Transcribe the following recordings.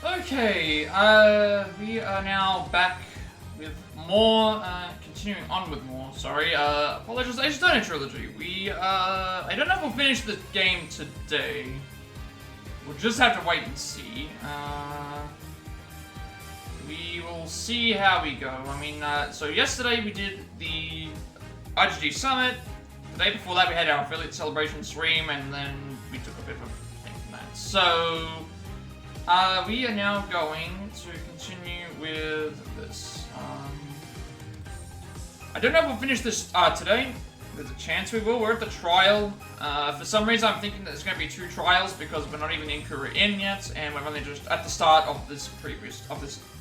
Okay, we are now back with more, continuing on with more, sorry, apologies, I just done a trilogy. I don't know if we'll finish the game today. We'll just have to wait and see. We will see how we go. I mean, so yesterday we did the IGG Summit. The day before that we had our affiliate celebration stream, and then we took a bit of a thing from that. So, we are now going to continue with this. I don't know if we'll finish this today. There's a chance we will. We're at the trial. For some reason, I'm thinking that there's going to be 2 trials because we're not even in Korea yet, and we're only just at the start of this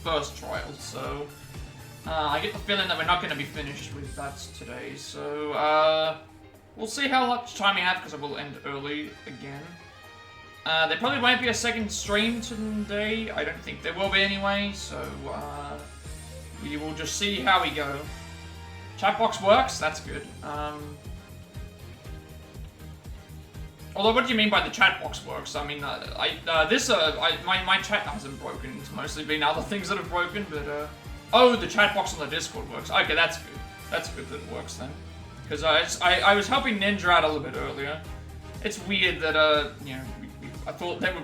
first trial. So I get the feeling that we're not going to be finished with that today. So we'll see how much time we have because it will end early again. There probably won't be a second stream today. I don't think there will be anyway. So we will just see how we go. Chat box works, that's good. Although, what do you mean by the chat box works? I mean, my chat hasn't broken. It's mostly been other things that have broken, but, oh, the chat box on the Discord works. Okay, that's good. That's good that it works then. Because I was helping Ninja out a little bit earlier. It's weird that, you know, we thought that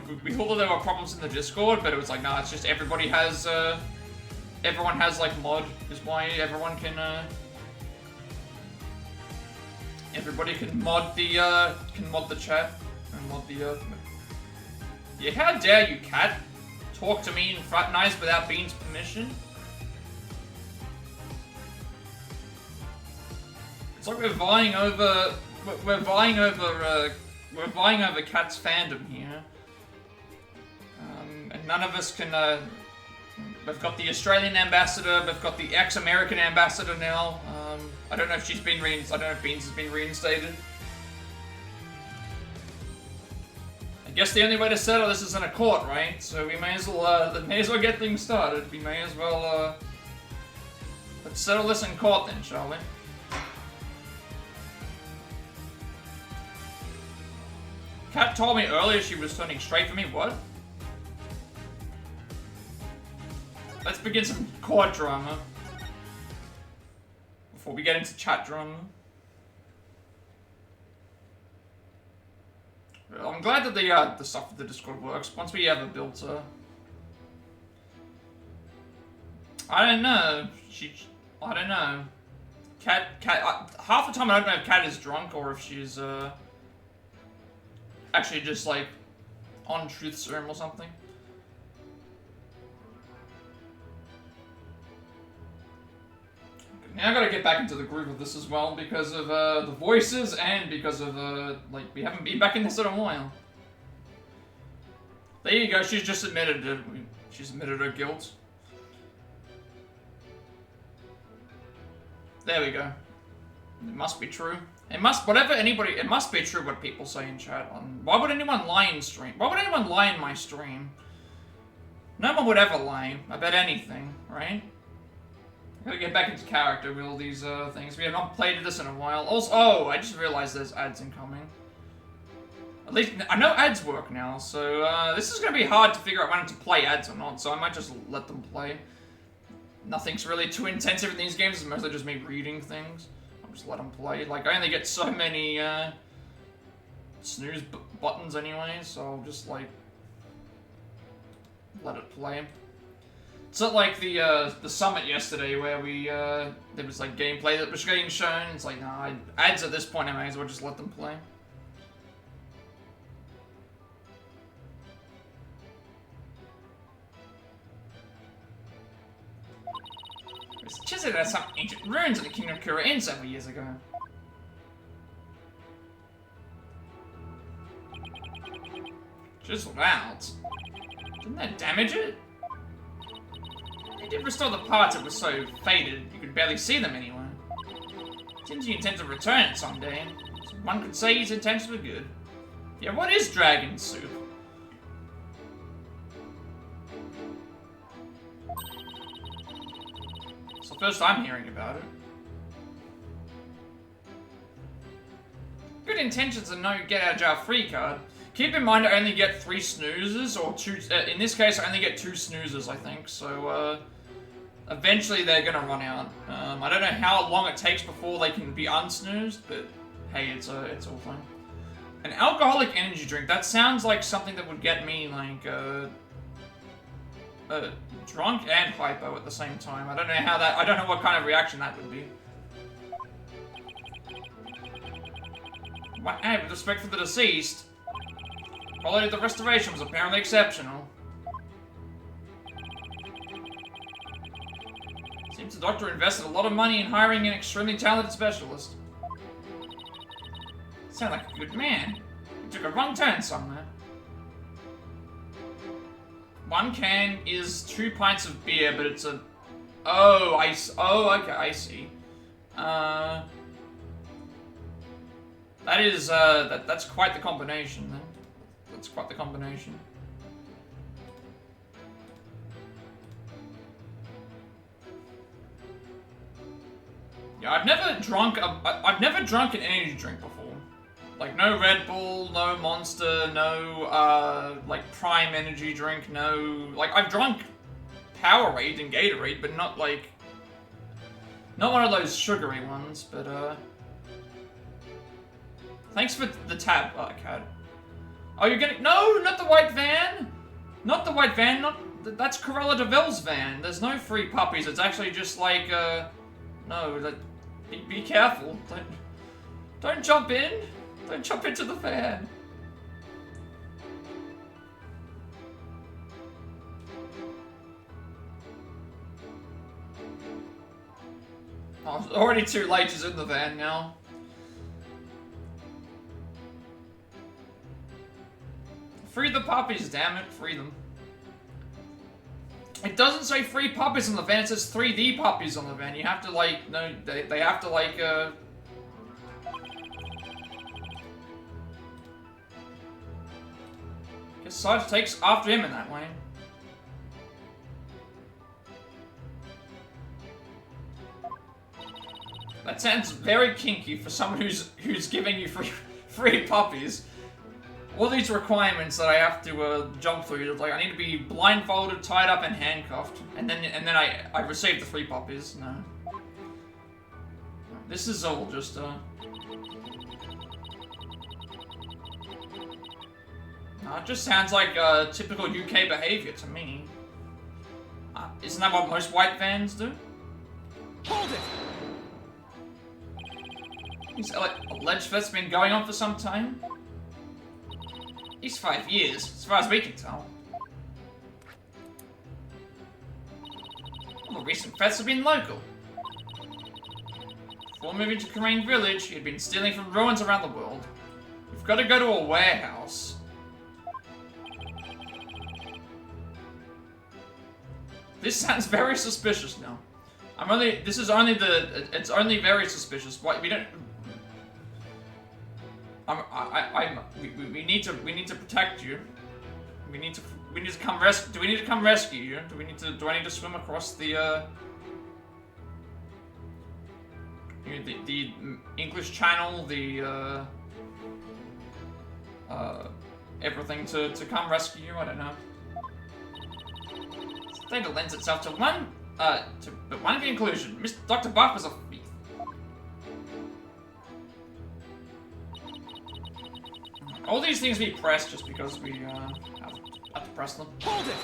there were problems in the Discord, but it was like, nah, it's just everybody has, everyone has, like, mod, is why everyone can, everybody can mod the chat and mod the yeah, how dare you, cat, talk to me and fraternize without Bean's permission? It's like we're vying over Cat's fandom here, and none of us can. We've got the Australian ambassador, we've got the ex-American ambassador now. I don't know if she's been I don't know if Beans has been reinstated. I guess the only way to settle this is in a court, right? So we may as well get things started. We may as well let's settle this in court then, shall we? Kat told me earlier she was turning straight for me. What? Let's begin some court drama before we get into chat drama. Well, I'm glad that the stuff with the Discord works. Once we have a built I don't know. I don't know. Cat. Half the time I don't know if Cat is drunk or if she's actually just like on truth serum or something. Now I gotta get back into the groove of this as well because of the voices and because of like we haven't been back in this in a while. There you go. She's just admitted it. She's admitted her guilt. There we go. It must be true. It must it must be true what people say in chat. Why would anyone lie in stream? Why would anyone lie in my stream? No one would ever lie about anything, right? Gotta get back into character with all these things. We have not played this in a while. Also, oh, I just realized there's ads incoming. At least, I know ads work now, so this is gonna be hard to figure out when to play ads or not, so I might just let them play. Nothing's really too intensive in these games, it's mostly just me reading things. I'll just let them play. Like, I only get so many snooze buttons anyway, so I'll just, like, let it play. It's not like the summit yesterday where there was like gameplay that was getting shown. It's like, nah, ads at this point I may as well just let them play. It was chiseled at some ancient ruins of the Kingdom of Korea several years ago. Chiseled out? Didn't that damage it? They did restore the parts that were so faded you could barely see them anywhere. Seems he intends to return it someday. So one could say his intentions were good. Yeah, what is dragon soup? It's the first I'm hearing about it. Good intentions and no get out of jail free card. Keep in mind, I only get 3 snoozes, or 2. In this case, I only get 2 snoozes, I think. So, eventually they're gonna run out. I don't know how long it takes before they can be unsnoozed, but hey, it's all fine. An alcoholic energy drink. That sounds like something that would get me like drunk and hypo at the same time. I don't know how that. I don't know what kind of reaction that would be. Hey, with respect for the deceased, quality of the restoration was apparently exceptional. Seems the doctor invested a lot of money in hiring an extremely talented specialist. Sound like a good man. He took a wrong turn somewhere. 1 can is 2 pints of beer, but it's a... Oh, okay, I see. That is, that's quite the combination, then. That's quite the combination. Yeah, I've never drunk an energy drink before. Like, no Red Bull, no Monster, no, like, Prime energy drink, no... Like, I've drunk Powerade and Gatorade, but not, like... Not one of those sugary ones, but, Thanks for the tab, Cad. Oh, you're getting... No, not the white van! Not the white van, that's Corella DeVille's van. There's no free puppies, it's actually just, like, No, be careful. Don't jump in! Don't jump into the fan. Oh, it's already too late. She's in the van now. Free the puppies, damn it. Free them. It doesn't say free puppies on the van. It says 3D puppies on the van. You have to, like, no, they have to, like, Sarge takes after him in that way. That sounds very kinky for someone who's giving you free puppies. All these requirements that I have to jump through. Like, I need to be blindfolded, tied up, and handcuffed, and then I receive the free puppies. No, this is all just it just sounds like typical UK behavior to me. Isn't that what most white vans do? Hold it! This alleged fest's been going on for some time. At least 5 years, as far as we can tell. All the recent fests have been local. Before moving to Korean Village, he had been stealing from ruins around the world. We've got to go to a warehouse. This sounds very suspicious now. It's only very suspicious. Why, we don't... We need to protect you. We need to come rescue. Do we need to come rescue you? Do I need to swim across the English Channel, everything to come rescue you? I don't know. Data lends itself to one conclusion. Dr. Buff is a thief. All these things we press just because we have to press them. Hold it!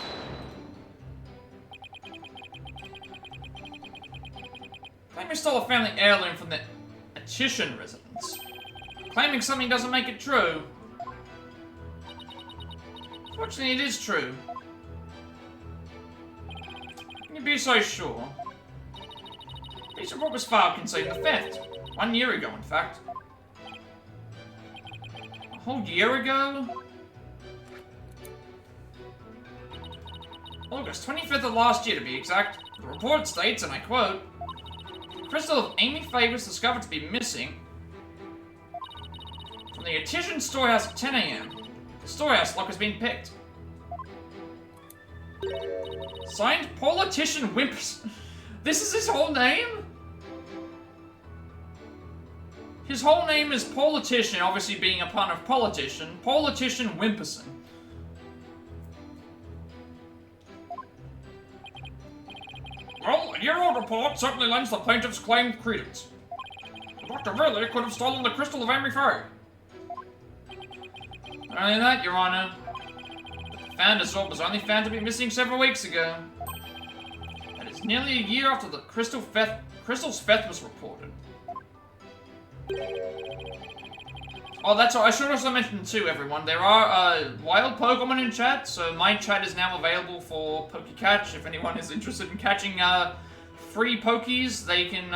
Claim we stole a family heirloom from the Attition residence. Claiming something doesn't make it true. Fortunately, it is true. Can you be so sure? Piece of what was filed concerning the theft. 1 year ago, in fact. A whole year ago? August 25th of last year, to be exact. The report states, and I quote, "The crystal of Amy Faye was discovered to be missing from the Attition storehouse at 10 AM. The storehouse lock has been picked. Signed, Politician Wimpers." This is his whole name? His whole name is Politician, obviously being a pun of politician. Politician Wimperson. Well, a year-old report certainly lends the plaintiff's claim credence. Dr. Ridley could have stolen the crystal of Amy Faye. Not only that, Your Honor, the Founder's Orb was only found to be missing several weeks ago. That is nearly a year after the crystal's theft was reported. Oh, that's all. I should also mention too, everyone. There are wild Pokemon in chat, so my chat is now available for Pokecatch. If anyone is interested in catching free Pokies, they can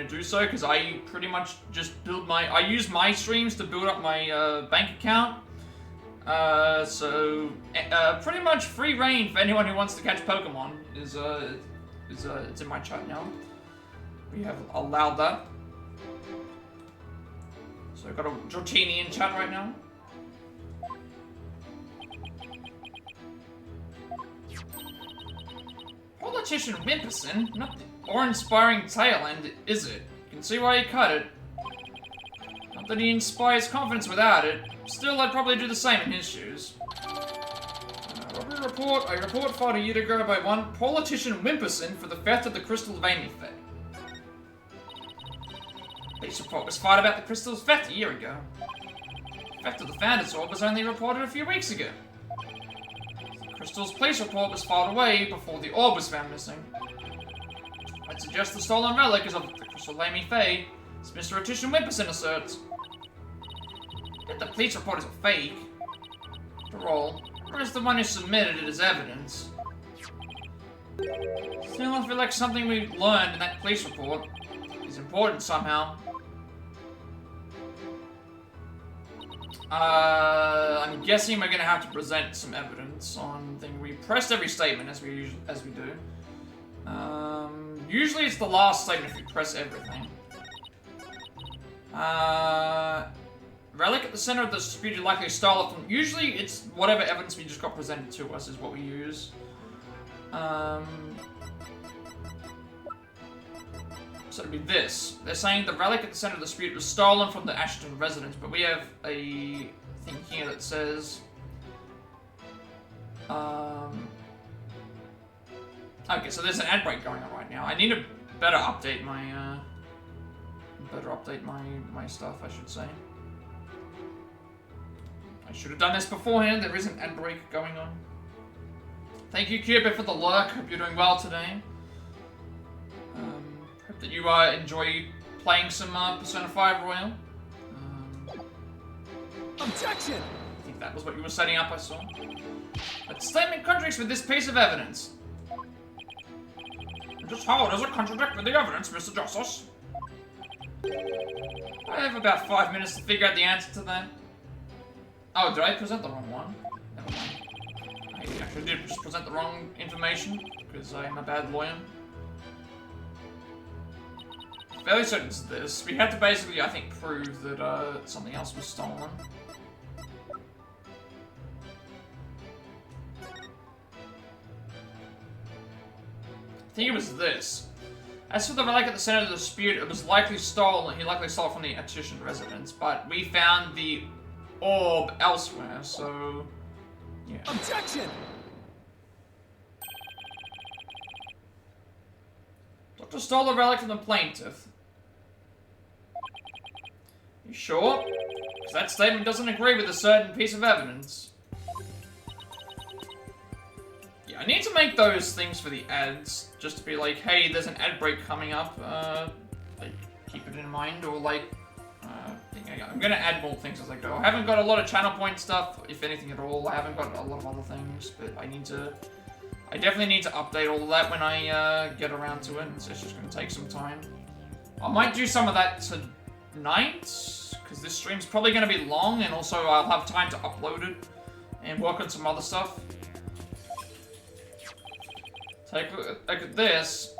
do so. Because I pretty much just build I use my streams to build up my bank account. So pretty much free reign for anyone who wants to catch Pokemon is it's in my chat now. We have allowed that. So I've got a Jotini in chat right now. Politician Wimperson? Not the awe-inspiring tail end, is it? You can see why he cut it. Not that he inspires confidence without it. Still, I'd probably do the same in his shoes. A report filed a year ago by one Politician Wimperson for the theft of the crystal of Amy Faye. Police report was filed about the crystal's theft a year ago. The theft of the Founder's Orb was only reported a few weeks ago. The crystal's police report was filed away before the orb was found missing. I'd suggest the stolen relic is of the crystal of Amy Faye, as Mr. Petition Wimperson asserts. Yet the police report is a fake. After all, or is the one who submitted it as evidence. Still, I feel like something we learned in that police report is important somehow. I'm guessing we're gonna have to present some evidence on thing. We pressed every statement as we do. Usually it's the last statement if we press everything. Relic at the center of the dispute likely stole it from. Usually it's whatever evidence we just got presented to us is what we use. So it'd be this. They're saying the relic at the center of the dispute was stolen from the Ashton residence, but we have a thing here that says... Okay, so there's an ad break going on right now. I need to better update my, my stuff, I should say. I should have done this beforehand. There is an ad break going on. Thank you, Cupid, for the lurk. Hope you're doing well today. Hope that you enjoy playing some Persona 5 Royal. Objection! I think that was what you were setting up, I saw. That statement contradicts with this piece of evidence. Just how does it contradict with the evidence, Mr. Justice? I have about 5 minutes to figure out the answer to that. Oh, did I present the wrong one? Never mind. I actually did just present the wrong information, because I am a bad lawyer. Fairly certain it's this. We had to basically, I think, prove that something else was stolen. I think it was this. As for the relic at the center of the dispute, it was likely stolen. He likely stole it from the Attition residence, but we found the orb elsewhere, so yeah. Objection! Doctor stole the relic from the plaintiff. You sure? Because that statement doesn't agree with a certain piece of evidence. Yeah, I need to make those things for the ads, just to be like, hey, there's an ad break coming up, like, keep it in mind, or like, I'm gonna add more things as I go. I haven't got a lot of channel point stuff, if anything at all. I haven't got a lot of other things, but I definitely need to update all of that when I get around to it. It's just gonna take some time. I might do some of that tonight, because this stream's probably gonna be long, and also I'll have time to upload it and work on some other stuff. Take a look at this.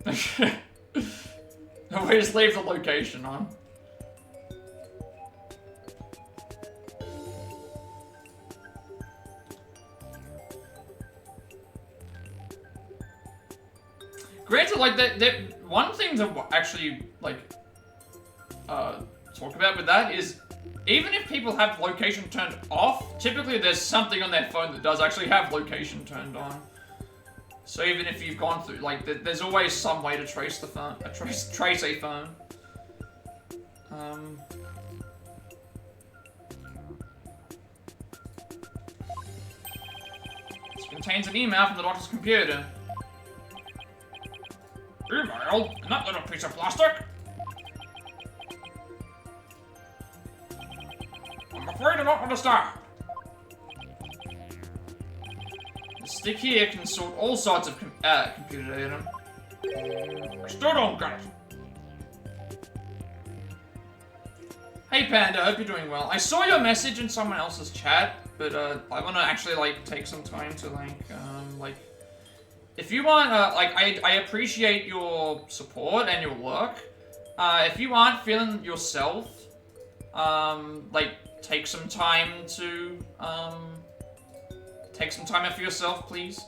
We just leave the location on. Granted, like, one thing to actually, like, talk about with that is, even if people have location turned off, typically there's something on their phone that does actually have location turned on. So even if you've gone through, like, there's always some way to trace the phone, trace a phone. This contains an email from the doctor's computer. Email? And that little piece of plastic? I'm afraid I don't understand. The stick here can sort all sorts of computer data. I still don't get it. Hey Panda, hope you're doing well. I saw your message in someone else's chat, but I want to actually like take some time to like, if you want, like, I appreciate your support and your work. If you aren't feeling yourself, like, take some time to, take some time out for yourself, please.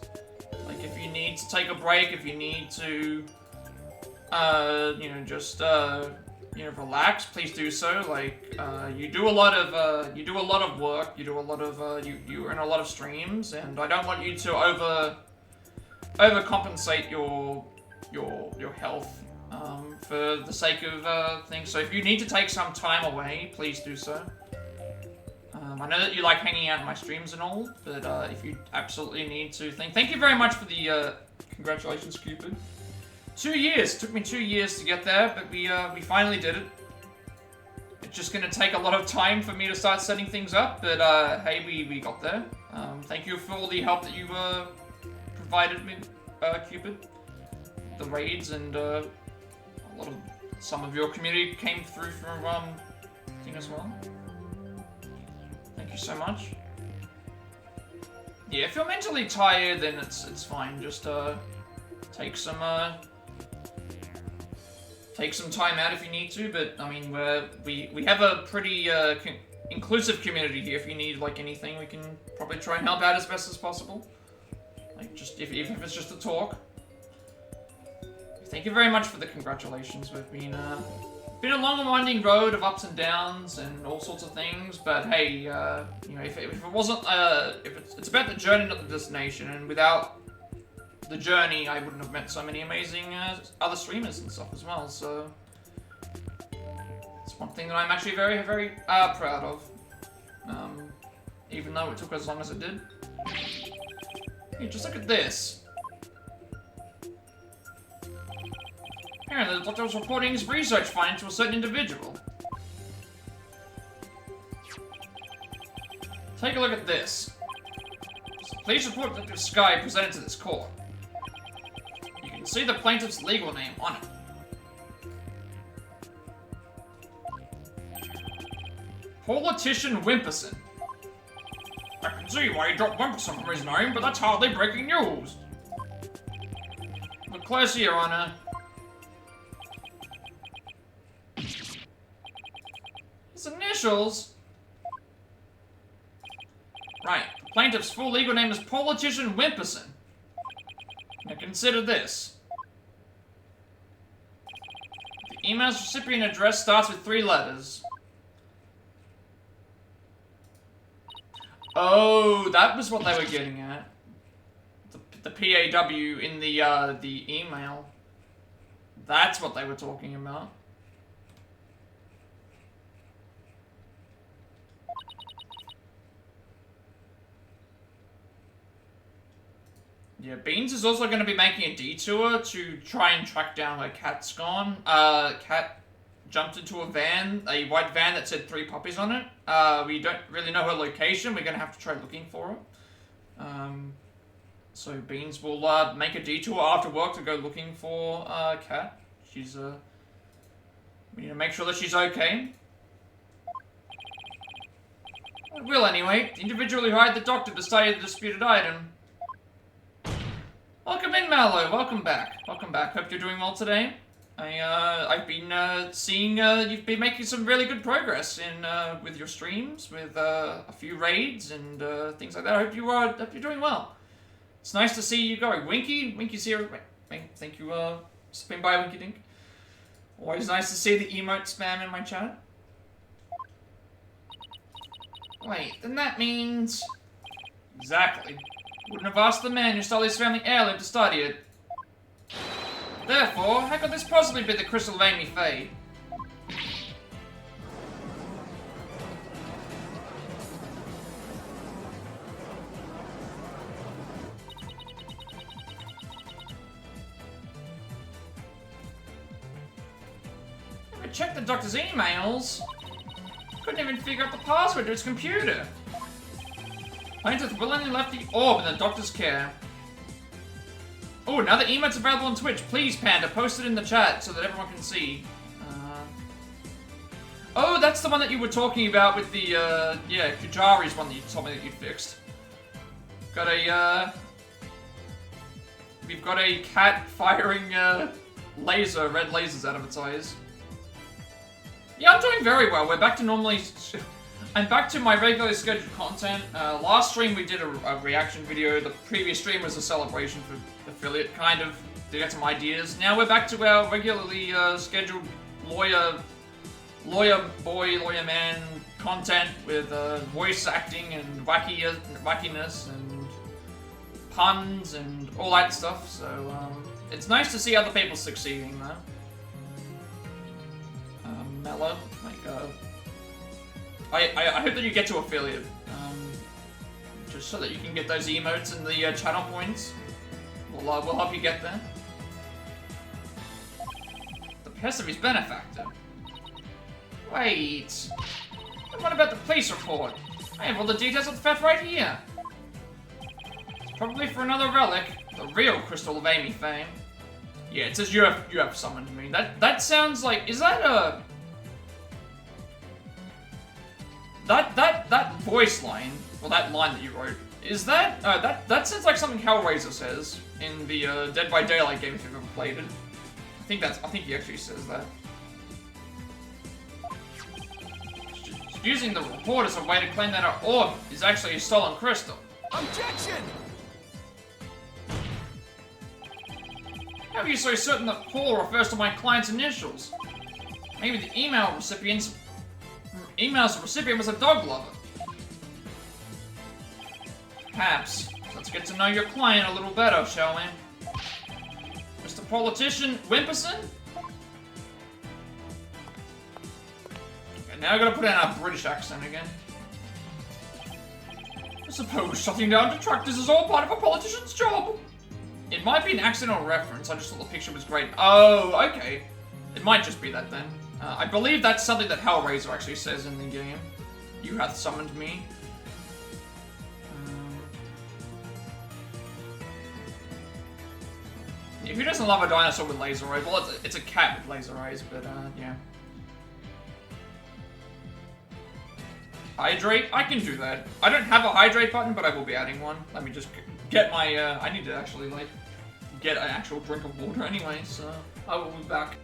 Like, if you need to take a break, if you need to, you know, just, you know, relax, please do so. Like, you do a lot of work, you do a lot of, you earn a lot of streams, and I don't want you to overcompensate your health, for the sake of, things. So if you need to take some time away, please do so. I know that you like hanging out in my streams and all, but if you absolutely need to, thank you very much for the congratulations, Cupid. 2 years. It took me 2 years to get there, but we finally did it. It's just gonna take a lot of time for me to start setting things up, but hey, we got there. Thank you for all the help that you provided me, Cupid. The raids and some of your community came through from thing as well. Thank you so much. Yeah, if you're mentally tired, then it's fine. Just take some time out if you need to. But I mean, we have a pretty inclusive community here. If you need like anything, we can probably try and help out as best as possible. Like just if it's just a talk. Thank you very much for the congratulations. We've been a long and winding road of ups and downs and all sorts of things, but hey, you know, if it wasn't, if it's about the journey, not the destination, and without the journey, I wouldn't have met so many amazing other streamers and stuff as well. So it's one thing that I'm actually very, very proud of, even though it took as long as it did. Hey, just look at this. Apparently, the doctor was reporting his research findings to a certain individual. Take a look at this. Please report Dr. Sky presented to this court. You can see the plaintiff's legal name on it. Politician Wimperson. I can see why he dropped Wimperson from his name, but that's hardly breaking news. Look close, Your Honor. His initials? Right. The plaintiff's full legal name is Politician Wimperson. Now consider this. The email's recipient address starts with 3 letters. Oh, that was what they were getting at. The PAW in the email. That's what they were talking about. Yeah, Beans is also going to be making a detour to try and track down where Cat's gone. Cat jumped into a van, a white van that said 3 puppies on it. We don't really know her location. We're going to have to try looking for her. So Beans will make a detour after work to go looking for Cat. She's we need to make sure that she's okay. I will anyway. The individual who hired the doctor to study the disputed item. Welcome in, Mallow. Welcome back. Welcome back. Hope you're doing well today. I've been seeing you've been making some really good progress in with your streams, with a few raids and things like that. I hope you're doing well. It's nice to see you going. Winky's here. Thank you, stopping by, Winky Dink. Always nice to see the emote spam in my chat. Wait, then that means... Exactly. Wouldn't have asked the man who stole his family heirloom to study it. Therefore, how could this possibly be the crystal of Amy Faye? Never checked the doctor's emails. Couldn't even figure out the password to his computer. Plaintiff willingly left the orb in the doctor's care. Oh, now the emote's available on Twitch. Please, Panda, post it in the chat so that everyone can see. Oh, that's the one that you were talking about with the, yeah, Kujari's one that you told me that you fixed. Got a, we've got a cat firing, laser, red lasers out of its eyes. Yeah, I'm doing very well. We're back to normally... I'm back to my regularly scheduled content. Last stream we did a reaction video. The previous stream was a celebration for affiliate, kind of, to get some ideas. Now we're back to our regularly scheduled lawyer man content with voice acting and wackiness and puns and all that stuff. So it's nice to see other people succeeding, though. Mellow, like I hope that you get to affiliate, just so that you can get those emotes and the channel points. We'll help you get there. The pest of his benefactor. Wait. And what about the police report? I have all the details of the theft right here. It's probably for another relic, the real crystal of Amy fame. Yeah, it says you have summoned me. That sounds like, is that a... That voice line, or that line that you wrote, is that, that sounds like something Hellraiser says in the Dead by Daylight game if you've ever played it. I think he actually says that. Just using the report as a way to claim that our orb is actually a stolen crystal. Objection! How are you so certain that Paul refers to my client's initials? Maybe the email's recipient was a dog lover. Perhaps. Let's get to know your client a little better, shall we? Mr. Politician Wimperson? Okay, now I gotta put in a British accent again. I suppose shutting down detractors is all part of a politician's job. It might be an accidental reference, I just thought the picture was great. Oh, okay. It might just be that then. I believe that's something that Hellraiser actually says in the game. You hath summoned me. Who doesn't love a dinosaur with laser eyes? Well, it's a cat with laser eyes, but yeah. Hydrate? I can do that. I don't have a hydrate button, but I will be adding one. Let me just get my, I need to actually, like, get an actual drink of water anyway, so I will be back.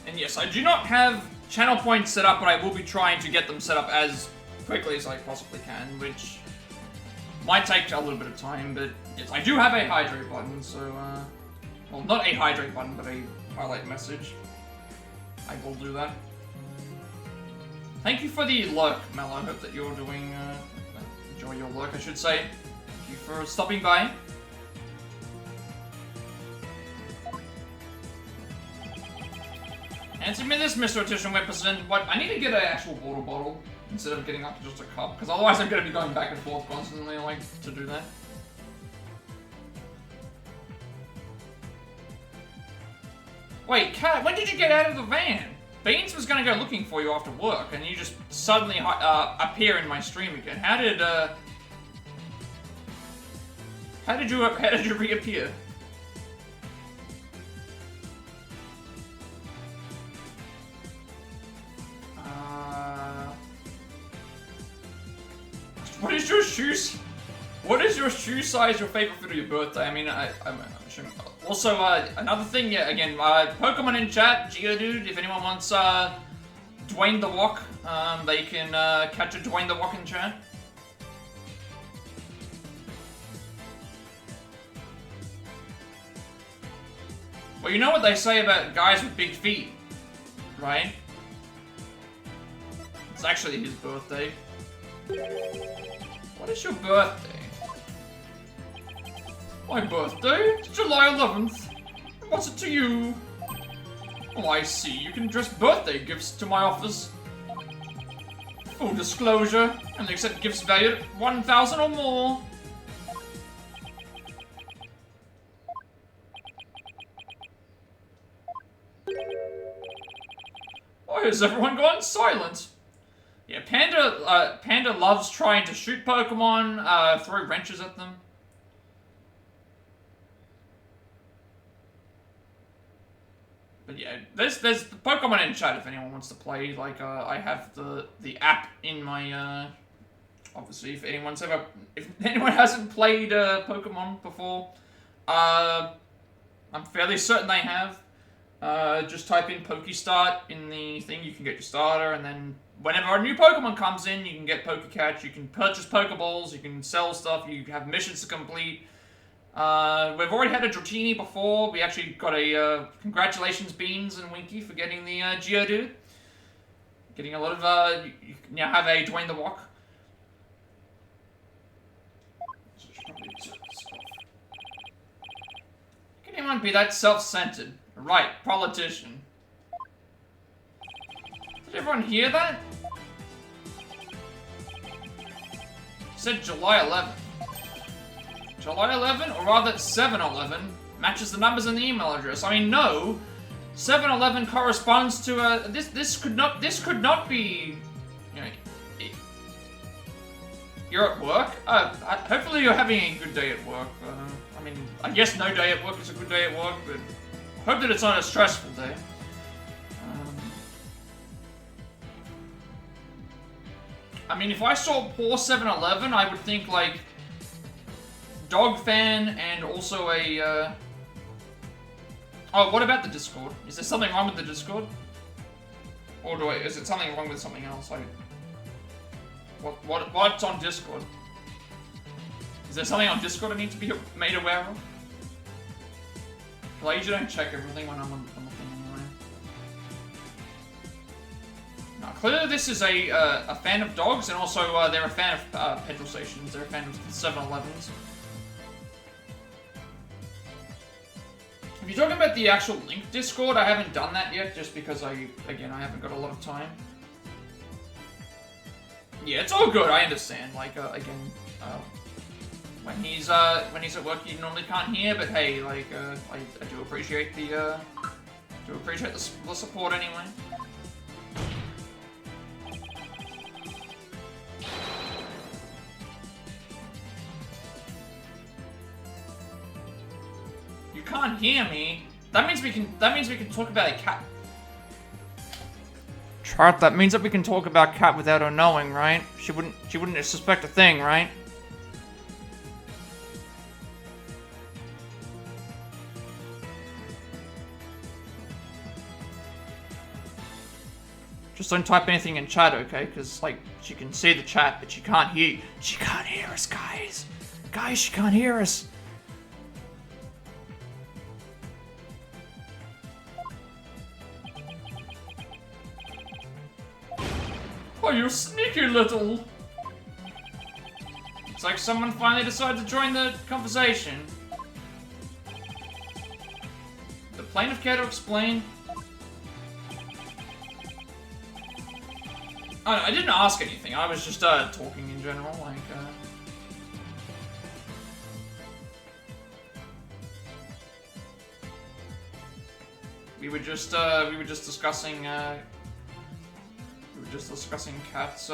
And yes, I do not have channel points set up, but I will be trying to get them set up as quickly as I possibly can, which might take a little bit of time, but yes, I do have a hydrate button, so, well, not a hydrate button, but a highlight message. I will do that. Thank you for the lurk, Mel. I hope that you're doing, enjoy your lurk, I should say. Thank you for stopping by. Answer me this, Mr. Attrition Whipperson. What? I need to get an actual water bottle instead of getting up to just a cup, because otherwise I'm going to be going back and forth constantly, like, to do that. Wait, Cat, when did you get out of the van? Beans was gonna go looking for you after work, and you just suddenly appear in my stream again. How did you reappear? What is your shoes? What is your shoe size? Your favorite food of your birthday? I mean, I'm assuming. Also, another thing, yeah, again, Pokemon in chat, Geodude. If anyone wants Dwayne the Walk, they can catch a Dwayne the Walk in chat. Well, you know what they say about guys with big feet, right? It's actually his birthday. What is your birthday? My birthday? It's July 11th. What's it to you? Oh, I see. You can address birthday gifts to my office. Full disclosure, and accept gifts valued at 1,000 or more. Why has everyone gone silent? Yeah, Panda loves trying to shoot Pokemon, throw wrenches at them. But yeah, there's Pokemon in chat if anyone wants to play. Like, I have the app in my, obviously, if anyone hasn't played, Pokemon before, I'm fairly certain they have. Just type in Pokestart in the thing, you can get your starter, and then whenever a new Pokemon comes in, you can get Pokecatch, you can purchase Pokeballs, you can sell stuff, you have missions to complete. We've already had a Dratini before. We actually got a, congratulations Beans and Winky for getting the, Geodude. Getting a lot of, you now have a Dwayne the Walk. Can anyone be that self-centered? Right, politician. Did everyone hear that? He said July 11th. July 11, or rather 7-11, matches the numbers in the email address. I mean, no, 7-11 corresponds to this could not be, you know, you're at work. Hopefully you're having a good day at work. I mean, I guess no day at work is a good day at work, but hope that it's not a stressful day. I mean, if I saw poor 7-11, I would think like dog fan and also a. Oh, what about the Discord? Is there something wrong with the Discord? Or is it something wrong with something else? What's on Discord? Is there something on Discord I need to be made aware of? Well, I usually don't check everything when I'm on the thing anyway. Now, clearly this is a fan of dogs, and also they're a fan of petrol stations. They're a fan of 7-Elevens. If you're talking about the actual link Discord, I haven't done that yet, just because I haven't got a lot of time. Yeah, it's all good. I understand. Like, again, when he's at work, you normally can't hear. But hey, like, I do appreciate the support anyway. You can't hear me. That means we can talk about a cat. Chart, that means that we can talk about Cat without her knowing, right? She wouldn't suspect a thing, right? Just don't type anything in chat, okay? Because, like, she can see the chat, but she can't hear. She can't hear us, guys. Guys, she can't hear us. Oh, you sneaky little... It's like someone finally decided to join the conversation. The plaintiff care to explain? I didn't ask anything, I was just talking in general, like, We were just discussing cats.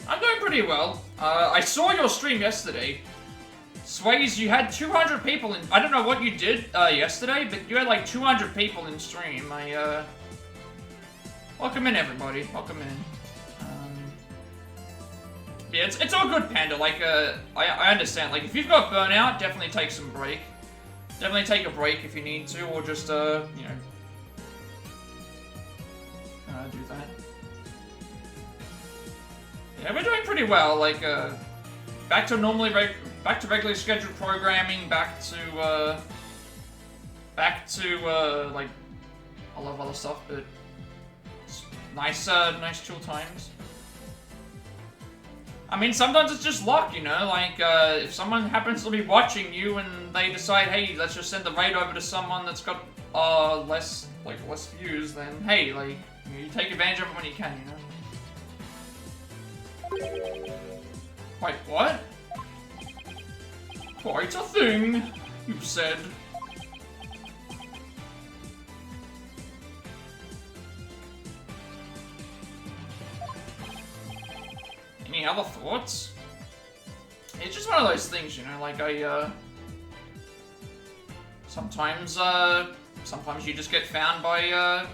I'm doing pretty well. I saw your stream yesterday. Sways, you had 200 people in. I don't know what you did yesterday, but you had like 200 people in stream. Welcome in, everybody. Welcome in. Yeah, it's all good, Panda. Like, I understand. Like, if you've got burnout, definitely take some break. Definitely take a break if you need to, or just, you know, do that. Yeah, we're doing pretty well. Like, back to regularly scheduled programming. Back to like a lot of other stuff, but it's nice chill times. I mean, sometimes it's just luck, you know, like, if someone happens to be watching you and they decide, hey, let's just send the raid over to someone that's got, less views, then, hey, like, you take advantage of it when you can, you know? Wait, what? Quite a thing, you said. Any other thoughts? It's just one of those things, you know, like sometimes you just get found by,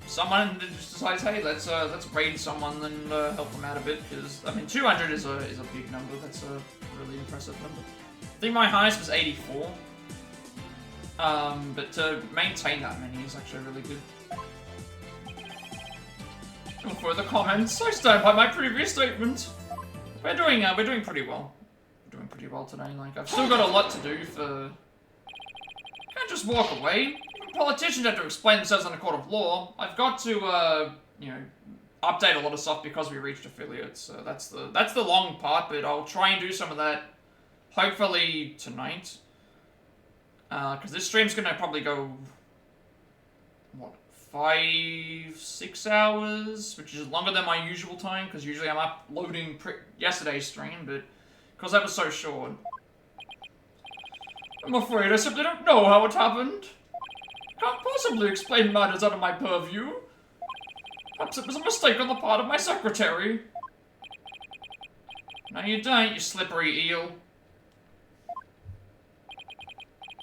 someone and just decides, hey, let's raid someone and, help them out a bit, because, I mean, 200 is a big number. That's a really impressive number. I think my highest was 84. But to maintain that many is actually really good. No further comments. I stand by my previous statement. We're doing pretty well. We're doing pretty well today. Like, I've still got a lot to do for. Can't just walk away. Even politicians have to explain themselves in a court of law. I've got to, you know, update a lot of stuff because we reached affiliates. So that's the long part. But I'll try and do some of that, hopefully tonight. Because this stream's gonna probably go, what, 5-6 hours, which is longer than my usual time, because usually I'm uploading yesterday's stream, but because that was so short. I'm afraid I simply don't know how it happened. Can't possibly explain matters out of my purview. Perhaps it was a mistake on the part of my secretary. No, you don't, you slippery eel.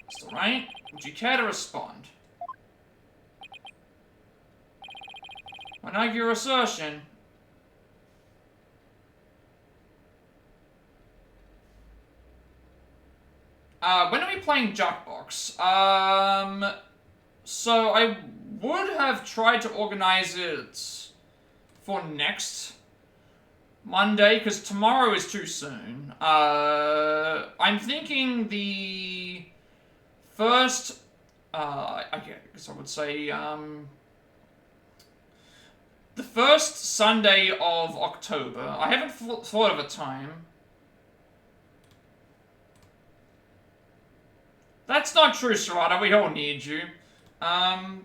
It's alright. Would you care to respond? When I your assertion. When are we playing Jackbox? So I would have tried to organize it for next Monday, because tomorrow is too soon. I'm thinking the first, I guess I would say, the first Sunday of October. I haven't thought of a time. That's not true, Sarada. We all need you. Yeah,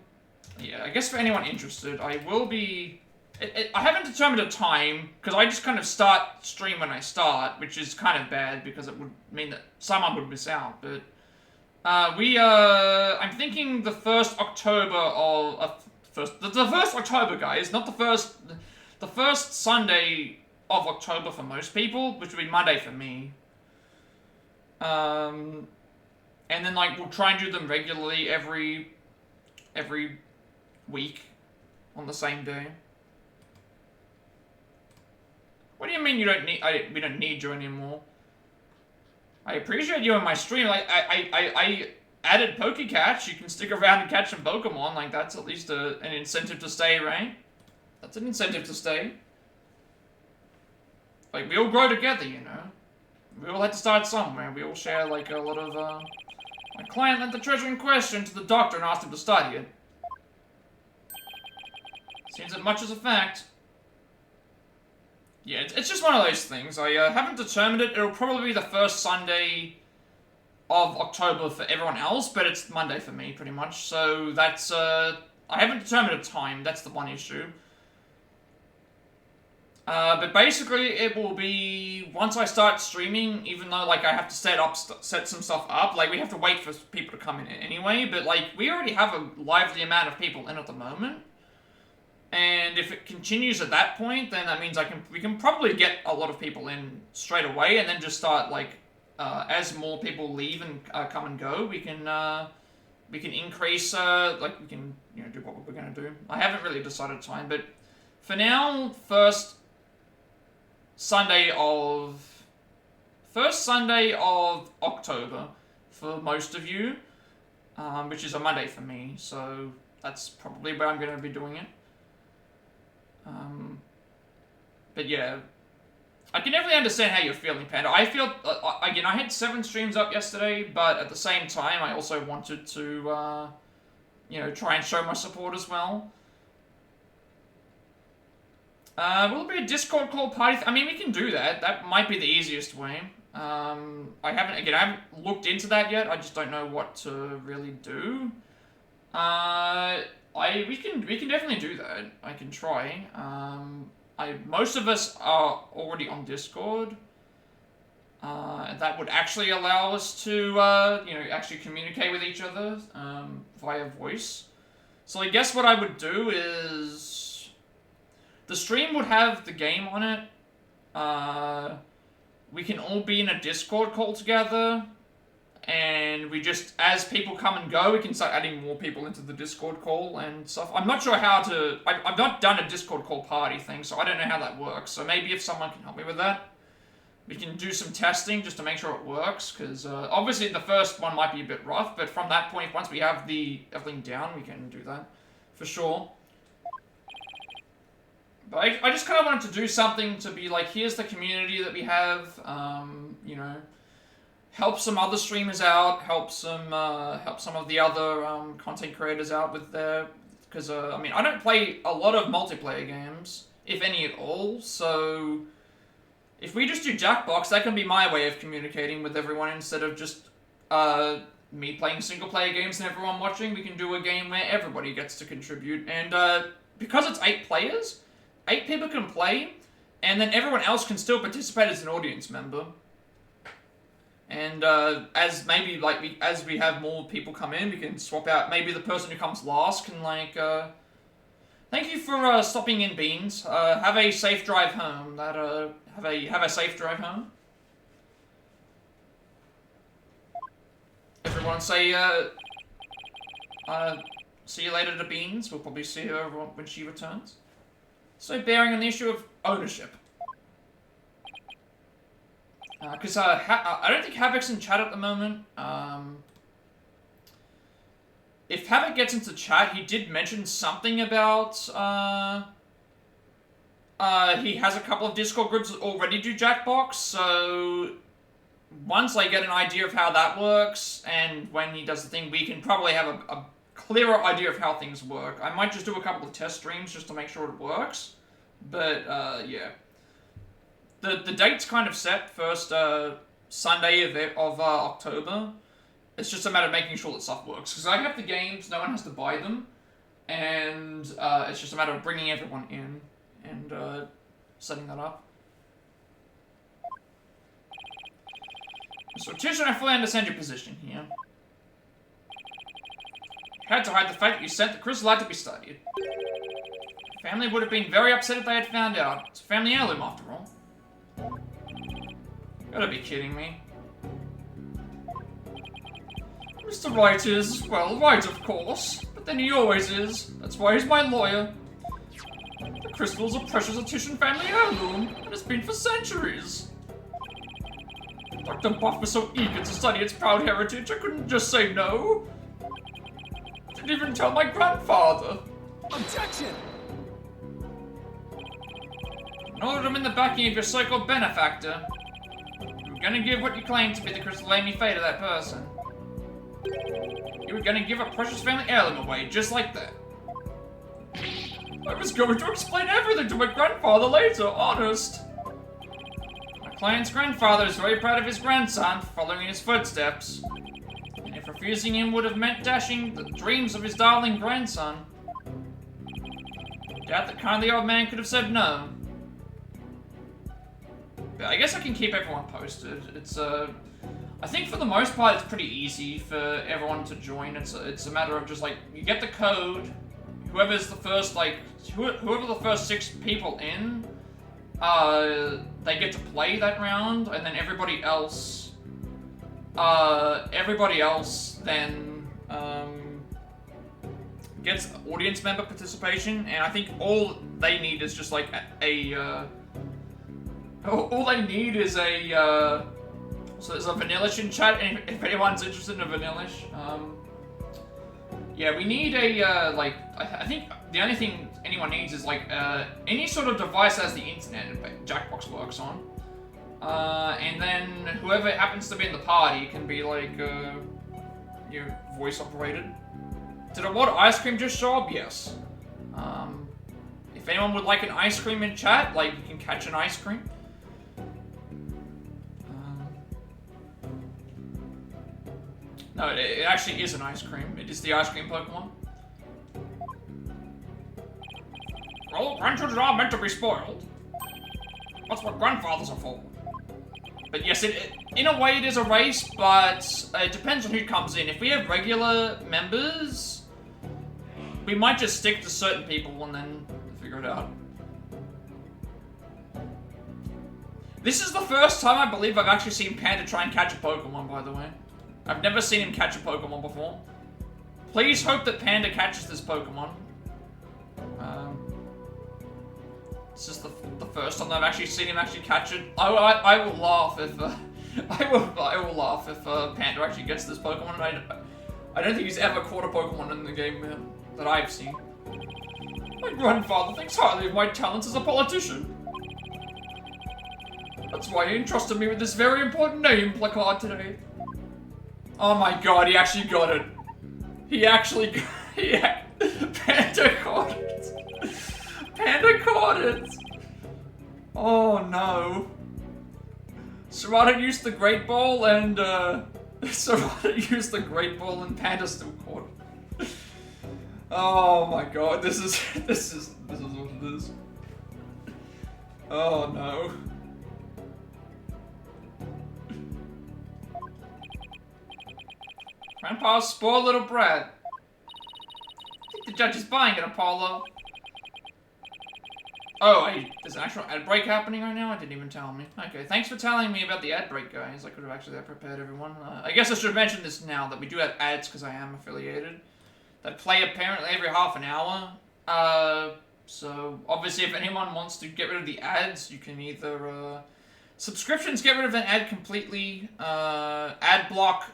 I guess for anyone interested, I will be. I haven't determined a time, because I just kind of start stream when I start, which is kind of bad, because it would mean that someone would miss out, but I'm thinking the 1st October of, the 1st October, guys, not the first Sunday of October for most people, which would be Monday for me. And then, like, we'll try and do them regularly every week on the same day. What do you mean you don't need? We don't need you anymore. I appreciate you in my stream. Like, I added PokeCatch. You can stick around and catch some Pokemon. Like, that's at least an incentive to stay, right? That's an incentive to stay. Like, we all grow together, you know. We all had to start somewhere. We all share, like, a lot of, My client lent the treasure in question to the doctor and asked him to study it. Seems that much is a fact. Yeah, it's just one of those things. I haven't determined it. It'll probably be the first Sunday of October for everyone else, but it's Monday for me, pretty much. So that's, I haven't determined a time. That's the one issue. But basically, it will be once I start streaming. Even though like I have to set some stuff up. Like we have to wait for people to come in anyway. But like we already have a lively amount of people in at the moment. And if it continues at that point, then that means we can probably get a lot of people in straight away, and then just start like as more people leave and come and go, we can increase like we can do what we're gonna do. I haven't really decided a time, but for now, first Sunday of October for most of you, which is a Monday for me. So that's probably where I'm gonna be doing it. But yeah, I can definitely understand how you're feeling, Panda. I feel, again, I had 7 streams up yesterday, but at the same time, I also wanted to, try and show my support as well. Will it be a Discord call party? I mean, we can do that. That might be the easiest way. I haven't looked into that yet. I just don't know what to really do. We can definitely do that. I can try. Most of us are already on Discord. And that would actually allow us to, actually communicate with each other, via voice. So I guess what I would do is, the stream would have the game on it. We can all be in a Discord call together. And we just, as people come and go, we can start adding more people into the Discord call and stuff. I'm not sure how to... I've not done a Discord call party thing, so I don't know how that works. So maybe if someone can help me with that, we can do some testing just to make sure it works. Because obviously the first one might be a bit rough, but from that point, once we have everything down, we can do that. For sure. But I just kind of wanted to do something to be like, here's the community that we have, help some other streamers out, help some of the other content creators out with their, because I don't play a lot of multiplayer games, if any at all. So if we just do Jackbox, that can be my way of communicating with everyone instead of just me playing single player games and everyone watching. We can do a game where everybody gets to contribute, and because it's 8 players, 8 people can play, and then everyone else can still participate as an audience member. And as we have more people come in, we can swap out. Maybe the person who comes last can thank you for stopping in, Beans. Have a safe drive home. Have a safe drive home. Everyone say see you later to Beans. We'll probably see her when she returns. So bearing on the issue of ownership. Because I don't think Havoc's in chat at the moment. If Havoc gets into chat, he did mention something about he has a couple of Discord groups that already do Jackbox, so once I get an idea of how that works, and when he does the thing, we can probably have a clearer idea of how things work. I might just do a couple of test streams just to make sure it works, but yeah. The date's kind of set, first Sunday of October. It's just a matter of making sure that stuff works. Because I have the games, no one has to buy them. And it's just a matter of bringing everyone in and setting that up. So, Tisha, I fully understand your position here. You had to hide the fact that you sent the crystal out to be studied. Family would have been very upset if they had found out. It's a family heirloom, after all. You gotta be kidding me. Mr. Wright is, well, right of course, but then he always is. That's why he's my lawyer. The crystal's a precious Titian family heirloom, and it's been for centuries. Dr. Buff was so eager to study its proud heritage, I couldn't just say no. Didn't even tell my grandfather. Objection! In order to win the backing of your so-called benefactor, you're gonna give what you claim to be the crystal Amy Faye to that person. You were gonna give a precious family heirloom away, just like that. I was going to explain everything to my grandfather later, honest. My client's grandfather is very proud of his grandson, following in his footsteps. And if refusing him would have meant dashing the dreams of his darling grandson, I doubt that kindly old man could have said no. bit. I guess I can keep everyone posted. It's I think for the most part it's pretty easy for everyone to join. It's a matter of just like you get the code, whoever's the first whoever the first 6 people in, they get to play that round, and then everybody else then gets audience member participation, and I think all they need is just like all they need is so there's a Vanillish in chat, and if anyone's interested in a Vanillish, yeah, we need like, I think the only thing anyone needs is like, any sort of device that has the internet that Jackbox works on. And then whoever happens to be in the party can be like, voice operated. Did a water ice cream just show up? Yes. If anyone would like an ice cream in chat, like, you can catch an ice cream. No, it actually is an ice cream. It is the ice cream Pokemon. Well, grandchildren are meant to be spoiled. That's what grandfathers are for. But yes, in a way it is a race, but it depends on who comes in. If we have regular members, we might just stick to certain people and then figure it out. This is the first time I believe I've actually seen Panda try and catch a Pokemon, by the way. I've never seen him catch a Pokemon before. Please hope that Panda catches this Pokemon. This is the first time I've actually seen him actually catch it. I will laugh if I will laugh if Panda actually gets this Pokemon. I don't think he's ever caught a Pokemon in the game that I've seen. My grandfather thinks highly of my talents as a politician. That's why he entrusted me with this very important name placard today. Oh my god, he actually got it. He actually Panda caught it. Panda caught it. Oh no. Serrata used the Great Ball and Serrata used the Great Ball and Panda still caught it. Oh my god, this is what it is. Oh no. Grandpa's spoiled little brat. I think the judge is buying it, Apollo. Oh, hey, there's an actual ad break happening right now? I didn't even tell me. Okay, thanks for telling me about the ad break, guys. I could have actually prepared everyone. I guess I should mention this now, that we do have ads because I am affiliated. That play apparently every half an hour. So, obviously, if anyone wants to get rid of the ads, you can either, subscriptions get rid of an ad completely. Ad block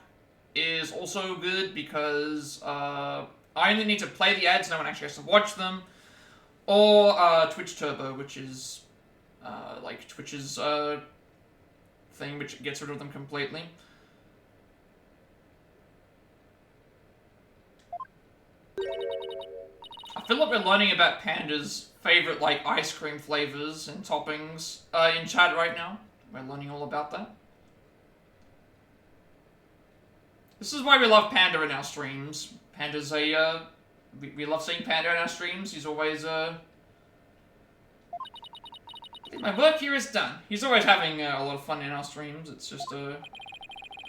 is also good because, I only need to play the ads, no one actually has to watch them. Or, Twitch Turbo, which is, like Twitch's, thing, which gets rid of them completely. I feel like we're learning about Panda's favorite, like, ice cream flavors and toppings, in chat right now. We're learning all about that. This is why we love Panda in our streams. Panda's we love seeing Panda in our streams. He's always, I think my work here is done. He's always having a lot of fun in our streams. It's just, by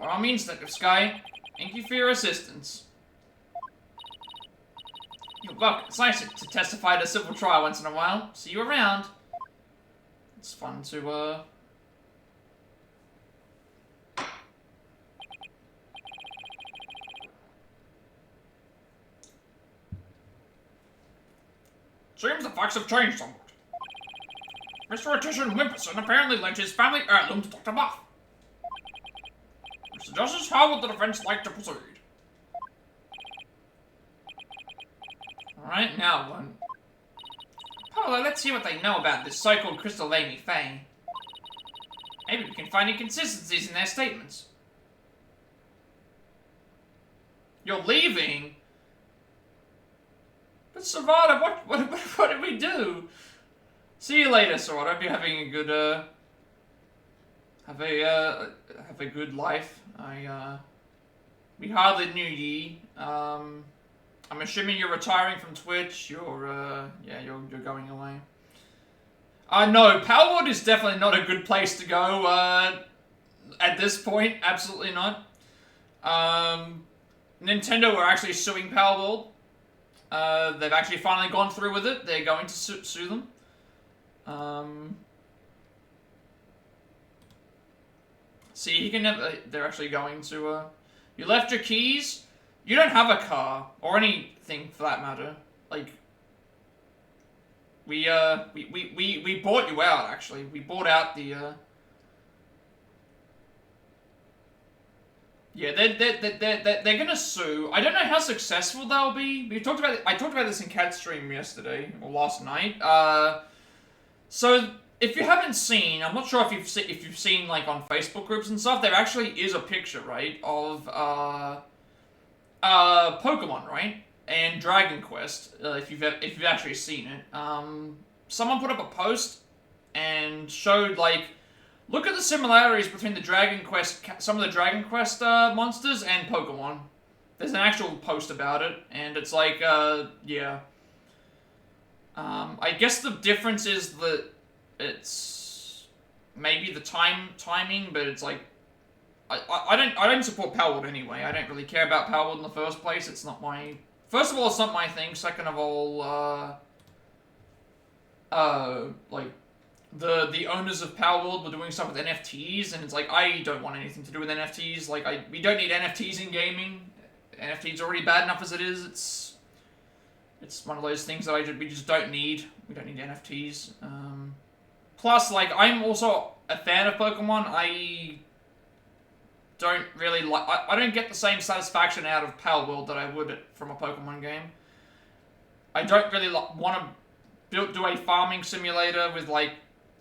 all means, Detective Sky, thank you for your assistance. You're welcome. It's nice to testify at a civil trial once in a while. See you around. It's fun to, Seems the facts have changed somewhat. Mr. Attition Wimperson apparently lent his family heirloom to Dr. Buff. Mr. Justice, how would the defense like to proceed? Alright, now one. Paula, let's see what they know about this so-called Crystal Amy Faye. Maybe we can find inconsistencies in their statements. You're leaving? But Serrata, what did we do? See you later, Serrata. Hope you're having a good, have a good life. We hardly knew ye. I'm assuming you're retiring from Twitch. You're going away. No, Power World is definitely not a good place to go, at this point. Absolutely not. Nintendo are actually suing Power World. They've actually finally gone through with it. They're going to sue them. See, he can never. They're actually going to. You left your keys. You don't have a car or anything for that matter. Like, we bought you out. Actually, we bought out the. Yeah, they're gonna sue. I don't know how successful they'll be. We talked about it. I talked about this in Cat's stream yesterday or last night. So if you haven't seen, I'm not sure if you've seen like on Facebook groups and stuff. There actually is a picture, right, of Pokemon, right, and Dragon Quest. If you've actually seen it, someone put up a post and showed like. Look at the similarities between the Dragon Quest, some of the Dragon Quest monsters and Pokemon. There's an actual post about it, and it's like, yeah. I guess the difference is that it's maybe the timing, but it's like, I don't support Power World anyway. I don't really care about Power World in the first place. It's not my. First of all, it's not my thing. Second of all, like. The owners of Power World were doing stuff with NFTs, and it's like, I don't want anything to do with NFTs. Like, we don't need NFTs in gaming. NFTs are already bad enough as it is. It's one of those things that we just don't need. We don't need NFTs. Plus, like, I'm also a fan of Pokemon. I don't really like. I don't get the same satisfaction out of Power World that I would from a Pokemon game. I don't really want to do a farming simulator with like.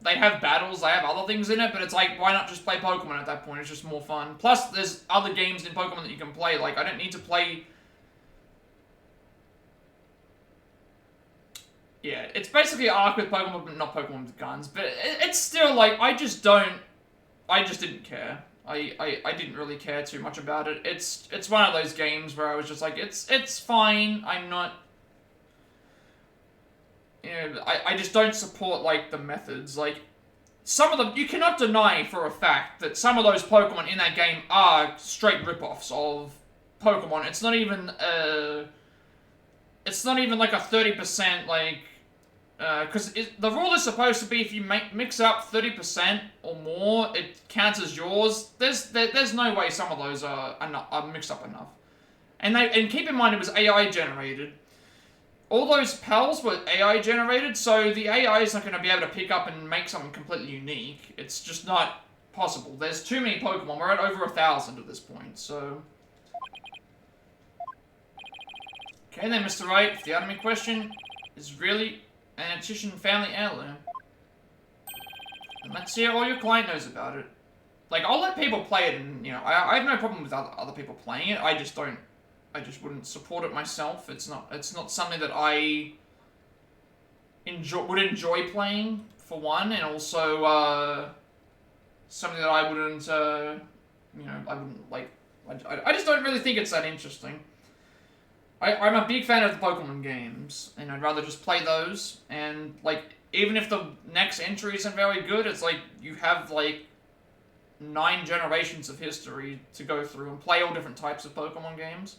They have battles, they have other things in it, but it's like, why not just play Pokemon at that point? It's just more fun. Plus, there's other games in Pokemon that you can play. Like, I don't need to play. Yeah, it's basically Arc with Pokemon, but not Pokemon with guns. But it's still like, I just didn't care. I didn't really care too much about it. It's one of those games where I was just like, it's fine. I'm not. You know, I just don't support like the methods. Like, some of them, you cannot deny for a fact that some of those Pokemon in that game are straight rip-offs of Pokemon. It's not even like a 30% like, because the rule is supposed to be if you mix up 30% or more, it counts as yours. There's no way some of those are mixed up enough. And keep in mind it was AI generated. All those pals were AI generated, so the AI is not going to be able to pick up and make something completely unique. It's just not possible. There's too many Pokemon. We're at over 1,000 at this point, so. Okay then, Mr. Wright, if the anime question is really an Attition family heirloom, then let's see how all your client knows about it. Like, I'll let people play it, and, you know, I have no problem with other people playing it. I just wouldn't support it myself. It's not something that I would enjoy playing, for one, and also something that I wouldn't, you know, I wouldn't like. I just don't really think it's that interesting. I'm a big fan of the Pokemon games, and I'd rather just play those. And like, even if the next entry isn't very good, it's like you have like 9 generations of history to go through and play all different types of Pokemon games.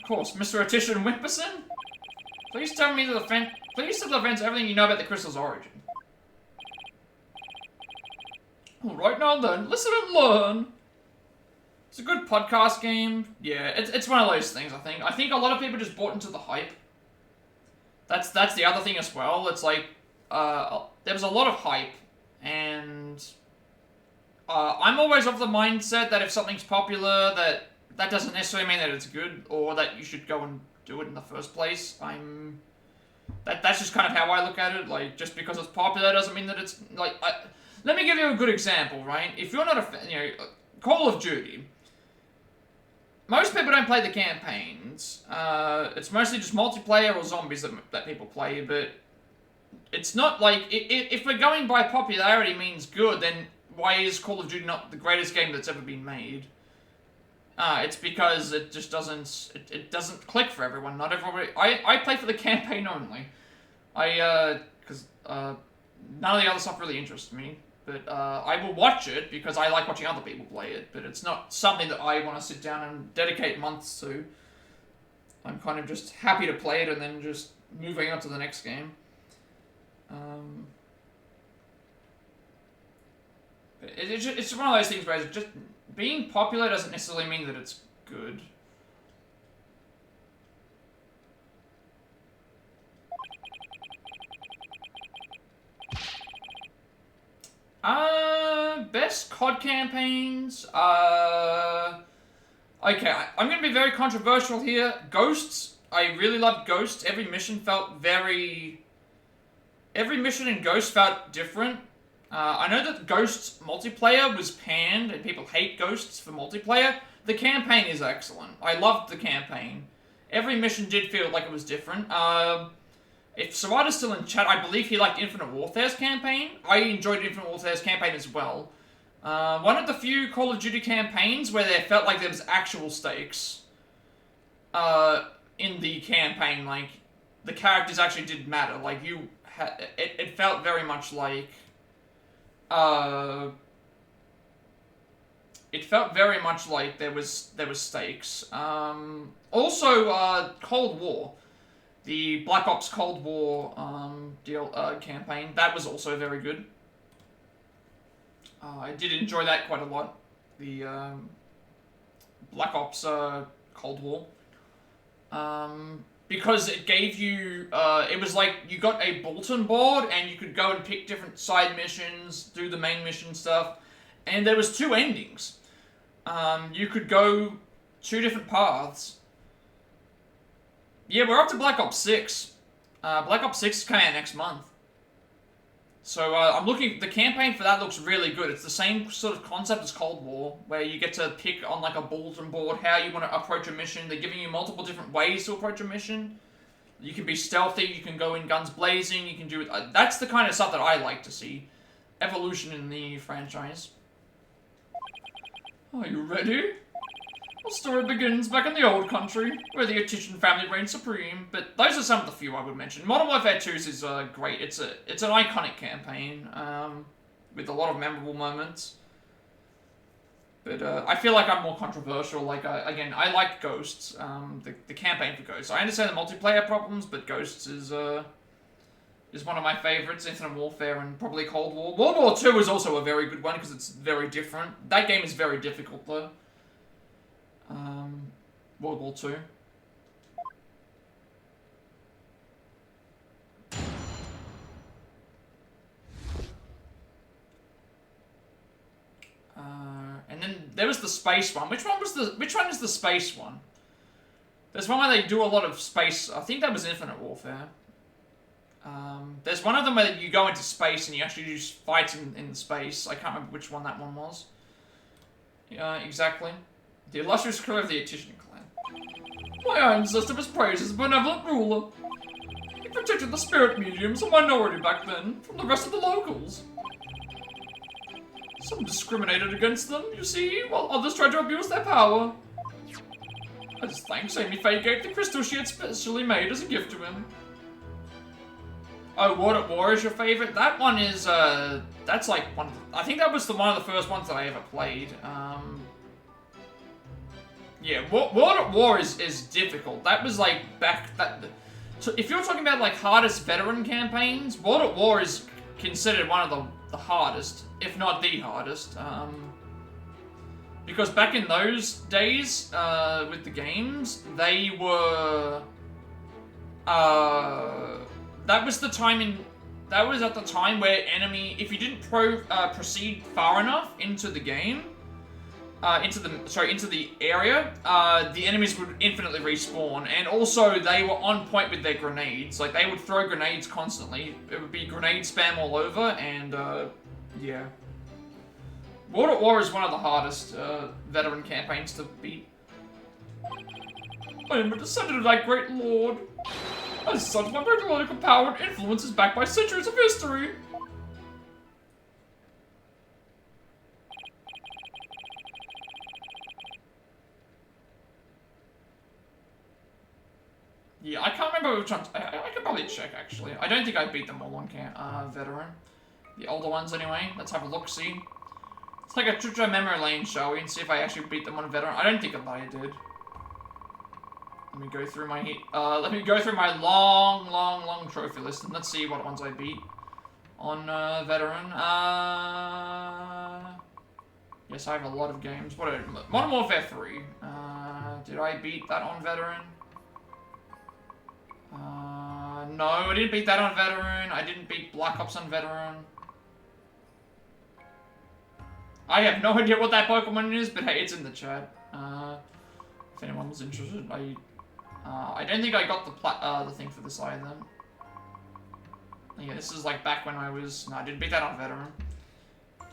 Of course, Mr. Attition Whimperson? Please tell me please tell the fans everything you know about the crystal's origin. Alright now then, listen and learn. It's a good podcast game. Yeah, it's one of those things, I think. I think a lot of people just bought into the hype. That's the other thing as well. It's like, there was a lot of hype, and I'm always of the mindset that if something's popular, that doesn't necessarily mean that it's good, or that you should go and do it in the first place. That's just kind of how I look at it. Like, just because it's popular doesn't mean that it's, like, let me give you a good example, right? If you're not a fan, you know, Call of Duty, most people don't play the campaigns. It's mostly just multiplayer or zombies that people play, but it's not like, if we're going by popularity means good, then why is Call of Duty not the greatest game that's ever been made? It's because it just it doesn't click for everyone. Not everybody. I play for the campaign only. Because none of the other stuff really interests me. But I will watch it because I like watching other people play it. But it's not something that I want to sit down and dedicate months to. I'm kind of just happy to play it and then just moving on to the next game. It's one of those things where it's just being popular doesn't necessarily mean that it's good. Best COD campaigns. Okay, I'm gonna be very controversial here. Ghosts. I really loved Ghosts. Every mission in Ghost felt different. I know that Ghosts multiplayer was panned, and people hate Ghosts for multiplayer. The campaign is excellent. I loved the campaign. Every mission did feel like it was different. If Sawada's still in chat, I believe he liked Infinite Warfare's campaign. I enjoyed Infinite Warfare's campaign as well. One of the few Call of Duty campaigns where there felt like there was actual stakes in the campaign. Like, the characters actually did matter. Like, it felt very much like... it felt very much like there was stakes. Also, Cold War. The Black Ops Cold War campaign, that was also very good. I did enjoy that quite a lot. The Black Ops Cold War. Because it gave you, it was like you got a bulletin board and you could go and pick different side missions, do the main mission stuff, and there was 2 endings. You could go 2 different paths. Yeah, we're up to Black Ops 6. Black Ops 6 is coming out next month. So, I'm looking... The campaign for that looks really good. It's the same sort of concept as Cold War, where you get to pick on, like, a bulletin board how you want to approach a mission. They're giving you multiple different ways to approach a mission. You can be stealthy, you can go in guns blazing, you can do... that's the kind of stuff that I like to see. Evolution in the franchise. Are you ready? The story begins back in the old country, where the Attition family reigns supreme, but those are some of the few I would mention. Modern Warfare 2 is great. It's an iconic campaign, with a lot of memorable moments. But I feel like I'm more controversial. Like, again, I like Ghosts, the campaign for Ghosts. I understand the multiplayer problems, but Ghosts is one of my favorites. Infinite Warfare and probably Cold War. World War 2 is also a very good one, because it's very different. That game is very difficult, though. World War 2. And then there was the space one. Which one is the space one? There's one where they do a lot of space. I think that was Infinite Warfare. There's one of them where you go into space and you actually do fights in the space. I can't remember which one that one was. Yeah, exactly. The illustrious crew of the Attition clan. My ancestor was praised as a benevolent ruler. He protected the spirit mediums, a minority back then, from the rest of the locals. Some discriminated against them, you see, while others tried to abuse their power. As thanks, Amy Faye gave the crystal she had specially made as a gift to him. Oh, World at War is your favorite? That one is, that's like one of the, I think that was one of the first ones that I ever played. Yeah, World at War is difficult. That was like so if you're talking about like hardest veteran campaigns, World at War is considered one of the hardest, if not the hardest. Because back in those days, with the games, they were, that was at the time where if you didn't proceed far enough into the game, into the area, the enemies would infinitely respawn, and also they were on point with their grenades. Like, they would throw grenades constantly. It would be grenade spam all over, and, yeah. World at War is one of the hardest, veteran campaigns to beat. I am a descendant of that great lord. As such, my political power and influence is backed by centuries of history. know which ones. I could probably check, actually. I don't think I beat them all on Veteran. The older ones, anyway. Let's have a look-see. It's like a true memory lane, shall we? And see if I actually beat them on Veteran. I don't think I did. Let me go through my long trophy list, and let's see what ones I beat on Veteran. Yes, I have a lot of games. Modern Warfare 3. Did I beat that on Veteran? No, I didn't beat that on Veteran. I didn't beat Black Ops on Veteran. I have no idea what that Pokemon is, but hey, it's in the chat. If anyone was interested, I don't think I got the thing for this either. Yeah, this is like back when I was... No, I didn't beat that on Veteran.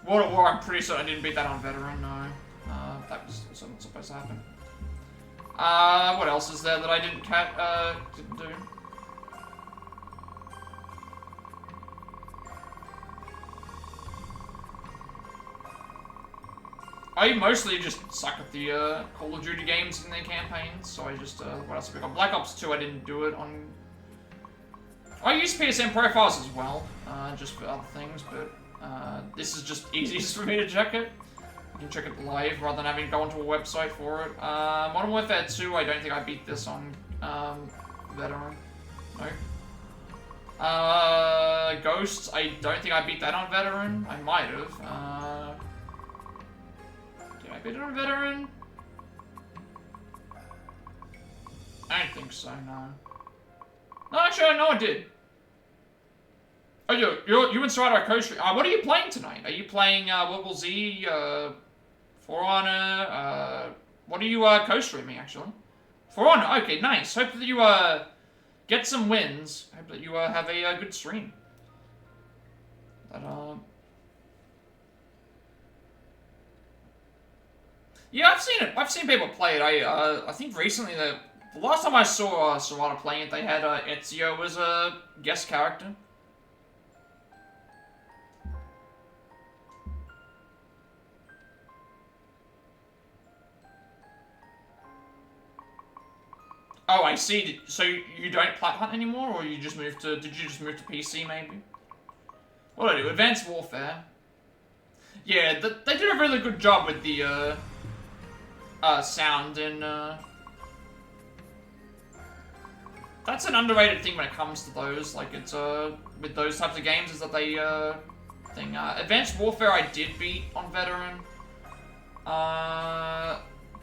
World at War, I'm pretty sure I didn't beat that on Veteran, no. That was also not supposed to happen. What else is there that I didn't do? I mostly just suck at the Call of Duty games in their campaigns, so I just, what else have we got? Black Ops 2, I didn't do it on... I use PSN profiles as well, just for other things, but this is just easiest for me to check it. I can check it live rather than having to go onto a website for it. Modern Warfare 2, I don't think I beat this on Veteran. No. Ghosts, I don't think I beat that on Veteran. I might have. Did I beat it on Veteran? I don't think so, no. No, actually, no, I did. Oh, you and Strider are co-streaming. What are you playing tonight? Are you playing World War Z, For Honor? What are you co-streaming, actually? For Honor, okay, nice. Hope that you get some wins. Hope that you have a good stream. But, yeah, I've seen it. I've seen people play it. I think recently the last time I saw Serrata playing it, they had Ezio as a guest character. Oh, I see. So you don't Plat hunt anymore, or you just moved to? Did you just move to PC maybe? What do I do? Advanced Warfare. Yeah, they did a really good job with the sound and that's an underrated thing when it comes to those. Like it's with those types of games is that they thing. Advanced Warfare I did beat on Veteran.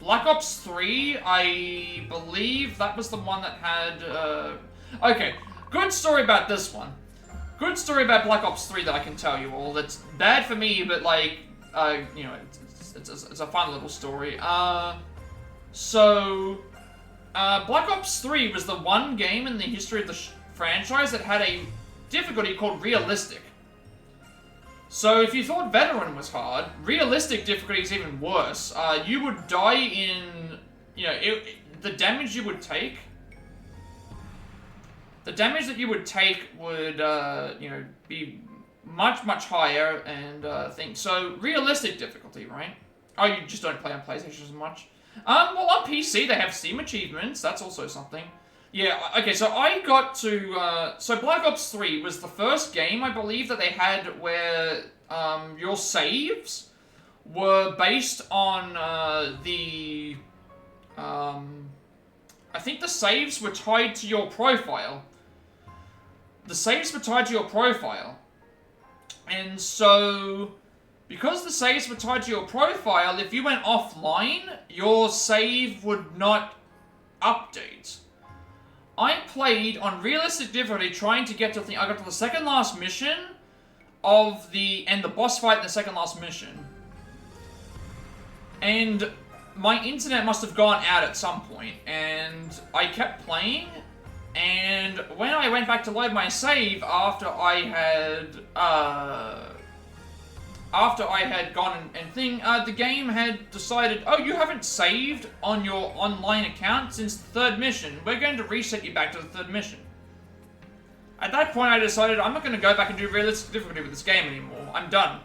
Black Ops 3, I believe that was the one that had, okay, good story about this one. Good story about Black Ops 3 that I can tell you all. That's bad for me, but like, you know, it's a fun little story. Black Ops 3 was the one game in the history of the franchise that had a difficulty called Realistic. So if you thought Veteran was hard, Realistic difficulty is even worse. You would die in, you know, the damage you would take. The damage that you would take would, you know, be much higher and things. So Realistic difficulty, right? Oh, you just don't play on PlayStation as much. Well, on PC they have Steam achievements. That's also something. Yeah, okay, so I got to, so Black Ops 3 was the first game, I believe, that they had where, your saves were based on, I think the saves were tied to your profile. The saves were tied to your profile. And so, because the saves were tied to your profile, if you went offline, your save would not update. I played on Realistic difficulty trying to get to I got to the second last mission of the boss fight in the second last mission. And my internet must have gone out at some point, and I kept playing, and when I went back to load my save after I had gone and the game had decided, oh, you haven't saved on your online account since the third mission. We're going to reset you back to the third mission. At that point, I decided I'm not going to go back and do Realistic difficulty with this game anymore. I'm done.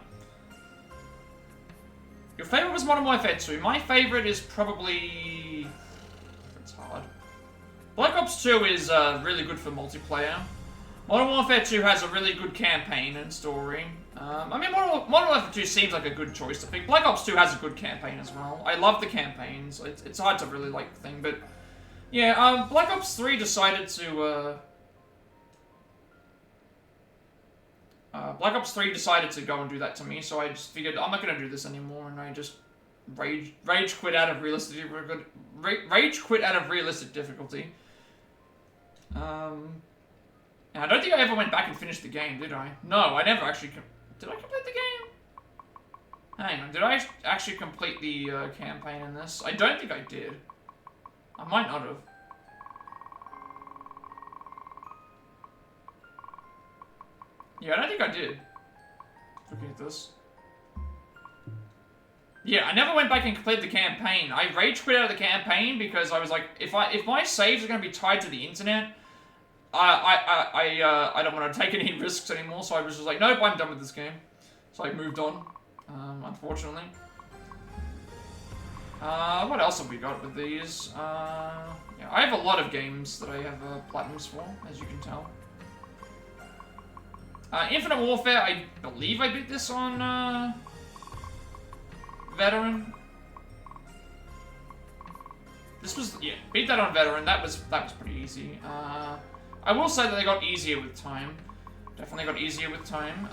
Your favorite was Modern Warfare 2. My favorite is probably... It's hard. Black Ops 2 is really good for multiplayer. Modern Warfare 2 has a really good campaign and story. I mean, Modern Warfare 2 seems like a good choice to pick. Black Ops 2 has a good campaign as well. I love the campaigns. It's hard to really like the thing, but yeah. Black Ops 3 decided to. Black Ops 3 decided to go and do that to me, so I just figured I'm not gonna do this anymore, and I just rage quit out of realistic difficulty. And I don't think I ever went back and finished the game, did I? No, I never actually... Did I complete the game? Hang on, did I actually complete the campaign in this? I don't think I did. I might not have. Yeah, I don't think I did. Looking at this. Yeah, I never went back and completed the campaign. I rage quit out of the campaign because I was like, if my saves are going to be tied to the internet... I don't want to take any risks anymore, so I was just like, nope, I'm done with this game. So I moved on, unfortunately. What else have we got with these? Yeah, I have a lot of games that I have platinums for, as you can tell. Infinite Warfare, I believe I beat this on, Veteran. This was, yeah, beat that on Veteran, that was pretty easy. I will say that they got easier with time. Definitely got easier with time.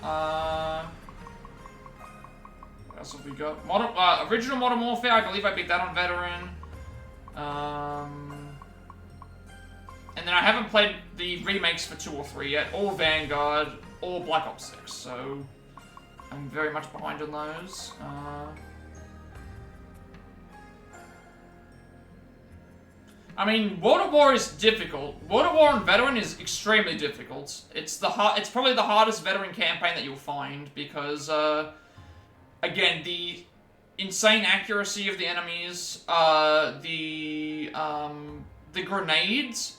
What else have we got? Original Modern Warfare, I believe I beat that on Veteran. And then I haven't played the remakes for 2 or 3 yet, or Vanguard, or Black Ops 6, so I'm very much behind on those. I mean, World at War is difficult. World at War on Veteran is extremely difficult. It's probably the hardest Veteran campaign that you'll find because, again, the insane accuracy of the enemies, the grenades.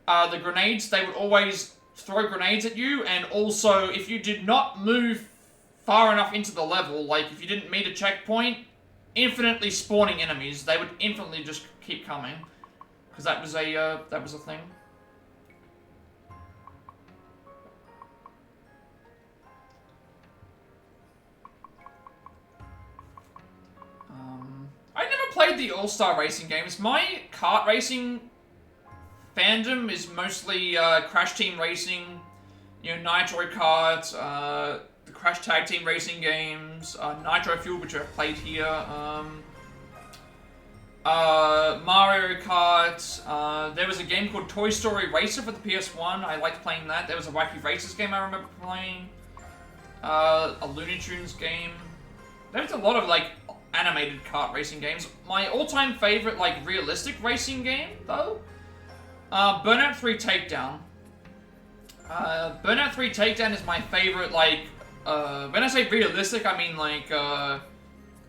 The grenades, they would always throw grenades at you, and also, if you did not move far enough into the level, like if you didn't meet a checkpoint, infinitely spawning enemies, they would infinitely just keep coming, because that was a thing. I never played the All-Star Racing games. My kart racing fandom is mostly Crash Team Racing, you know, Nitro Kart, the Crash Tag Team Racing games, Nitro Fuel, which I've played here, Mario Kart, there was a game called Toy Story Racer for the PS1, I liked playing that. There was a Wacky Races game I remember playing, a Looney Tunes game. There's a lot of, like, animated kart racing games. My all-time favorite, like, realistic racing game, though, Burnout 3 Takedown. Burnout 3 Takedown is my favorite, like, when I say realistic, I mean, like,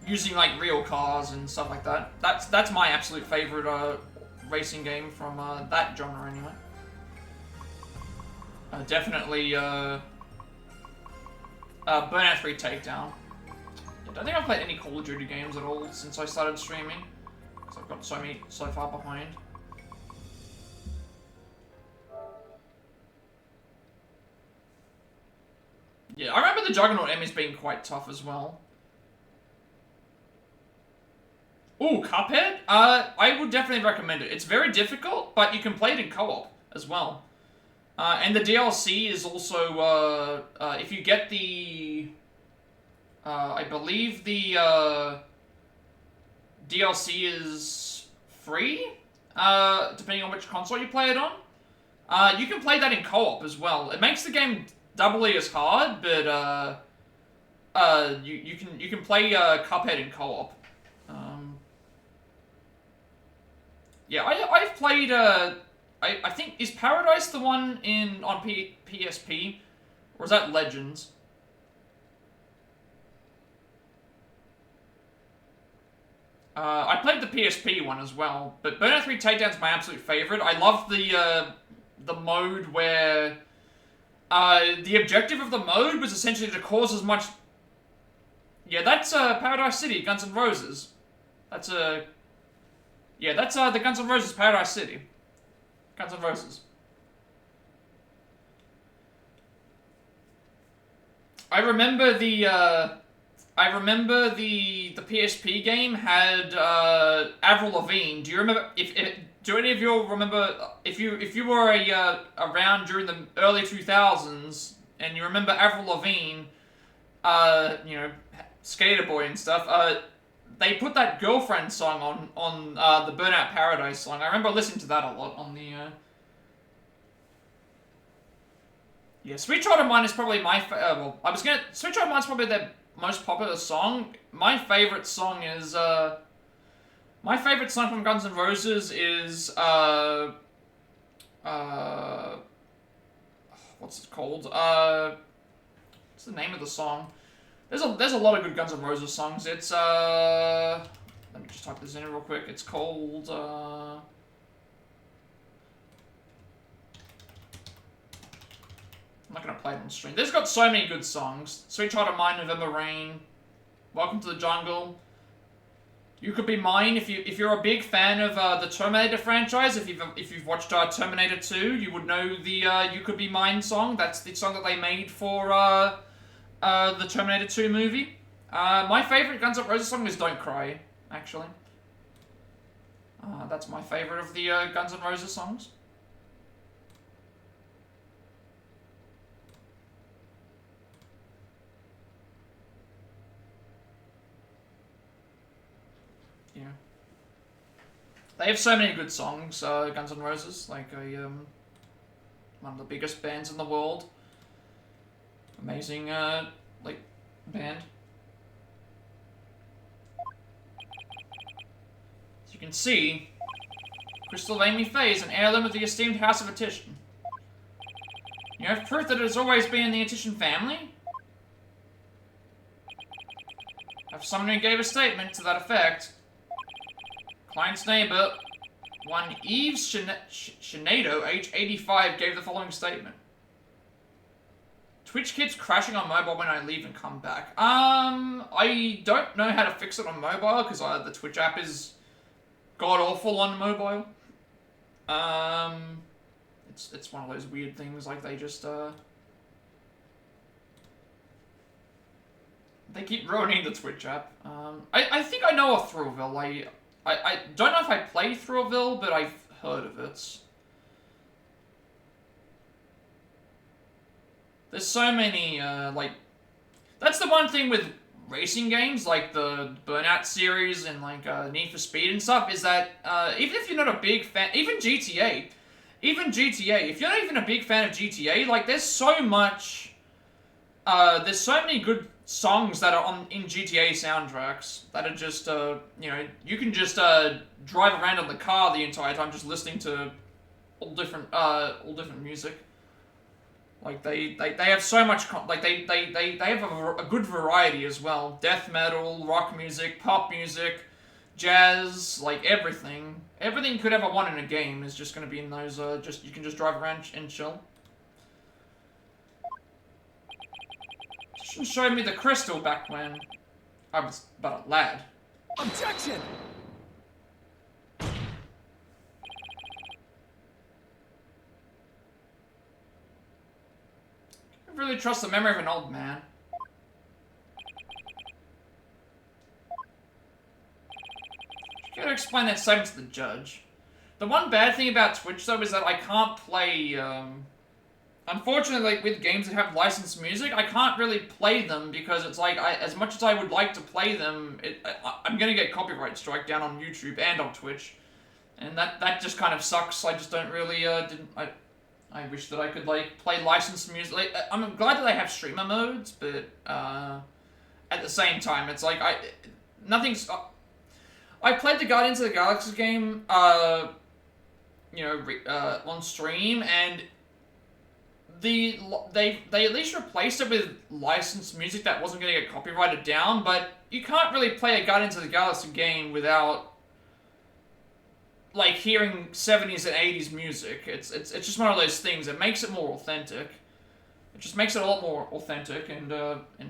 using, like, real cars and stuff like that. That's my absolute favorite, racing game from, that genre, anyway. Definitely, Burnout 3 Takedown. I don't think I've played any Call of Duty games at all since I started streaming, because I've got so far behind. Yeah, I remember the Juggernaut enemies being quite tough as well. Ooh, Cuphead? I would definitely recommend it. It's very difficult, but you can play it in co-op as well. And the DLC is also, if you get the... I believe the, DLC is free, depending on which console you play it on. You can play that in co-op as well. It makes the game doubly as hard, but, you can play, Cuphead in co-op. Yeah, I've played, I think, is Paradise the one on PSP? Or is that Legends? I played the PSP one as well, but Burnout 3 Takedown's my absolute favorite. I love the mode where, the objective of the mode was essentially to cause as much... Yeah, that's, Paradise City, Guns N' Roses. That's, yeah, that's, the Guns N' Roses Paradise City. Guns N' Roses. I remember the PSP game had Avril Lavigne. Do you remember do any of you remember if you were around during the early 2000s and you remember Avril Lavigne, you know, Skater Boy and stuff, they put that Girlfriend song on the Burnout Paradise song. I remember listening to that a lot on the yeah, Sweet Child of Mine is probably my Sweet Child of Mine is probably their most popular song. My favorite song is from Guns N' Roses is what's it called? What's the name of the song? There's a lot of good Guns N' Roses songs. It's let me just type this in real quick. It's called I'm not gonna play it on stream. There's got so many good songs. Sweet Child of Mine, November Rain, Welcome to the Jungle. You Could Be Mine. If you're a big fan of the Terminator franchise, if you've watched Terminator 2, you would know the You Could Be Mine song. That's the song that they made for the Terminator 2 movie. My favorite Guns N' Roses song is Don't Cry, actually. That's my favorite of the Guns N' Roses songs. Yeah. They have so many good songs, Guns N' Roses, like one of the biggest bands in the world. Amazing, like, band. As you can see, Crystal Amy Faye is an heirloom of the esteemed House of Attition. You have proof that it has always been in the Attition family? I have someone who gave a statement to that effect. Client's neighbor, one Yves Shenado, age 85, gave the following statement. Twitch keeps crashing on mobile when I leave and come back. I don't know how to fix it on mobile, because the Twitch app is god-awful on mobile. It's one of those weird things, like they just, they keep ruining the Twitch app. I think I know a Thrillville. I don't know if I play Thrillville, but I've heard of it. There's so many, like... That's the one thing with racing games, like the Burnout series and, like, Need for Speed and stuff, is that, even if you're not a big fan... Even GTA, if you're not even a big fan of GTA, like, there's so much... there's so many good songs that are in GTA soundtracks that are just, you know, you can just, drive around in the car the entire time just listening to all different music. Like, they have so much, like, they have a good variety as well. Death metal, rock music, pop music, jazz, like, everything. Everything you could ever want in a game is just gonna be in those, you can just drive around and chill. She showed me the crystal back when I was but a lad. Objection! I really trust the memory of an old man. You gotta explain that statement to the judge. The one bad thing about Twitch, though, is that I can't play, unfortunately, like, with games that have licensed music, I can't really play them because it's like, as much as I would like to play them, I'm gonna get copyright strike down on YouTube and on Twitch. And that just kind of sucks. I just don't really, I wish that I could, like, play licensed music. Like, I'm glad that they have streamer modes, but, at the same time, it's like, nothing's... I played the Guardians of the Galaxy game, you know, on stream, and they at least replaced it with licensed music that wasn't going to get copyrighted down, but you can't really play a Guardians of the Galaxy game without, like, hearing 70s and 80s music. It's just one of those things. It makes it more authentic. It just makes it a lot more authentic and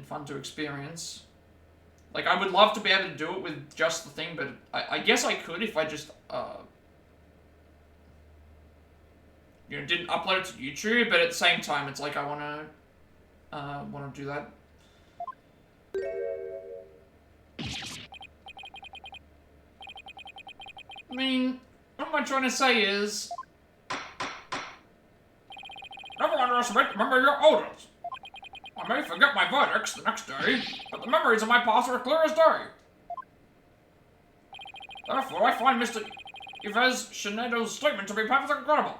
fun to experience. Like, I would love to be able to do it with just the thing, but I guess I could if I just, didn't upload it to YouTube, but at the same time, it's like I wanna do that. I mean, what am I trying to say is, never underestimate the memory of your elders. I may forget my verdicts the next day, but the memories of my past are clear as day. Therefore, I find Mr. Yves Shinedo's statement to be perfectly incredible.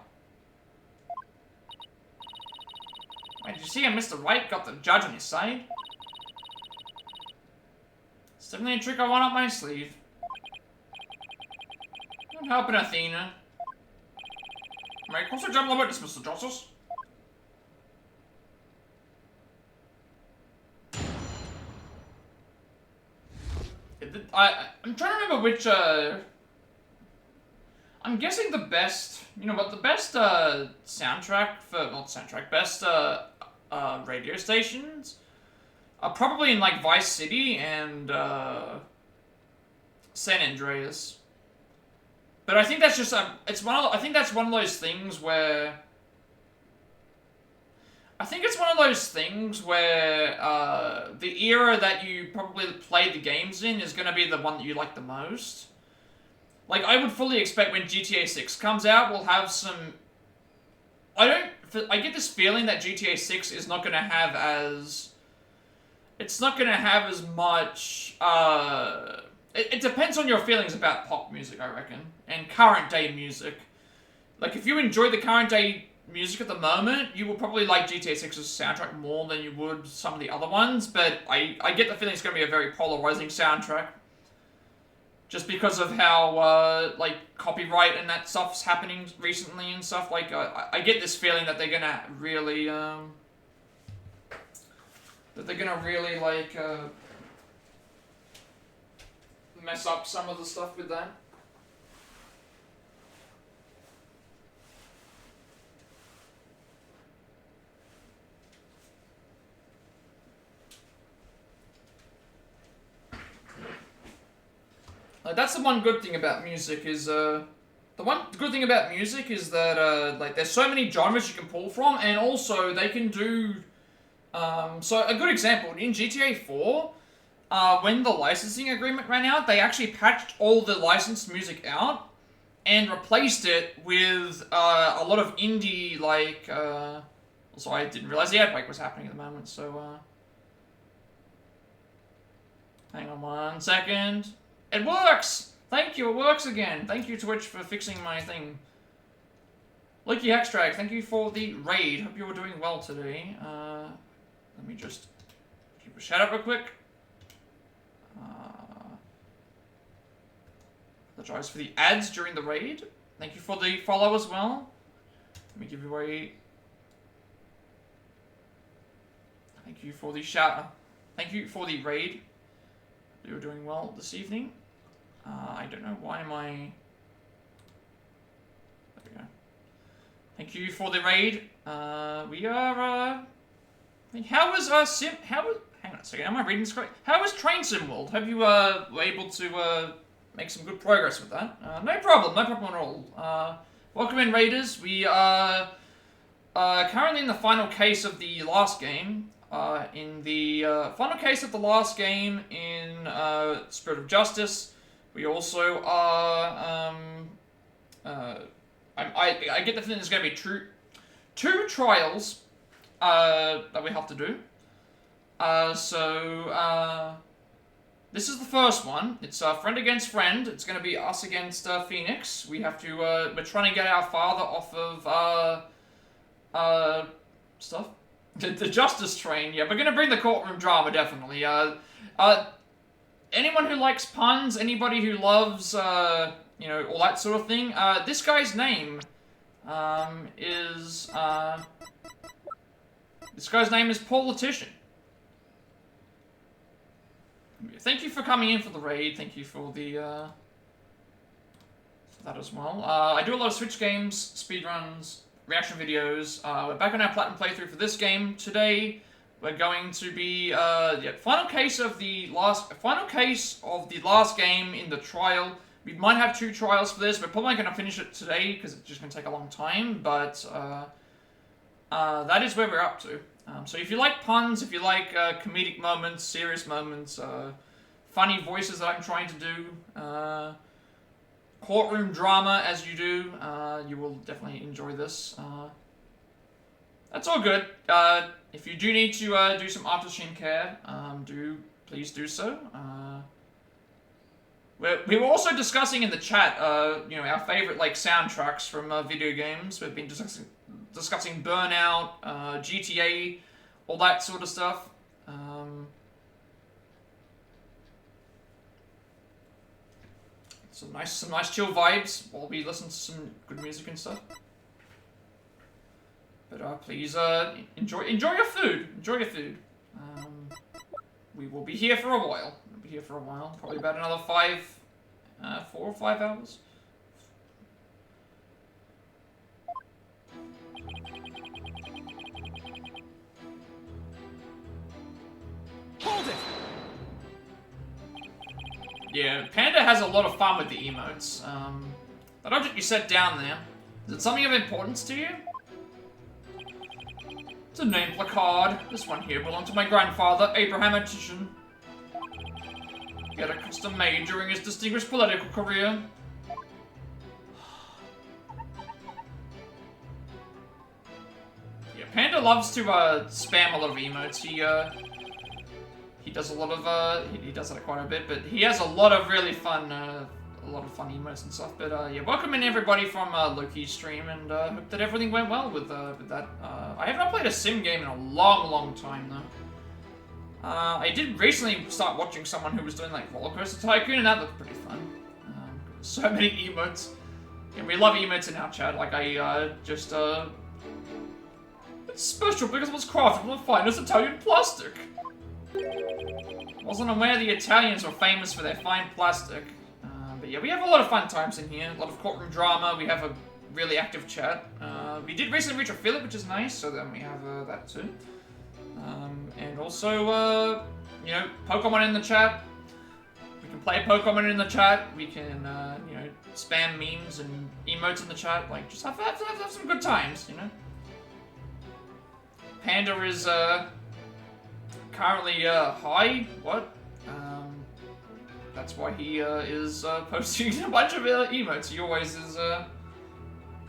Wait, did you see how Mr. White got the judge on his side? It's definitely a trick I want up my sleeve. I'm helping Athena. May I cross-examine the witness, Mr. Justice? I'm trying to remember which, I'm guessing the best, the best, soundtrack for, not soundtrack, best, radio stations are probably in, like, Vice City and, San Andreas. But I think that's just, I think that's one of those things where, the era that you probably played the games in is going to be the one that you like the most. Like, I would fully expect when GTA 6 comes out, we'll have some... I get this feeling that GTA 6 is not going to have as... It's not going to have as much, It depends on your feelings about pop music, I reckon. And current day music. Like, if you enjoy the current day music at the moment, you will probably like GTA 6's soundtrack more than you would some of the other ones, but I get the feeling it's going to be a very polarizing soundtrack. Just because of how, like, copyright and that stuff's happening recently and stuff. Like, I get this feeling that they're going to really, like, mess up some of the stuff with that. That's the one good thing about music is, the one good thing about music is that, like, there's so many genres you can pull from, and also they can do, so a good example, in GTA 4, when the licensing agreement ran out, they actually patched all the licensed music out, and replaced it with, a lot of indie, like, also I didn't realize the ad break was happening at the moment, so, hang on 1 second. It works! Thank you, it works again. Thank you, Twitch, for fixing my thing. Lucky Extract, thank you for the raid. Hope you're doing well today. Let me just keep a shout out real quick. Apologize for the ads during the raid. Thank you for the follow as well. Let me give you a... Thank you for the shout out. Thank you for the raid. You're doing well this evening. I don't know why my... There we go. Thank you for the raid. We are, how was, hang on a second, am I reading this correct? How was Train Sim World? Have you, were able to, make some good progress with that? No problem at all. Welcome in, Raiders. We are, currently in the final case of the last game. In the final case of the last game in Spirit of Justice, we also are. I get the feeling there's going to be two trials that we have to do. This is the first one. It's friend against friend. It's going to be us against Phoenix. We have to. We're trying to get our father off of stuff. The Justice Train, yeah, we're gonna bring the courtroom drama, definitely. Anyone who likes puns, anybody who loves, all that sort of thing, this guy's name, is Politician. Thank you for coming in for the raid, thank you for the, for that as well. I do a lot of Switch games, speedruns, reaction videos. We're back on our Platinum playthrough for this game. Today, we're going to be, final case of the last game in the trial We might have 2 trials for this. We're probably going to finish it today because it's just going to take a long time. But that is where we're up to. So if you like puns, if you like comedic moments, serious moments, funny voices that I'm trying to do, courtroom drama as you do, you will definitely enjoy this. That's all good. If you do need to do some after-stream care, please do so. We were also discussing in the chat, our favorite like soundtracks from video games. We've been discussing Burnout, GTA, all that sort of stuff. Some nice chill vibes while we listen to some good music and stuff. But please enjoy your food. Enjoy your food. We will be here for a while. We'll be here for a while. Probably about another 4 or 5 hours. Hold it! Yeah, Panda has a lot of fun with the emotes. That object you set down there, is it something of importance to you? It's a name placard. This one here belonged to my grandfather, Abraham Atchison. He had a custom made during his distinguished political career. Yeah, Panda loves to spam a lot of emotes. He does a lot of he does that quite a bit, but he has a lot of really fun emotes and stuff. But yeah, welcome in everybody from Loki's stream, and hope that everything went well with that. I have not played a sim game in a long time though. I did recently start watching someone who was doing like Roller Coaster Tycoon, and that looked pretty fun. So many emotes. Yeah, we love emotes in our chat. Like it's special because it was crafted from the finest Italian plastic. Wasn't aware the Italians were famous for their fine plastic. But yeah, we have a lot of fun times in here. A lot of courtroom drama. We have a really active chat. We did recently reach a fillet, which is nice, so then we have that too. And also, Pokemon in the chat. We can play Pokemon in the chat. We can, spam memes and emotes in the chat. Like, just have some good times, Panda is, currently high. What? That's why he is posting a bunch of emotes. He always is.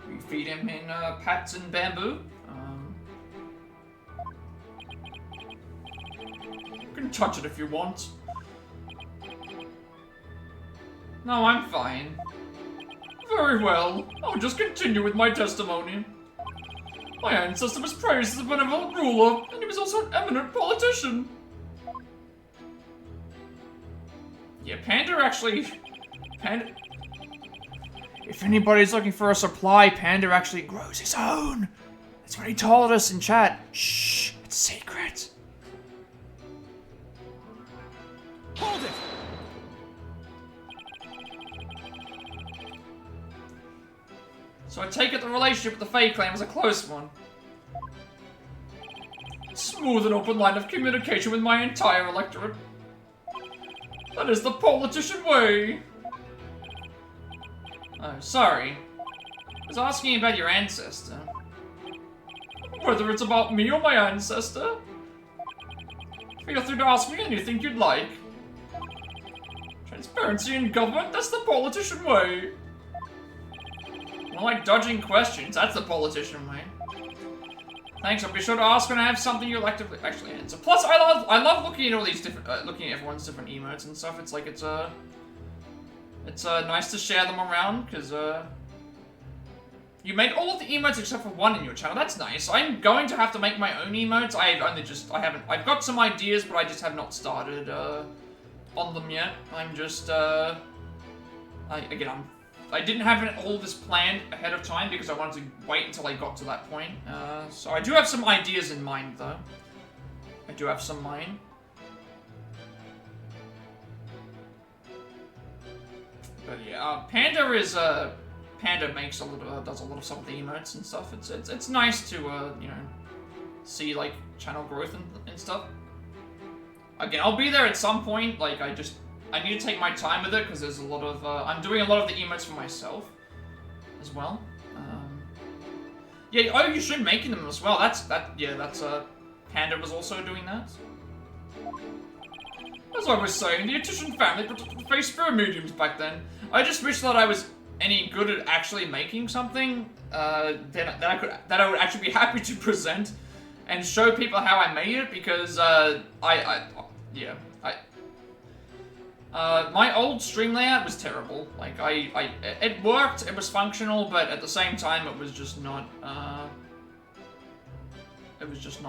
We feed him in pats and bamboo. You can touch it if you want. No, I'm fine. Very well. I'll just continue with my testimony. My ancestor was praised as a benevolent ruler, and he was also an eminent politician. Yeah, Panda. If anybody's looking for a supply, Panda actually grows his own. That's what he told us in chat. Shh, it's a secret. Hold it! So I take it the relationship with the Fae clan was a close one. Smooth and open line of communication with my entire electorate. That is the politician way. Oh, sorry. I was asking about your ancestor. Whether it's about me or my ancestor, feel free to ask me anything you'd like. Transparency in government, that's the politician way. More like dodging questions, that's the politician way. Thanks, I'll be sure to ask when I have something you'd like to actually answer. Plus, I love looking at all these different, looking at everyone's different emotes and stuff. It's like, it's nice to share them around, because, you made all of the emotes except for one in your channel. That's nice. I'm going to have to make my own emotes. I've got some ideas, but I just have not started, on them yet. I'm just, I didn't have all this planned ahead of time because I wanted to wait until I got to that point. So I do have some ideas in mind, though. I do have some in mind. But yeah, Panda is Panda makes does a lot of some of the emotes and stuff. It's nice to see like channel growth and stuff. Again, I'll be there at some point. Like I just I need to take my time with it because there's a lot of I'm doing a lot of the emotes for myself as well. Yeah, oh, you should making them as well. That's Panda was also doing that. As I was saying, the Attition family faced spirit mediums back then. I just wish that I was any good at actually making something that I would actually be happy to present and show people how I made it, because my old stream layout was terrible. Like it worked, it was functional, but at the same time it was just not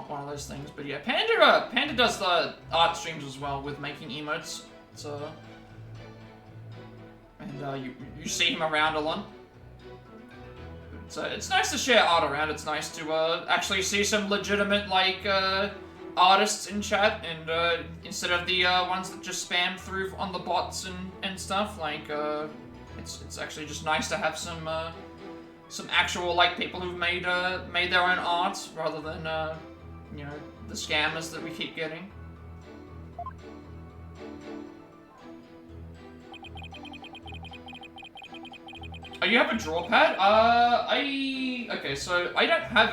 one of those things. But yeah, Panda does the art streams as well with making emotes. So and you see him around a lot. So it's nice to share art around. It's nice to actually see some legitimate like artists in chat, and instead of the ones that just spam through on the bots and stuff. Like it's actually just nice to have some actual like people who've made their own art rather than you know, the scammers that we keep getting. Oh, you have a draw pad? Okay, so I don't have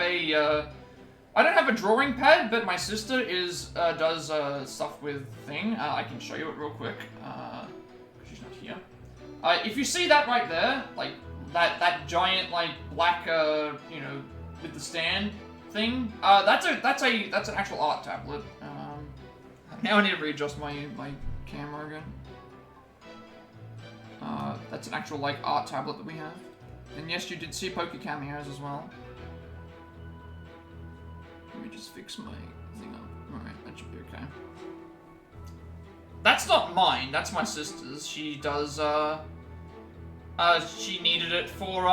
a drawing pad, but my sister does stuff with thing. I can show you it real quick. She's not here. If you see that right there, like that giant like black you know, with the stand thing, that's an actual art tablet. Now I need to readjust my camera again. That's an actual like art tablet that we have. And yes, you did see Poke cameos as well. Let me just fix my thing up. Alright, that should be okay. That's not mine, that's my sister's. She does, she needed it for,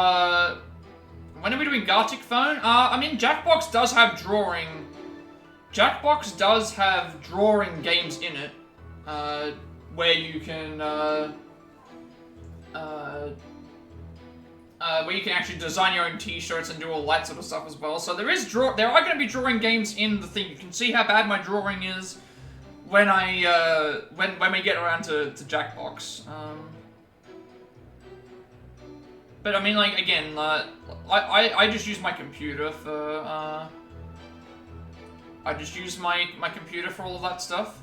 when are we doing Gartic Phone? I mean, Jackbox does have drawing. Jackbox does have drawing games in it, where you can, where you can actually design your own t-shirts and do all that sort of stuff as well. So there are going to be drawing games in the thing. You can see how bad my drawing is when when we get around to Jackbox. But I mean, like, again, I just use my computer for I just use my computer for all of that stuff.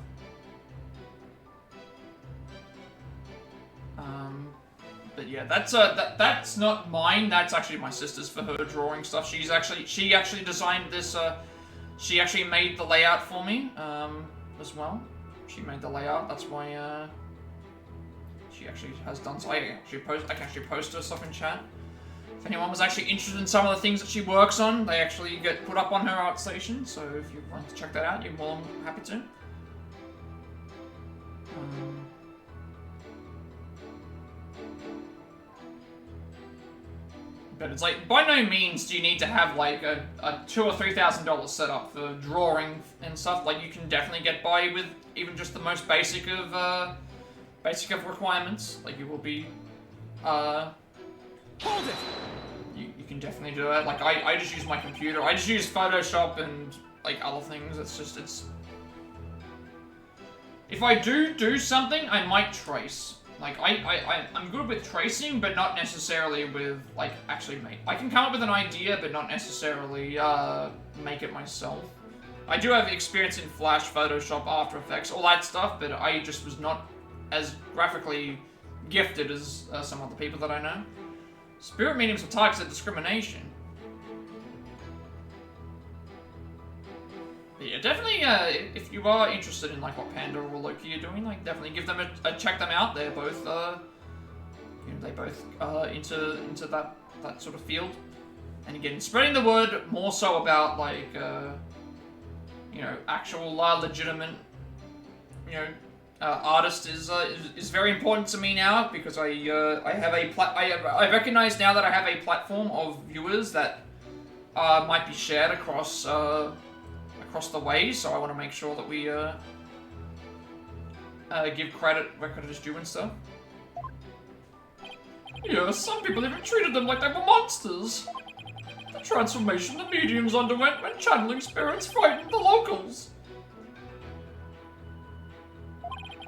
But yeah, that's not mine. That's actually my sister's for her drawing stuff. She actually designed this. She actually made the layout for me as well. She made the layout. That's why she actually has done. So I can actually post her stuff in chat. If anyone was actually interested in some of the things that she works on, they actually get put up on her ArtStation. So if you want to check that out, you're more than happy to. But it's like, by no means do you need to have like a $2,000 or $3,000 setup for drawing and stuff. Like, you can definitely get by with even just the most basic of requirements. Like, you will be Hold it! You can definitely do it. Like, I just use my computer. I just use Photoshop and like other things. It's if I do something, I might trace. Like, I'm good with tracing, but not necessarily with, like, actually make. I can come up with an idea, but not necessarily, make it myself. I do have experience in Flash, Photoshop, After Effects, all that stuff, but I just was not as graphically gifted as some other people that I know. Spirit mediums are targets of discrimination. But yeah, definitely, if you are interested in like what Panda or Loki are doing, like definitely give them a check them out. They're both, you know, they both into that sort of field. And again, spreading the word more so about like, you know, actual legitimate, you know, artist is very important to me now, because I have I recognize now that I have a platform of viewers that might be shared across the way, so I want to make sure that we give credit where credit is due and stuff. Yeah, some people even treated them like they were monsters. The transformation the mediums underwent when channeling spirits frightened the locals.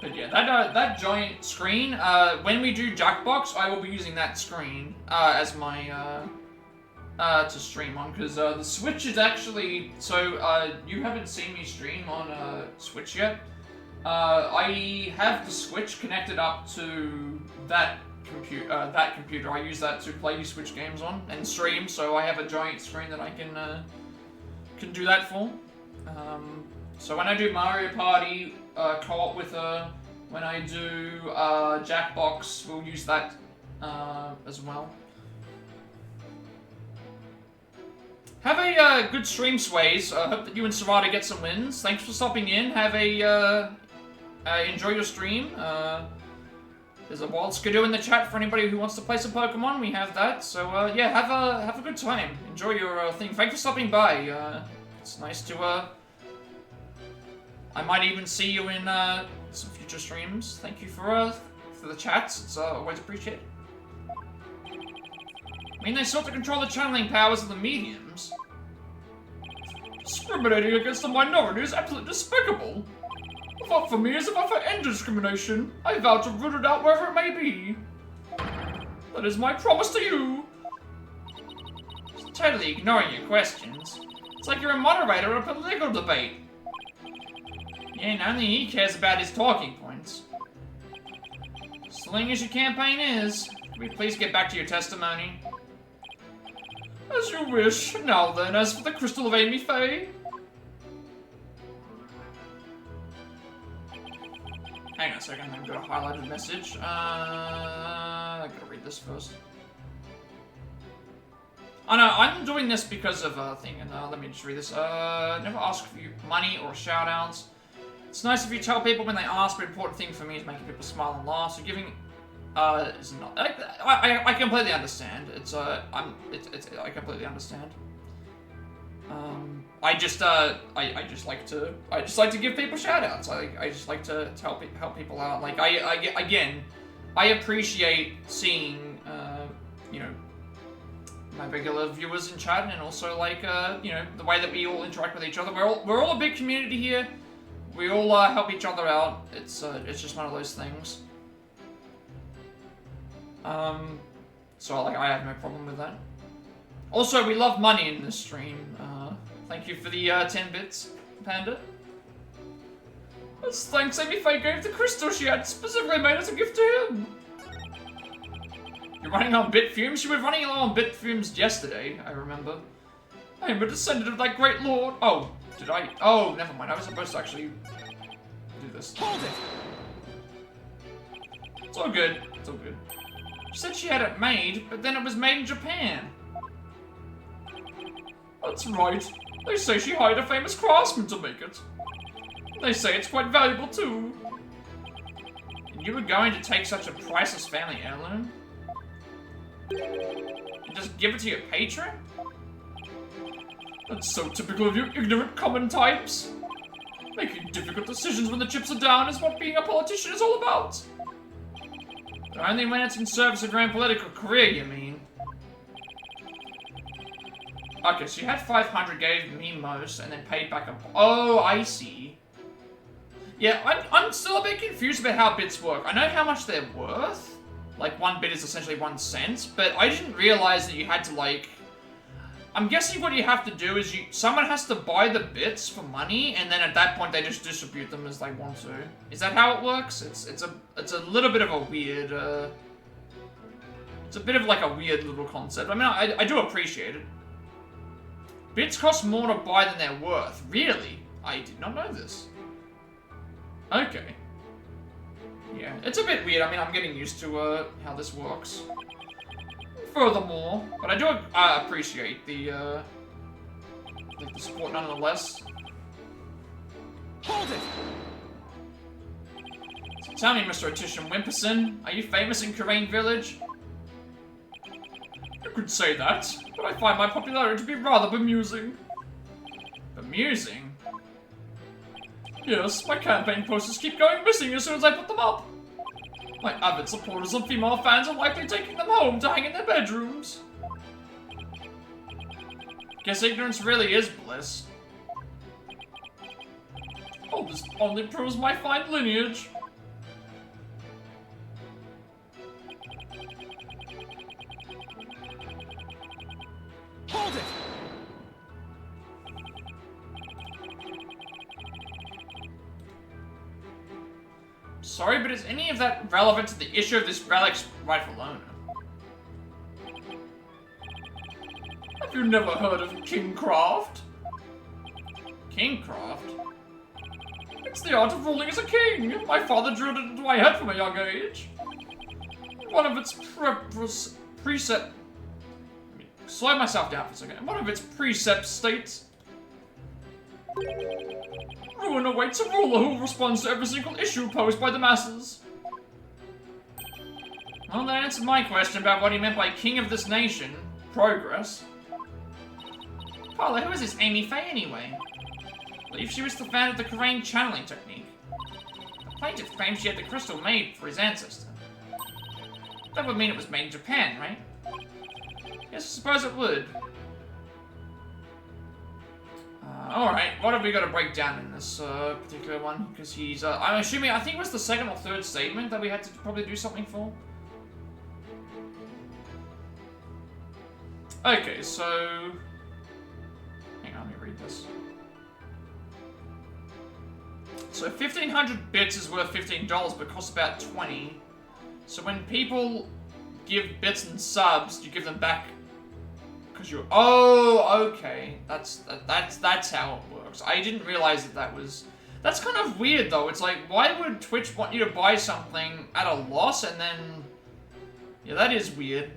But yeah, that giant screen, when we do Jackbox, I will be using that screen as my, to stream on, because the Switch is actually, so you haven't seen me stream on Switch yet. I have the Switch connected up to that computer. I use that to play Switch games on and stream, so I have a giant screen that I can do that for. So when I do Mario Party co-op with her, when I do Jackbox, we'll use that as well. Have a good stream, Sways. Hope that you and Sarada get some wins. Thanks for stopping in. Have a enjoy your stream. There's a Wild Skidoo in the chat for anybody who wants to play some Pokemon. We have that. So yeah, have a good time. Enjoy your thing. Thanks for stopping by. It's nice to I might even see you in some future streams. Thank you for the chats. It's always appreciated. I mean, they sought to control the channeling powers of the mediums. Discriminating against the minority is absolutely despicable. A vote for me is a vote for end discrimination. I vow to root it out wherever it may be. That is my promise to you. Just totally ignoring your questions. It's like you're a moderator of a political debate. Yeah, and only he cares about his talking points. Sling as your campaign is, can we please get back to your testimony? As you wish. Now then, as for the Crystal of Amy Faye. Hang on a second, I've got a highlighted message. I gotta read this first. Oh no, I'm doing this because of a thing, and let me just read this. Never ask for money or shoutouts. It's nice if you tell people when they ask, but the important thing for me is making people smile and laugh. So giving is not. I completely understand. I completely understand. I just like to give people shoutouts. I just like to help people out. Like I appreciate seeing you know, my regular viewers in chat, and also like you know, the way that we all interact with each other. We're all a big community here. We all help each other out. It's just one of those things. So like I have no problem with that. Also, we love money in this stream. Thank you for the 10 bits, Panda. As thanks, Amy Faye gave the crystal she had specifically made as a gift to him. You're running on bit fumes? You were running along on bit fumes yesterday, I remember. I am a descendant of that great lord. Oh, did I? Oh, never mind. I was supposed to actually do this. Hold it! It's all good. It's all good. She said she had it made, but then it was made in Japan. That's right. They say she hired a famous craftsman to make it. They say it's quite valuable too. And you were going to take such a priceless family heirloom? And just give it to your patron? That's so typical of you ignorant common types. Making difficult decisions when the chips are down is what being a politician is all about. But only when it's in service of your own political career, you mean? Okay, so you had 500, gave me most, and then paid back a... Oh, I see. Yeah, I'm still a bit confused about how bits work. I know how much they're worth. Like, 1 bit is essentially 1 cent, but I didn't realize that you had to, like... I'm guessing what you have to do is someone has to buy the bits for money, and then at that point they just distribute them as they want to. Is that how it works? It's a little bit of a weird, it's a bit of like a weird little concept. I mean, I do appreciate it. Bits cost more to buy than they're worth. Really? I did not know this. Okay. Yeah, it's a bit weird. I mean, I'm getting used to how this works. Furthermore, but I do appreciate the support nonetheless. Hold it! So tell me, Mr. Atician Wimperson, are you famous in Karain Village? You could say that, but I find my popularity to be rather bemusing. Bemusing? Yes, my campaign posters keep going missing as soon as I put them up. My avid supporters and female fans are likely taking them home to hang in their bedrooms. Guess ignorance really is bliss. Oh, this only proves my fine lineage. Sorry, but is any of that relevant to the issue of this relic's rightful owner? Have you never heard of Kingcraft? Kingcraft? It's the art of ruling as a king. My father drilled it into my head from a young age. One of its precept... Slow myself down for a second. One of its precepts states... Ruin awaits a ruler who responds to every single issue posed by the masses. Well, that answered my question about what he meant by king of this nation. Progress. Paula, who is this Amy Faye anyway? I believe she was the founder of the Korean channeling technique. The plaintiff claimed she had the crystal made for his ancestor. That would mean it was made in Japan, right? Yes, I suppose it would. Alright, what have we got to break down in this particular one? Because he's, I'm assuming, I think it was the second or third statement that we had to probably do something for. Okay, so... Hang on, let me read this. So 1,500 bits is worth $15, but costs about 20. So when people give bits and subs, you give them back because you're... Oh, okay. That's how it works. I didn't realize that was... That's kind of weird, though. It's like, why would Twitch want you to buy something at a loss and then... Yeah, that is weird.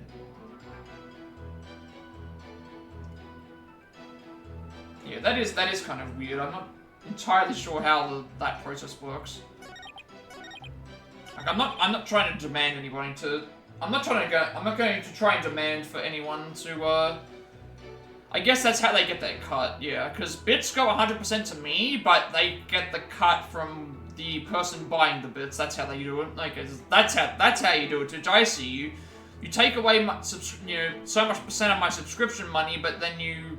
Yeah, that is kind of weird. I'm not entirely sure how that process works. Like, I'm not trying to demand anybody to... I'm not going to try and demand for anyone to, I guess that's how they get their cut, yeah. Because bits go 100% to me, but they get the cut from the person buying the bits. That's how they do it. Like, that's how you do it. To Dicey, you take away my, so much percent of my subscription money, but then you,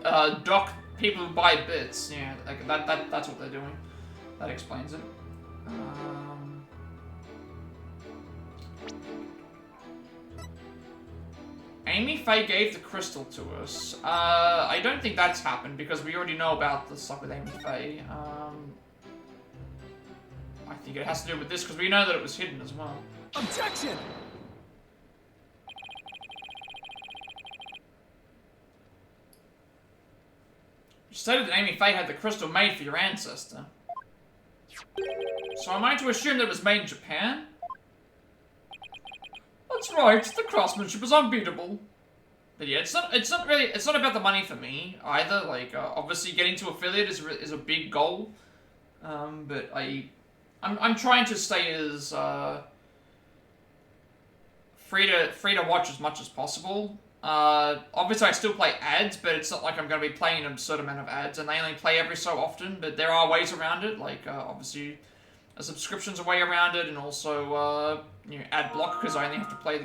dock people who buy bits. Yeah, like, that's what they're doing. That explains it. Amy Faye gave the crystal to us. I don't think that's happened because we already know about the stuff with Amy Faye. I think it has to do with this because we know that it was hidden as well. Objection! You stated that Amy Faye had the crystal made for your ancestor. So am I to assume that it was made in Japan? That's right, the craftsmanship is unbeatable. But yeah, it's not about the money for me either. Like, obviously getting to affiliate is a big goal. But I'm trying to stay as free to watch as much as possible. Obviously I still play ads, but it's not like I'm going to be playing an absurd amount of ads, and they only play every so often. But there are ways around it, like obviously a subscription's a way around it, and also ad block because I only have to play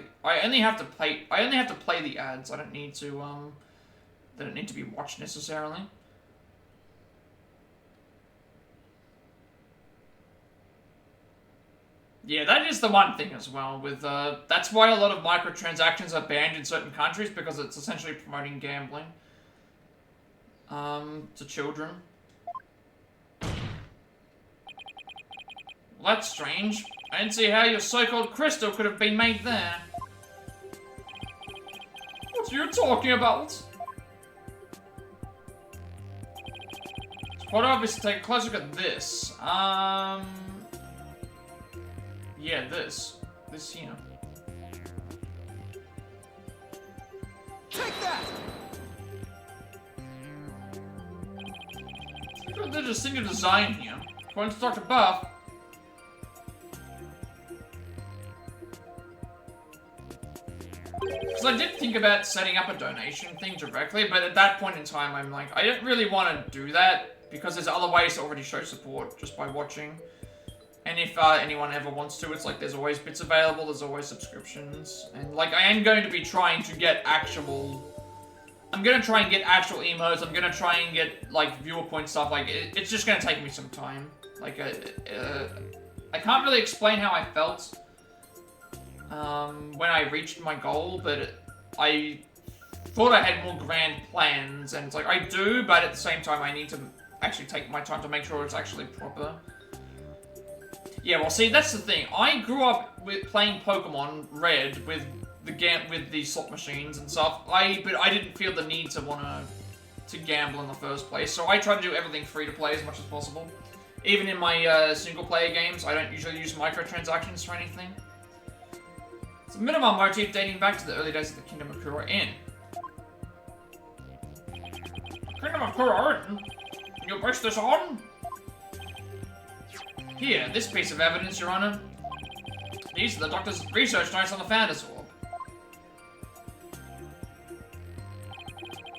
the ads. I don't need to they don't need to be watched necessarily. Yeah, that is the one thing as well. With that's why a lot of microtransactions are banned in certain countries, because it's essentially promoting gambling to children. Well, that's strange. I didn't see how your so-called crystal could have been made there. What are you talking about? It's quite obvious to take a closer look at this. Yeah, this here. Take that! There's a single design here. According to Dr. Buff. Because I did think about setting up a donation thing directly, but at that point in time, I'm like, I don't really want to do that, because there's other ways to already show support just by watching. And if anyone ever wants to, it's like there's always bits available, there's always subscriptions. And like, I am going to be trying to get actual... I'm going to try and get actual emotes, I'm going to try and get, like, viewer point stuff. Like, it's just going to take me some time. Like, I can't really explain how I felt when I reached my goal, but I thought I had more grand plans, and it's like, I do, but at the same time, I need to actually take my time to make sure it's actually proper. Yeah, well, see, that's the thing. I grew up with playing Pokemon Red with the slot machines and stuff. But I didn't feel the need to to gamble in the first place. So I try to do everything free to play as much as possible. Even in my single player games, I don't usually use microtransactions for anything. It's a minimum motif dating back to the early days of the Kingdom of Kura Inn. Kingdom of Kura Inn? You base this on? Here, this piece of evidence, Your Honor. These are the doctor's research notes on the Founder's Orb.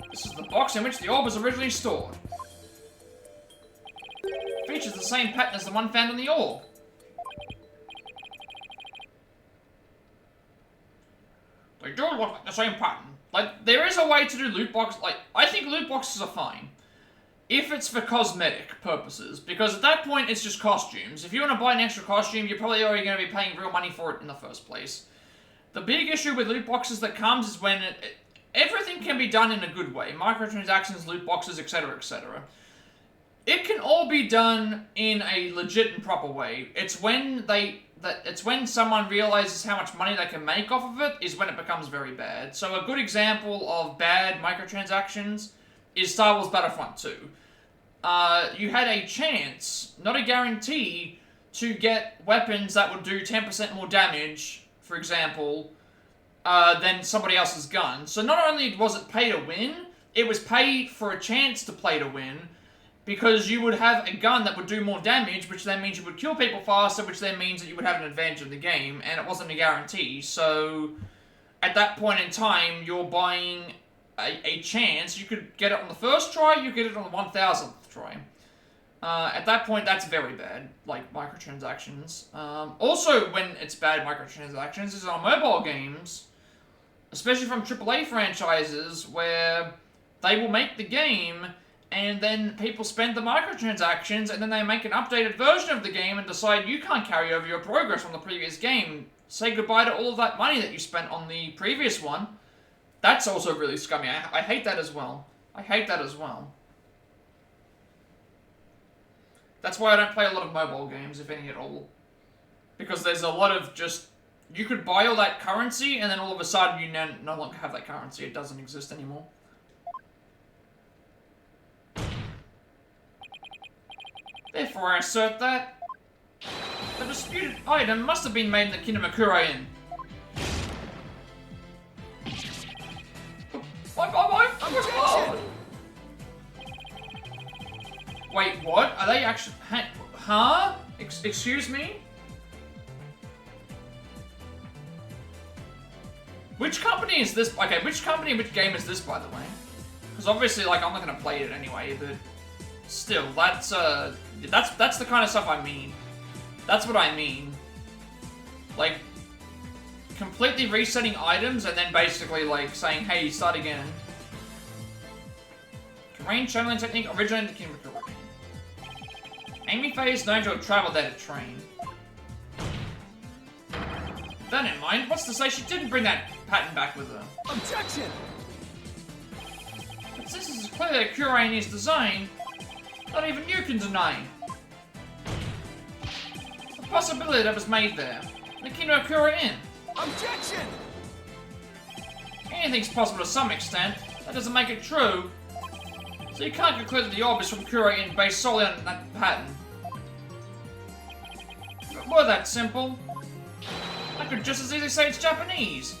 This is the box in which the orb was originally stored. It features the same pattern as the one found in the orb. They do look like the same pattern. Like, there is a way to do loot boxes. Like, I think loot boxes are fine. If it's for cosmetic purposes. Because at that point, it's just costumes. If you want to buy an extra costume, you're probably already going to be paying real money for it in the first place. The big issue with loot boxes that comes is when everything can be done in a good way. Microtransactions, loot boxes, etc., etc. It can all be done in a legit and proper way. It's when someone realizes how much money they can make off of it is when it becomes very bad. So a good example of bad microtransactions is Star Wars Battlefront 2. You had a chance, not a guarantee, to get weapons that would do 10% more damage, for example, than somebody else's gun. So not only was it pay to win, it was pay for a chance to play to win, because you would have a gun that would do more damage, which then means you would kill people faster, which then means that you would have an advantage in the game, and it wasn't a guarantee. So, at that point in time, you're buying a chance. You could get it on the first try, you get it on the 1000th try. At that point, that's very bad, like microtransactions. Also, when it's bad microtransactions, is on mobile games, especially from AAA franchises, where they will make the game, and then people spend the microtransactions, and then they make an updated version of the game and decide you can't carry over your progress from the previous game. Say goodbye to all of that money that you spent on the previous one. That's also really scummy. I hate that as well. I hate that as well. That's why I don't play a lot of mobile games, if any at all. Because there's a lot of just... You could buy all that currency, and then all of a sudden you no longer have that currency. It doesn't exist anymore. Therefore, I assert that the disputed item must have been made in the Kingdom of Kura Inn. Wait, what? Are they actually... Huh? Excuse me? Which company is this? Okay, which company, which game is this, by the way? Because obviously, like, I'm not going to play it anyway, but... Still, that's the kind of stuff I mean. That's what I mean. Like, completely resetting items and then basically, like, saying, hey, start again. Terrain channeling technique originated in Kingdom of Kura. Amy Faye is known to have traveled there to train. With that in mind, what's to say she didn't bring that pattern back with her? Objection! But since this is clearly a Kura Inn's design, not even you can deny the possibility that was made there. In the Kingdom of Kura Inn. Objection! Anything's possible to some extent. That doesn't make it true. So you can't conclude that the orb is from Kura Inn based solely on that pattern. If it were that simple, I could just as easily say it's Japanese.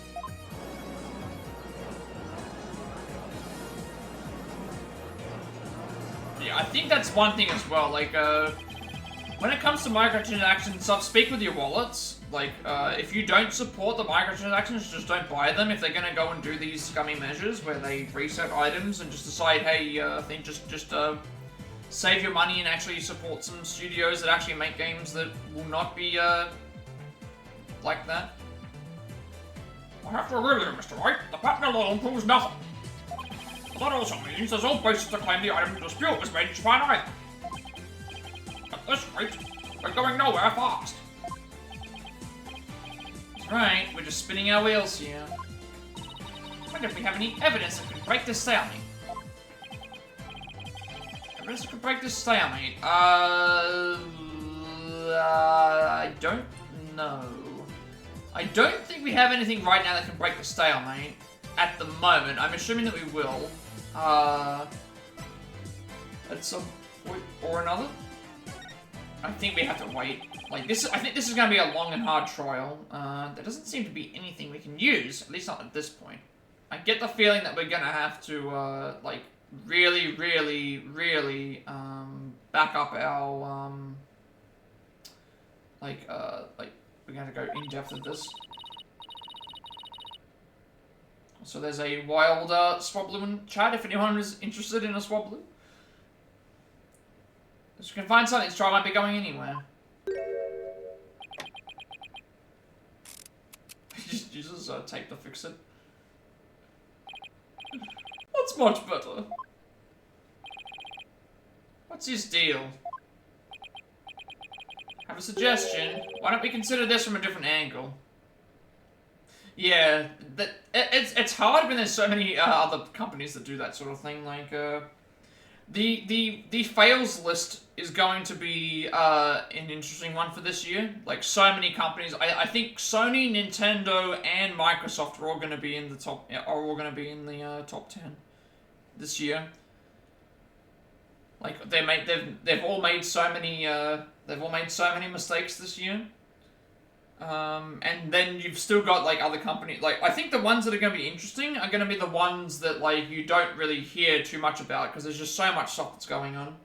Yeah, I think that's one thing as well, like, when it comes to microtransactions and stuff, speak with your wallets. Like, if you don't support the microtransactions, just don't buy them. If they're gonna go and do these scummy measures where they reset items and just decide, hey, I think just save your money and actually support some studios that actually make games that will not be, like that. I have to agree with you, Mr. White. The pattern alone proves nothing. That also means there's no basis to claim the item in dispute was made in Japan either. At this rate, we're going nowhere fast. That's right, we're just spinning our wheels here. I wonder if we have any evidence that could break this stalemate. Evidence that could break this stalemate? I don't know. I don't think we have anything right now that can break the stalemate. At the moment, I'm assuming that we will. At some point or another. I think we have to wait. Like this, I think this is going to be a long and hard trial. There doesn't seem to be anything we can use, at least not at this point. I get the feeling that we're going to have to, like, really, really, really, back up our, like, we're going to go in depth with this. So there's a wild, Swablu in chat if anyone is interested in a Swablu. If you can find something, this trial might be going anywhere. just use tape to fix it. What's much better? What's his deal? Have a suggestion. Why don't we consider this from a different angle? Yeah, it's hard when there's so many other companies that do that sort of thing. Like the fails list is going to be an interesting one for this year. Like so many companies, I think Sony, Nintendo, and Microsoft are all going to be in the top. Are all going to be in the top 10 this year. Like they've all made so many mistakes this year. And then you've still got like other companies. Like I think the ones that are going to be interesting are going to be the ones that like you don't really hear too much about because there's just so much stuff that's going on.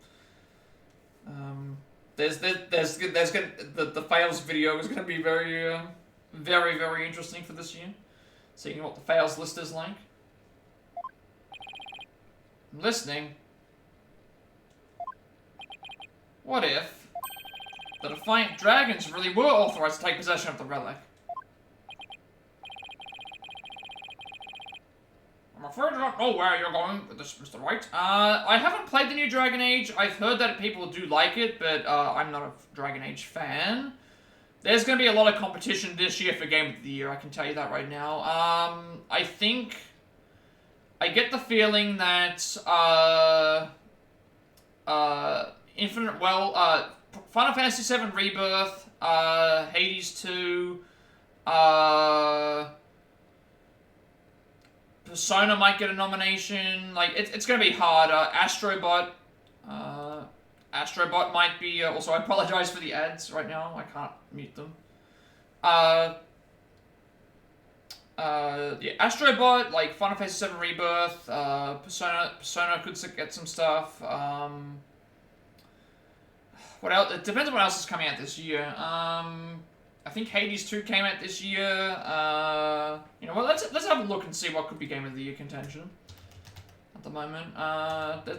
There's gonna the fails video is going to be very very interesting for this year. Seeing what the fails list is like. I'm listening. What if the Defiant Dragons really were authorized to take possession of the relic? I'm afraid I don't know where you're going with this, Mr. White. I haven't played the new Dragon Age. I've heard that people do like it, but I'm not a Dragon Age fan. There's going to be a lot of competition this year for Game of the Year, I can tell you that right now. I think... I get the feeling that, Infinite Well, Final Fantasy VII Rebirth, Hades 2, Persona might get a nomination. Like, it's gonna be hard. Astrobot might be, also I apologize for the ads right now, I can't mute them. Yeah, Astrobot, like, Final Fantasy VII Rebirth, Persona could get some stuff, what else? It depends on what else is coming out this year. I think Hades 2 came out this year. You know what? Let's have a look and see what could be Game of the Year contention at the moment.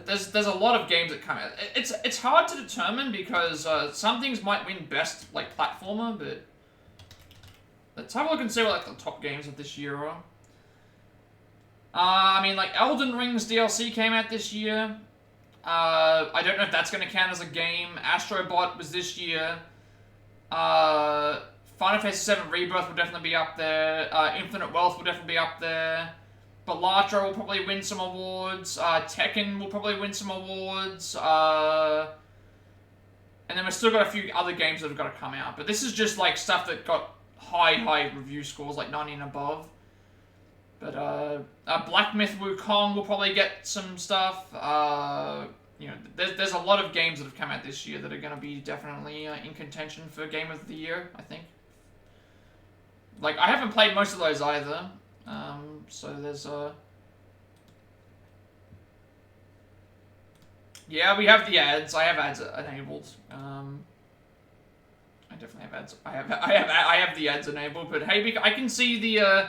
There's a lot of games that come out. It's hard to determine because some things might win best like platformer, but let's have a look and see what like the top games of this year are. I mean, like Elden Ring's DLC came out this year. I don't know if that's going to count as a game. Astrobot was this year. Final Fantasy VII Rebirth will definitely be up there. Infinite Wealth will definitely be up there. Balatro will probably win some awards. Tekken will probably win some awards. And then we've still got a few other games that have got to come out. But this is just like stuff that got high review scores, like 90 and above. But Black Myth Wukong will probably get some stuff. You know, there's a lot of games that have come out this year that are going to be definitely in contention for Game of the Year, I think. Like, I haven't played most of those either. So there's yeah, we have the ads. I have ads enabled. I definitely have ads. I have the ads enabled. But hey, I can see the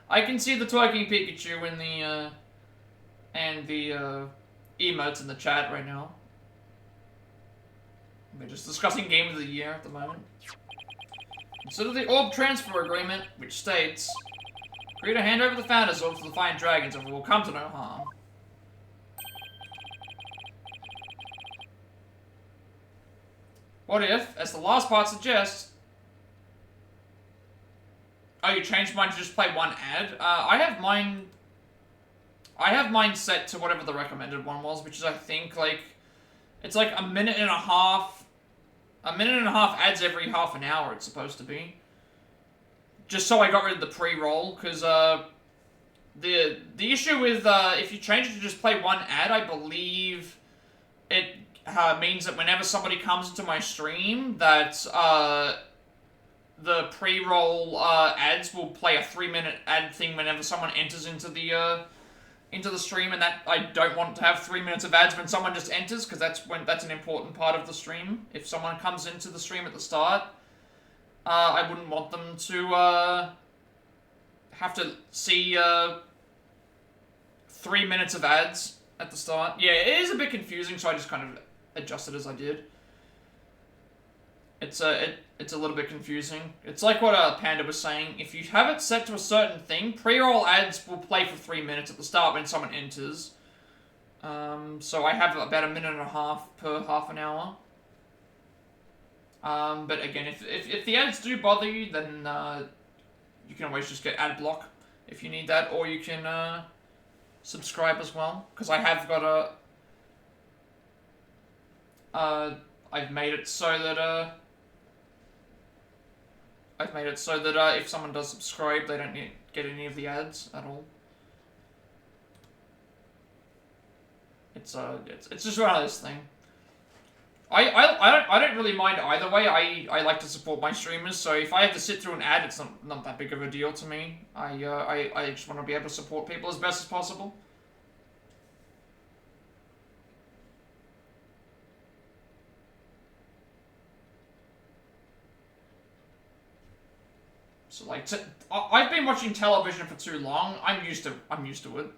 twerking Pikachu and the emotes in the chat right now. We're just discussing Game of the Year at the moment. Consider the Orb Transfer Agreement, which states, agree to hand over the Founders Orb to the Defiant Dragons and will come to no harm. What if, as the last part suggests... Oh, you changed mine to just play one ad? I have mine set to whatever the recommended one was, which is, I think, like... It's like a minute and a half a minute and a half ads every half an hour, it's supposed to be. Just so I got rid of the pre-roll, because, the issue with, if you change it to just play one ad, I believe it means that whenever somebody comes into my stream, that, the pre-roll, ads will play a 3-minute ad thing whenever someone enters into the stream, and that I don't want to have 3 minutes of ads when someone just enters, because that's an important part of the stream. If someone comes into the stream at the start, I wouldn't want them to have to see 3 minutes of ads at the start. Yeah, it is a bit confusing, so I just kind of adjusted as I did. It's a little bit confusing. It's like what Panda was saying. If you have it set to a certain thing, pre-roll ads will play for 3 minutes at the start when someone enters. So I have about a minute and a half per half an hour. But again, if the ads do bother you, then you can always just get ad block if you need that, or you can subscribe as well. Because I have got I've made it so that if someone does subscribe, they don't get any of the ads at all. It's just one of those things. I don't really mind either way. I like to support my streamers, so if I have to sit through an ad, it's not that big of a deal to me. I just want to be able to support people as best as possible. So like, I've been watching television for too long. I'm used to it.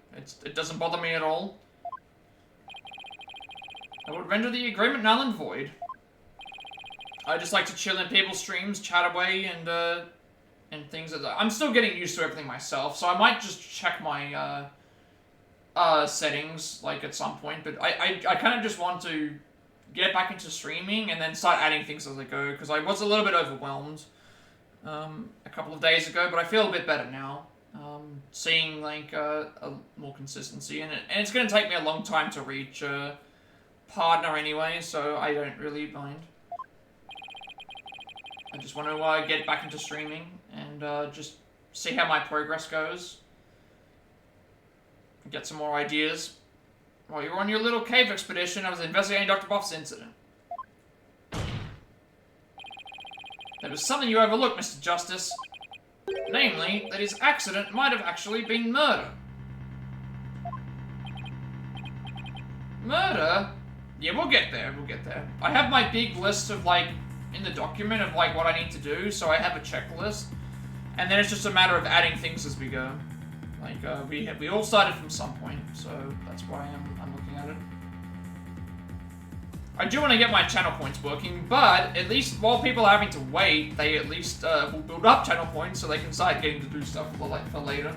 It doesn't bother me at all. I would render the agreement null and void. I just like to chill in people's streams, chat away, and things like that. I'm still getting used to everything myself, so I might just check my settings like at some point. But I kind of just want to get back into streaming and then start adding things as I go, because I was a little bit overwhelmed a couple of days ago, but I feel a bit better now. Seeing like a more consistency in it, and it's going to take me a long time to reach partner anyway, so I don't really mind. I just want to get back into streaming and just see how my progress goes. Get some more ideas. While you were on your little cave expedition, I was investigating Dr. Buff's incident. There was something you overlooked, Mr. Justice. Namely, that his accident might have actually been murder. Murder? Yeah, we'll get there, I have my big list of, like, in the document of, like, what I need to do, so I have a checklist. And then it's just a matter of adding things as we go. Like, we all started from some point, so that's why I'm looking at it. I do want to get my channel points working, but at least while people are having to wait, they at least will build up channel points so they can start getting to do stuff for later.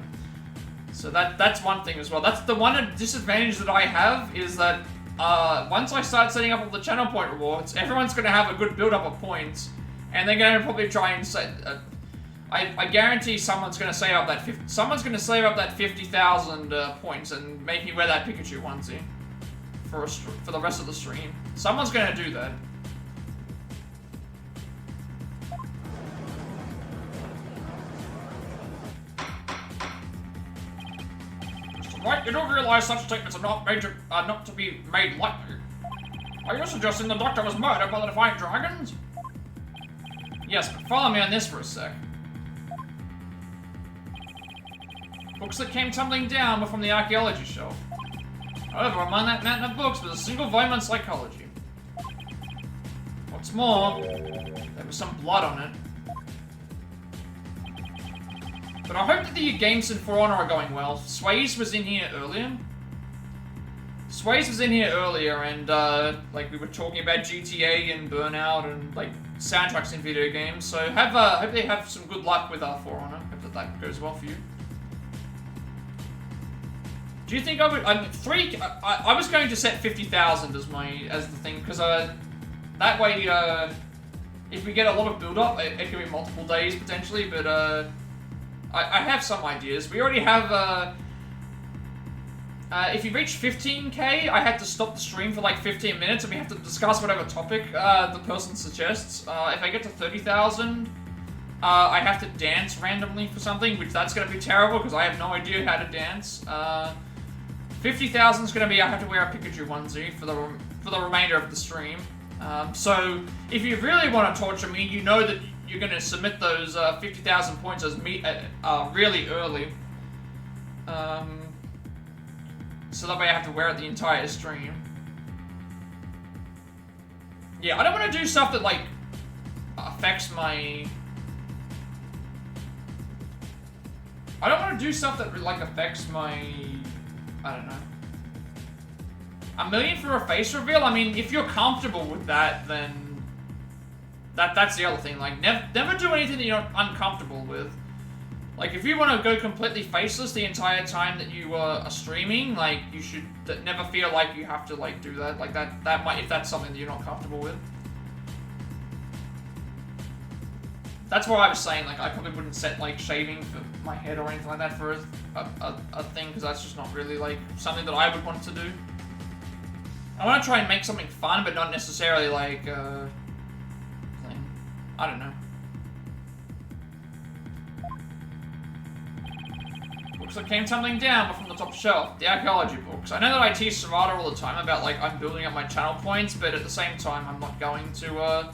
So that's one thing as well. That's the one disadvantage that I have, is that once I start setting up all the channel point rewards, everyone's going to have a good build-up of points, and they're going to probably try and set... I guarantee someone's going to save up that 50,000 points and make me wear that Pikachu onesie for the rest of the stream. Someone's going to do that. Mr. White, you do realize such statements are not to be made lightly. Are you suggesting the Doctor was murdered by the Defiant Dragons? Yes, but follow me on this for a sec. Books that came tumbling down were from the archaeology shelf. However, among that mountain of books was a single volume on psychology. What's more, there was some blood on it. But I hope that the games in For Honor are going well. Sways was in here earlier. And, like, we were talking about GTA and Burnout and, like, soundtracks in video games. So, hope they have some good luck with For Honor. Hope that goes well for you. Do you think I would? I was going to set 50,000 as the thing, because that way if we get a lot of build up, it could be multiple days potentially. But I have some ideas. We already have If you reach 15k, I had to stop the stream for like 15 minutes and we have to discuss whatever topic the person suggests. If I get to 30,000, I have to dance randomly for something, which that's going to be terrible because I have no idea how to dance. 50,000 is going to be I have to wear a Pikachu onesie for the remainder of the stream. So if you really want to torture me, you know that you're going to submit those 50,000 points as really early. So that way I have to wear it the entire stream. Yeah, I don't want to do stuff that, like, affects my... I don't want to do stuff that, like, affects my... I don't know. $1 million for a face reveal? I mean, if you're comfortable with that, then... That's the other thing. Like, never do anything that you're not uncomfortable with. Like, if you want to go completely faceless the entire time that you are streaming, like, you should never feel like you have to, like, do that. Like, that might, if that's something that you're not comfortable with. That's why I was saying, like, I probably wouldn't set, like, shaving for my head or anything like that for a thing, because that's just not really, like, something that I would want to do. I want to try and make something fun, but not necessarily, like, thing. I don't know. Books that came tumbling down from the top shelf. The archaeology books. I know that I tease Serrata all the time about, like, I'm building up my channel points, but at the same time, I'm not going to,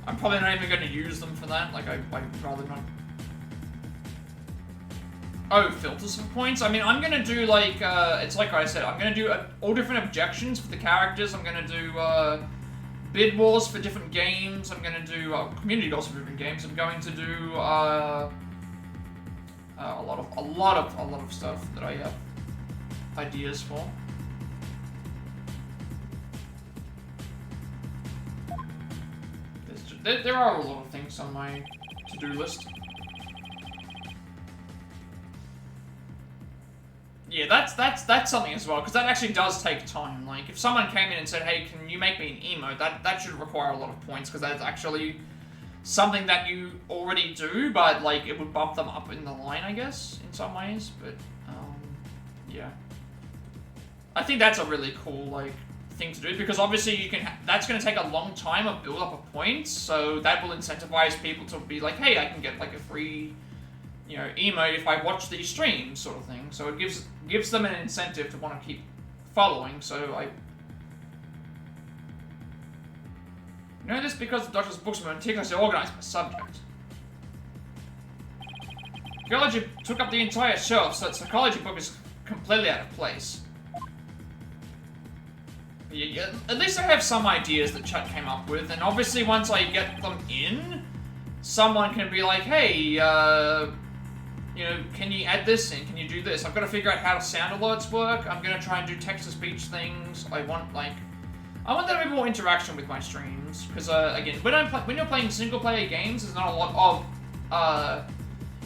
I'm probably not even going to use them for that. Like, I'd rather not. Oh, filters for points? I mean, I'm going to do, like, it's like I said, I'm going to do all different objections for the characters. I'm going to do, bid wars for different games. I'm going to do, community goals for different games. I'm going to do, a lot of stuff that I have ideas for. There are a lot of things on my to-do list. Yeah, that's something as well, because that actually does take time. Like, if someone came in and said, hey, can you make me an emote, that should require a lot of points, because that's actually something that you already do, but, like, it would bump them up in the line, I guess, in some ways, but, yeah. I think that's a really cool, like, thing to do, because obviously you can, that's going to take a long time of build up of points, so that will incentivize people to be like, hey, I can get, like, a free, you know, emote if I watch these streams, sort of thing. So it gives them an incentive to want to keep following, so I... You know this because the Doctor's books were meticulously organized by subject. Trilogy took up the entire shelf, so that psychology book is completely out of place. Yeah, at least I have some ideas that chat came up with, and obviously once I get them in, someone can be like, hey, you know, can you add this in? Can you do this? I've got to figure out how sound alerts work. I'm going to try and do text-to-speech things. I want there to be more interaction with my streams, because, again, when you're playing single-player games, there's not a lot of,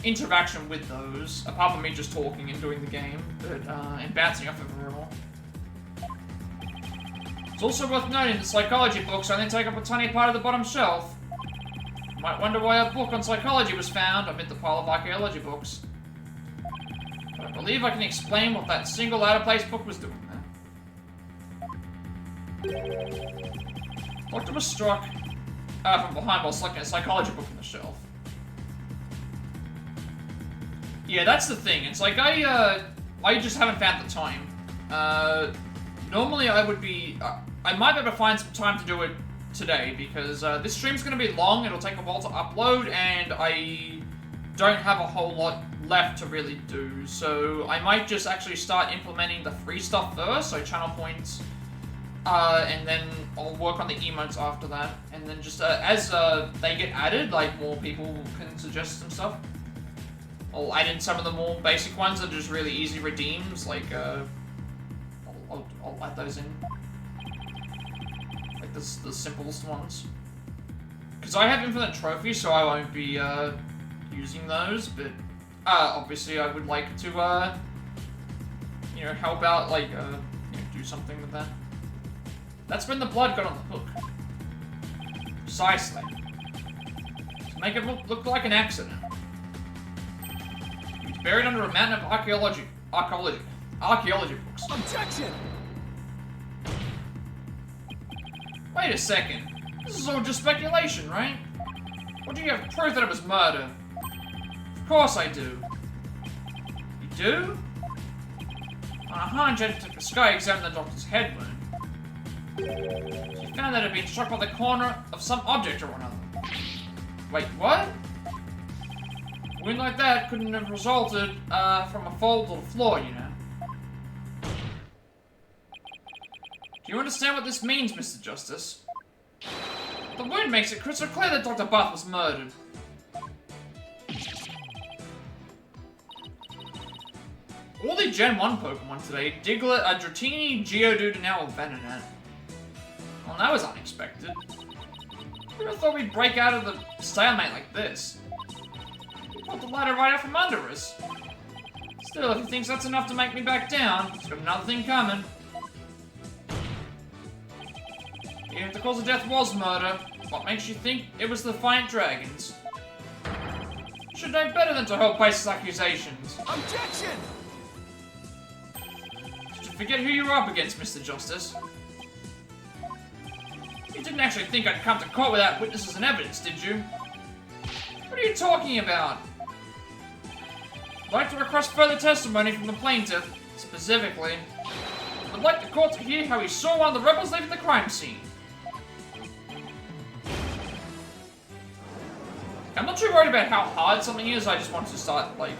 interaction with those, apart from me just talking and doing the game, but, and bouncing off of a roll. It's also worth noting that psychology books only take up a tiny part of the bottom shelf. You might wonder why a book on psychology was found amid the pile of archaeology books. But I believe I can explain what that single out-of-place book was doing there. Doctor was struck from behind while selecting a psychology book from the shelf. Yeah, that's the thing. It's like I just haven't found the time. Normally I would be... I might be able to find some time to do it today, because this stream's going to be long, it'll take a while to upload, and I don't have a whole lot left to really do, so I might just actually start implementing the free stuff first, so channel points, and then I'll work on the emotes after that, and then just as they get added, like, more people can suggest some stuff. I'll add in some of the more basic ones that are just really easy redeems, like, I'll add those in. Like, the simplest ones. Because I have infinite trophies, so I won't be, using those, but, obviously I would like to, you know, help out, like, you know, do something with that. That's when the blood got on the hook. Precisely. To make it look like an accident. It's buried under a mountain of archaeology. archaeology books. Objection! Wait a second. This is all just speculation, right? Or do you have proof that it was murder? Of course I do. You do? On a hunch, Detective Sky examined the doctor's head wound. She found that it had been struck by the corner of some object or another. Wait, what? A wound like that couldn't have resulted from a fall to the floor, you know. Do you understand what this means, Mr. Justice? The wound makes it crystal clear that Dr. Buff was murdered. All the Gen 1 Pokemon today, Diglett, Dratini, Geodude, and now Venonat. Well, that was unexpected. Who would have thought we'd break out of the stalemate like this? We pulled the ladder right out from under us. Still, if he thinks that's enough to make me back down, he's got another thing coming. Even if the cause of death was murder, what makes you think it was the Defiant Dragons? You should know better than to hold baseless accusations. Objection! Did you forget who you were up against, Mr. Justice? You didn't actually think I'd come to court without witnesses and evidence, did you? What are you talking about? I'd like to request further testimony from the plaintiff, specifically. I'd like the court to hear how he saw one of the rebels leaving the crime scene. I'm not too worried about how hard something is, I just want to start, like...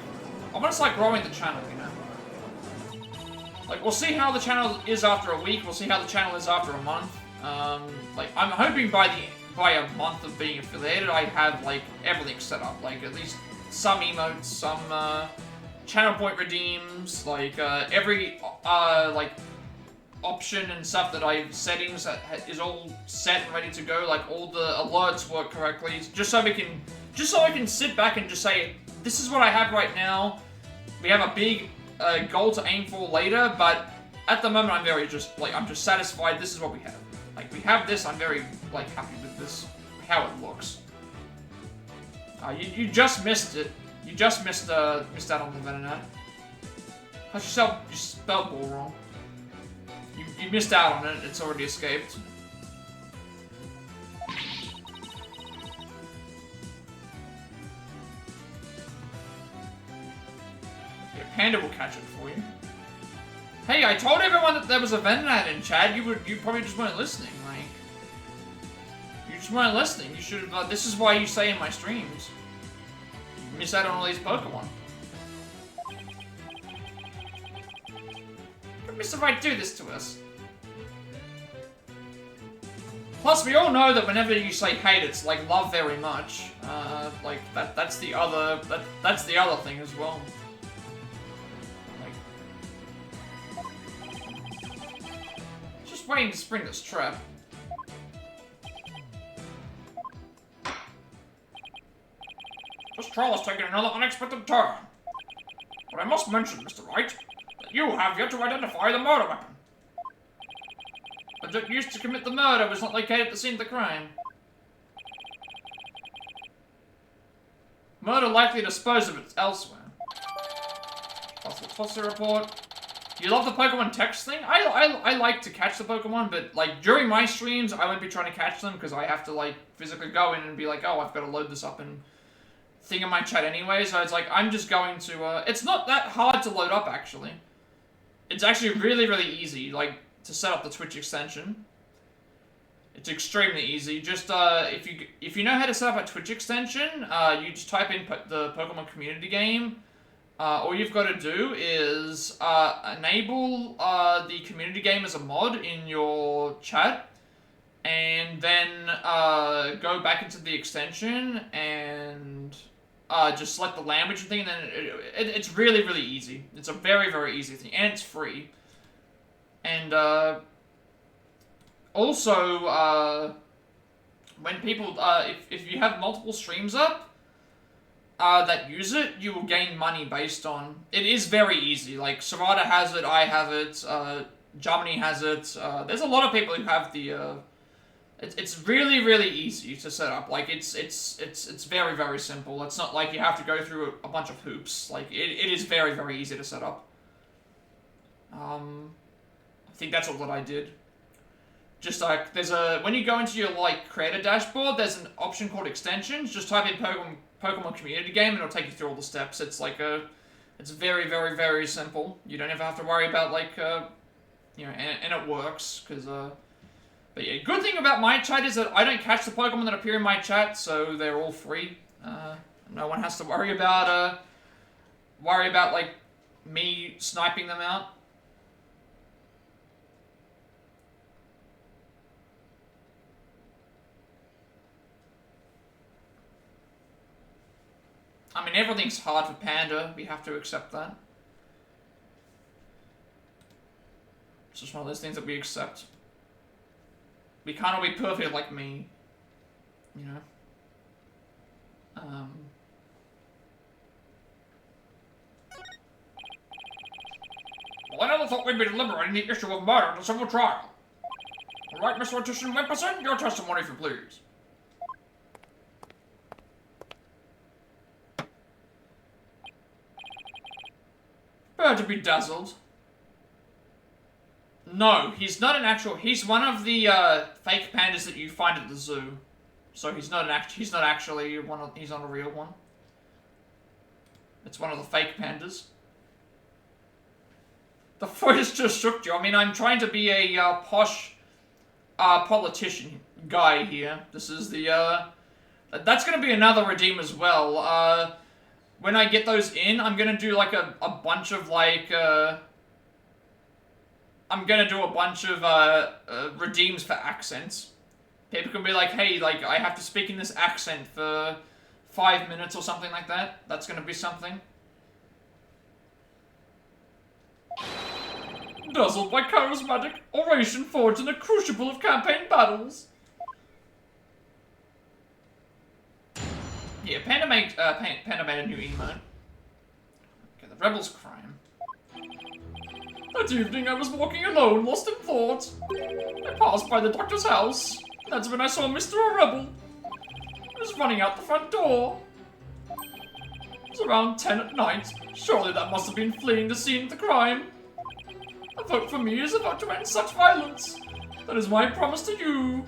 I want to start growing the channel, you know? Like, we'll see how the channel is after a week, we'll see how the channel is after a month. Like, I'm hoping by a month of being affiliated, I have, like, everything set up. Like, at least some emotes, some, channel point redeems, like, every, like, option and stuff that I've settings that is all set and ready to go. Like, all the alerts work correctly, just so I can sit back and just say, this is what I have right now. We have a big, goal to aim for later, but at the moment, I'm just satisfied. This is what we have. Like, we have this, I'm very, like, happy with this, how it looks. You just missed it. You just missed out on the Venonat. You spelled ball wrong. You missed out on it, it's already escaped. Yeah, Panda will catch it for you. Hey, I told everyone that there was a Venonat in chat. You probably just weren't listening. Like, you just weren't listening. You should have. This is why you say in my streams, you miss out on all these Pokemon. Could Mr. Right do this to us? Plus, we all know that whenever you say hate, it's like love very much. Like that's the other thing as well. Waiting to spring this trap. This trial has taken another unexpected turn. But I must mention, Mr. Wright, that you have yet to identify the murder weapon. The object used to commit the murder was not located at the scene of the crime. Murder likely disposed of it elsewhere. What's the report? You love the Pokemon text thing? I like to catch the Pokemon, but, like, during my streams, I won't be trying to catch them, because I have to, like, physically go in and be like, oh, I've got to load this up and thing in my chat anyway, so it's like, I'm just going to, it's not that hard to load up, actually. It's actually really, really easy, like, to set up the Twitch extension. It's extremely easy. Just, if you know how to set up a Twitch extension, you just type in the Pokemon community game. All you've got to do is enable the community game as a mod in your chat, and then go back into the extension and just select the language and thing, and then it's really, really easy. It's a very, very easy thing, and it's free. And also, when people, if you have multiple streams up, that use it, you will gain money based on... It is very easy. Like, Serrata has it, I have it, Germany has it. There's a lot of people who have the... It's really, really easy to set up. Like, it's very, very simple. It's not like you have to go through a bunch of hoops. Like, it is very, very easy to set up. I think that's all that I did. Just like, when you go into your, like, creator dashboard, there's an option called extensions. Just type in Pokemon Community Game and it'll take you through all the steps. It's like it's very, very, very simple. You don't ever have to worry about, like, you know, and it works, because, but yeah, good thing about my chat is that I don't catch the Pokemon that appear in my chat, so they're all free. No one has to worry about, like, me sniping them out. I mean, everything's hard for Panda. We have to accept that. It's just one of those things that we accept. We can't all be perfect like me. You know? Well, I never thought we'd be deliberating the issue of murder in a civil trial. Alright, Mr. Letition Wimperson, your testimony, if you please. Prepare to be dazzled. No, he's not an actual. He's one of the fake pandas that you find at the zoo. So he's not actually one of. He's not a real one. It's one of the fake pandas. The voice just shook you. I mean, I'm trying to be a posh politician guy here. This is the that's gonna be another redeem as well. When I get those in, I'm gonna do like a bunch of like I'm gonna do a bunch of redeems for accents. People can be like, hey, like I have to speak in this accent for 5 minutes or something like that. That's gonna be something. Dazzled by charismatic oration forged in a crucible of campaign battles. Yeah, Panda made a new emote. Okay, the Rebel's crime. That evening I was walking alone, lost in thought. I passed by the doctor's house. That's when I saw Mr. Rebel. He was running out the front door. It was around 10 at night. Surely that must have been fleeing the scene of the crime. A vote for me is about to end such violence. That is my promise to you.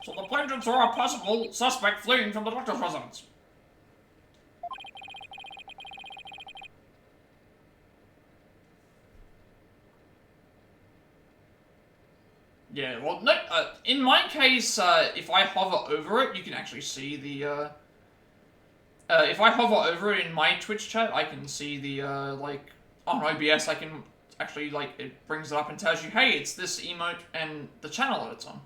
So the plaintiffs are a possible suspect fleeing from the doctor's residence. Yeah, well, no, in my case, if I hover over it, you can actually see the, if I hover over it in my Twitch chat, I can see the, like, on OBS, I can actually, like, it brings it up and tells you, hey, it's this emote and the channel that it's on.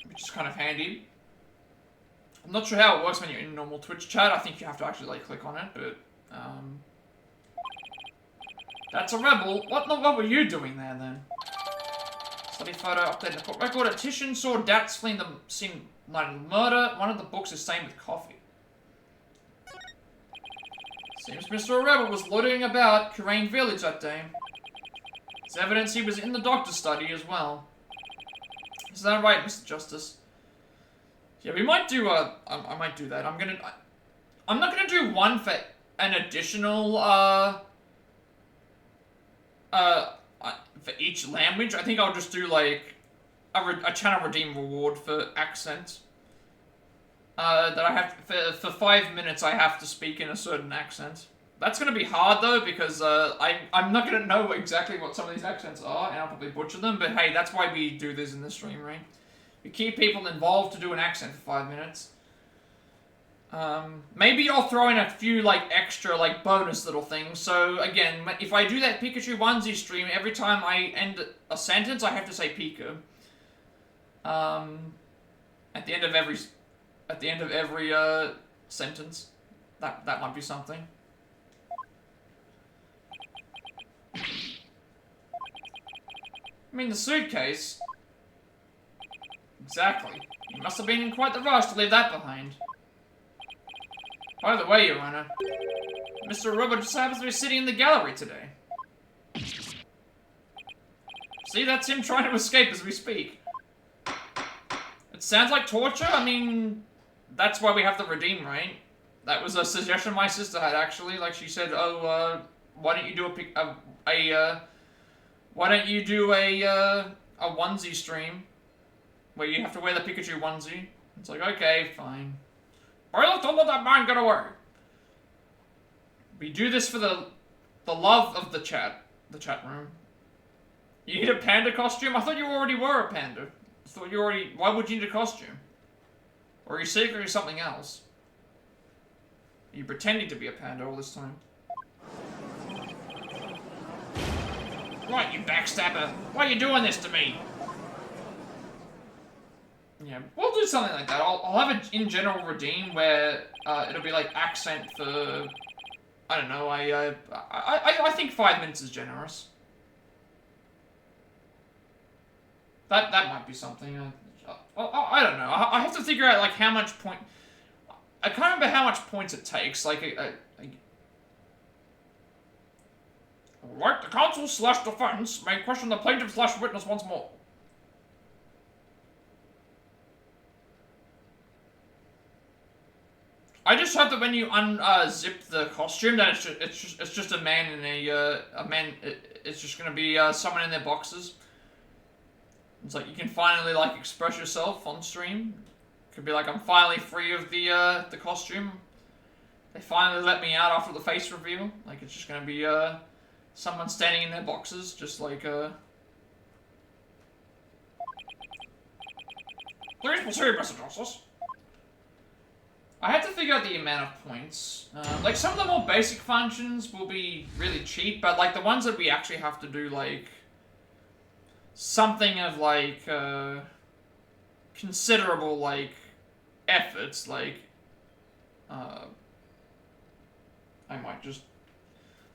Which is kind of handy. I'm not sure how it works when you're in normal Twitch chat. I think you have to actually, like, click on it, but, that's a rebel. What the what were you doing there, then? Study photo, update the court record. A Titian saw Dats fleeing the scene night of the murder. One of the books is stained with coffee. Seems Mr. Rebel was loitering about Kurain Village that day. There's evidence he was in the doctor's study as well. Is that right, Mr. Justice? Yeah, we might do I might do that. I'm not gonna do one for an additional for each language. I think I'll just do like a channel redeem reward for accent. That I have for 5 minutes. I have to speak in a certain accent. That's gonna be hard though because I'm not gonna know exactly what some of these accents are, and I'll probably butcher them. But hey, that's why we do this in the stream, right? We keep people involved to do an accent for 5 minutes. Maybe I'll throw in a few, like, extra, like, bonus little things. So, again, if I do that Pikachu onesie stream, every time I end a sentence, I have to say Pika. At the end of every sentence. That might be something. I mean, the suitcase. Exactly. You must have been in quite the rush to leave that behind. By the way, Your Honor, Mr. Robert just happens to be sitting in the gallery today. See, that's him trying to escape as we speak. It sounds like torture? I mean, that's why we have the redeem, right? That was a suggestion my sister had, actually. Like, she said, oh, why don't you do why don't you do a onesie stream where you have to wear the Pikachu onesie? It's like, okay, fine. Alright, don't let that man get away. We do this for the love of the chat room. You need a panda costume? I thought you already were a panda. I thought you already... Why would you need a costume? Or are you secretly something else? Are you pretending to be a panda all this time? Right, you backstabber! Why are you doing this to me? Yeah, we'll do something like that. I'll have an in general redeem where it'll be like accent for... I don't know, I think 5 minutes is generous. That might be something. I don't know. I have to figure out like how much point. I can't remember how much points it takes. Like, right, the counsel / defense may question the plaintiff / witness once more. I just hope that when you unzip the costume, that it's just a man in a man. It's just gonna be someone in their boxes. It's like you can finally like express yourself on stream. Could be like I'm finally free of the costume. They finally let me out after the face reveal. Like it's just gonna be someone standing in their boxes, just like Please proceed, Mr. Justice. I had to figure out the amount of points. Like some of the more basic functions will be really cheap, but like the ones that we actually have to do like something of like considerable like efforts, like I might just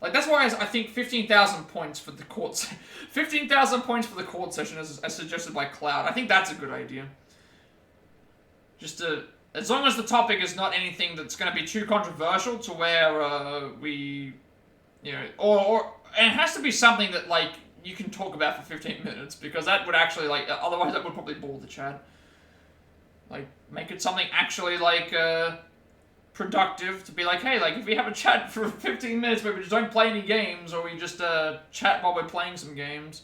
like that's why I think 15,000 points for the court 15,000 points for the court session as suggested by Cloud. I think that's a good idea. Just to as long as the topic is not anything that's going to be too controversial to where we, you know, or and it has to be something that like you can talk about for 15 minutes because that would actually like otherwise that would probably bore the chat. Like make it something actually like productive to be like, hey, like if we have a chat for 15 minutes where we just don't play any games or we just chat while we're playing some games,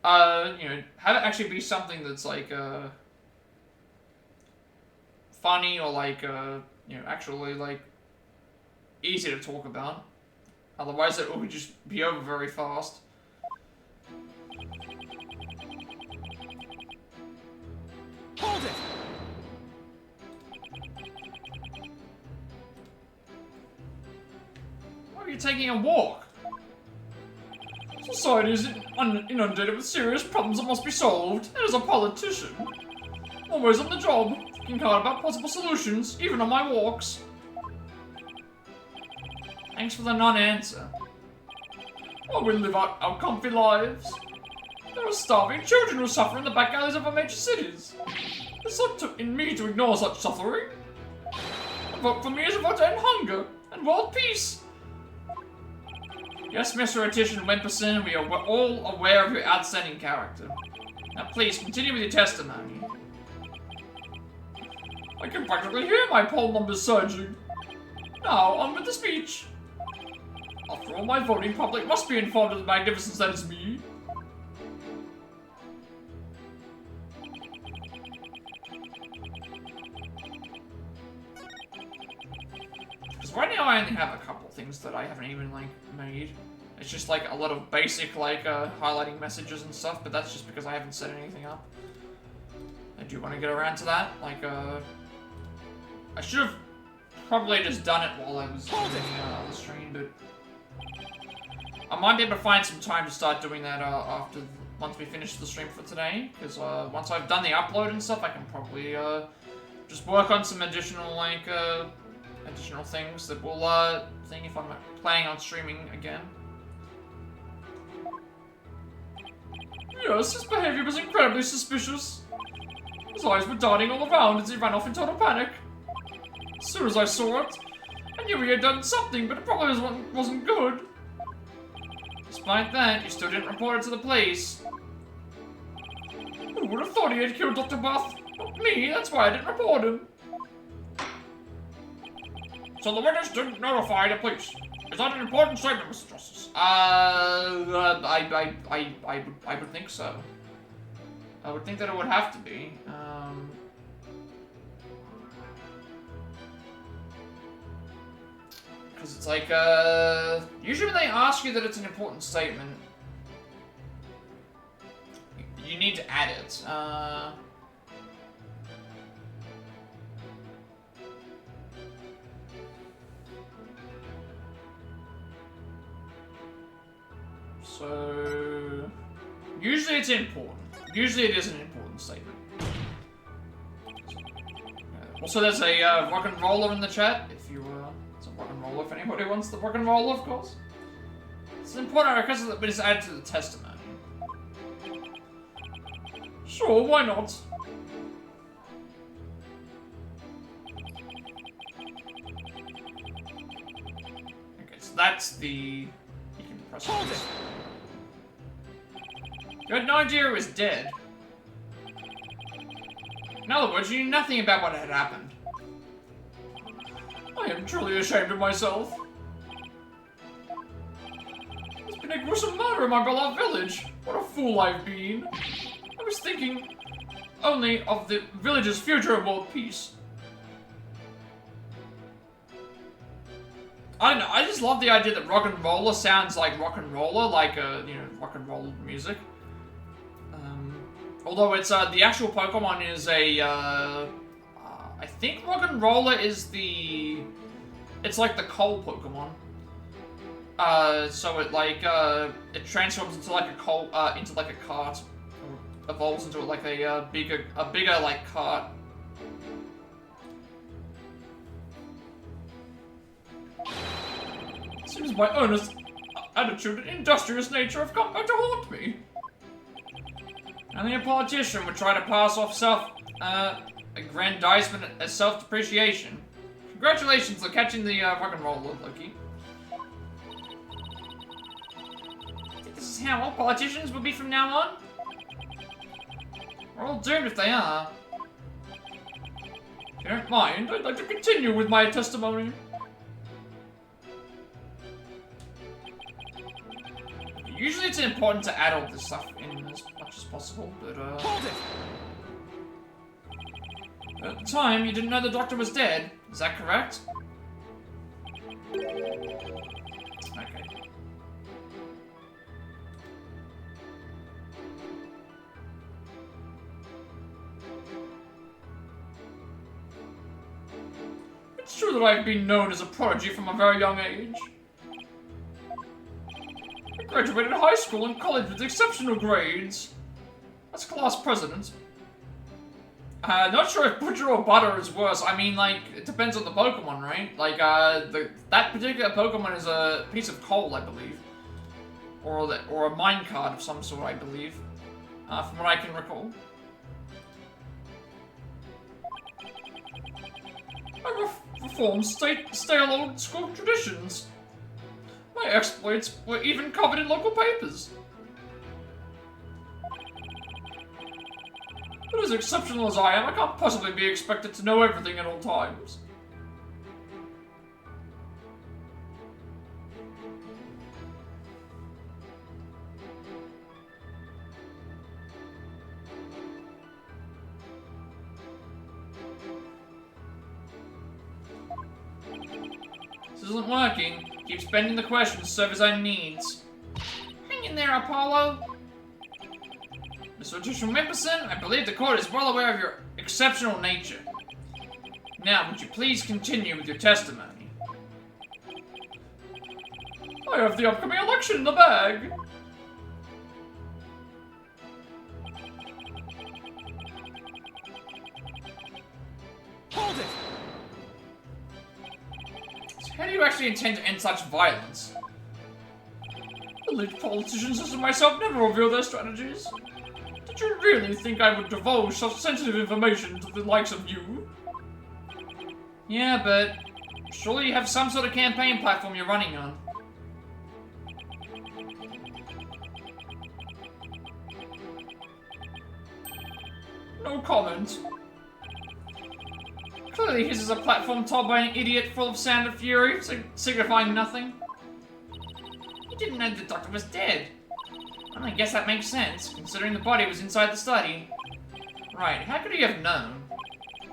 you know, have it actually be something that's like funny or like you know actually like easy to talk about. Otherwise it would just be over very fast. Hold it! Why are you taking a walk? Society is inundated with serious problems that must be solved. And as a politician, always on the job, thinking hard about possible solutions, even on my walks. Thanks for the non-answer. While we live out our comfy lives, there are starving children who suffer in the back alleys of our major cities. It's not in me to ignore such suffering. A vote for me is a vote to end hunger and world peace. Yes, Mr. Attition Wimperson, we are all aware of your outstanding character. Now please, continue with your testimony. I can practically hear my poll numbers surging. Now, on with the speech. After all, my voting public must be informed of the magnificence that is me. Because right now I only have a couple things that I haven't even, like, made. It's just, like, a lot of basic, like, highlighting messages and stuff, but that's just because I haven't set anything up. I do want to get around to that, like, I should have probably just done it while I was doing the stream, but I might be able to find some time to start doing that once we finish the stream for today, because once I've done the upload and stuff, I can probably just work on some additional like additional things that will thing if I'm planning on streaming again. Yes, his behavior was incredibly suspicious. His eyes were darting all around as he ran off in total panic. As soon as I saw it, I knew he had done something, but it probably wasn't good. Despite that, you still didn't report it to the police. Who would have thought he had killed Dr. Buff? Not me, that's why I didn't report him. So the witness didn't notify the police. Is that an important statement, Mr. Justice? I would think so. I would think that it would have to be. Because it's like, usually when they ask you that it's an important statement, you need to add it. So, usually it's important. Usually it is an important statement. Also, there's a rock and roller in the chat. If you it's a rock and roller if anybody wants the rock and roller, of course. It's important because it is added to the testimony. Sure, why not? Okay, so that's the. You can press it. You had no idea it was dead. In other words, you knew nothing about what had happened. I am truly ashamed of myself. There's been a gruesome murder in my beloved village. What a fool I've been. I was thinking only of the village's future and world peace. I don't know, I just love the idea that rock and roller sounds like rock and roller, like, you know, rock and roll music. Although it's, the actual Pokemon is a, I think rock and roller is the, it's like the coal Pokemon. So it, like, it transforms into like a coal, into like a cart. Or evolves into like a bigger, like, cart. Seems my earnest attitude and industrious nature have come back to haunt me. Only a politician would try to pass off self-aggrandizement as self-depreciation. Congratulations on catching the rock and roller, Loki. Think this is how all politicians will be from now on? We're all doomed if they are. If you don't mind, I'd like to continue with my testimony. Usually it's important to add all this stuff in as much as possible, but Hold it! at the time, you didn't know the doctor was dead. Is that correct? Okay. It's true that I've been known as a prodigy from a very young age. I graduated high school and college with exceptional grades. As class president. Not sure if butcher or butter is worse. I mean, like, it depends on the Pokemon, right? Like, that particular Pokemon is a piece of coal, I believe. Or a minecart of some sort, I believe. From what I can recall. I reformed stale old school traditions. My exploits were even covered in local papers. But as exceptional as I am, I can't possibly be expected to know everything at all times. This isn't working. Keep spending the questions to serve his own needs. Hang in there, Apollo. Mr. Additional Mimperson, I believe the court is well aware of your exceptional nature. Now, would you please continue with your testimony? I have the upcoming election in the bag. Hold it! So how do you actually intend to end such violence? Elite politicians such as myself never reveal their strategies. Did you really think I would divulge such sensitive information to the likes of you? Yeah, but surely you have some sort of campaign platform you're running on. No comment. Clearly his is a platform told by an idiot full of sound and fury, signifying nothing. He didn't know the doctor was dead. Well, I guess that makes sense, considering the body was inside the study. Right, how could he have known?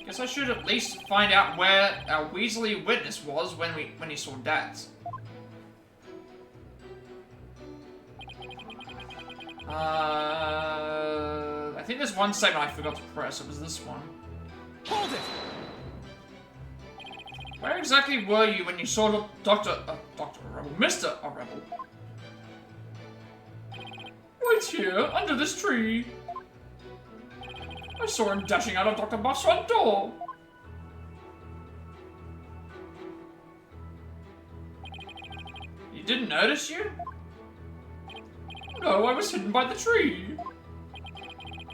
Guess I should at least find out where our Weasley witness was when he saw Dad's. I think there's one segment I forgot to press. It was this one. Hold it! Where exactly were you when you saw Dr. Rebel? Mr. Rebel? Right here, under this tree. I saw him dashing out of Dr. Buff's front door. He didn't notice you? No, I was hidden by the tree.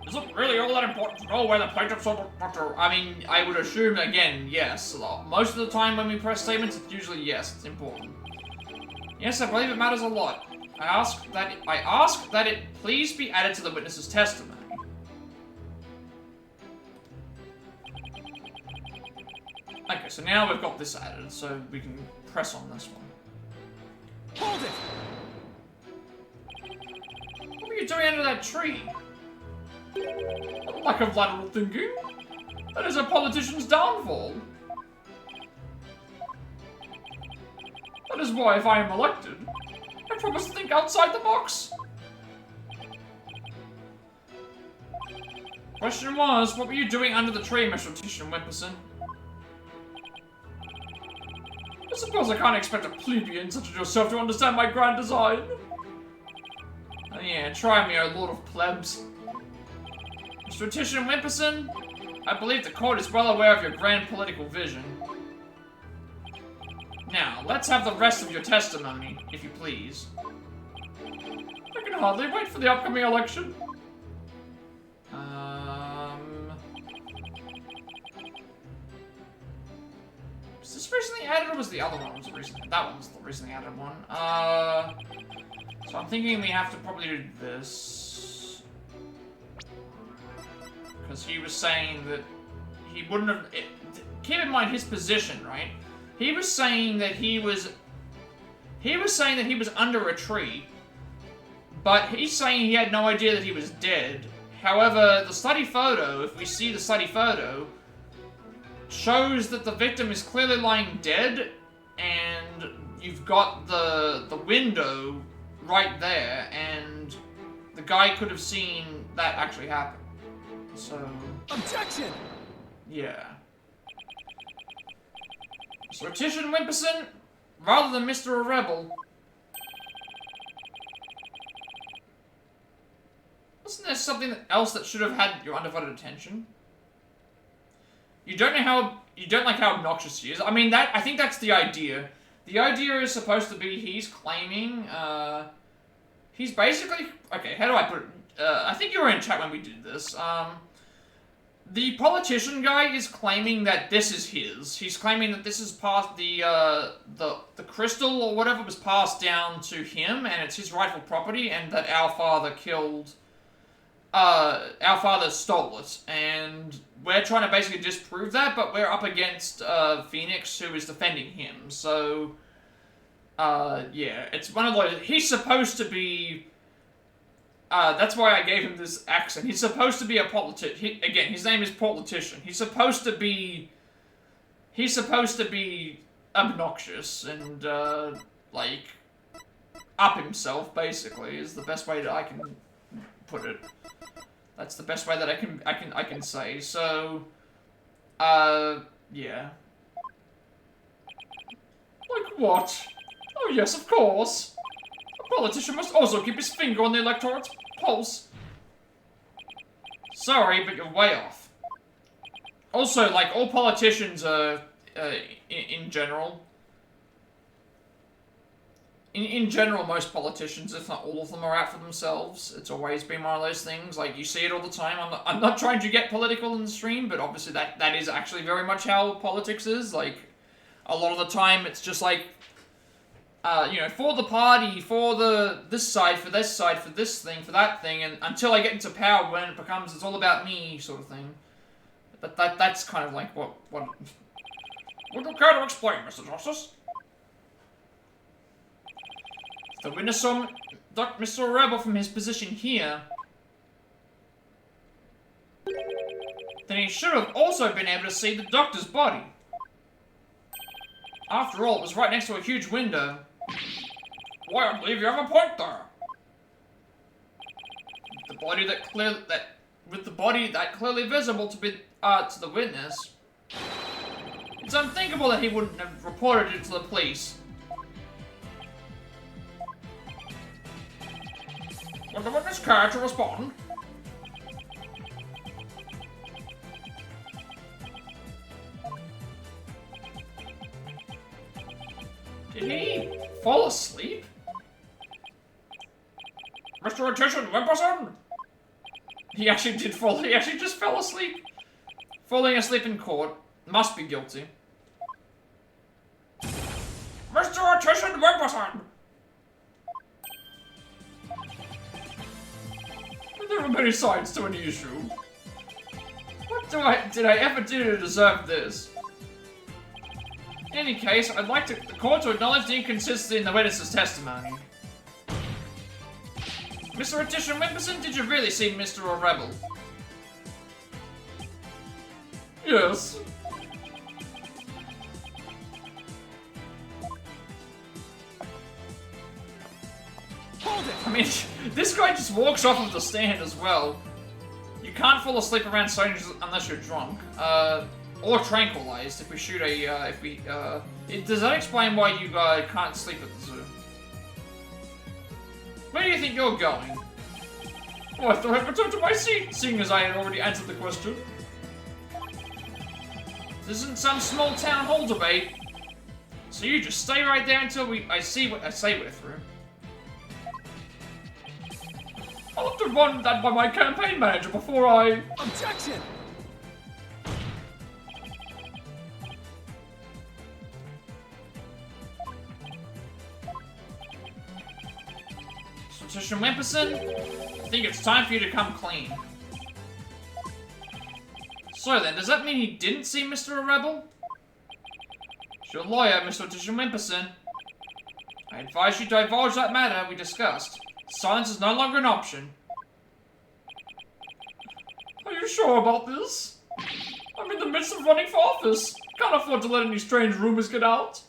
Is it really all that important to know where the plaintiff saw Dr. I mean, I would assume, again, yes. Most of the time when we press statements, it's usually yes, it's important. Yes, I believe it matters a lot. I ask that it please be added to the witness's testimony. Okay, so now we've got this added, so we can press on this one. Hold it! What were you doing under that tree? Lack of lateral thinking? That is a politician's downfall. That is why, if I am elected, I promise to think outside the box. Question was, what were you doing under the tree, Mr. Titian Wimperson? I suppose I can't expect a plebeian such as yourself to understand my grand design. Oh yeah, try me, O Lord of Plebs. Mr. Titian Wimperson, I believe the court is well aware of your grand political vision. Now, let's have the rest of your testimony, if you please. I can hardly wait for the upcoming election. Was this recently added, or was the other one was recently? That one was the recently added one. So I'm thinking we have to probably do this. Because he was saying that he wouldn't have... keep in mind his position, right? He was saying that he was under a tree, but he's saying he had no idea that he was dead. However, the study photo, if we see the study photo, shows that the victim is clearly lying dead, and you've got the window right there, and the guy could have seen that actually happen. So... Objection! Yeah. So Titian Wimperson, rather than Mr. Rebel. Wasn't there something else that should have had your undivided attention? You don't like how obnoxious he is. I mean, I think that's the idea. The idea is supposed to be he's claiming, he's basically, okay, how do I put it? I think you were in chat when we did this. The politician guy is claiming that this is his. He's claiming that this is past the crystal or whatever was passed down to him, and it's his rightful property, and that our father stole it, and we're trying to basically disprove that, but we're up against Phoenix, who is defending him. So, yeah, it's one of those. He's supposed to be. That's why I gave him this accent. He's supposed to be a politician. Again, his name is Politician. He's supposed to be obnoxious and like up himself. Basically, is the best way that I can put it. That's the best way that I can say. So, yeah. Like what? Oh yes, of course. A politician must also keep his finger on the electorate's pulse. Sorry, but you're way off. Also, like, all politicians are, in general... In general, most politicians, if not all of them, are out for themselves. It's always been one of those things, like, you see it all the time. I'm not trying to get political in the stream, but obviously that is actually very much how politics is. Like, a lot of the time, it's just like... you know, for the party, for this side, for this side, for this thing, for that thing, and until I get into power, when it becomes it's all about me sort of thing. That's kind of like what Would you care to explain, Mr. Justice? If the witness saw Mr. Rebel from his position here, then he should have also been able to see the doctor's body. After all, it was right next to a huge window. Why, I believe you have a point there. With the body that clearly visible to the witness, it's unthinkable that he wouldn't have reported it to the police. Would the witness care to respond? Did he fall asleep? Mr. Attention, Wimperson! He actually did fall. He actually just fell asleep. Falling asleep in court. Must be guilty. Mr. Attention, Wimperson! There are many sides to any issue. What did I ever do to deserve this? In any case, I'd like the court to acknowledge the inconsistency in the witness's testimony. Mr. Attention Wimperson, did you really see Mr. Rebel? Yes. Hold it! I mean, this guy just walks off of the stand as well. You can't fall asleep around strangers unless you're drunk. Or tranquilized if we shoot a, does that explain why you can't sleep at the zoo? Where do you think you're going? Oh, I thought I'd return to my seat, seeing as I had already answered the question. This isn't some small town hall debate. So you just stay right there until I say we're through. I'll have to run that by my campaign manager before I... Objection! Attention Wimperson, I think it's time for you to come clean. So then, does that mean he didn't see Mr. Rebel? As your lawyer, Mr. Attention Wimperson, I advise you to divulge that matter we discussed. Silence is no longer an option. Are you sure about this? I'm in the midst of running for office. Can't afford to let any strange rumors get out.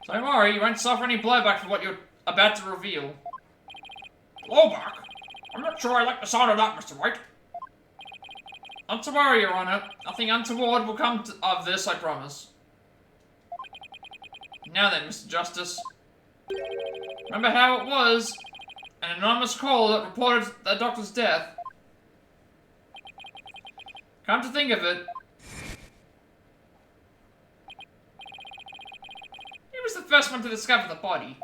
Don't worry, you won't suffer any blowback for what you're about to reveal. Blowback? I'm not sure I like the sound of that, Mr. White. Not to worry, Your Honor. Nothing untoward will come of this, I promise. Now then, Mr. Justice. Remember how it was? An anonymous call that reported the doctor's death. Come to think of it, he was the first one to discover the body.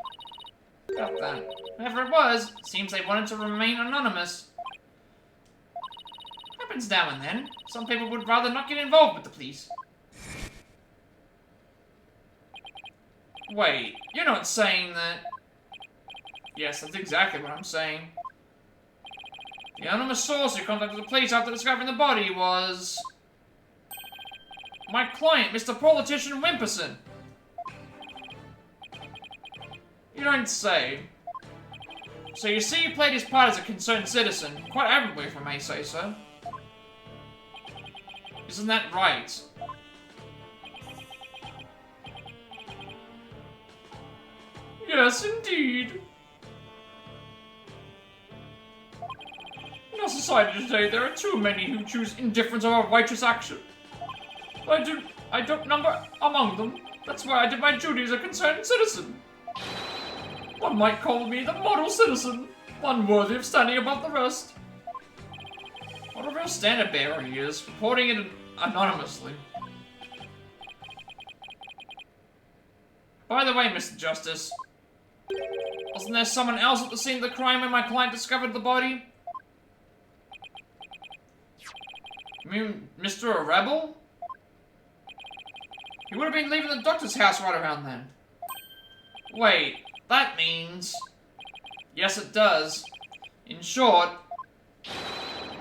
Got that. Whoever it was, it seems they wanted to remain anonymous. Happens now and then. Some people would rather not get involved with the police. Wait, you're not saying that... Yes, that's exactly what I'm saying. The anonymous source who contacted the police after discovering the body was... my client, Mr. Politician Wimperson. You don't say. So you see, he played his part as a concerned citizen, quite admirably if I may say so. Isn't that right? Yes, indeed. In our society today, there are too many who choose indifference over righteous action. I don't number among them. That's why I did my duty as a concerned citizen. One might call me the model citizen, one worthy of standing above the rest. What a real standard bearer he is, reporting it anonymously. By the way, Mr. Justice, wasn't there someone else at the scene of the crime when my client discovered the body? You mean Mr. Rebel? He would have been leaving the doctor's house right around then. Wait, that means... Yes, it does. In short,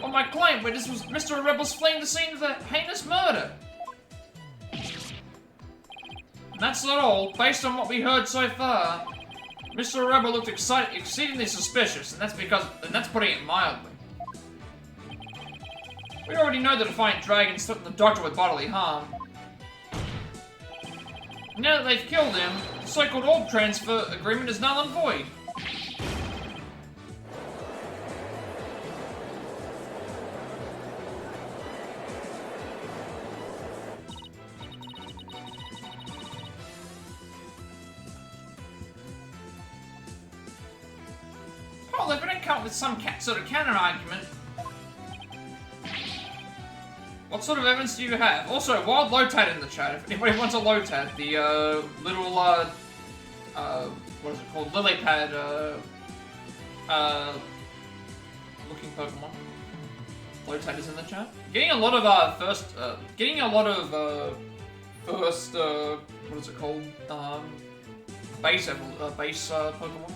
what my client witnessed was Mr. Rebel's fleeing the scene of the heinous murder. And that's not all. Based on what we heard so far, Mr. Rebel looked exceedingly suspicious, and that's putting it mildly. We already know the Defiant Dragons threatened the Doctor with bodily harm. Now that they've killed him, the so-called orb transfer agreement is null and void. Well, if we don't come up with some sort of counter argument, what sort of evidence do you have? Also, wild Lotad in the chat. If anybody wants a Lotad, the little what is it called? Lily pad looking Pokemon. Lotad is in the chat. Getting a lot of what is it called? Base Pokemon.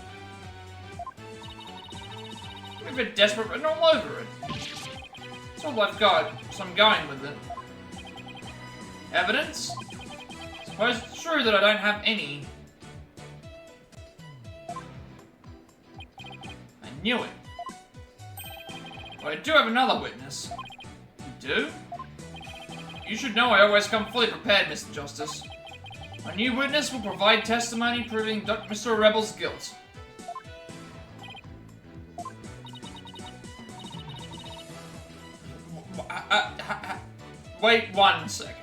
I'm a bit desperate, but all over it. That's all I've got, so I'm going with it. Evidence? Suppose it's true that I don't have any. I knew it. But I do have another witness. You do? You should know I always come fully prepared, Mr. Justice. A new witness will provide testimony proving Mr. Rebel's guilt. Wait 1 second.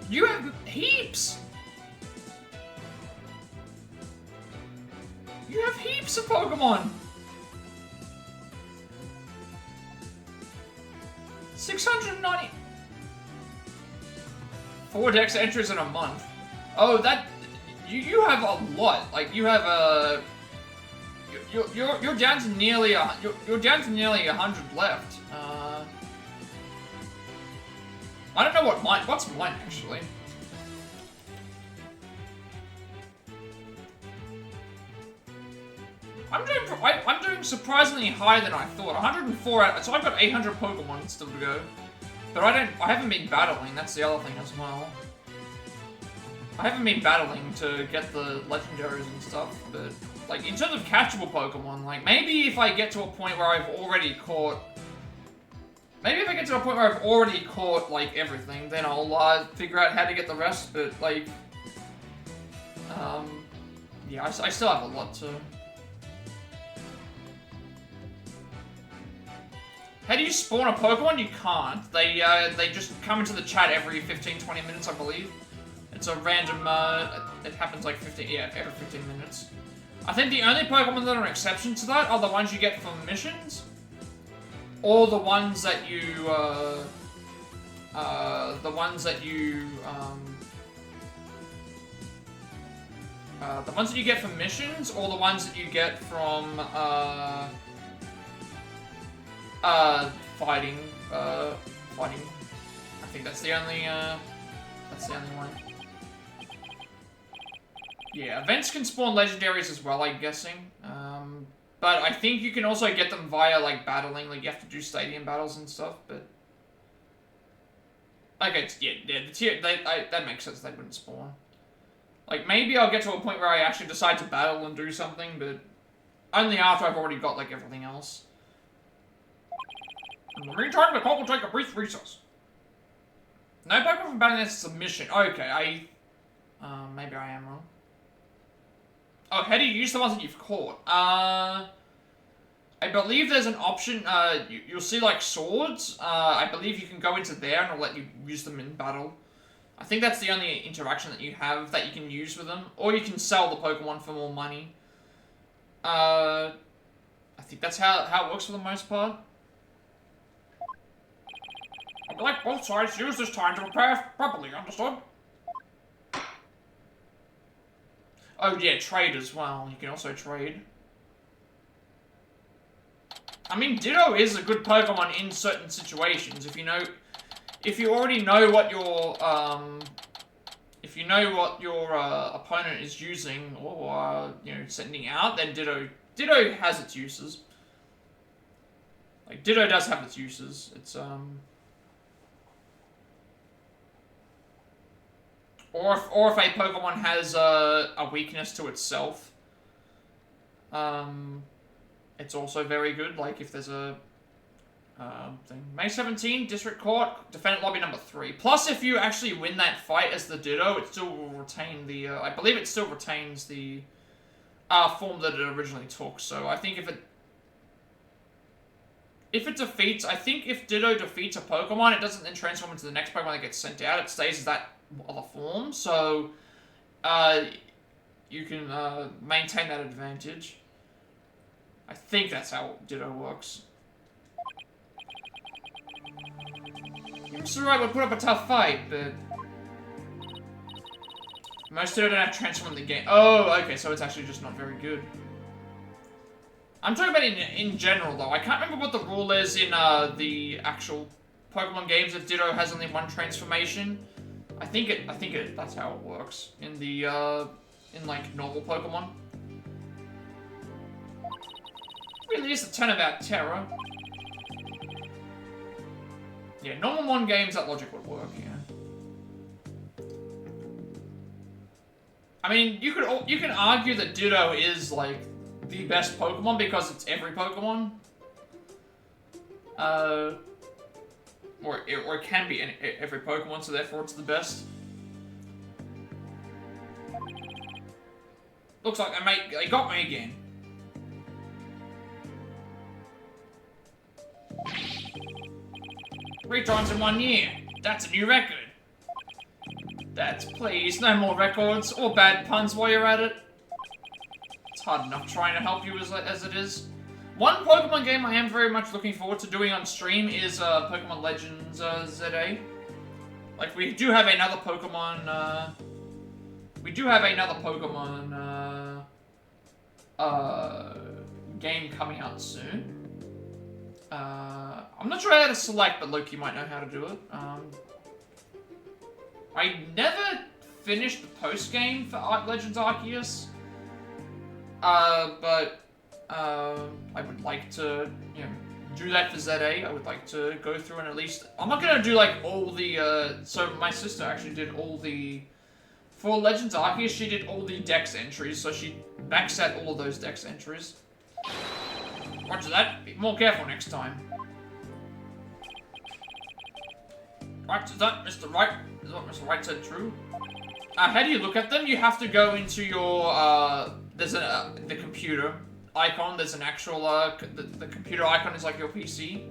You have heaps! You have heaps of Pokemon! 690... 4 Dex entries in a month. Oh, that... You have a lot. Like, you have a... You're down to nearly you're down to nearly 100 left. I don't know what's mine actually. I'm doing surprisingly higher than I thought. 104 out, so I've got 800 Pokemon still to go. But I haven't been battling, that's the other thing as well. I haven't been battling to get the legendaries and stuff, but like in terms of catchable Pokemon, like maybe if I get to a point where I've already caught like everything, then I'll figure out how to get the rest, but like yeah, I still have a lot to. How do you spawn a Pokemon? You can't. They just come into the chat every 15-20 minutes, I believe. It's a random, it happens like every 15 minutes. I think the only Pokemon that are an exception to that are the ones you get from missions, or the ones that you, the ones that you get from missions, or the ones that you get from, fighting. I think that's the only one. Yeah, events can spawn legendaries as well, I'm guessing. But I think you can also get them via, like, battling. Like, you have to do stadium battles and stuff, but... Okay, yeah, that makes sense, they wouldn't spawn. Like, maybe I'll get to a point where I actually decide to battle and do something, but... Only after I've already got, like, everything else. In the meantime, the call will take a brief recess. No Pokemon from battling as a submission. Okay, maybe I am wrong. Oh, how do you use the ones that you've caught? I believe there's an option, you'll see, like, swords. I believe you can go into there and it'll let you use them in battle. I think that's the only interaction that you have that you can use with them. Or you can sell the Pokemon for more money. I think that's how it works for the most part. I would like both sides to use this time to prepare properly, understood? Oh yeah, trade as well. You can also trade. I mean, Ditto is a good Pokemon in certain situations. If you already know what your opponent is using or sending out, then Ditto has its uses. Like Ditto does have its uses. It's Or if a Pokemon has a weakness to itself, it's also very good. Like if there's a thing. May 17, District Court, Defendant Lobby number 3. Plus, if you actually win that fight as the Ditto, it still will retain the, I believe it still retains the form that it originally took. So I think if it defeats, I think if Ditto defeats a Pokemon, it doesn't then transform into the next Pokemon that gets sent out. It stays as that other form. So you can maintain that advantage. I think that's how Ditto works. Mr. Wright would put up a tough fight, but most Ditto don't have transform in the game. Oh, okay, so it's actually just not very good. I'm talking about in general, though. I can't remember what the rule is in the actual Pokemon games if Ditto has only one transformation. I think that's how it works in the in like normal Pokemon. Really is the turnabout terror. Yeah, normal one games, that logic would work, yeah. I mean, you can argue that Ditto is, like, the best Pokemon because it's every Pokemon. Or it can be every Pokemon, so therefore it's the best. Looks like they got me again. 3 times in 1 year. That's a new record. Please, no more records or bad puns while you're at it. It's hard enough trying to help you as it is. One Pokemon game I am very much looking forward to doing on stream is Pokemon Legends ZA. Like, we do have another Pokemon, game coming out soon. I'm not sure how to select, but Loki might know how to do it. I never finished the post-game for Legends Arceus. But I would like to, you know, do that for ZA. I would like to go through and at least... I'm not gonna do, like, all the, so my sister actually did all the... For Legends Arceus, she did all the Dex entries, so she maxed out all of those Dex entries. Roger that. Be more careful next time. Right, is that Mr. Wright? Is what Mr. Wright said true? How do you look at them? You have to go into your, there's the computer icon. There's an actual, the computer icon is like your PC.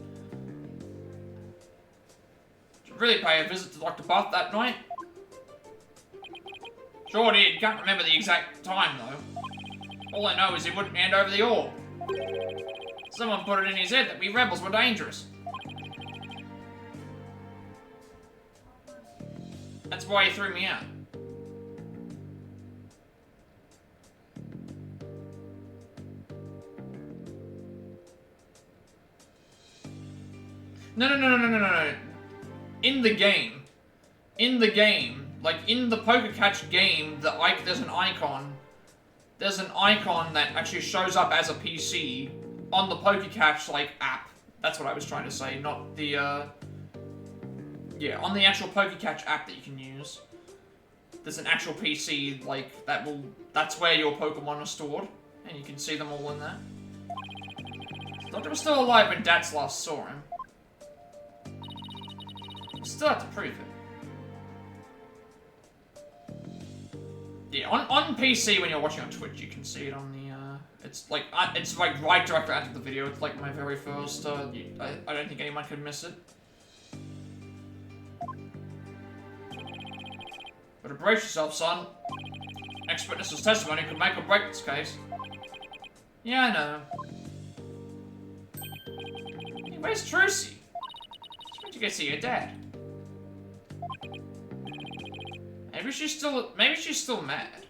Should really pay a visit to Dr. Buff that night. Sure did. Can't remember the exact time, though. All I know is he wouldn't hand over the orb. Someone put it in his head that we rebels were dangerous. That's why he threw me out. No. In the game, like in the Poker Catch game, there's an icon. There's an icon that actually shows up as a PC on the Poker Catch like app. That's what I was trying to say, not the yeah, on the actual Poker Catch app that you can use. There's an actual PC like that's where your Pokemon are stored, and you can see them all in there. Doctor was still alive when Dats last saw him. Still have to prove it. Yeah, on PC when you're watching on Twitch, you can see it on the, it's like right directly after the video. It's like my very first, I don't think anyone could miss it. Better brace yourself, son. Next witness's testimony could make or break this case. Yeah, I know. Hey, where's Trucy? She went to go see her dad. Maybe she's still mad.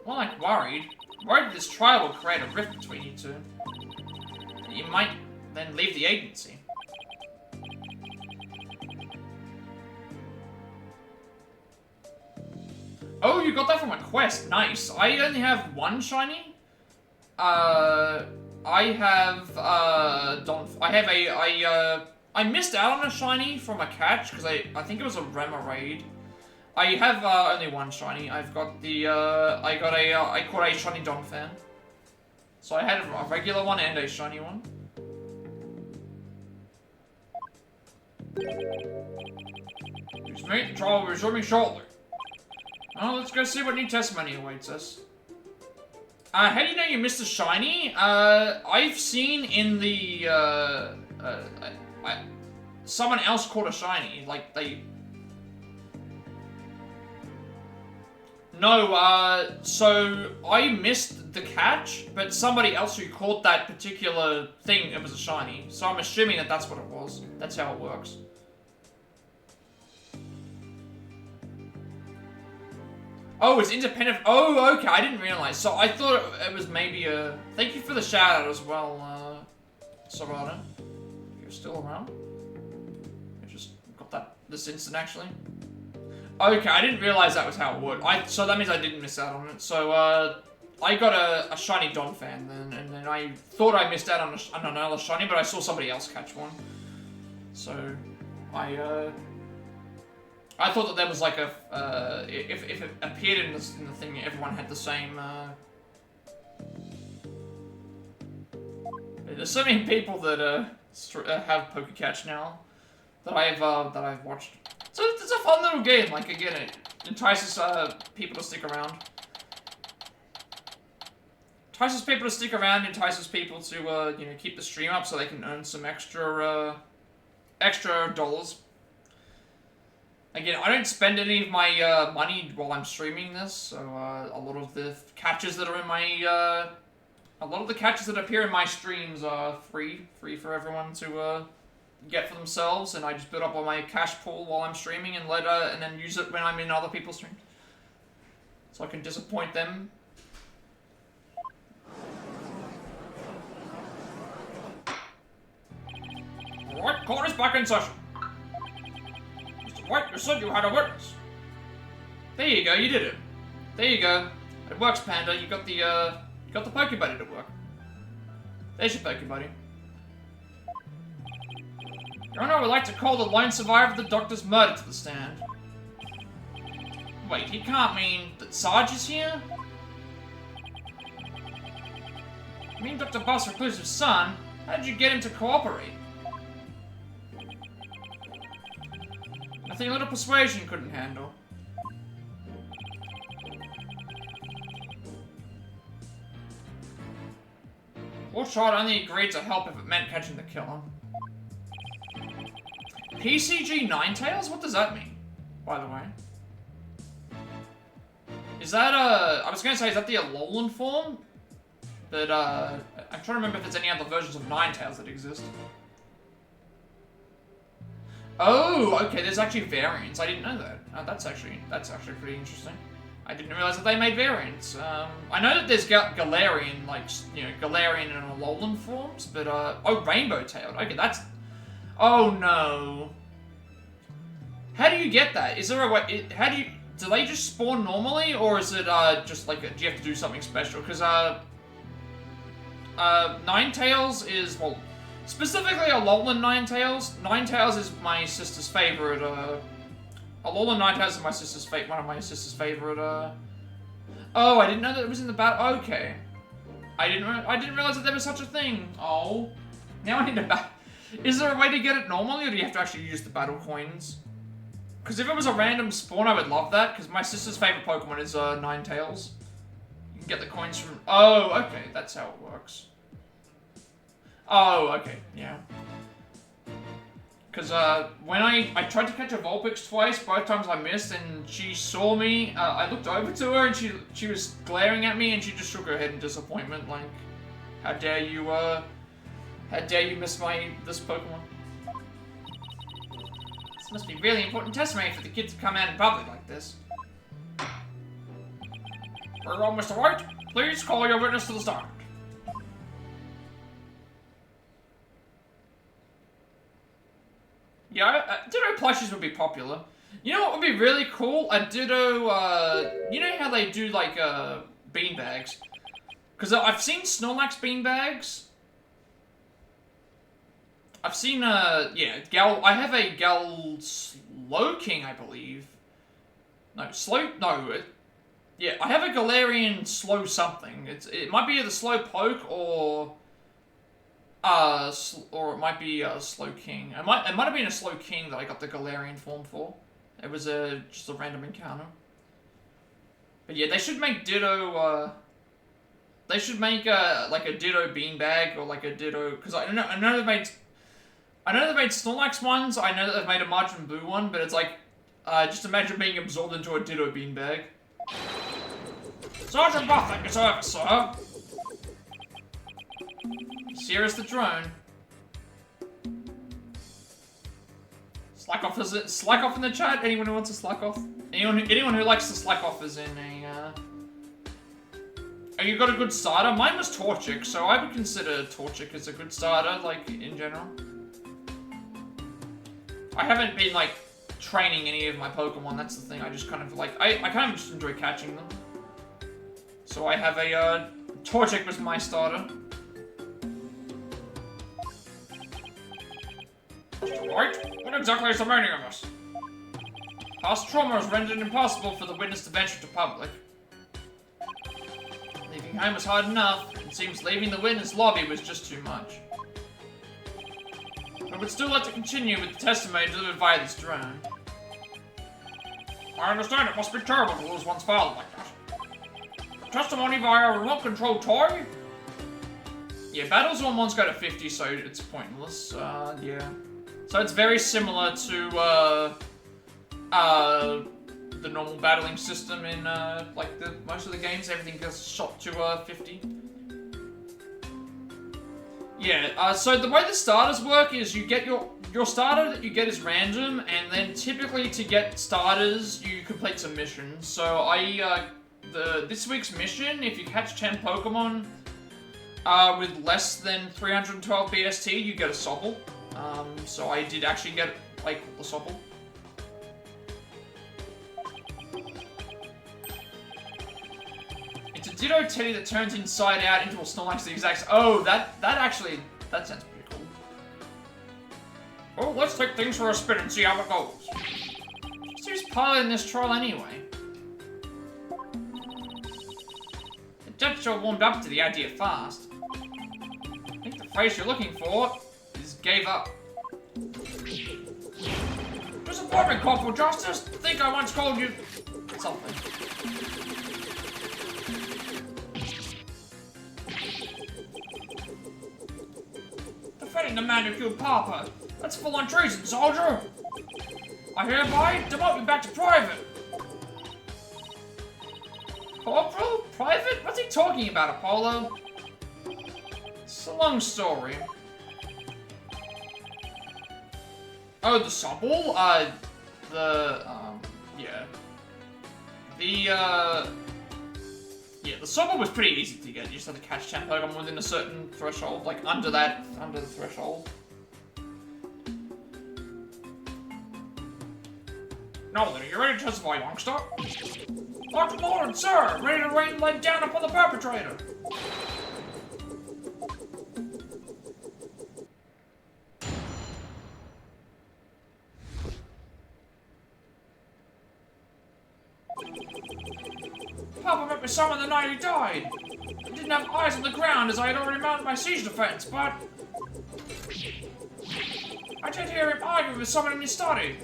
More like worried. Worried this trial will create a rift between you two. You might then leave the agency. Oh, you got that from a quest. Nice. I only have one shiny. I have I missed out on a shiny from a catch, because I think it was a Remoraid. I have only one shiny. I've got the, I caught a shiny Donphan. So I had a regular one and a shiny one. Excuse me, trial will resuming shortly. Oh, let's go see what new testimony awaits us. How do you know you missed a shiny? I've seen in the, someone else caught a shiny, like, they... No, so I missed the catch, but somebody else who caught that particular thing, it was a shiny. So I'm assuming that that's what it was. That's how it works. Oh, it's independent. Oh, okay, I didn't realize. So I thought it was maybe a... Thank you for the shout out as well, Serrano. You're still around? I just got this instant, actually. Okay, I didn't realize that was how it would. So that means I didn't miss out on it. So, I got a shiny Donphan then, and then I thought I missed out on another shiny, but I saw somebody else catch one. So, I thought that there was like a, if it appeared in the thing, everyone had the same, There's so many people that, have PokeCatch now, that I've watched. So it's a fun little game, like, again, it entices, people to stick around. Entices people to stick around, entices people to, you know, keep the stream up so they can earn some extra dollars. Again, I don't spend any of my money while I'm streaming this, so a lot of the catches that are in my a lot of the catches that appear in my streams are free for everyone to get for themselves, and I just build up on my cash pool while I'm streaming and and then use it when I'm in other people's streams, so I can disappoint them. Alright, court is back in session. What? You said you had a witness. There you go, you did it. There you go. It works, Panda. You got the Pokebuddy to work. There's your Pokebuddy. Your Honor, I would like to call the lone survivor of the doctor's murder to the stand. Wait, he can't mean that Sarge is here? You mean Dr. Boss Reclusive's son? How did you get him to cooperate? Nothing a little persuasion couldn't handle. Poor child only agreed to help if it meant catching the killer. PCG Ninetales? What does that mean, by the way? Is that, I was gonna say, is that the Alolan form? But, I'm trying to remember if there's any other versions of Ninetales that exist. Oh, okay, there's actually variants. I didn't know that. Oh, that's actually pretty interesting. I didn't realize that they made variants. I know that there's Galarian, like, you know, Galarian and Alolan forms, but, oh, Rainbow-tailed. Okay, that's... Oh, no. How do you get that? Is there a way... How do you... Do they just spawn normally, or is it, just, like, do you have to do something special? Because, Ninetales is, well... Specifically, Alolan Ninetales. Ninetales is my sister's favorite, Alolan Ninetales is my sister's one of my sister's favorite, Oh, I didn't know that it was in the battle. Okay. I didn't realize that there was such a thing. Oh. Now I need to Is there a way to get it normally, or do you have to actually use the battle coins? Because if it was a random spawn, I would love that, because my sister's favorite Pokemon is, Ninetales. You can get the coins from... Oh, okay, that's how it works. Oh, okay, yeah. Because, when I tried to catch a Vulpix twice, both times I missed, and she saw me, I looked over to her, and she was glaring at me, and she just shook her head in disappointment, like, how dare you miss this Pokemon? This must be really important testimony for the kids to come out in public like this. Very well, Mr. White. Please call your witness to the stand. Yeah, Ditto plushies would be popular. You know what would be really cool? A Ditto, you know how they do, like, beanbags? Because I've seen Snorlax beanbags. I've seen, yeah, Gal... I have a Gal Slow King, I believe. No, Slow... No, yeah, I have a Galarian Slow something. It might be either Slow Poke or it might be a Slow King. It might have been a Slow King that I got the Galarian form for. It was just a random encounter. But yeah, they should make Ditto, they should make like a Ditto Beanbag or like a Ditto, because I know they've made Snorlax ones. I know that they've made a Majin Buu one, but it's like, just imagine being absorbed into a Ditto Beanbag. Sergeant Buffett is over, sir. Sierra's the drone. Slack off in the chat. Anyone who wants to slack off? Anyone who likes to slack off is in a. Oh, you got a good starter? Mine was Torchic, so I would consider Torchic as a good starter, like in general. I haven't been like training any of my Pokemon. That's the thing. I just kind of like I kind of just enjoy catching them. So I have a Torchic was my starter. Right? What exactly is the meaning of this? Past trauma has rendered it impossible for the witness to venture to public. Leaving home was hard enough. It seems leaving the witness lobby was just too much. I would still like to continue with the testimony delivered via this drone. I understand it must be terrible to lose one's father like that. Testimony via a remote-controlled toy? Yeah, battles on one's go to 50, so it's pointless. Yeah. So it's very similar to, the normal battling system in, like, most of the games. Everything gets shot to, 50. Yeah, so the way the starters work is you get your starter that you get is random, and then typically to get starters, you complete some missions. So this week's mission, if you catch 10 Pokemon, with less than 312 BST, you get a Sobble. So I did actually get, like, the Sobble. It's a Ditto Teddy that turns inside out into a Snorlax the exact... Oh, that sounds pretty cool. Oh, let's take things for a spin and see how it goes. So who's piloting this troll anyway? The judge sure warmed up to the idea fast. I think the phrase you're looking for is gave up. Disappointment, Corporal Justice. I think I once called you something. Defending the man who killed Papa. That's full-on treason, soldier. I hereby demote you back to private. Corporal? Private? What's he talking about, Apollo? It's a long story. Oh, the Sobble? Yeah. The Sobble was pretty easy to get. You just had to catch 10 Pokemon within a certain threshold, like under the threshold. Now then, are you ready to testify, youngster? Dr. Lord, sir, ready to rain lead down upon the perpetrator. Papa met me summon the night he died. I didn't have eyes on the ground as I had already mounted my siege defense, but I did hear him argue with someone in his study.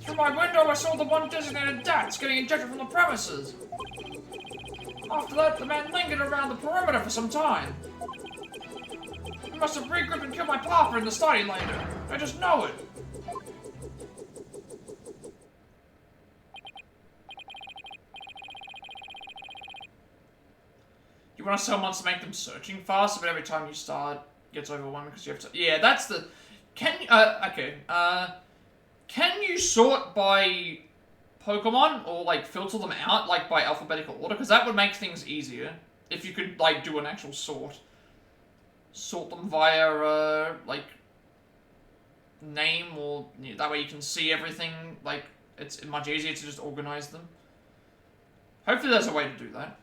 Through my window, I saw the one designated Dats getting ejected from the premises. After that, the man lingered around the perimeter for some time. He must have regrouped and killed my papa in the study later. I just know it. You want to summon to make them searching faster, but every time you start, it gets overwhelming because you have to... Yeah, that's the... Can you sort by Pokemon, or, like, filter them out, like, by alphabetical order? Because that would make things easier, if you could, like, do an actual sort. Sort them via, like, name, or... that way you can see everything, like, it's much easier to just organize them. Hopefully there's a way to do that.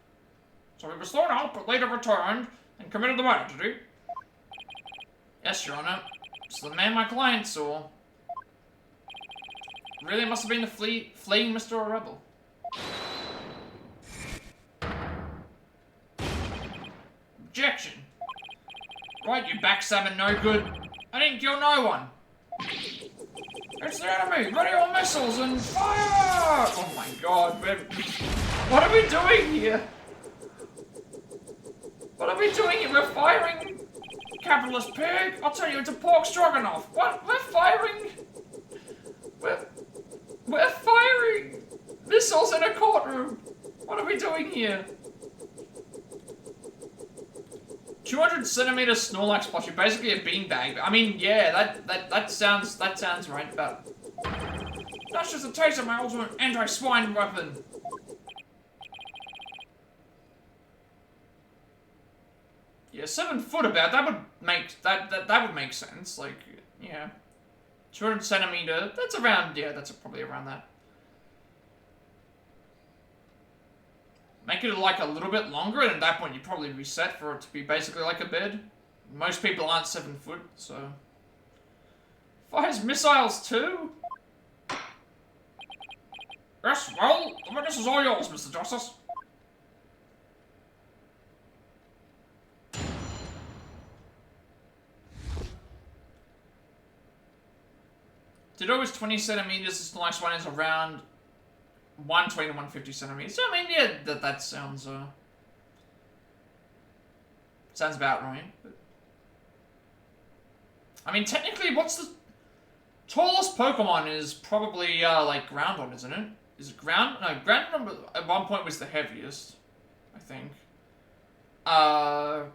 So he was thrown out, but later returned, and committed the murder, did he? Yes, Your Honor. It's the man my client saw. Really must have been the fleeing Mr. Rebel. Objection. Right, you backstabbing no good. I didn't kill no one. It's the enemy! Ready your missiles and fire! Oh my god, what are we doing here? What are we doing here? We're firing! Capitalist pig! I'll tell you, it's a pork stroganoff! What? We're firing! We're firing missiles in a courtroom! What are we doing here? 200cm Snorlax plushie, basically a beanbag. I mean, yeah, that sounds right. But that's just a taste of my ultimate anti-swine weapon. Yeah, 7 foot about that would make that would make sense. Like, yeah, 200cm. That's around. Yeah, that's probably around that. Make it like a little bit longer, and at that point you probably reset for it to be basically like a bed. Most people aren't 7 foot, so. Fires missiles too? Yes, well, the witness is all yours, Mr. Justice. Ditto is 20cm, this nice one is around 120 to 150cm. So, I mean, yeah, that sounds, sounds about right. But, I mean, technically, what's the tallest Pokemon is probably, like, Groundhog, isn't it? Is it Ground? No, Groundhog at one point was the heaviest, I think. I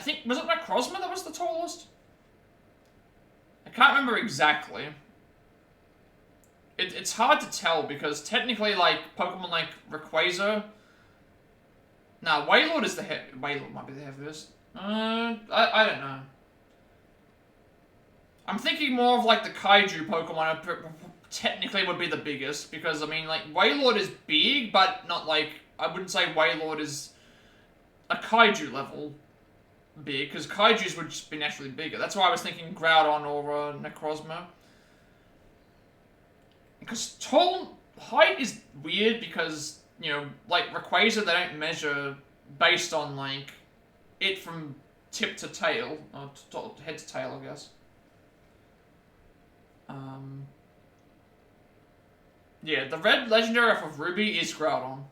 think, was it Necrozma that was the tallest? I can't remember exactly. It's hard to tell because technically, like, Pokemon like Rayquaza. Nah, Wailord is the Wailord might be the heaviest. I don't know. I'm thinking more of like the Kaiju Pokemon. Technically, would be the biggest because I mean, like, Wailord is big, but not like I wouldn't say Wailord is a Kaiju level big because Kaiju's would just be naturally bigger. That's why I was thinking Groudon or Necrozma. Because height is weird because, you know, like Rayquaza, they don't measure based on, like, it from tip to tail, or head to tail, I guess. Yeah, the red legendary off of Ruby is Groudon.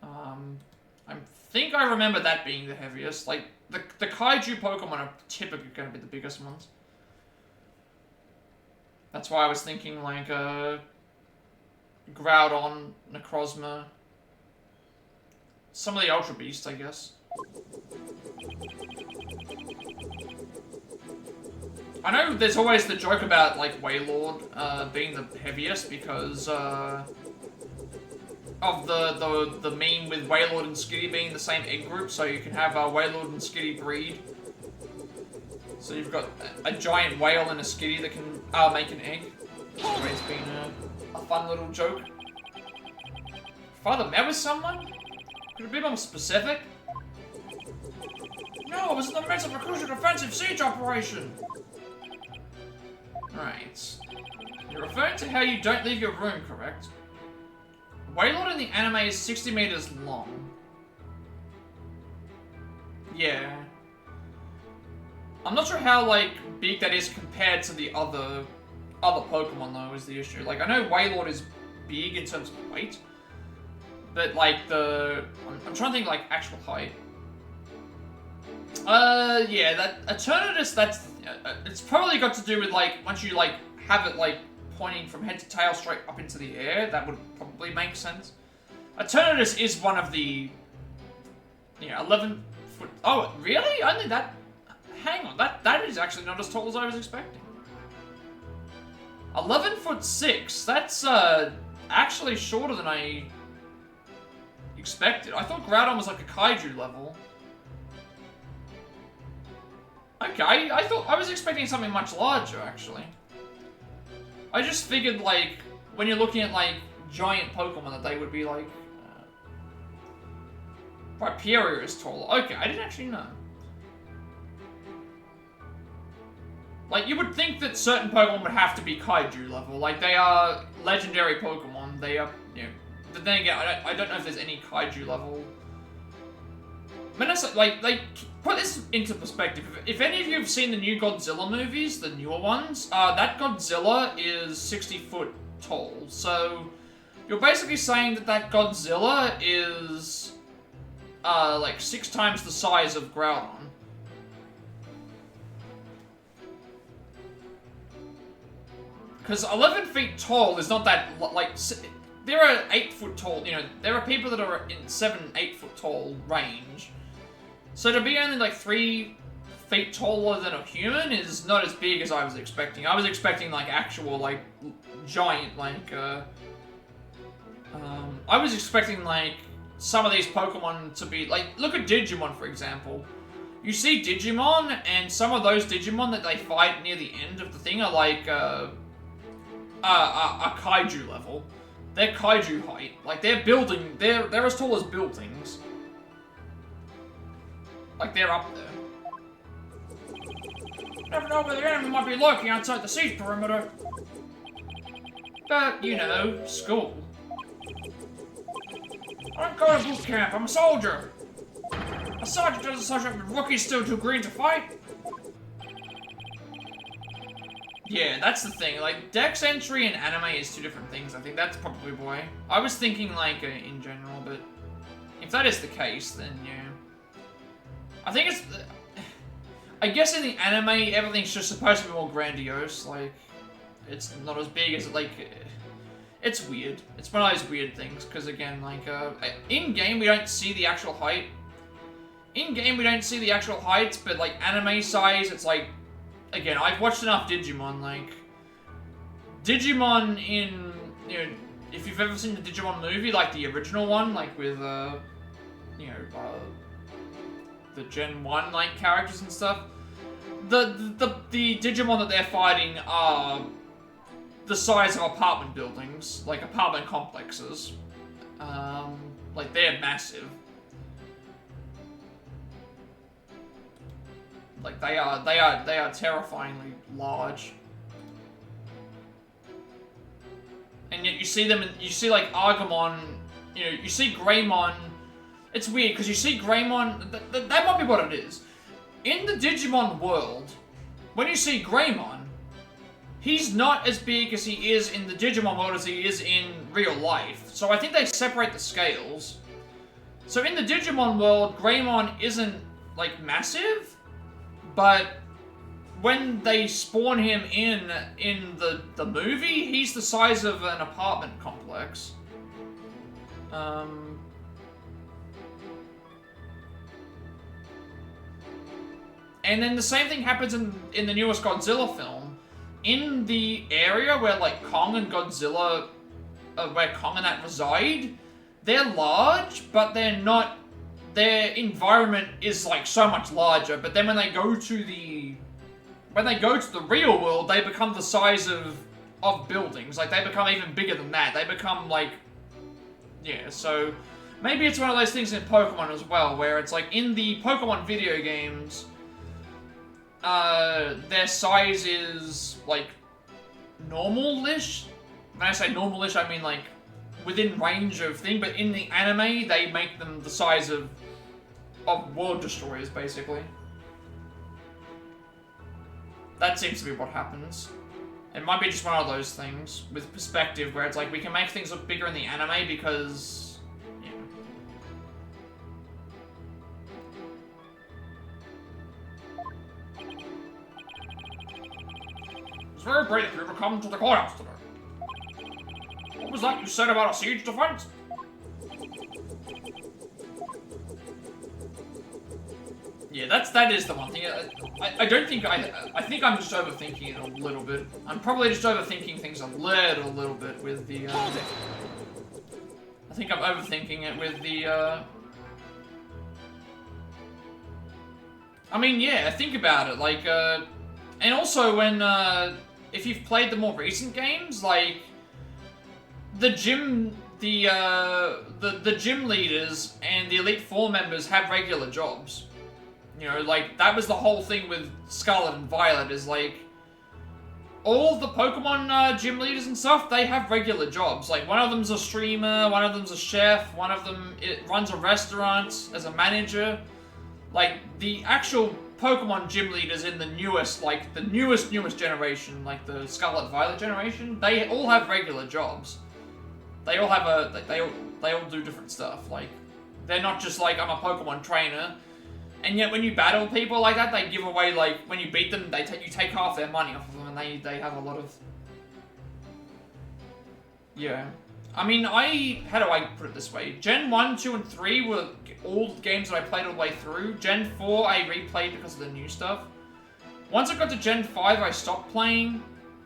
I think I remember that being the heaviest. Like, the Kaiju Pokemon are typically going to be the biggest ones. That's why I was thinking, like, Groudon, Necrozma, some of the Ultra Beasts, I guess. I know there's always the joke about, like, Wailord being the heaviest because of the meme with Wailord and Skitty being the same egg group, so you can have Wailord and Skitty breed. So you've got a giant whale and a Skitty that can make an egg. It's always been a fun little joke. Father met with someone? Could it be more specific? No, it was in the midst of a crucial defensive siege operation! Right. You're referring to how you don't leave your room, correct? Wailord in the anime is 60 meters long. Yeah. I'm not sure how, like, big that is compared to the other Pokemon, though, is the issue. Like, I know Wailord is big in terms of weight, but, like, I'm trying to think, like, actual height. Yeah, that Eternatus, that's, it's probably got to do with, like, once you, like, have it, like, pointing from head to tail straight up into the air, that would probably make sense. Eternatus is one of the, you know, 11 foot, oh, really? Only that, hang on, that is actually not as tall as I was expecting. 11'6", that's, actually shorter than I expected. I thought Groudon was like a Kaiju level. Okay, I was expecting something much larger, actually. I just figured, like, when you're looking at, like, giant Pokemon, that they would be, like, Rhyperior is taller. Okay, I didn't actually know. Like, you would think that certain Pokemon would have to be Kaiju level. Like, they are legendary Pokemon. They are, you know... But then again, I don't know if there's any Kaiju level. I mean, like, put this into perspective. If any of you have seen the new Godzilla movies, the newer ones, that Godzilla is 60 foot tall. So, you're basically saying that Godzilla is, like, 6 times the size of Groudon. Because 11 feet tall is not that, like, there are 8 foot tall, you know, there are people that are in 7, 8 foot tall range. So to be only like 3 feet taller than a human is not as big as I was expecting. I was expecting like actual, like, giant, like, I was expecting like some of these Pokemon to be, like, look at Digimon for example. You see Digimon, and some of those Digimon that they fight near the end of the thing are like, a Kaiju level. They're Kaiju height. Like, they're as tall as buildings. Like, they're up there. Never know where the enemy might be lurking outside the siege perimeter. But, you know, school. I don't go to boot camp, I'm a soldier. A sergeant doesn't associate with rookies still too green to fight. Yeah, that's the thing. Like, Dex entry and anime is 2 different things. I think that's probably why. I was thinking, like, in general, but if that is the case, then yeah. I think it's... I guess in the anime, everything's just supposed to be more grandiose. Like, it's not as big as, like... It's weird. It's one of those weird things, because again, like, in-game, we don't see the actual height. In-game, we don't see the actual heights, but, like, anime size, it's like... Again, I've watched enough Digimon, like... Digimon in... You know, if you've ever seen the Digimon movie, like the original one, like with, you know, the Gen 1, like, characters and stuff. The Digimon that they're fighting are the size of apartment buildings, like apartment complexes. Like, they're massive. Like, they are terrifyingly large. And yet you see them, you see, like, Argomon, you know, you see Greymon. It's weird, because you see Greymon, that might be what it is. In the Digimon world, when you see Greymon, he's not as big as he is in the Digimon world as he is in real life. So I think they separate the scales. So in the Digimon world, Greymon isn't, like, massive. But when they spawn him in the movie, he's the size of an apartment complex. And then the same thing happens in the newest Godzilla film. In the area where, like, Kong and Godzilla, where Kong and that reside, they're large, but they're not... Their environment is, like, so much larger, but then when they go to the real world, they become the size of buildings. Like, they become even bigger than that. They become, like, yeah, so maybe it's one of those things in Pokemon as well, where it's like, in the Pokemon video games, their size is, like, normal-ish. When I say normal-ish, I mean, like, within range of thing, but in the anime, they make them the size of world destroyers, basically. That seems to be what happens. It might be just one of those things with perspective where it's like, we can make things look bigger in the anime because, you know. It's very brave of you to come to the courthouse today. What was that you said about a siege defense? Yeah, that is the one thing. I don't think I think I'm just overthinking it a little bit. I'm probably just overthinking things a little bit with the, I think I'm overthinking it with the, I mean, yeah, think about it, like, and also when, if you've played the more recent games, like, the gym leaders and the Elite Four members have regular jobs. You know, like, that was the whole thing with Scarlet and Violet, is like, all the Pokemon gym leaders and stuff, they have regular jobs. Like, one of them's a streamer, one of them's a chef, one of them runs a restaurant as a manager. Like, the actual Pokemon gym leaders in the newest, like, the newest generation, like the Scarlet Violet generation, they all have regular jobs. They all have they all do different stuff. Like, they're not just like, I'm a Pokemon trainer. And yet when you battle people like that, they give away, like, when you beat them, you take half their money off of them, and they have a lot of... Yeah. I mean, how do I put it this way? Gen 1, 2, and 3 were all the games that I played all the way through. Gen 4, I replayed because of the new stuff. Once I got to Gen 5, I stopped playing.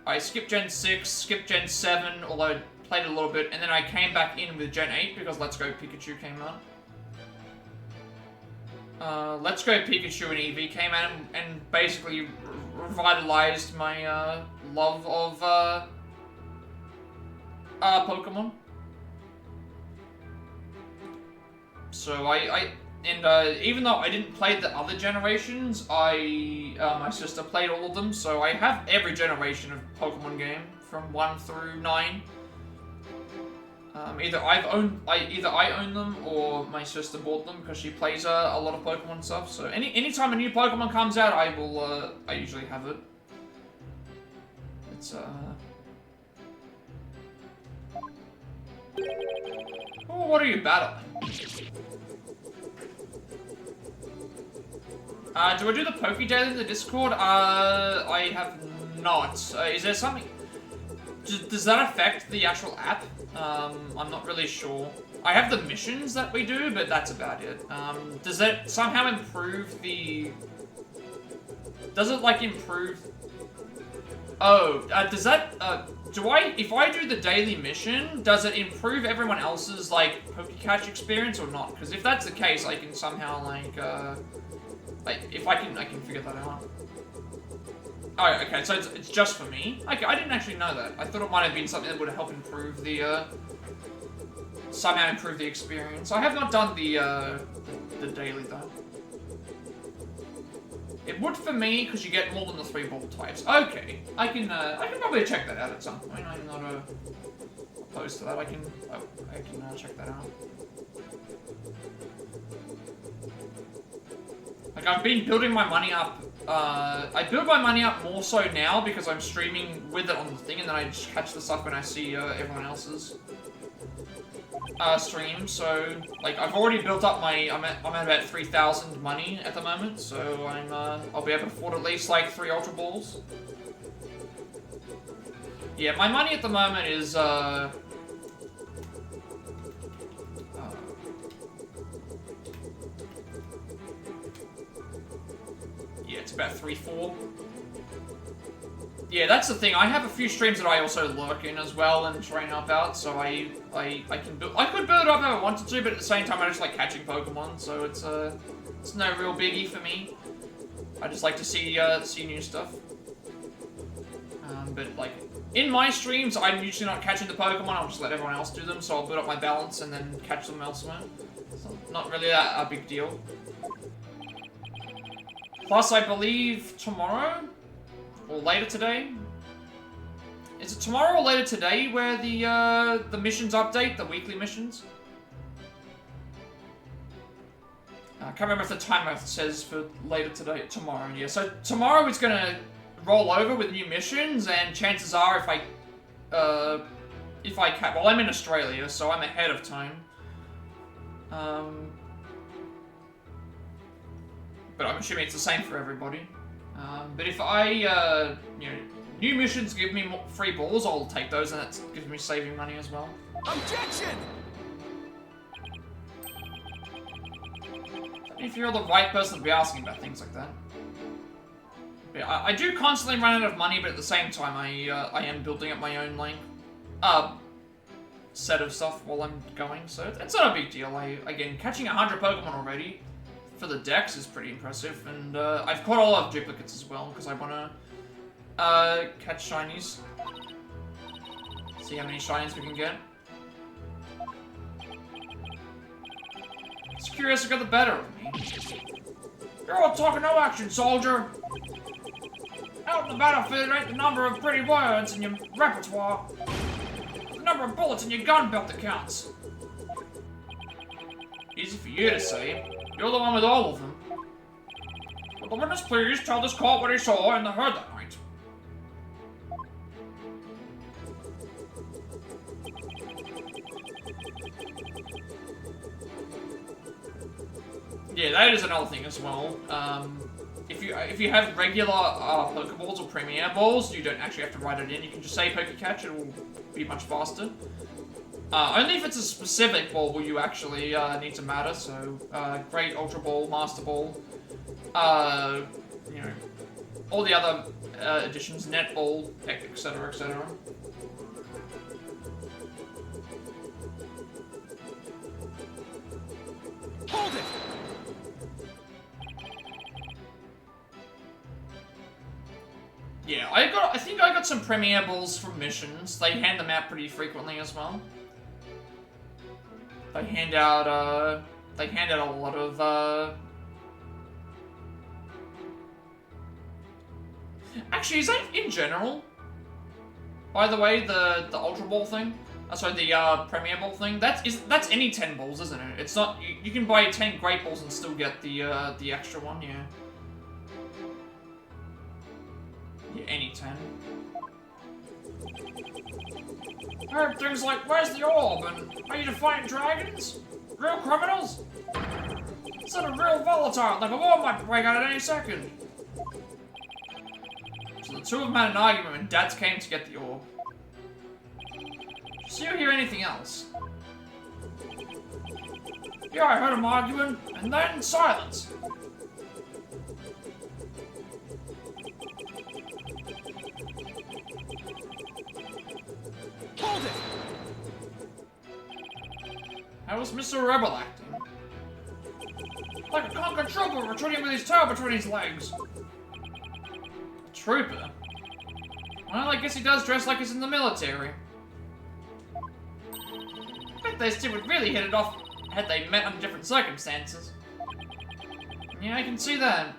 I skipped Gen 6, skipped Gen 7, although I played it a little bit, and then I came back in with Gen 8 because Let's Go Pikachu came out. Let's Go Pikachu and Eevee came out and basically revitalized my love of Pokemon. So even though I didn't play the other generations, my sister played all of them, so I have every generation of Pokemon game from 1 through 9. Either I own them or my sister bought them because she plays a lot of Pokemon stuff. So anytime a new Pokemon comes out, I usually have it. It's Oh, what are you battling? Do I do the Poké Daily in the Discord? I have not. Is there something... Does that affect the actual app? I'm not really sure. I have the missions that we do, but that's about it. Does that somehow improve the... Does it, like, improve... Oh, does that, if I do the daily mission, does it improve everyone else's, like, Pokecatch experience or not? Because if that's the case, I can somehow, like, if I can figure that out. Oh, okay, so it's just for me? Okay, I didn't actually know that. I thought it might have been something that would help improve the, somehow improve the experience. I have not done the daily, though. It would for me, because you get more than the 3 ball types. Okay, I can probably check that out at some point. I'm not opposed to that. I can check that out. Like, I've been building my money up. I build my money up more so now because I'm streaming with it on the thing, and then I just catch the stuff when I see everyone else's stream. So, like, I've already built up my. I'm at about 3,000 money at the moment, so I'll be able to afford at least like 3 Ultra Balls. Yeah, my money at the moment is yeah, it's about 3-4. Yeah, that's the thing. I have a few streams that I also lurk in as well and try and help out, so I could build it up if I wanted to, but at the same time I just like catching Pokemon, so it's no real biggie for me. I just like to see new stuff. But like in my streams, I'm usually not catching the Pokemon. I'll just let everyone else do them, so I'll build up my balance and then catch them elsewhere. So not really a big deal. Plus, I believe tomorrow. Or later today? Is it tomorrow or later today where the missions update, the weekly missions? I can't remember if the timer says for later today, tomorrow, yeah. So tomorrow it's gonna roll over with new missions, and chances are if I well, I'm in Australia, so I'm ahead of time. But I'm assuming it's the same for everybody. But if new missions give me more free balls, I'll take those, and that gives me saving money as well. Objection! If you're the right person to be asking about things like that. But I do constantly run out of money, but at the same time, I am building up my own, like, set of stuff while I'm going, so it's not a big deal. Again, catching 100 Pokemon already for the Dex is pretty impressive, and I've caught a lot of duplicates as well, because I want to catch shinies. See how many shinies we can get. It's curious who got the better of me. You're all talk and no action, soldier! Out in the battlefield ain't the number of pretty words in your repertoire. It's the number of bullets in your gun belt that counts. Easy for you to say. You're the one with all of them. Will the witness please tell this court what he saw and heard that night? Yeah, that is another thing as well. If you have regular Pokeballs or Premier Balls, you don't actually have to write it in. You can just say Pokecatch, it will be much faster. Only if it's a specific ball will you actually need to matter. So, Great Ultra Ball, Master Ball, you know, all the other additions, Net Ball, etc., etc. Hold it! Yeah, I think I got some Premier Balls from missions. They hand them out pretty frequently as well. They hand out a lot of, Actually, is that in general? By the way, the Ultra Ball thing? Sorry, the Premier Ball thing? That's any 10 balls, isn't it? It's not, you can buy 10 Great Balls and still get the extra one, yeah. Yeah, any 10. I heard things like, where's the orb? And are you to fight dragons? Real criminals? Instead of real volatile, like a war might break out at any second. So the two of them had an argument when dads came to get the orb. Did you hear anything else? Yeah, I heard them arguing, and then silence. Hold it! How was Mr. Rebel acting? Like a conquered trooper retreating with his tail between his legs. A trooper? Well, I guess he does dress like he's in the military. I bet those two would really hit it off had they met under different circumstances. Yeah, I can see that.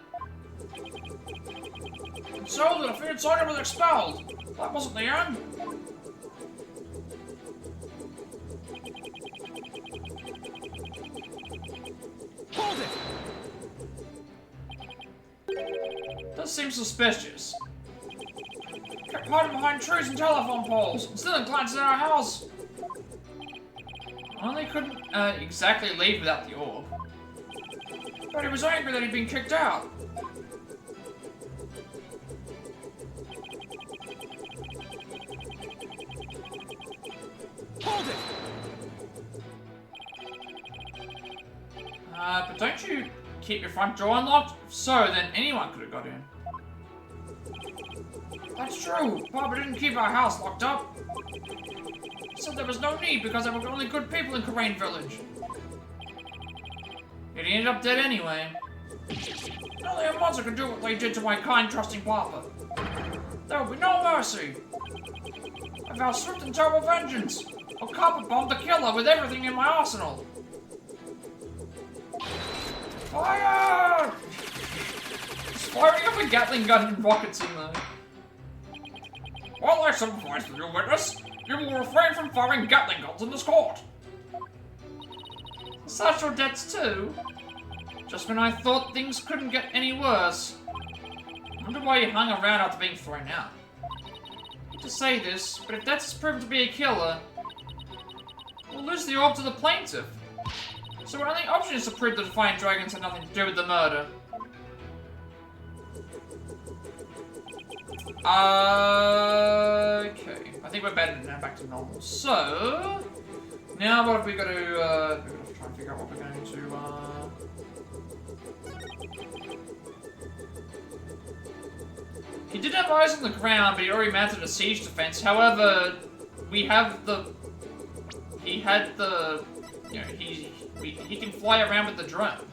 And so the defeated soldier was expelled. That wasn't the end. Hold it! Does seem suspicious. Kept hiding behind trees and telephone poles, and still glanced at our house. Well, they couldn't exactly leave without the orb. But he was angry that he'd been kicked out. Hold it! But don't you keep your front door unlocked? If so, then anyone could have got in. That's true. Papa didn't keep our house locked up. He said there was no need because there were only good people in Karain Village. Yet he ended up dead anyway. Only a monster could do what they did to my kind, trusting Papa. There will be no mercy. I vow swift and terrible vengeance. I'll carpet bomb the killer with everything in my arsenal. Fire! He's firing up a Gatling gun and rockets in there. While I sympathize with your witness, you will refrain from firing Gatling guns in this court. Such your debts too? Just when I thought things couldn't get any worse. I wonder why you hung around after being thrown out. I hate to say this, but if that's proven to be a killer, we'll lose the orb to the plaintiff. So our only option is to prove the Defiant Dragons had nothing to do with the murder. Okay, I think we're better now, back to normal. So, now what have we got to, we've got to try and figure out what we're going to, He did have eyes on the ground, but he already mounted a siege defense. However, we have he had the, you know, he can fly around with the drone.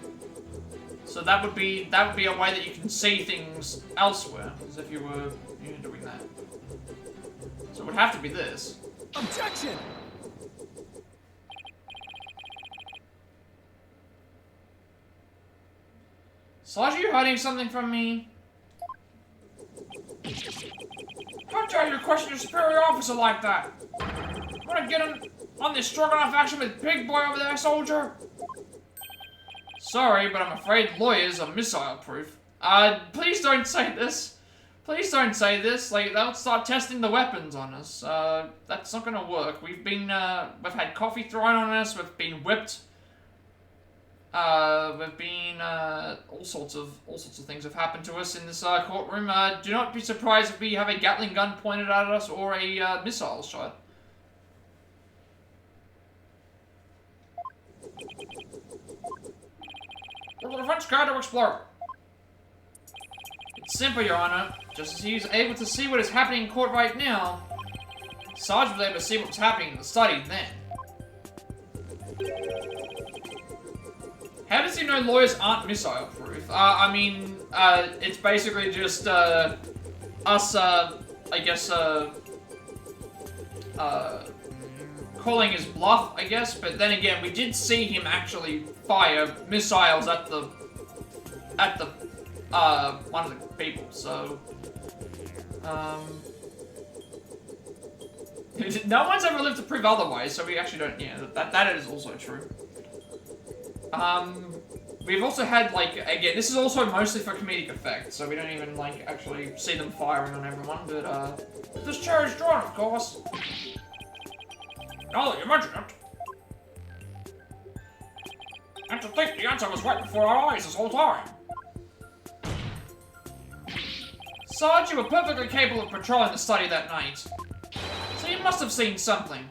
So that would be a way that you can see things elsewhere, as if you were doing that. So it would have to be this. Objection! Slash, are you hiding something from me? How dare you question your superior officer like that? Wanna get on this strong-enough action with Big Boy over there, soldier? Sorry, but I'm afraid lawyers are missile-proof. Please don't say this. Please don't say this. Like, they'll start testing the weapons on us. That's not gonna work. We've had coffee thrown on us. We've been whipped. We've been, all sorts of things have happened to us in this, courtroom. Do not be surprised if we have a Gatling gun pointed at us or a, missile shot. For the French guard to explode. It's simple, Your Honor. Just as he was able to see what is happening in court right now, Sarge was able to see what was happening in the study then. How does he know lawyers aren't missile-proof? I mean, it's basically just, us, I guess, calling his bluff, I guess, but then again, we did see him actually fire missiles at the, one of the people, so, no one's ever lived to prove otherwise, so we actually don't, yeah, that is also true. We've also had, like, again, this is also mostly for comedic effect, so we don't even, like, actually see them firing on everyone, but, this chair is drawn, of course. Now that you mention it. And to think the answer was right before our eyes this whole time. Sarge, you were perfectly capable of patrolling the study that night. So you must have seen something.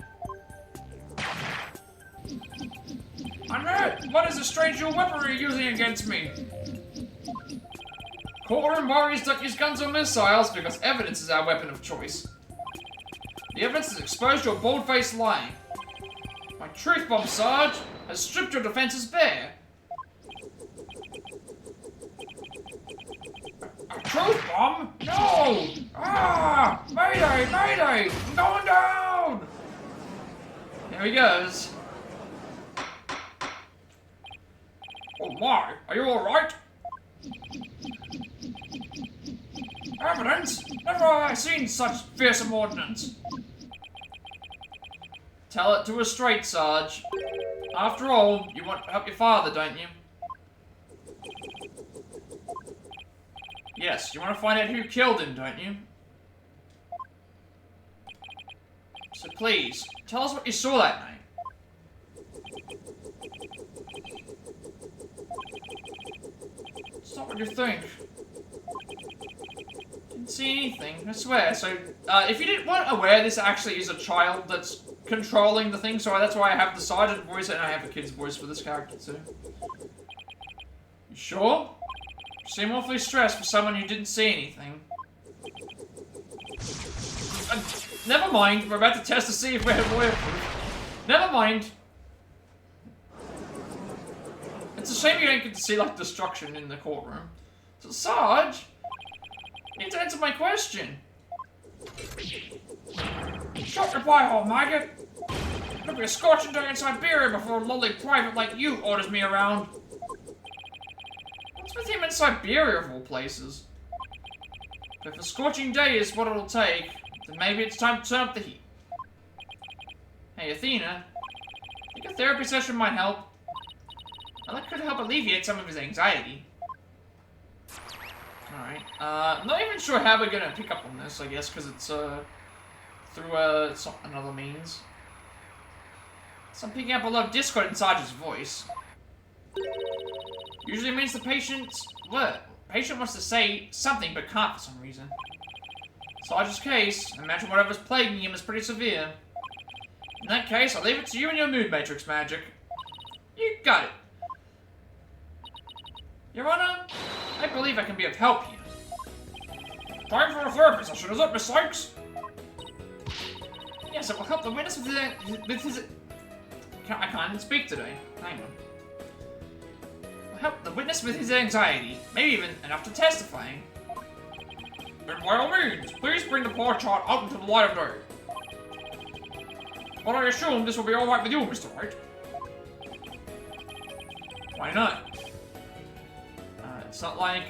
I know! What is the strange new weaponry you're using against me? Courtroom warriors don't use guns or missiles because evidence is our weapon of choice. The evidence is exposed to a bold-faced lying. My truth bomb, Sarge, has stripped your defenses bare. A truth bomb? No! Ah! Mayday! Mayday! I'm going down! Here he goes. Oh my! Are you alright? Evidence? Never have I seen such fearsome ordnance. Tell it to us straight, Sarge. After all, you want to help your father, don't you? Yes, you want to find out who killed him, don't you? So please, tell us what you saw that night. It's not what you think. Didn't see anything, I swear. So, if you weren't aware, this actually is a child that's controlling the thing, so that's why I have the sergeant voice and I have a kid's voice for this character too. You sure? You seem awfully stressed for someone who didn't see anything. Never mind, we're about to test to see if we're lawyer-proof. Never mind. It's a shame you don't get to see, like, destruction in the courtroom. So, Sarge, you need to answer my question. Shut your pie hole, maggot! It'll be a scorching day in Siberia before a lowly private like you orders me around. What's with him in Siberia, of all places? If a scorching day is what it'll take, then maybe it's time to turn up the heat. Hey, Athena, I think a therapy session might help. Well, that could help alleviate some of his anxiety. Alright, I'm not even sure how we're gonna pick up on this, I guess, because it's, through, another means. So I'm picking up a lot of discord in Sarge's voice. Usually means the patient wants to say something but can't for some reason. Sarge's case, I imagine whatever's plaguing him is pretty severe. In that case, I'll leave it to you and your mood matrix magic. You got it. Your Honor, I believe I can be of help here. Time for a therapy session, is it, Miss Sykes? Yes, it will help the witness with his... I can't even speak today. Hang on. It will help the witness with his anxiety. Maybe even enough to testifying. Then by all means, please bring the poor child out into the light of day. But I assume this will be alright with you, Mr. Wright. Why not? It's not like,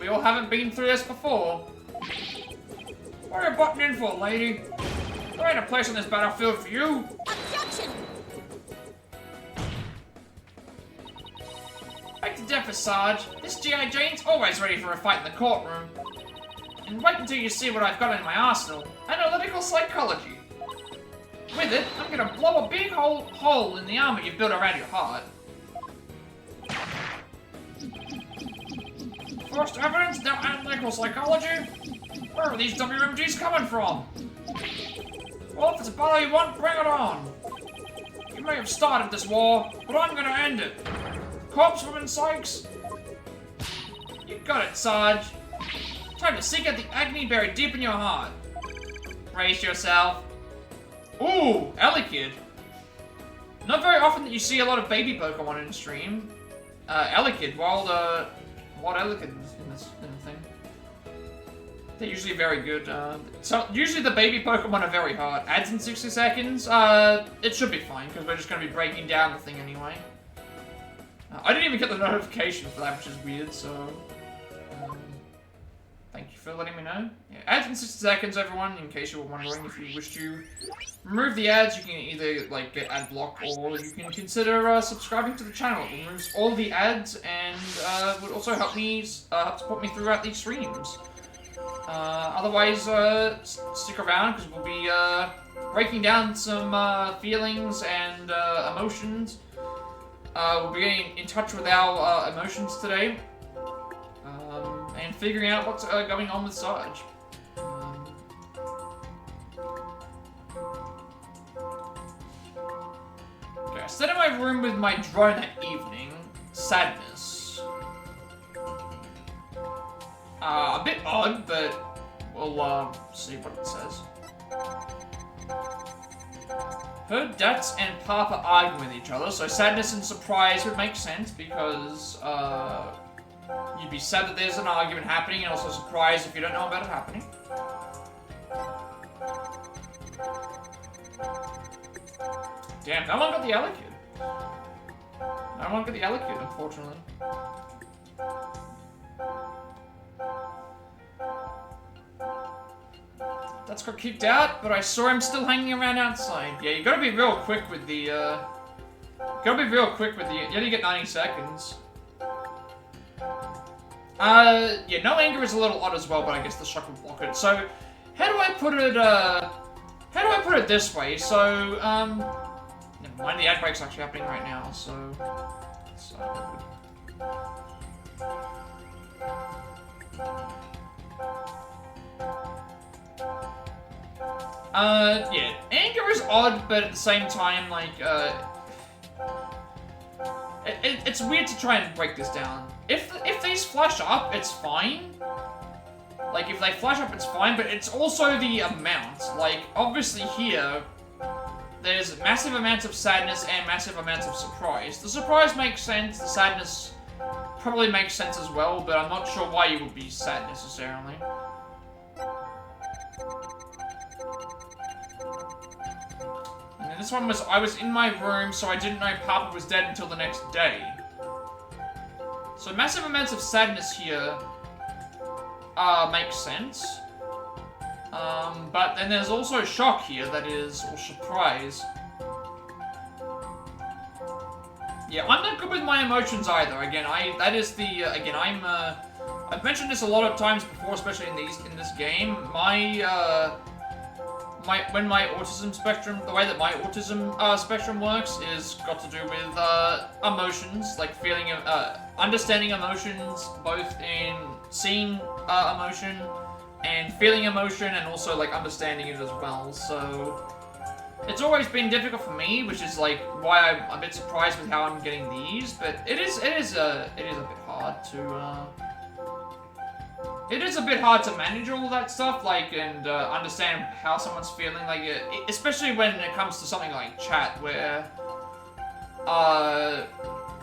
we all haven't been through this before. What are you butting in for, lady? There ain't a place on this battlefield for you. Objection! Back to death, Sarge. This G.I. Jane's always ready for a fight in the courtroom. And wait until you see what I've got in my arsenal. Analytical psychology. With it, I'm gonna blow a big hole in the armor you've built around your heart. First evidence, now analytical psychology? Where are these WMGs coming from? Well, if it's a battle you want, bring it on. You may have started this war, but I'm gonna end it. Corpsewoman Sykes? You got it, Sarge. Time to seek out the agony buried deep in your heart. Brace yourself. Ooh, Elekid. Not very often that you see a lot of baby Pokemon in a stream. Elekid, wild Elekid in the thing. They're usually very good. So usually the baby Pokemon are very hard. Adds in 60 seconds. It should be fine because we're just going to be breaking down the thing anyway. I didn't even get the notification for that, which is weird. So thank you for letting me know. Yeah, ads in 60 seconds, everyone. In case you were wondering, if you wish to remove the ads, you can either like get ad block or you can consider subscribing to the channel. It removes all the ads and would also help me help support me throughout these streams. Otherwise, stick around because we'll be breaking down some feelings and emotions. We'll be getting in touch with our emotions today and figuring out what's going on with Sarge. Okay, I stayed in my room with my drone that evening. Sadness. A bit odd, but we'll see what it says. Heard Dats and Papa arguing with each other, so sadness and surprise would make sense because you'd be sad that there's an argument happening and also surprised if you don't know about it happening. Damn, no one got the Elekid. No one got the Elekid, unfortunately. That's got kicked out, but I saw him still hanging around outside. Yeah, you gotta be real quick with the, you only get 90 seconds. Yeah, no anger is a little odd as well, but I guess the shock will block it. So, how do I put it this way? So, never mind, the ad break's actually happening right now, so... yeah, anger is odd, but at the same time, like, it's weird to try and break this down. If these flash up, it's fine. Like, if they flash up, it's fine, but it's also the amount. Like, obviously here, there's massive amounts of sadness and massive amounts of surprise. The surprise makes sense, the sadness probably makes sense as well, but I'm not sure why you would be sad necessarily. And this one was, I was in my room, so I didn't know Papa was dead until the next day. So massive amounts of sadness here makes sense. But then there's also shock here, that is, or surprise. Yeah, I'm not good with my emotions either. Again, I've mentioned this a lot of times before, especially in this game. When my autism spectrum, the way that my autism spectrum works is got to do with emotions, like feeling, understanding emotions, both in seeing emotion and feeling emotion, and also like understanding it as well. So it's always been difficult for me, which is like why I'm a bit surprised with how I'm getting these. But it is a bit hard to. It is a bit hard to manage all that stuff, like, and understand how someone's feeling, like, especially when it comes to something like chat, where,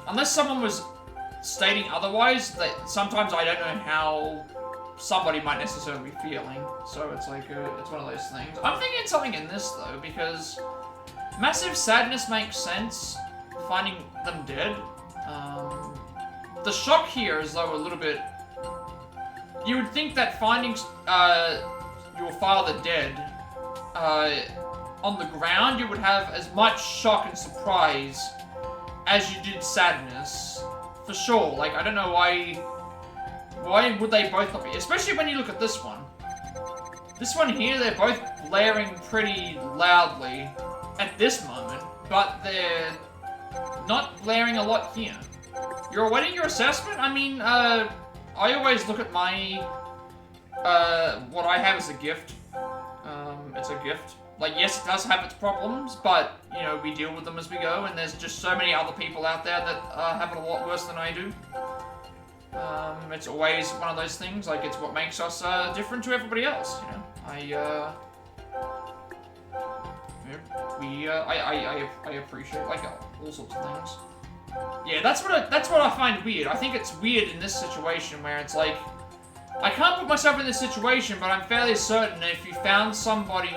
unless someone was stating otherwise, sometimes I don't know how somebody might necessarily be feeling, so it's like, it's one of those things. I'm thinking something in this, though, because massive sadness makes sense, finding them dead. The shock here is, though, a little bit... You would think that finding your father dead, on the ground, you would have as much shock and surprise as you did sadness. For sure. Like, I don't know why would they both not be? Especially when you look at this one. This one here, they're both blaring pretty loudly at this moment, but they're not blaring a lot here. You're awaiting your assessment? I mean, I always look at my, what I have as a gift. It's a gift. Like, yes, it does have its problems, but, you know, we deal with them as we go, and there's just so many other people out there that have it a lot worse than I do. It's always one of those things, like, it's what makes us different to everybody else, you know? I appreciate, like, all sorts of things. Yeah, that's what I find weird. I think it's weird in this situation where it's like, I can't put myself in this situation, but I'm fairly certain that if you found somebody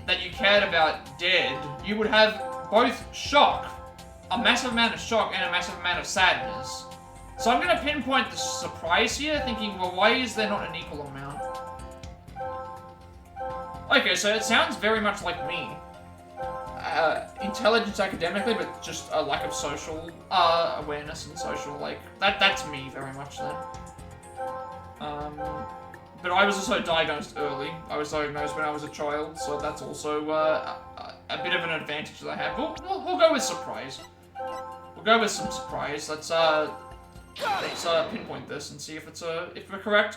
that you cared about dead, you would have both shock, a massive amount of shock, and a massive amount of sadness. So I'm gonna pinpoint the surprise here, thinking, well, why is there not an equal amount? Okay, so it sounds very much like me. Intelligence academically, but just a lack of social awareness and social, like, that's me very much then. But I was also diagnosed early. I was diagnosed when I was a child, so that's also a bit of an advantage that I have. We'll go with surprise. We'll go with some surprise. Let's pinpoint this and see if if we're correct.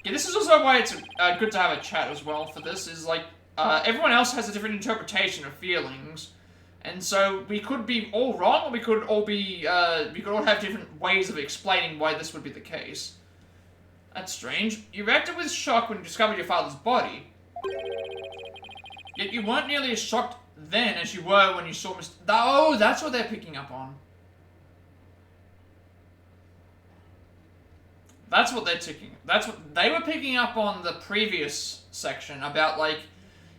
Yeah, this is also why it's good to have a chat as well for this. Is like everyone else has a different interpretation of feelings, and so we could be all wrong, or we could all be we could all have different ways of explaining why this would be the case. That's strange. You reacted with shock when you discovered your father's body. Yet you weren't nearly as shocked then as you were when you saw Mr. Oh, that's what they're picking up on. That's what they're ticking. That's what they were picking up on the previous section about, like,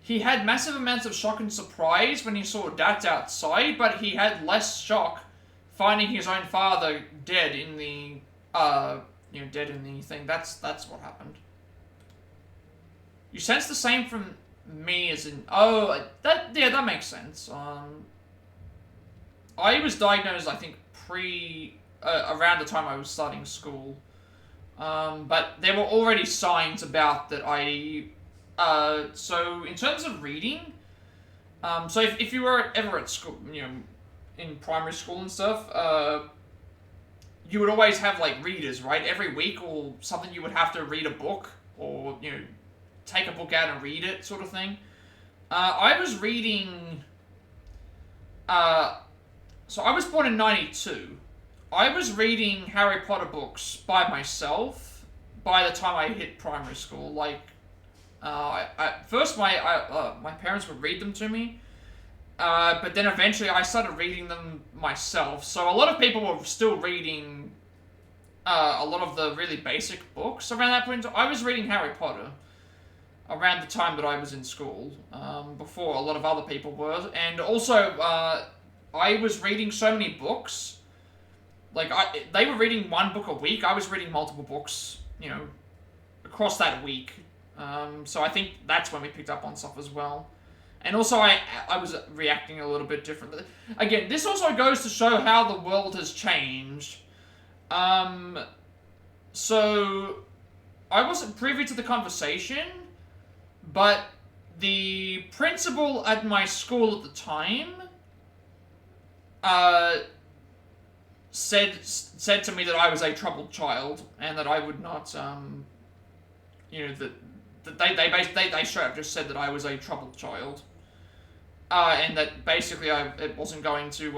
he had massive amounts of shock and surprise when he saw Dad outside, but he had less shock finding his own father dead in the, dead in the thing. That's what happened. You sense the same from me as in, that makes sense. I was diagnosed, I think, around the time I was starting school. But there were already signs about that so in terms of reading, so if you were ever at school, you know, in primary school and stuff, you would always have, like, readers, right? Every week or something you would have to read a book or, you know, take a book out and read it sort of thing. I was reading, so I was born in 92. I was reading Harry Potter books by myself by the time I hit primary school. Like, first my parents would read them to me, but then eventually I started reading them myself. So a lot of people were still reading a lot of the really basic books around that point. I was reading Harry Potter around the time that I was in school, before a lot of other people were. And also, I was reading so many books. Like, they were reading one book a week. I was reading multiple books, you know, across that week. So I think that's when we picked up on stuff as well. And also, I was reacting a little bit differently. Again, this also goes to show how the world has changed. So, I wasn't privy to the conversation, but the principal at my school at the time, said to me that I was a troubled child, and that I would not, you know, that they straight up just said that I was a troubled child, and that basically it wasn't going to, you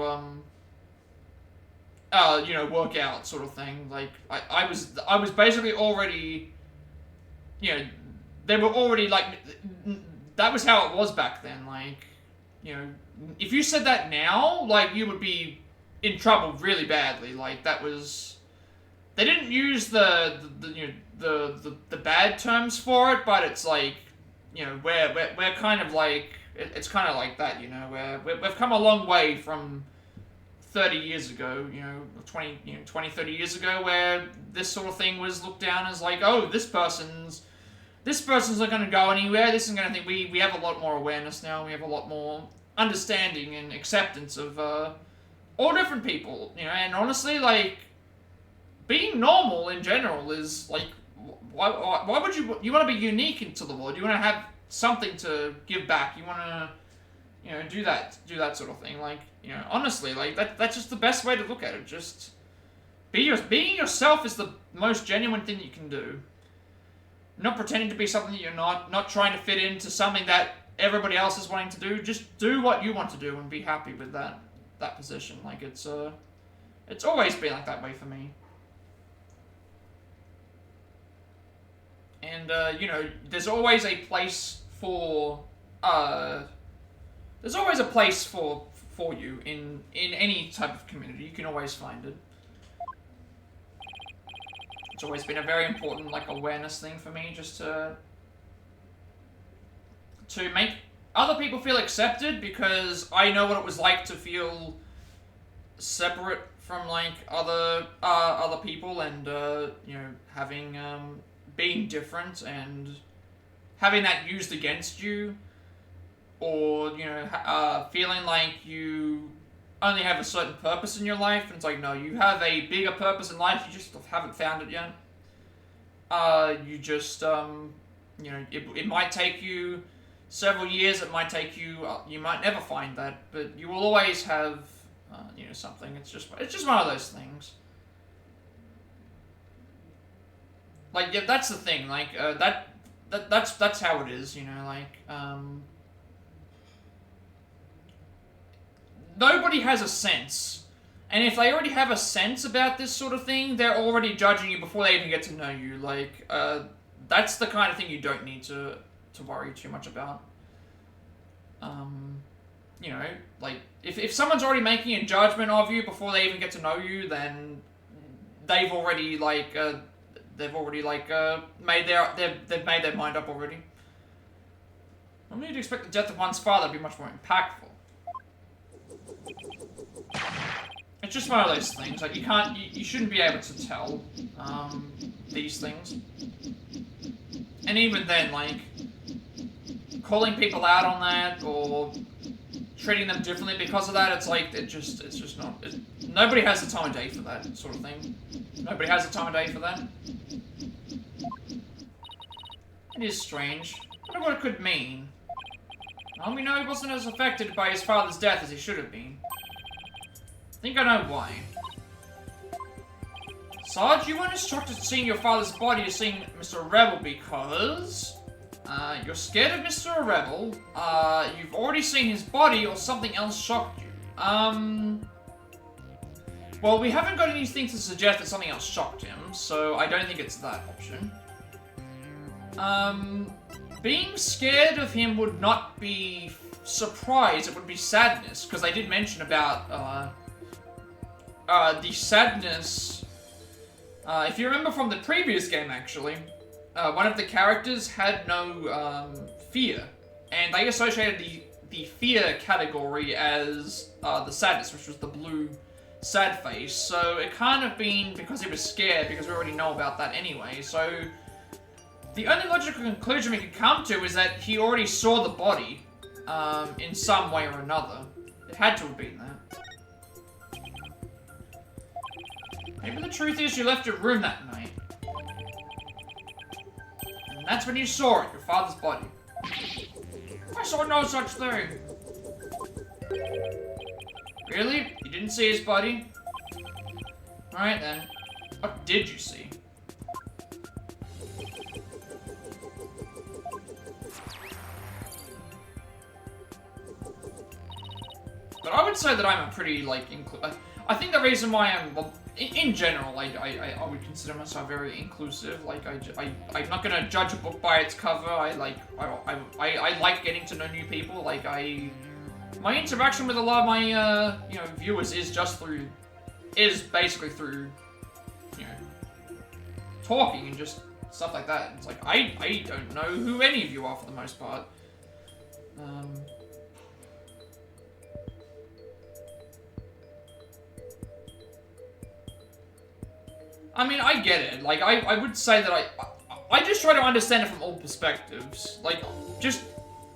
know, work out sort of thing. Like, I was basically already, you know, they were already, like, that was how it was back then. Like, you know, if you said that now, like, you would be in trouble really badly. Like, that was, they didn't use the you know, the bad terms for it, but it's like, you know, we're kind of like, it's kind of like that, you know, where we've come a long way from 30 years ago, you know, 20, 30 years ago, where this sort of thing was looked down as like, oh, this person's, this person's not going to go anywhere. This isn't going to think we have a lot more awareness now. We have a lot more understanding and acceptance of all different people, you know. And honestly, like, being normal in general is like, why would you want to be unique into the world? You want to have something to give back. You want to, you know, do that sort of thing. Like, you know, honestly, like that's just the best way to look at it. Just being yourself is the most genuine thing you can do. Not pretending to be something that you're not. Not trying to fit into something that everybody else is wanting to do. Just do what you want to do and be happy with that position. Like, it's always been like that way for me. And you know, there's always a place for you in any type of community. You can always find it. It's always been a very important, like, awareness thing for me, just to make other people feel accepted, because I know what it was like to feel separate from, like, other people, and you know, having being different and having that used against you, or, you know, feeling like you only have a certain purpose in your life, and it's like, no, you have a bigger purpose in life, you just haven't found it yet. You just, you know, it might take you several years, it might take you, you might never find that, but you will always have, you know, something. It's just one of those things. Like, yeah, that's the thing, like, that's how it is, you know, like, nobody has a sense, and if they already have a sense about this sort of thing, they're already judging you before they even get to know you. Like, that's the kind of thing you don't need to worry too much about. You know, like, if someone's already making a judgment of you before they even get to know you, then they've already, like, made their mind up already. Normally you'd expect the death of one's father to be much more impactful. It's just one of those things, like, you shouldn't be able to tell, these things. And even then, like, calling people out on that, or treating them differently because of that, it's like, it's just not, nobody has the time of day for that sort of thing. Nobody has the time of day for that. It is strange. I wonder what it could mean. Well, we know he wasn't as affected by his father's death as he should have been. I think I know why. Sarge, you weren't as shocked at seeing your father's body as seeing Mr. Rebel because... you're scared of Mr. Rebel, you've already seen his body, or something else shocked you. Well, we haven't got anything to suggest that something else shocked him, so I don't think it's that option. Being scared of him would not be surprise, it would be sadness, because I did mention about, the sadness, if you remember from the previous game, actually, one of the characters had no, fear, and they associated the fear category as, the sadness, which was the blue sad face, so it can't have been because he was scared, because we already know about that anyway, so the only logical conclusion we could come to is that he already saw the body, in some way or another. It had to have been that. Maybe the truth is you left your room that night. And that's when you saw it, your father's body. I saw no such thing. Really? You didn't see his body? Alright then. What did you see? But I would say that I'm a pretty, like, I think the reason why I'm, well, in general, I would consider myself very inclusive. Like, I'm not gonna judge a book by its cover. I like getting to know new people. Like, my interaction with a lot of my, you know, viewers is basically through, you know, talking and just stuff like that. It's like, I don't know who any of you are for the most part. I mean, I get it. Like, I would say that I just try to understand it from all perspectives. Like, just,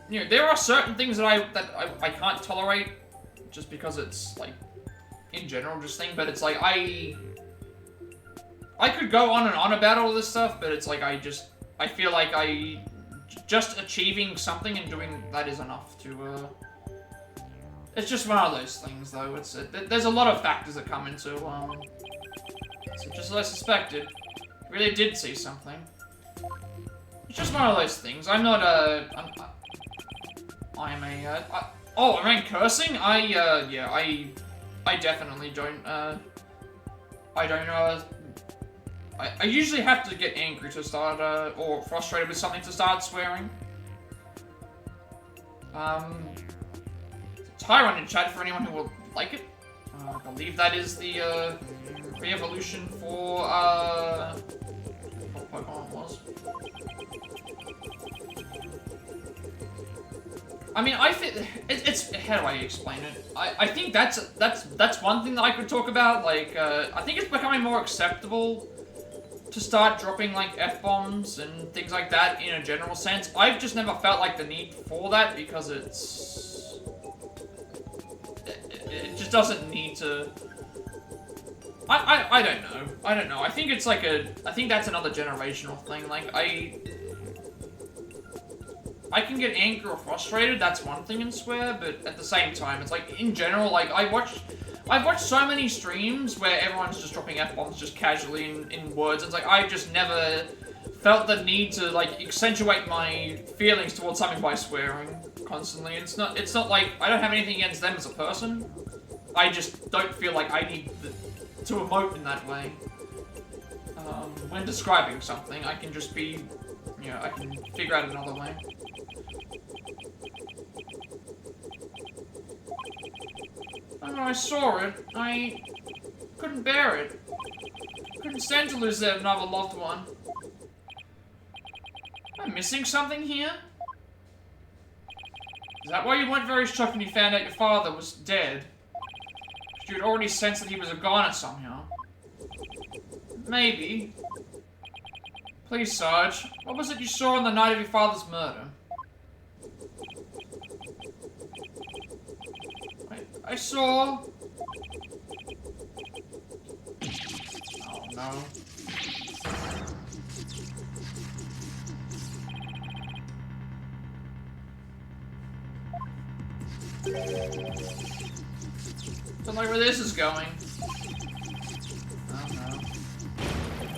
you know, there are certain things that I can't tolerate just because it's, like, in general just thing, but it's like, I could go on and on about all this stuff, but it's like, I feel like just achieving something and doing that is enough to, it's just one of those things, though. There's a lot of factors that come into, so just as I suspected, I really did see something. It's just one of those things. I'm not, oh, I mean cursing? Yeah, I definitely don't, I usually have to get angry to start, or frustrated with something to start swearing. Tyron in chat for anyone who will like it. I believe that is the, re-evolution for, what Pokemon it was. I mean, it's how do I explain it? I think that's one thing that I could talk about. Like, I think it's becoming more acceptable to start dropping like F-bombs and things like that in a general sense. I've just never felt like the need for that because it just doesn't need to. I don't know. I don't know. I think it's like I think that's another generational thing. Like, I can get angry or frustrated, that's one thing and swear, but at the same time, it's like, in general, like, I've watched so many streams where everyone's just dropping F-bombs just casually in words. It's like, I've just never felt the need to, like, accentuate my feelings towards something by swearing constantly. It's not like, I don't have anything against them as a person. I just don't feel like I need to emote in that way. When describing something, I can just be, you know, I can figure out another way. I know, I saw it. I couldn't bear it. Couldn't stand to lose another loved one. Am I missing something here? Is that why you weren't very shocked when you found out your father was dead? Because you'd already sensed that he was a goner somehow. Maybe. Please, Sarge. What was it you saw on the night of your father's murder? I saw... Oh, no. Don't know where this is going. Oh, no.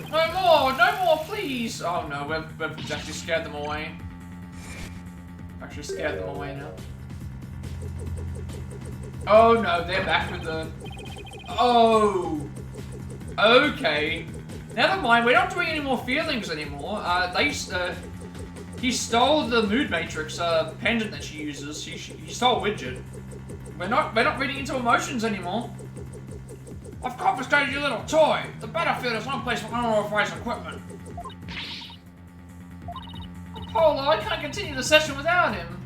No more! No more, please! Oh, no, we've actually scared them away. Actually scared them away now. Oh no, they're back with the... Oh! Okay. Never mind, we're not doing any more feelings anymore. He stole the Mood Matrix pendant that she uses. He stole Widget. We're not reading into emotions anymore. I've confiscated your little toy. The battlefield is one place for unauthorized equipment. Polo, I can't continue the session without him.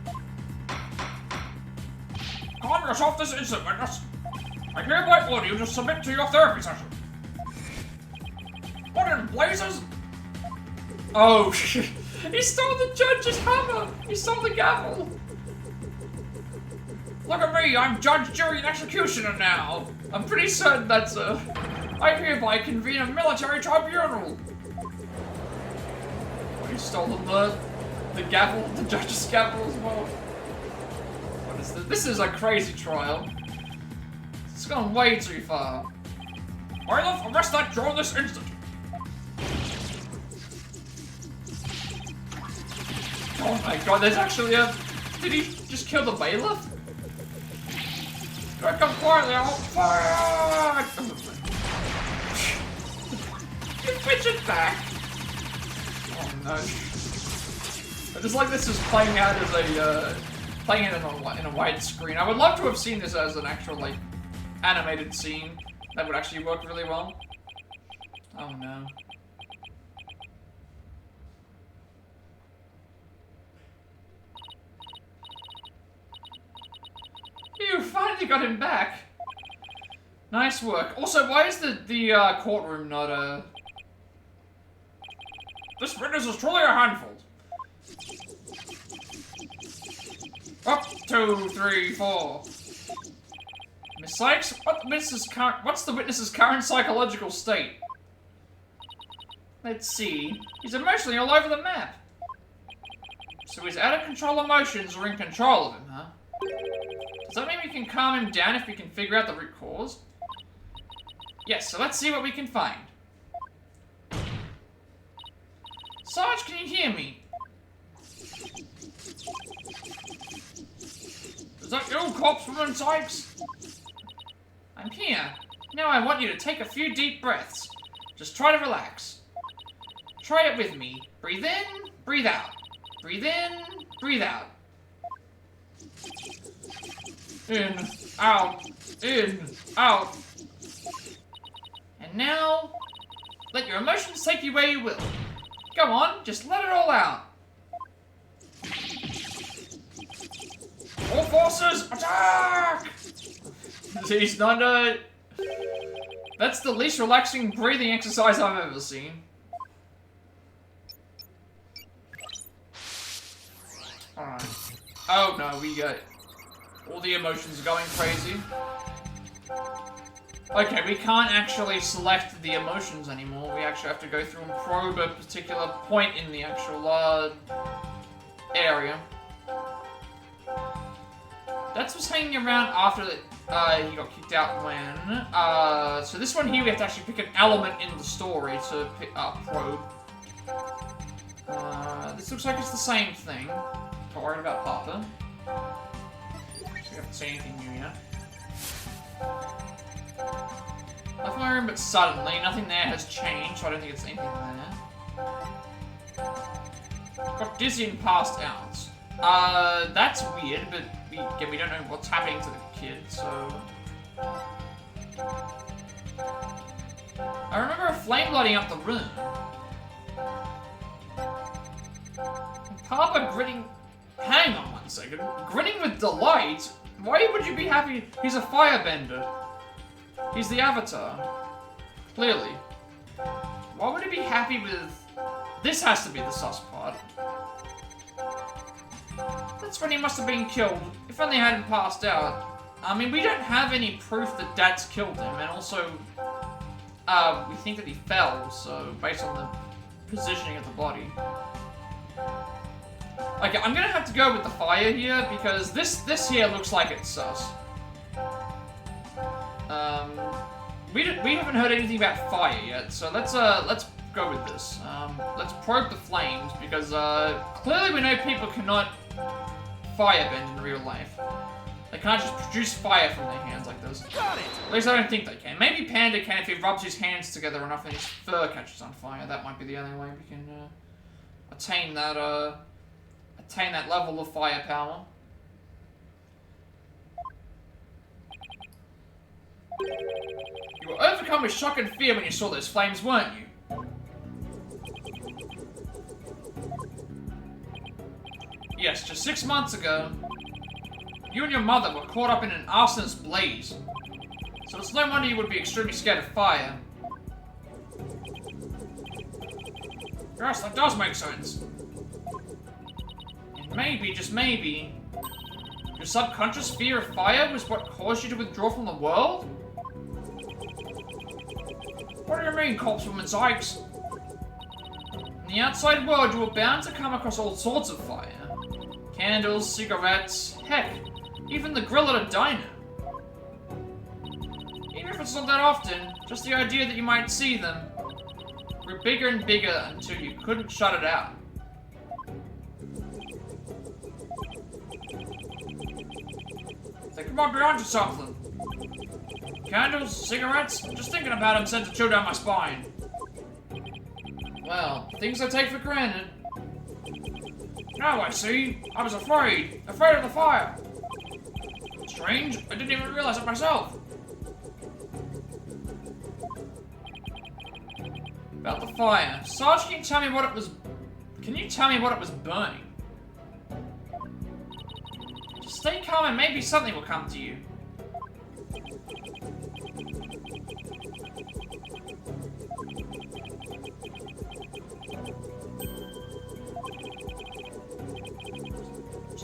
Calm yourself this instant, witness. I hereby order you to submit to your therapy session. What in blazes? Oh, he stole the judge's hammer. He stole the gavel. Look at me, I'm judge, jury, and executioner now. I'm pretty certain that's I hereby convene a military tribunal. Oh, he stole the gavel, the judge's gavel as well. This is a crazy trial. It's gone way too far. Bailiff, arrest that drone this instant. Oh my god, there's actually a... Did he just kill the bailiff? Don't come quietly, I'll fire! You bitch it back! Oh no. I just like this is playing out as a, playing it in a wide screen. I would love to have seen this as an actual, like, animated scene. That would actually work really well. Oh no. You finally got him back. Nice work. Also, why is the courtroom not This witness is truly a handful. Up, 2, 3, 4. Miss Sykes, what's the witness's current psychological state? Let's see. He's emotionally all over the map. So his out-of-control emotions are in control of him, huh? Does that mean we can calm him down if we can figure out the root cause? Yes, so let's see what we can find. Sarge, can you hear me? Is that you, Corpsewoman Sykes? I'm here. Now I want you to take a few deep breaths. Just try to relax. Try it with me. Breathe in, breathe out. Breathe in, breathe out. In, out, in, out. And now, let your emotions take you where you will. Go on, just let it all out. All forces, attack! He's not That's the least relaxing breathing exercise I've ever seen. Alright. Oh no, we got all the emotions going crazy. Okay, we can't actually select the emotions anymore. We actually have to go through and probe a particular point in the actual area. That's what's hanging around after he got kicked out when. So this one here we have to actually pick an element in the story to probe. This looks like it's the same thing. Not worried about Papa. So we haven't seen anything new yet. Left my room, but suddenly nothing there has changed, so I don't think it's anything there. Got dizzy and passed out. That's weird, but we don't know what's happening to the kid, so... I remember a flame lighting up the room. And Papa grinning... Hang on one second. Grinning with delight? Why would you be happy? He's a firebender. He's the Avatar. Clearly. Why would he be happy with... This has to be the sus part. That's when he must have been killed. If only I hadn't passed out. I mean, we don't have any proof that Dad's killed him, and also... we think that he fell, so... Based on the positioning of the body. Okay, I'm gonna have to go with the fire here, because this here looks like it's sus. We haven't heard anything about fire yet, so let's go with this. Let's probe the flames, because, clearly we know people cannot firebend in real life. They can't just produce fire from their hands like this. Got it! At least I don't think they can. Maybe Panda can if he rubs his hands together enough and his fur catches on fire. That might be the only way we can, attain that level of firepower. You were overcome with shock and fear when you saw those flames, weren't you? Yes, just 6 months ago, you and your mother were caught up in an arsonist blaze. So it's no wonder you would be extremely scared of fire. Yes, that does make sense. And maybe, just maybe, your subconscious fear of fire was what caused you to withdraw from the world? What do you mean, Corpsewoman Sykes? In the outside world, you were bound to come across all sorts of fire. Candles, cigarettes, heck, even the grill at a diner. Even if it's not that often, just the idea that you might see them grew bigger and bigger until you couldn't shut it out. They come on beyond to something. Candles, cigarettes, just thinking about them sent a chill down my spine. Well, things I take for granted. Now I see. I was afraid of the fire. Strange, I didn't even realize it myself. About the fire. Sarge, can you tell me what it was... Can you tell me what it was burning? Just stay calm and maybe something will come to you.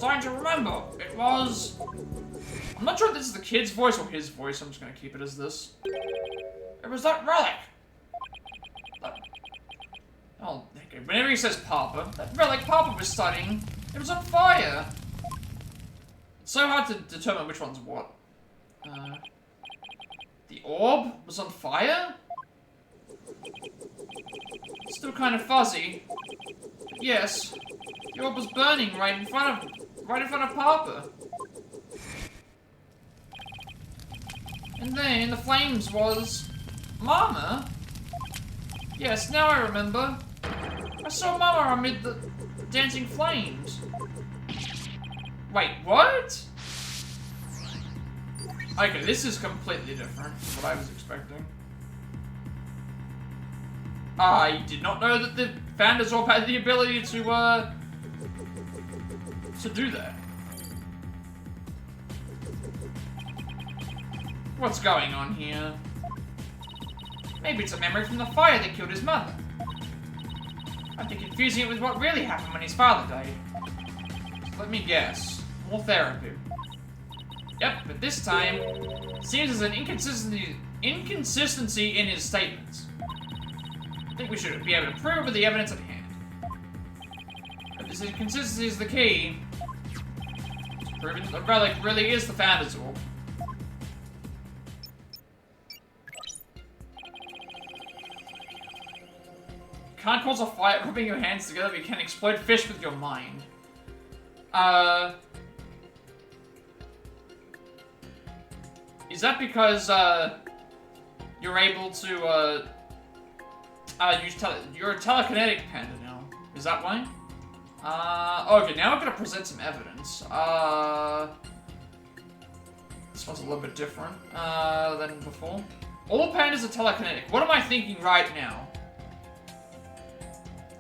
starting to remember. It was... I'm not sure if this is the kid's voice or his voice. I'm just gonna keep it as this. It was that relic. Oh, okay. Whenever he says Papa, that relic Papa was studying, it was on fire. It's so hard to determine which one's what. The orb was on fire? It's still kind of fuzzy. But yes, the orb was burning right in front of Papa. And then the flames was Mama. Yes, now I remember. I saw Mama amid the dancing flames. Wait, what? Okay, this is completely different from what I was expecting. I did not know that the Founders Orb had the ability to do that. What's going on here? Maybe it's a memory from the fire that killed his mother. I've been confusing it with what really happened when his father died. So let me guess. More therapy. Yep, but this time, seems there's an inconsistency in his statements. I think we should be able to prove it with the evidence at hand. But this inconsistency is the key to proving that the relic really is the Founder's Orb. Can't cause a fire rubbing your hands together, but you can explode fish with your mind. Is that because, you're able to, you're a telekinetic panda now? Is that why? Okay, now we're gonna present some evidence. This one's a little bit different, than before. All pandas are telekinetic. What am I thinking right now?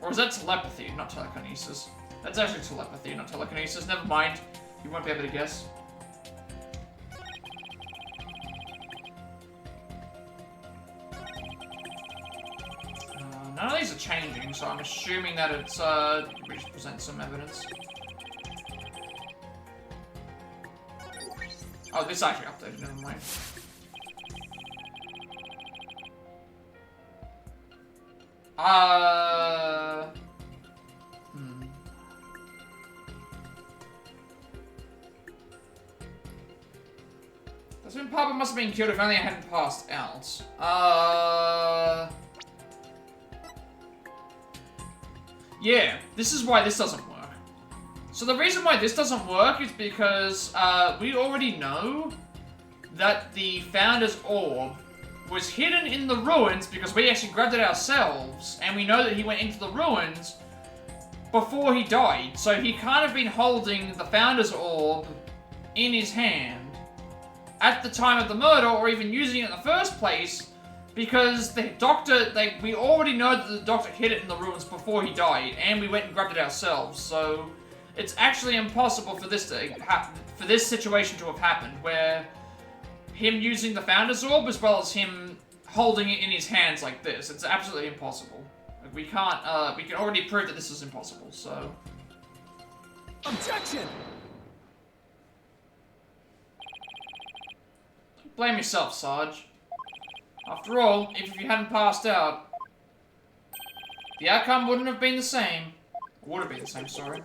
Or is that telepathy, not telekinesis? That's actually telepathy, not telekinesis. Never mind. You won't be able to guess. None of these are changing, so I'm assuming that it's, we just present some evidence. Oh, this actually updated, never mind. That's when Papa must have been killed if only I hadn't passed out. Yeah, this is why this doesn't work. So the reason why this doesn't work is because, we already know that the Founder's Orb was hidden in the ruins because we actually grabbed it ourselves, and we know that he went into the ruins before he died. So he can't have been holding the Founder's Orb in his hand at the time of the murder, or even using it in the first place, because the doctor, we already know that the doctor hid it in the ruins before he died, and we went and grabbed it ourselves. So it's actually impossible for this situation to have happened, where him using the Founder's Orb as well as him holding it in his hands like this. It's absolutely impossible. Like, we can't, we can already prove that this is impossible, so... Objection! Blame yourself, Sarge. After all, if you hadn't passed out, the outcome wouldn't have been the same. Would have been the same, sorry.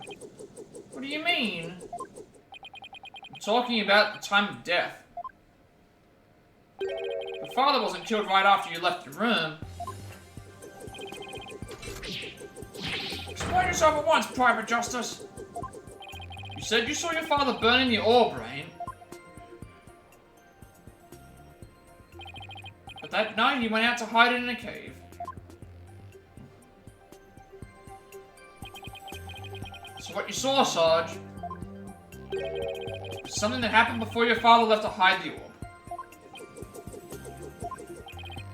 What do you mean? I'm talking about the time of death. Your father wasn't killed right after you left your room. Explain yourself at once, Private Justice. You said you saw your father burning the orb, right? But that night he went out to hide it in a cave. So what you saw, Sarge, was something that happened before your father left to hide the orb.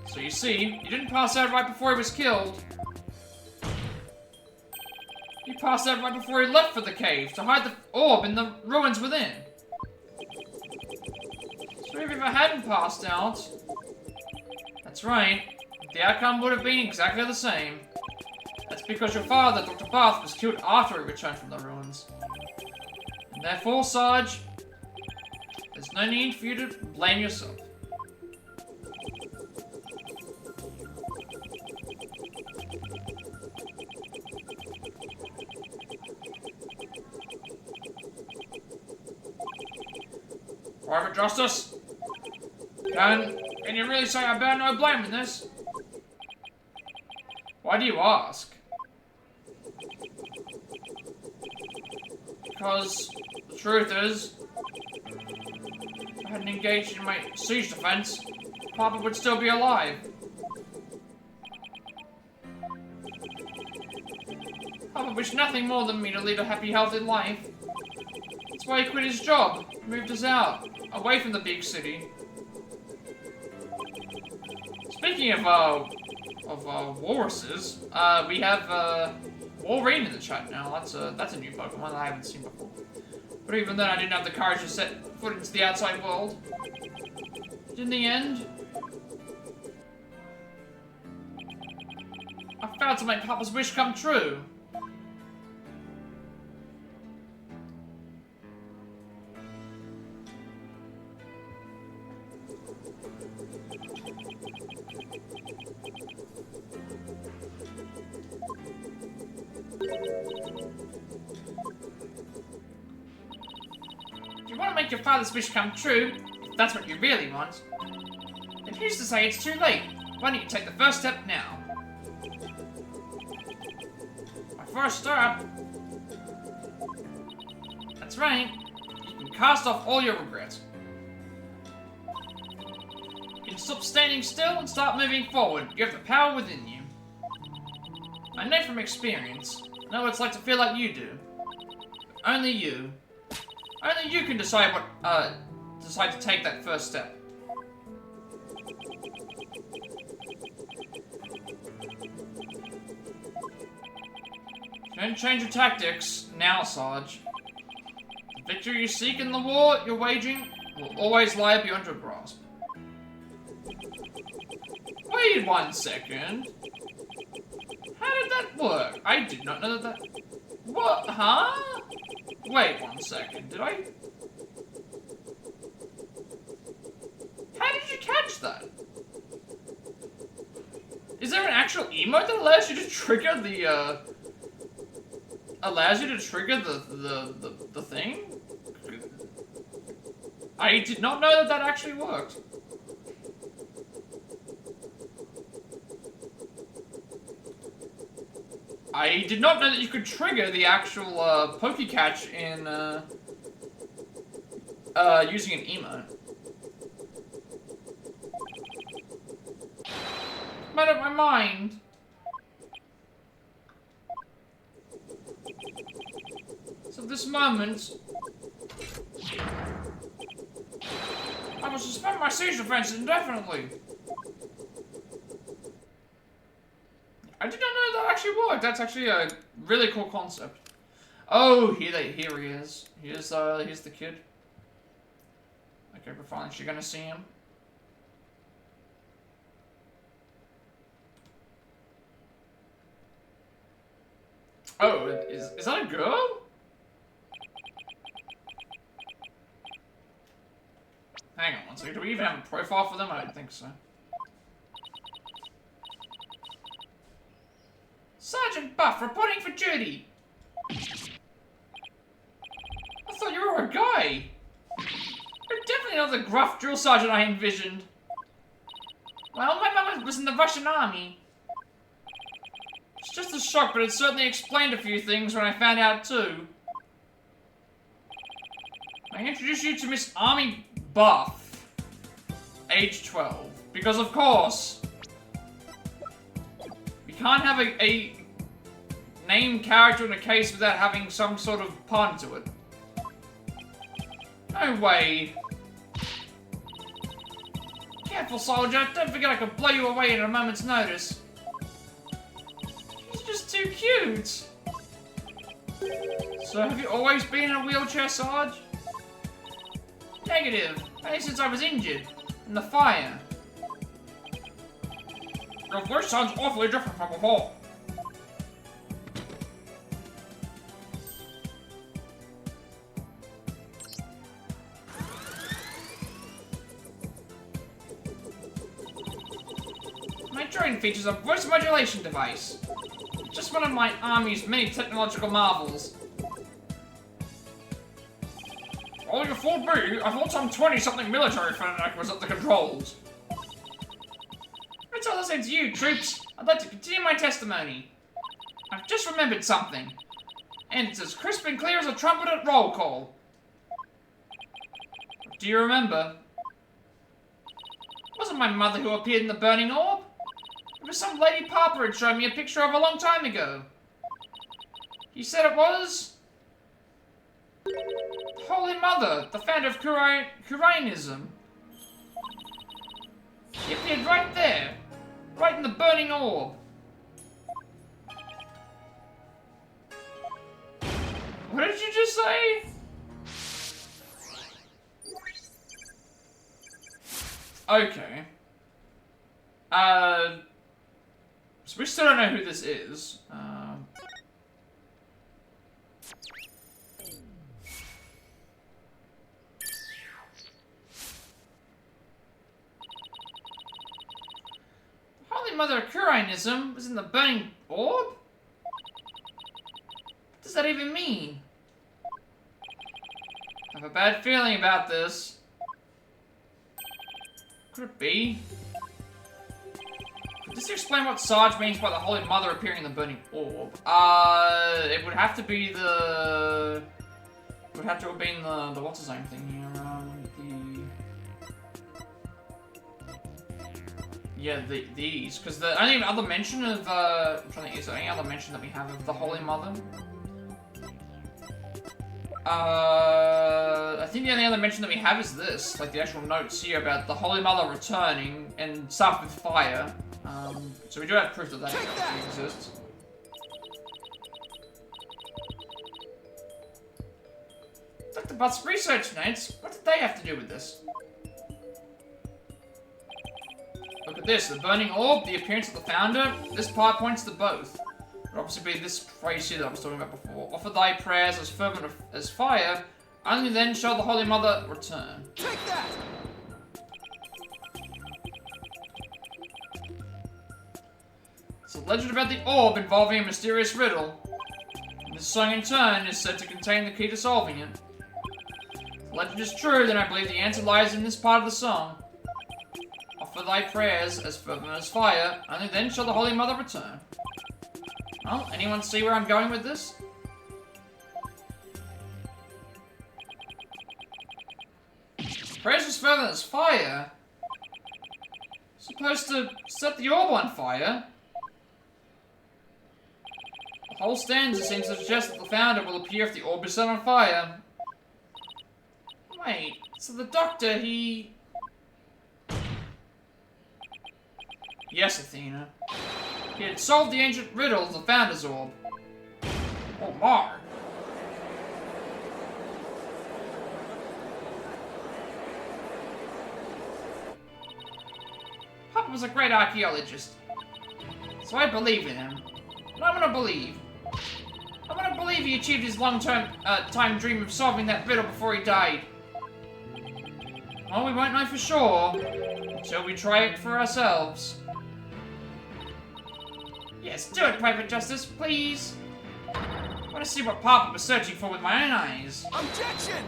So you see, you didn't pass out right before he was killed. You passed out right before he left for the cave to hide the orb in the ruins within. So if you hadn't passed out, that's right, the outcome would have been exactly the same. That's because your father, Dr. Bath, was killed after he returned from the ruins. And Therefore, Sarge, there's no need for you to blame yourself. Private Justice? Can you really say I bear no blame in this? Why do you ask? Because the truth is, if I hadn't engaged in my siege defense, Papa would still be alive. Papa wished nothing more than me to lead a happy, healthy life. That's why he quit his job, moved us out, away from the big city. Speaking of walruses, we have Wolverine in the chat now. That's a new Pokemon that I haven't seen before. But even then, I didn't have the courage to set foot into the outside world. But in the end, I failed to make Papa's wish come true. If you want to make your father's wish come true, if that's what you really want, then who's to say it's too late? Why don't you take the first step now? My first step? That's right. You can cast off all your regrets. You can stop standing still and start moving forward. You have the power within you. I know from experience. I know what it's like to feel like you do. Only you. Only you can decide to take that first step. Don't change your tactics now, Sarge. The victory you seek in the war you're waging will always lie beyond your grasp. Wait 1 second. How did that work? I did not know that. What? Huh? Wait 1 second. Did I? How did you catch that? Is there an actual emote that allows you to trigger the the thing? I did not know that that actually worked. I did not know that you could trigger the actual Pokecatch in using an emote. Made up my mind. So at this moment, I will suspend my siege defense indefinitely. I did not know that actually worked. That's actually a really cool concept. Oh, here he is. Here's the kid. Okay, we're finally gonna see him. Oh, is that a girl? Hang on one second. Do we even have a profile for them? I don't think so. Sergeant Buff reporting for duty. I thought you were a guy. You're definitely not the gruff drill sergeant I envisioned. Well, my mum was in the Russian army. It's just a shock, but it certainly explained a few things when I found out too. I introduce you to Miss Army Buff, age 12, because of course, we can't have a named character in a case without having some sort of pun to it. No way. Careful, soldier. Don't forget I could blow you away in a moment's notice. He's just too cute. So have you always been in a wheelchair, Sarge? Negative. Only since I was injured. In the fire. Your voice sounds awfully different from before. features a voice modulation device. Just one of my army's many technological marvels. Oh, you fooled me. I thought some 20-something military fanatic was at the controls. It's all the same to you, troops. I'd like to continue my testimony. I've just remembered something. And it's as crisp and clear as a trumpet at roll call. Do you remember? It wasn't my mother who appeared in the burning orb. It was some lady Papa had shown me a picture of a long time ago. He said it was... Holy Mother, the founder of Kurainism. She appeared right there. Right in the burning orb. What did you just say? Okay. So we still don't know who this is. Holy Mother of Kurainism was in the burning orb? What does that even mean? I have a bad feeling about this. Could it be? Could this explain what Sarge means by the Holy Mother appearing in the burning orb? It would have to be the... It would have to have been the what's his name thing here, Yeah, these, because the only other mention of, I'm trying to think, is there any other mention that we have of the Holy Mother? I think the only other mention that we have is this, like the actual notes here about the Holy Mother returning and stuff with fire. So we do have proof that that actually exists. Dr. Butt's research notes, what did they have to do with this? Look at this, the burning orb, the appearance of the founder, this part points to both. It would obviously be this phrase here that I was talking about before. Offer thy prayers as fervent as fire, only then shall the Holy Mother return. Take that! It's a legend about the orb involving a mysterious riddle. This song in turn is said to contain the key to solving it. If the legend is true, then I believe the answer lies in this part of the song. Offer thy prayers as fervent as fire, only then shall the Holy Mother return. Well, anyone see where I'm going with this? Prayers as fervent as fire? Supposed to set the orb on fire? The whole stanza seems to suggest that the founder will appear if the orb is set on fire. Wait, so the Doctor, he... Yes, Athena. He had solved the ancient riddle of the Founder's Orb. Oh my! Papa was a great archaeologist. So I believe in him. And I want to believe. I want to believe he achieved his long-term time dream of solving that riddle before he died. Well, we won't know for sure until we try it for ourselves. Yes, do it, Private Justice, please. I want to see what Papa was searching for with my own eyes. Objection!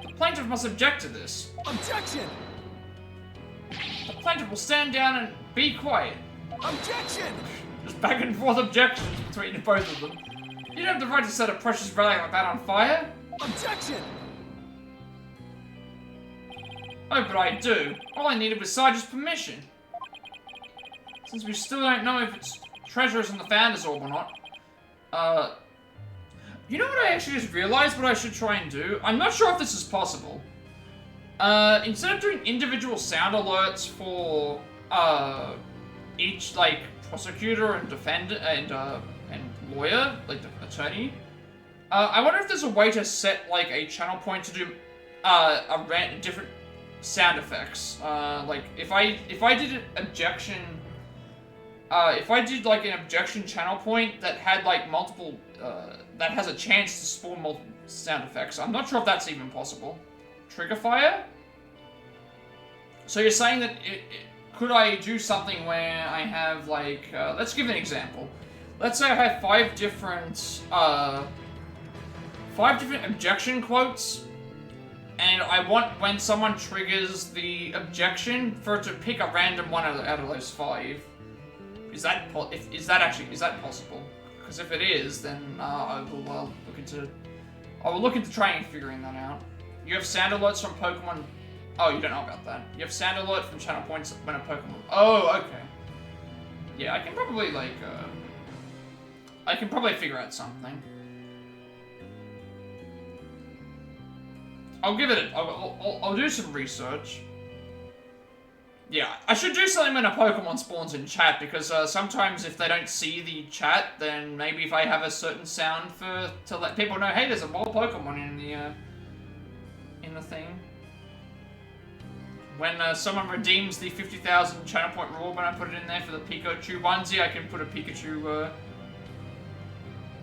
The plaintiff must object to this. Objection! The plaintiff will stand down and be quiet. Objection! Just back and forth objections between both of them. You don't have the right to set a precious relic like that on fire. Objection! Oh, but I do. All I needed was Sarge's permission. Since we still don't know if it's treasures in the Founder's Orb or not. You know what I actually just realized what I should try and do? I'm not sure if this is possible. Instead of doing individual sound alerts for, each, like, prosecutor and defendant and lawyer, like the attorney, I wonder if there's a way to set, like, a channel point to do, different sound effects. Like, if I did an objection... if I did, like, an objection channel point that had, like, multiple, that has a chance to spawn multiple sound effects. I'm not sure if that's even possible. Trigger fire? So you're saying that could I do something where I have, like, let's give an example. Let's say I have 5 different objection quotes, and I want, when someone triggers the objection, for it to pick a random one out of those 5. Is that possible? Because if it is, then I will look into trying and figuring that out. You have sound alerts from Pokemon. Oh, you don't know about that. You have sound alert from channel points when a Pokemon. Oh, okay. Yeah, I can probably like. I can probably figure out something. I'll give it. I'll do some research. Yeah, I should do something when a Pokemon spawns in chat, because sometimes if they don't see the chat, then maybe if I have a certain sound to let people know, hey, there's a wild Pokemon in the thing. When someone redeems the 50,000 channel point reward, when I put it in there for the Pikachu onesie, I can put a Pikachu.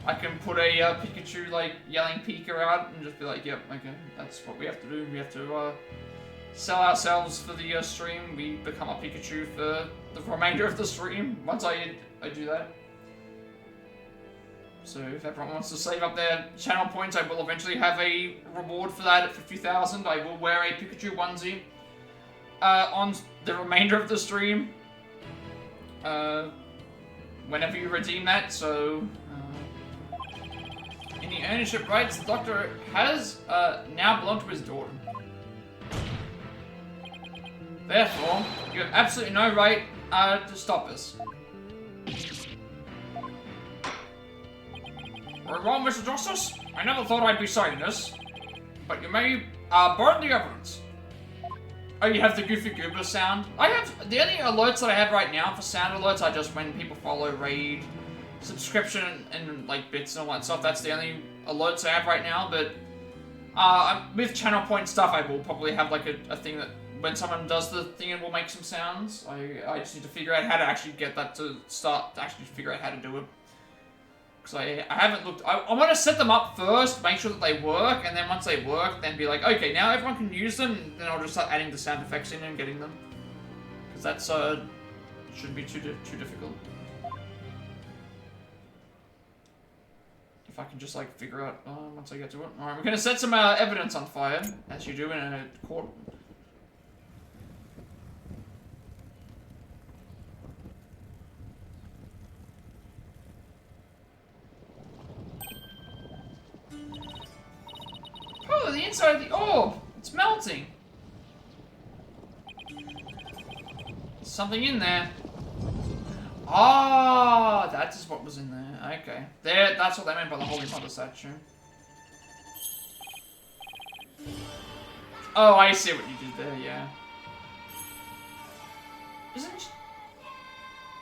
I can put a Pikachu like yelling Pika out and just be like, yep, okay, that's what we have to do. We have to sell ourselves for the stream. We become a Pikachu for the remainder of the stream once I do that. So if everyone wants to save up their channel points, I will eventually have a reward for that at 50,000. I will wear a Pikachu onesie on the remainder of the stream. Whenever you redeem that, so any ownership rights the Doctor has now belong to his daughter. Therefore, you have absolutely no right to stop us. We're wrong, Mr. Justice. I never thought I'd be saying this, but you may burn the evidence. Oh, you have the Goofy Goober sound? I have, the only alerts that I have right now for sound alerts are just when people follow raid, subscription, and like bits and all that stuff. That's the only alerts I have right now, but with channel point stuff, I will probably have like a thing that when someone does the thing, it will make some sounds. I just need to figure out how to actually get that to start, to actually figure out how to do it. Because I haven't looked, I want to set them up first, make sure that they work, and then once they work, then be like, okay, now everyone can use them, and then I'll just start adding the sound effects in and getting them. Because that's, shouldn't be too difficult. If I can just, like, figure out, once I get to it. Alright, we're gonna set some, evidence on fire, as you do in a court. Oh, the inside of the orb! It's melting! There's something in there. Ah, that is what was in there. Okay. That's what they meant by the Holy Mother statue. Oh, I see what you did there, yeah.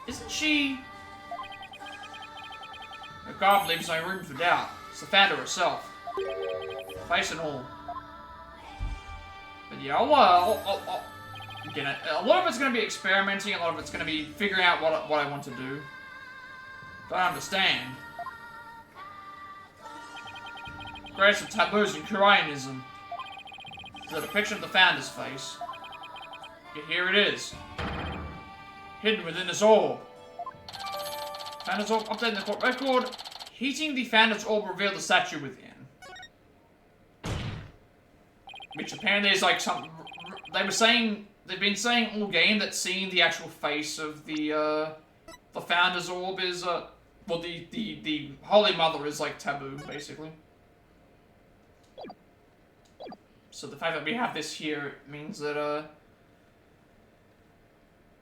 Isn't she... The god leaves no room for doubt. It's the founder herself. Face and all. But yeah, I'll get it. A lot of it's going to be experimenting, a lot of it's going to be figuring out what I want to do. Don't understand. Greatest of taboos in Koreanism is a depiction of the founder's face. Yet here it is. Hidden within this orb. Founder's orb updating the court record. Heating the founder's orb revealed the statue within. Which apparently is like some... They were saying... They've been saying all game that seeing the actual face of the Founder's Orb is, well, the Holy Mother is, like, taboo, basically. So the fact that we have this here means that,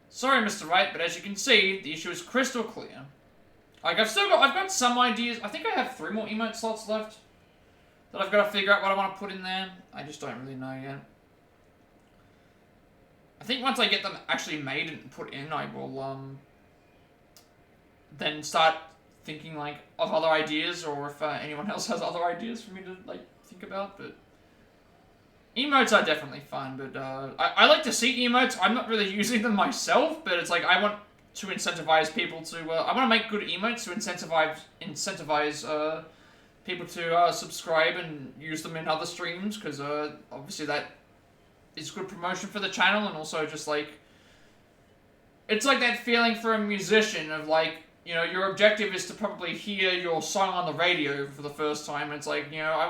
sorry, Mr. Wright, but as you can see, the issue is crystal clear. Like, I've got some ideas. I think I have 3 more emote slots left that I've got to figure out what I want to put in there. I just don't really know yet. I think once I get them actually made and put in, I will, then start thinking, like, of other ideas, or if anyone else has other ideas for me to, like, think about, but... Emotes are definitely fun, but, I like to see emotes. I'm not really using them myself, but it's like, I want to incentivize people to, I want to make good emotes to incentivize people to, subscribe and use them in other streams, because, obviously that... It's good promotion for the channel, and also just like It's like that feeling for a musician of like, you know, your objective is to probably hear your song on the radio for the first time. And it's like, you know, I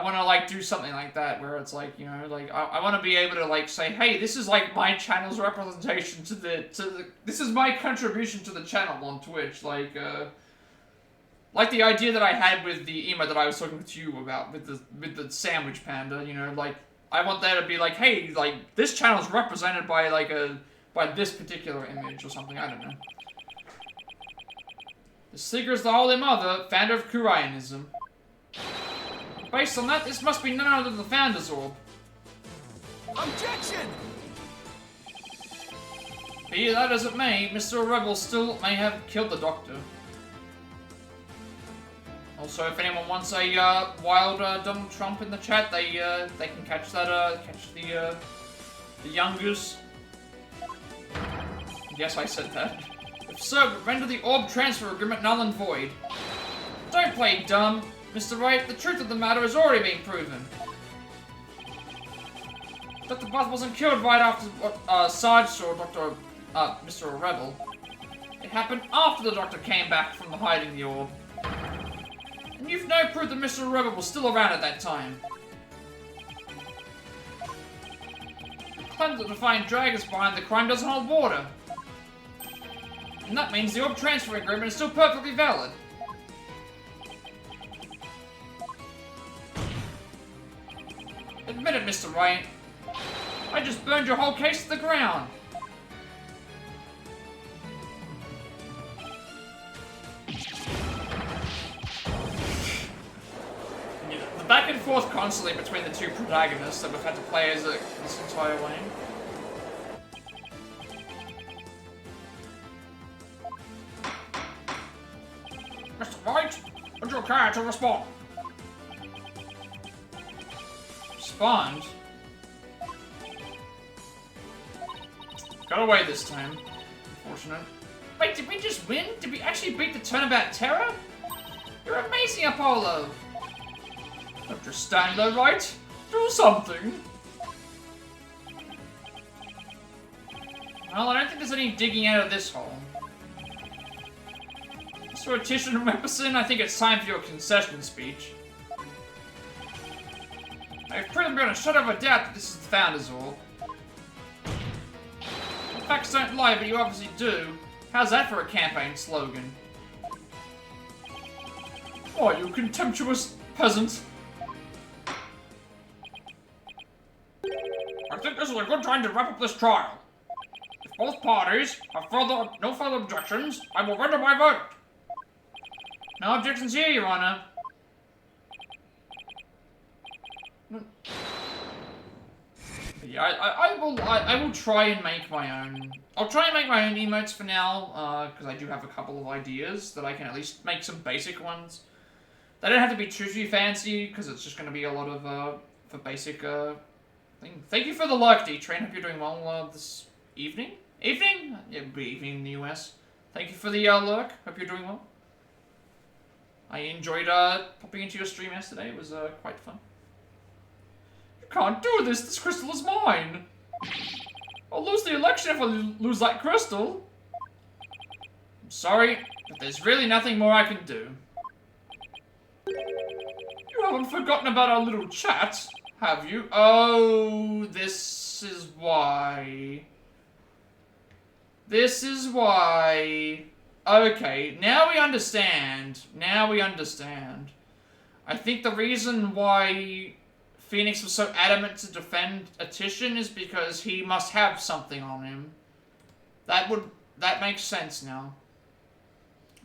wanna like do something like that where it's like, you know, like I wanna be able to like say, hey, this is like my channel's representation to the this is my contribution to the channel on Twitch, like the idea that I had with the emo that I was talking to you about with the sandwich panda, you know, like I want there to be like, hey, like this channel is represented by like by this particular image or something, I don't know. The Seeker is the Holy Mother, founder of Kurianism. Based on that, this must be none other than the Founder's Orb. Objection! Be that as it may, Mr. Rebel still may have killed the Doctor. Also, if anyone wants a wild Donald Trump in the chat, they can catch that catch the young goose. Yes, I said that. If so, render the orb transfer agreement null and void. Don't play dumb, Mr. Wright. The truth of the matter has already been proven. Dr. Buff wasn't killed right after Sarge saw Mr. Rebel. It happened after the Doctor came back from hiding the orb. And you've no proof that Mr. Rebel was still around at that time. The claim that the Defiant Drag is behind the crime doesn't hold water. And that means the orb transfer agreement is still perfectly valid. Admit it, Mr. Wright. I just burned your whole case to the ground. The back and forth constantly between the two protagonists that we've had to play as this entire way. Mr. Wright, would you care to respond? Respond? Got away this time. Unfortunate. Wait, did we just win? Did we actually beat the Turnabout Terror? You're amazing, Apollo! Don't just stand there, right? Do something! Well, I don't think there's any digging out of this hole. Mr. Titian from Epperson, I think it's time for your concession speech. I've proven beyond a shadow of a doubt that this is the Founder's Orb. The facts don't lie, but you obviously do. How's that for a campaign slogan? Why, you contemptuous peasant! I think this is a good time to wrap up this trial. If both parties have no further objections, I will render my verdict. No objections here, Your Honor. Yeah, I will try and make my own. I'll try and make my own emotes for now, because I do have a couple of ideas that I can at least make some basic ones. They don't have to be too fancy, because it's just going to be a lot of for basic thing. Thank you for the like, D-Train. Hope you're doing well this evening. Evening? Yeah, it'll be evening in the US. Thank you for the lurk. Hope you're doing well. I enjoyed popping into your stream yesterday. It was quite fun. You can't do this. This crystal is mine. I'll lose the election if I lose that crystal. I'm sorry, but there's really nothing more I can do. You haven't forgotten about our little chat, have you? Oh, this is why. This is why. Okay, now we understand. Now we understand. I think the reason why Phoenix was so adamant to defend Titian is because he must have something on him. That makes sense now.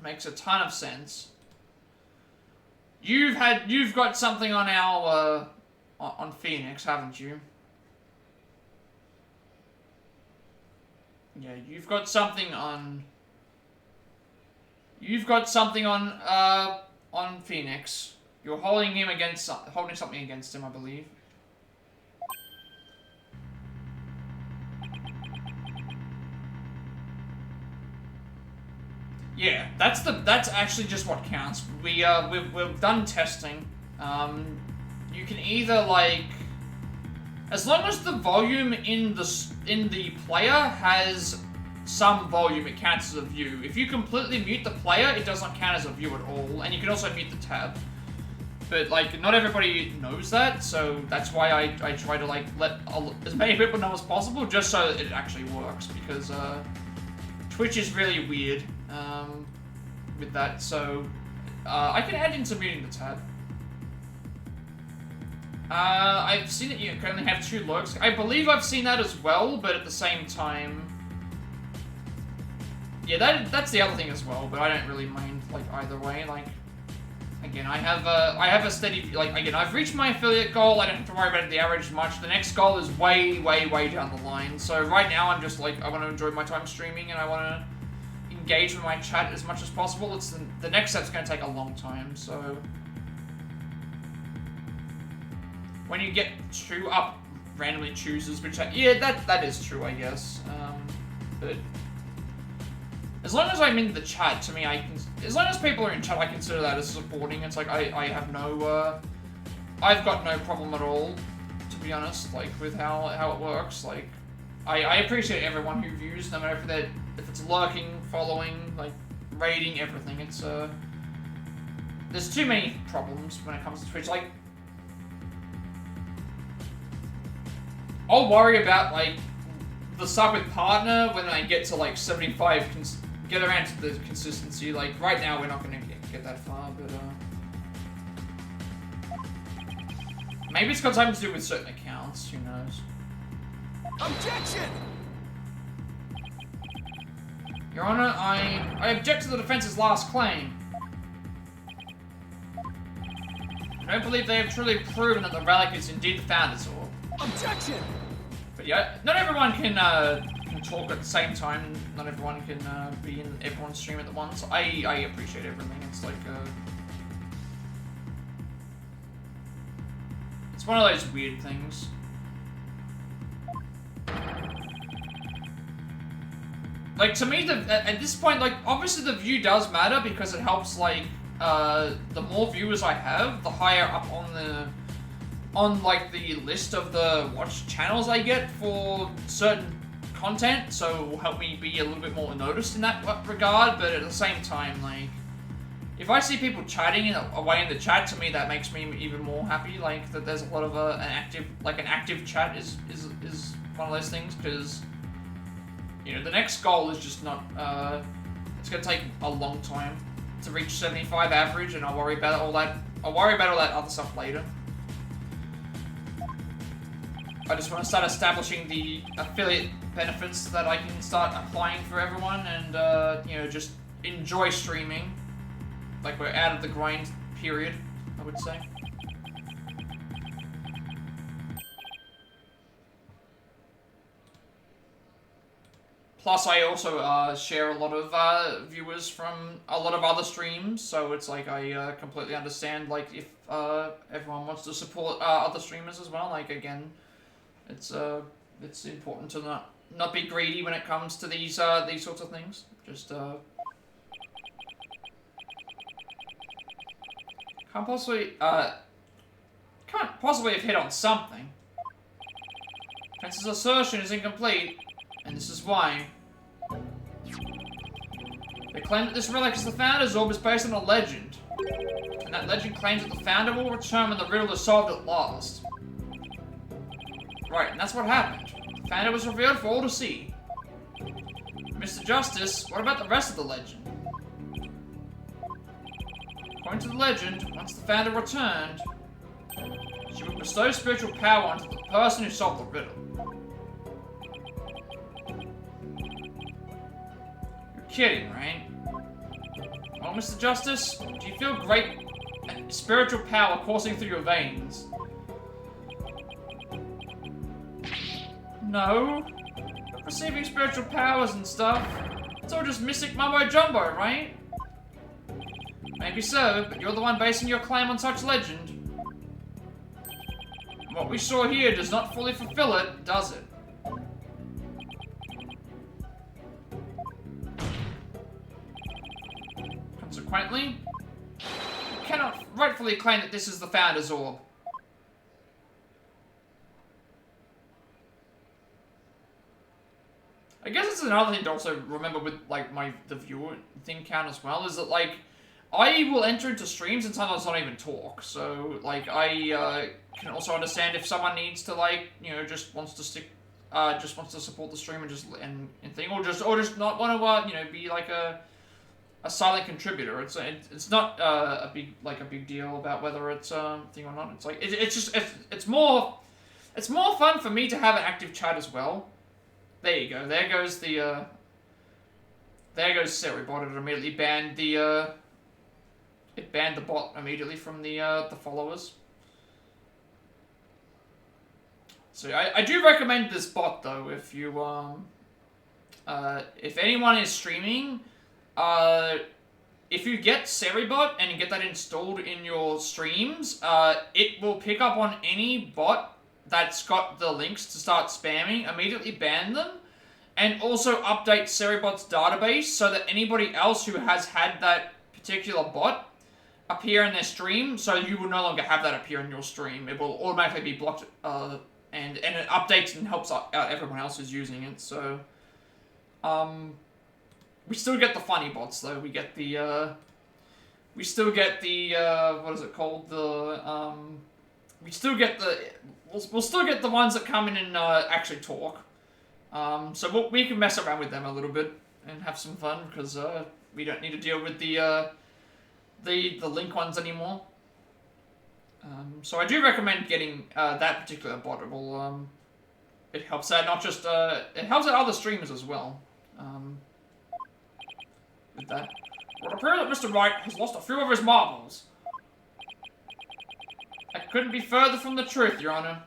Makes a ton of sense. You've got something on our on Phoenix, haven't you? Yeah, you've got something on Phoenix. You're holding something against him, I believe. Yeah, that's actually just what counts. We've done testing. You can either like As long as the volume in the player has some volume, it counts as a view. If you completely mute the player, it doesn't count as a view at all, and you can also mute the tab. But, like, not everybody knows that, so that's why I try to, like, let as many people know as possible, just so that it actually works, because, Twitch is really weird, with that, so, I can add into muting the tab. I've seen that you can only have 2 lurks. I believe I've seen that as well, but at the same time... Yeah, that's the other thing as well, but I don't really mind, like, either way, like... Again, I have a steady, like, again, I've reached my affiliate goal, I don't have to worry about the average much. The next goal is way, way, way down the line. So right now I'm just like, I want to enjoy my time streaming and I want to engage with my chat as much as possible. It's the next step's going to take a long time, so... When you get 2 up randomly chooses which, yeah, that is true, I guess. But... As long as I'm in the chat, to me, as long as people are in chat, I consider that as supporting. It's like, I have no, I've got no problem at all, to be honest, like, with how it works. Like, I appreciate everyone who views, no matter if it's lurking, following, like, raiding, everything. It's, there's too many problems when it comes to Twitch. Like, I'll worry about, like, the sub with partner when I get to, like, 75, get around to the consistency. Like, right now we're not going to get that far, but, maybe it's got something to do with certain accounts, who knows. Objection! Your Honor, I object to the defense's last claim. I don't believe they have truly proven that the relic is indeed the Founder's Orb. Objection! But yeah, not everyone can talk at the same time. Not everyone can be in everyone's stream at once. I appreciate everything. It's like it's one of those weird things. Like, to me, at this point, like, obviously the view does matter because it helps, like, the more viewers I have, the higher up on like the list of the watch channels I get for certain content, so it will help me be a little bit more noticed in that regard. But at the same time, like, if I see people chatting away in the chat, to me that makes me even more happy. Like, that there's a lot of an active chat is one of those things, because, you know, the next goal is just not it's gonna take a long time to reach 75 average, and I'll worry about all that other stuff later. I just want to start establishing the affiliate benefits that I can start applying for everyone, and, you know, just enjoy streaming. Like, we're out of the grind period, I would say. Plus, I also share a lot of viewers from a lot of other streams, so it's like I completely understand, like, if everyone wants to support other streamers as well. Like, again, it's important to not be greedy when it comes to these sorts of things. Just can't possibly have hit on something. Fence's assertion is incomplete, and this is why. They claim that this relic is the Founder's Orb is based on a legend, and that legend claims that the Founder will return when the riddle is solved at last. Right, and that's what happened. The Founder was revealed for all to see. Mr. Justice, what about the rest of the legend? According to the legend, once the Founder returned, she would bestow spiritual power onto the person who solved the riddle. You're kidding, right? Well, Mr. Justice, do you feel great spiritual power coursing through your veins? No. But receiving spiritual powers and stuff, it's all just mystic mumbo-jumbo, right? Maybe so, but you're the one basing your claim on such legend. What we saw here does not fully fulfill it, does it? Consequently, you cannot rightfully claim that this is the Founder's Orb. another thing to also remember with like the viewer thing count as well is that like I will enter into streams and sometimes not even talk. So like I can also understand if someone needs to like just wants to support the stream and thing or just not want to be like a silent contributor. It's not a big deal about whether it's thing or not. It's like it's more fun for me to have an active chat as well. There you go. There goes Ceribot. It immediately banned the bot immediately from the followers. So I do recommend this bot though if you if anyone is streaming, if you get Ceribot and you get that installed in your streams, it will pick up on any bot that's got the links to start spamming, immediately ban them, and also update Ceribot's database so that anybody else who has had that particular bot appear in their stream, so you will no longer have that appear in your stream. It will automatically be blocked, and it updates and helps out everyone else who's using it. So, we still get the funny bots though. We get the, we still get the what is it called? We still get the. We'll still get the ones that come in and actually talk. So we can mess around with them a little bit and have some fun because we don't need to deal with the link ones anymore. So I do recommend getting that particular bot. It will it helps out not just it helps out other streamers as well. With that, it would appear that Mr. Wright has lost a few of his marbles. I couldn't be further from the truth, Your Honor.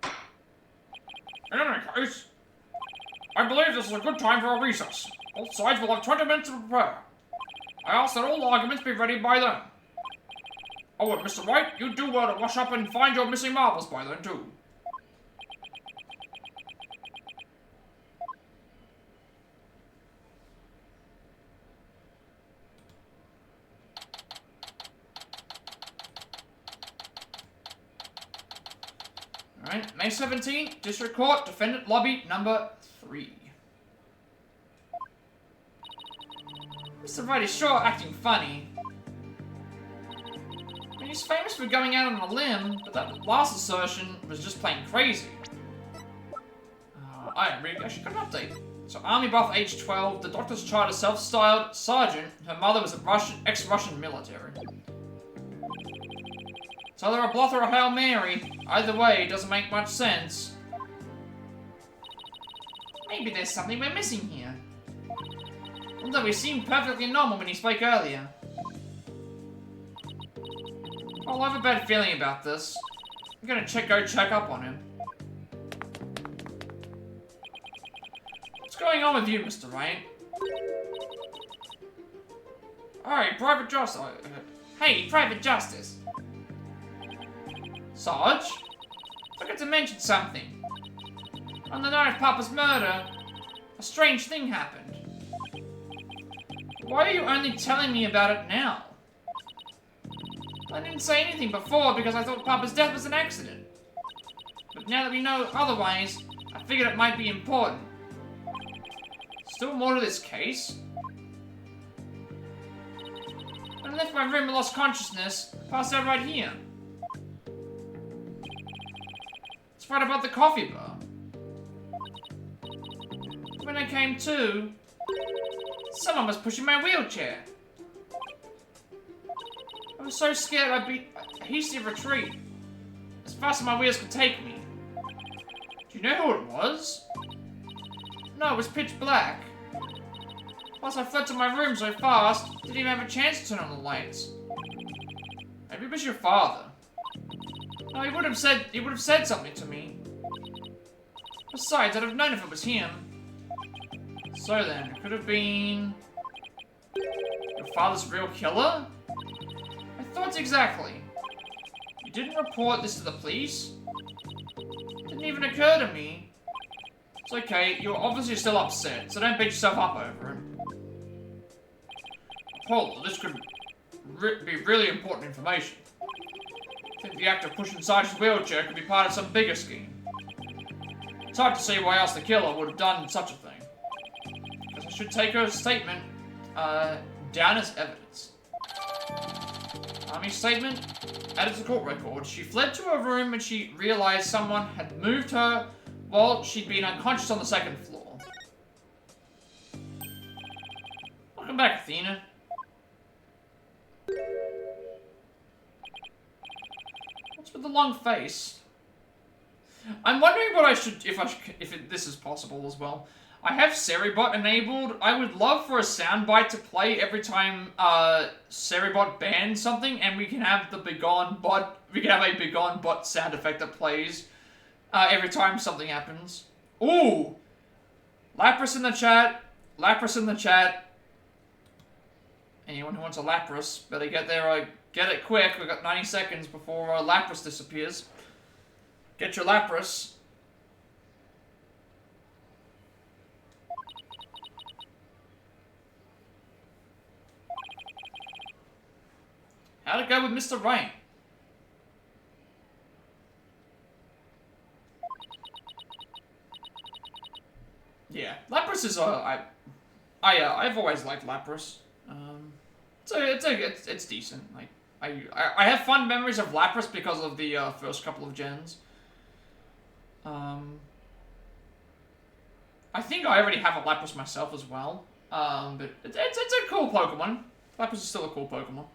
In any case, I believe this is a good time for a recess. Both sides will have 20 minutes to prepare. I ask that all arguments be ready by then. Oh, and Mr. Wright, you do well to wash up and find your missing marbles by then, too. Alright, May 17th, District Court, Defendant Lobby number 3. Mr. Wright is sure acting funny. I mean, he's famous for going out on a limb, but that last assertion was just plain crazy. I actually got an update. So, Army buff age 12, the doctor's child is self-styled sergeant, her mother was a ex-Russian military. It's either a bluff or a Hail Mary. Either way, it doesn't make much sense. Maybe there's something we're missing here. Although he seemed perfectly normal when he spoke earlier. I'll have a bad feeling about this. I'm gonna go check up on him. What's going on with you, Mr. Wright? Alright, Private Justice. Hey, Private Justice. Sarge? I forgot to mention something. On the night of Papa's murder, a strange thing happened. Why are you only telling me about it now? I didn't say anything before because I thought Papa's death was an accident. But now that we know otherwise, I figured it might be important. Still more to this case? When I left my room and lost consciousness, passed out right here. It's right above the coffee bar. When I came to, someone was pushing my wheelchair. I was so scared I'd be a hasty retreat, as fast as my wheels could take me. Do you know who it was? No, it was pitch black. Plus I fled to my room so fast, didn't even have a chance to turn on the lights. Maybe it was your father. No, he would have said something to me. Besides, I'd have known if it was him. So then, it could have been your father's real killer? My thoughts exactly. You didn't report this to the police? Didn't even occur to me. It's okay, you're obviously still upset, so don't beat yourself up over it. Apollo, this could be really important information. I think the act of pushing Sarge's wheelchair could be part of some bigger scheme. It's hard to see why else the killer would have done such a thing. should take her statement down as evidence. Army's statement added to the court record. She fled to her room when she realized someone had moved her while she'd been unconscious on the second floor. Welcome back, Athena. What's with the long face? I'm wondering what I should, if this is possible as well. I have Seribot enabled. I would love for a soundbite to play every time Seribot bans something, and we can have the begone bot. We can have a begone bot sound effect that plays every time something happens. Ooh, Lapras in the chat. Lapras in the chat. Anyone who wants a Lapras, better get there. Get it quick. We've got 90 seconds before Lapras disappears. Get your Lapras. How'd it go with Mr. Rain? Yeah, Lapras is I've always liked Lapras. It's decent. Like I have fond memories of Lapras because of the first couple of gens. I think I already have a Lapras myself as well. But it's a cool Pokemon. Lapras is still a cool Pokemon.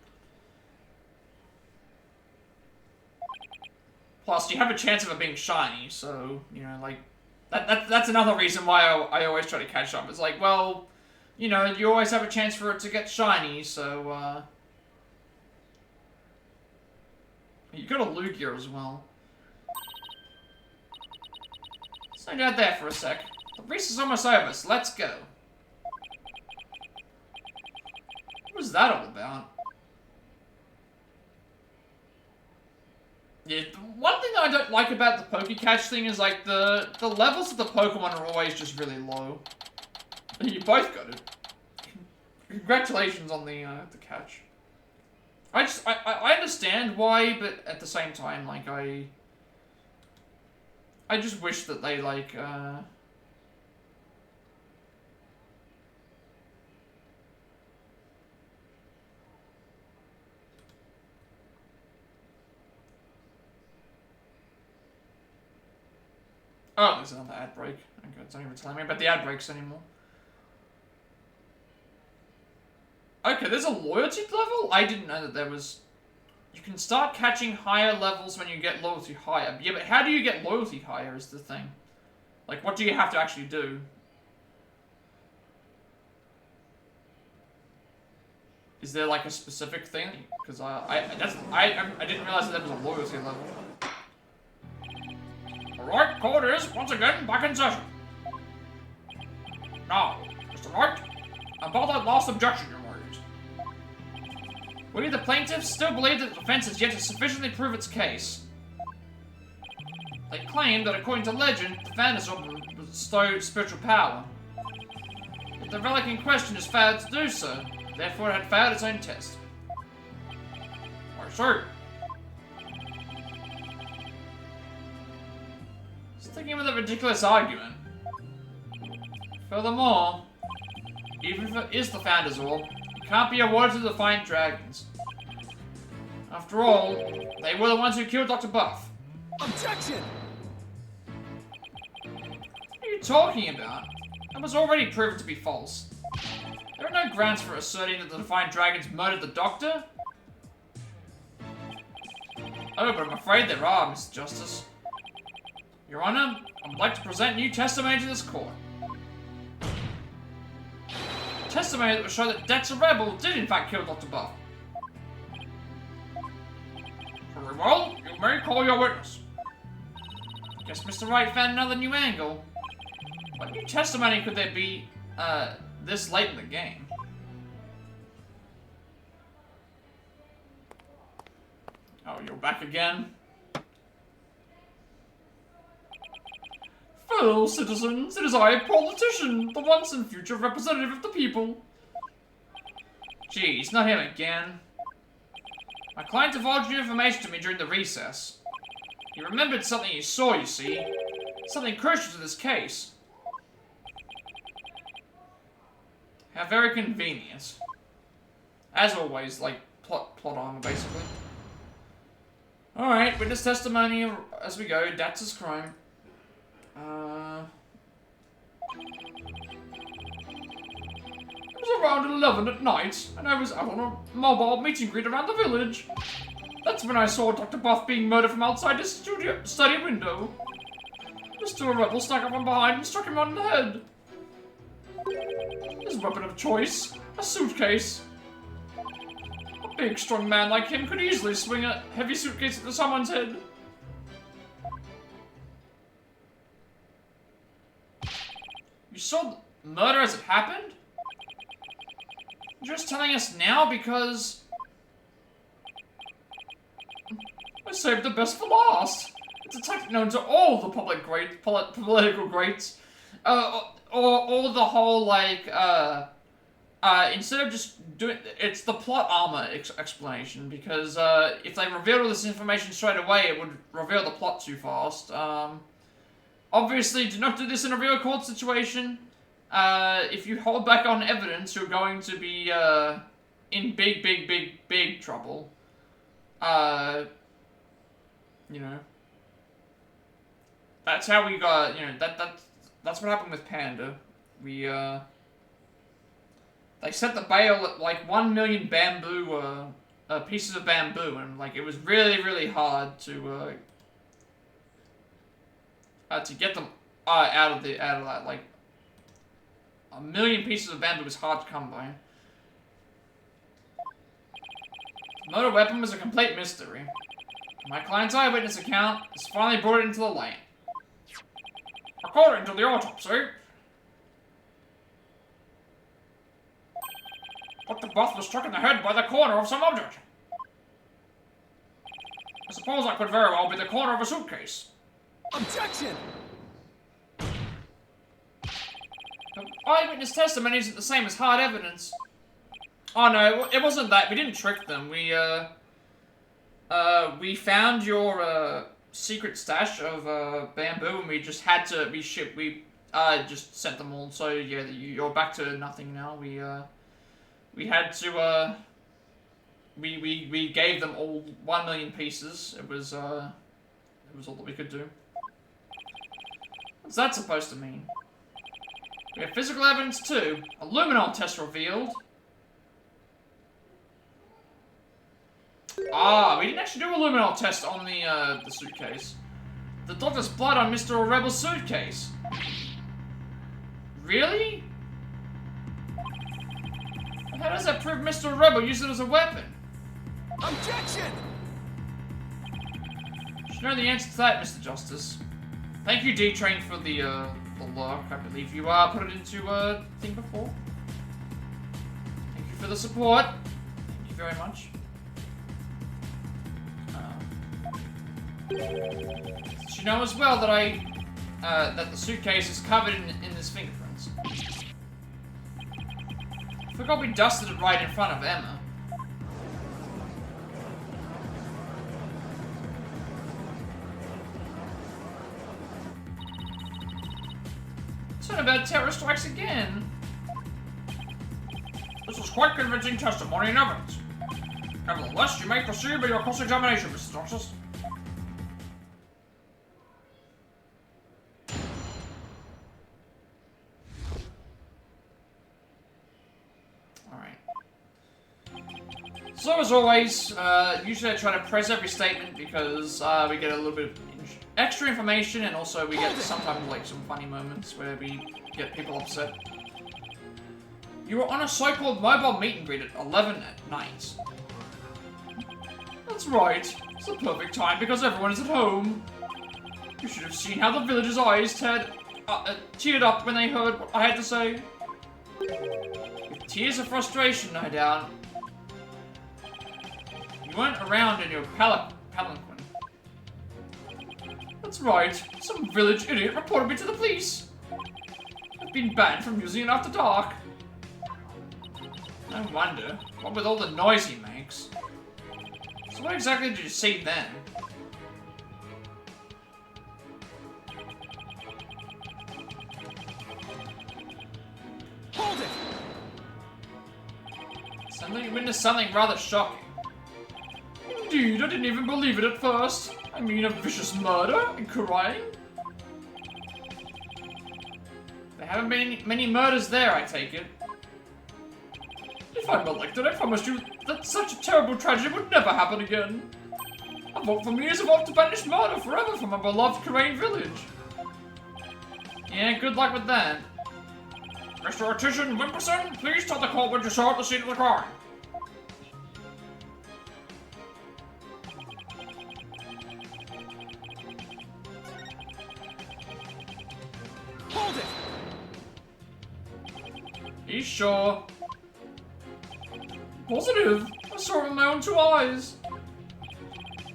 Plus, you have a chance of it being shiny, so, you know, like, that's another reason why I always try to catch up. It's like, well, you know, you always have a chance for it to get shiny, so, you got a Lugia as well. Stand out there for a sec. The race is almost over, so let's go. What was that all about? Yeah, one thing I don't like about the Pokecatch thing is, like, the levels of the Pokemon are always just really low. You both got it. Congratulations on the catch. I understand why, but at the same time, like, I just wish that they, like, oh, there's another ad break. Okay, it's not even telling me about the ad breaks anymore. Okay, there's a loyalty level? I didn't know that there was... You can start catching higher levels when you get loyalty higher. Yeah, but how do you get loyalty higher is the thing. Like, what do you have to actually do? Is there, like, a specific thing? Because I didn't realize that there was a loyalty level. Alright, court is, once again, back in session. Now, Mr. Wright, about that last objection you raised. We, the plaintiffs, still believe that the defense has yet to sufficiently prove its case. They claim that, according to legend, the Vanderbilt bestowed spiritual power. But the relic in question has failed to do so, therefore it had failed its own test. I see. Sticking with a ridiculous argument. Furthermore, even if it is the Founder's Orb, it can't be awarded to the Defiant Dragons. After all, they were the ones who killed Dr. Buff. Objection! What are you talking about? That was already proven to be false. There are no grounds for asserting that the Defiant Dragons murdered the Doctor. Oh, but I'm afraid there are, Mr. Justice. Your Honor, I would like to present new testimony to this court. Testimony that will show that Dex a Rebel did in fact kill Dr. Buff. Very well, you may call your witness. Guess Mr. Wright found another new angle. What new testimony could there be, this late in the game? Oh, you're back again? Fellow citizens, it is I, politician, the once and future representative of the people. Geez, not him again. My client divulged new information to me during the recess. He remembered something he saw, you see. Something crucial to this case. How very convenient. As always, like, plot armor, basically. Alright, witness testimony as we go. That's his crime. It was around 11 at night, and I was out on a mobile meet and greet around the village. That's when I saw Dr. Buff being murdered from outside his study window. Mr. Rebel snuck up from behind and struck him on the head. His weapon of choice, a suitcase. A big, strong man like him could easily swing a heavy suitcase into someone's head. You saw the murder as it happened? You're just telling us now because... I saved the best for last. It's a tactic known to all the political greats. Or the whole, like, instead of just doing... It's the plot armor explanation, because, if they revealed all this information straight away, it would reveal the plot too fast. Obviously, do not do this in a real court situation. If you hold back on evidence, you're going to be, in big trouble. You know. That's how we got, you know, that's what happened with Panda. We, they set the bail at, like, 1 million bamboo, pieces of bamboo, and, like, it was really hard to get them, out of that, like, 1 million pieces of bamboo was hard to come by. The murder weapon was a complete mystery. My client's eyewitness account has finally brought it into the light. According to the autopsy, Dr. Buff was struck in the head by the corner of some object. I suppose that could very well be the corner of a suitcase. Objection! But eyewitness testimony isn't the same as hard evidence. Oh no, it wasn't that. We didn't trick them. We found your, secret stash of, bamboo, and we just had to, we just sent them all, so yeah, you're back to nothing now. We had to, we gave them all 1 million pieces. It was all that we could do. What's that supposed to mean? We have physical evidence too. A luminol test revealed. Ah, we didn't actually do a luminol test on the suitcase. The doctor's blood on Mr. Rebel's suitcase. Really? How does that prove Mr. Rebel used it as a weapon? Objection! You should know the answer to that, Mr. Justice. Thank you, D-Train, for the log. I believe you put it into thing before. Thank you for the support. Thank you very much. You know as well that that the suitcase is covered in his fingerprints. I forgot we dusted it right in front of Emma. Turn about terror strikes again. This was quite convincing testimony and evidence. Nevertheless, you may proceed with your cross-examination, Mr. Justice. So as always, usually I try to press every statement because we get a little bit of extra information, and also we get sometimes like some funny moments where we get people upset. You were on a so-called mobile meet and greet at 11 at night. That's right. It's the perfect time because everyone is at home. You should have seen how the villagers' eyes teared up when they heard what I had to say. With tears of frustration, no doubt. You weren't around in your palanquin. That's right. Some village idiot reported me to the police. I've been banned from using it after dark. No wonder. What with all the noise he makes. So what exactly did you see then? Hold it! Suddenly you witnessed something rather shocking. Indeed, I didn't even believe it at first. I mean, a vicious murder and crying. There haven't been many murders there, I take it. If I'm elected, I promise you that such a terrible tragedy would never happen again. A vote for me is a vote to banish murder forever from my beloved Korean village. Yeah, good luck with that. Mr. Artisan Wimperson, please tell the court what you saw at the scene of the crime. Hold it! He's sure. Positive. I saw it with my own 2 eyes.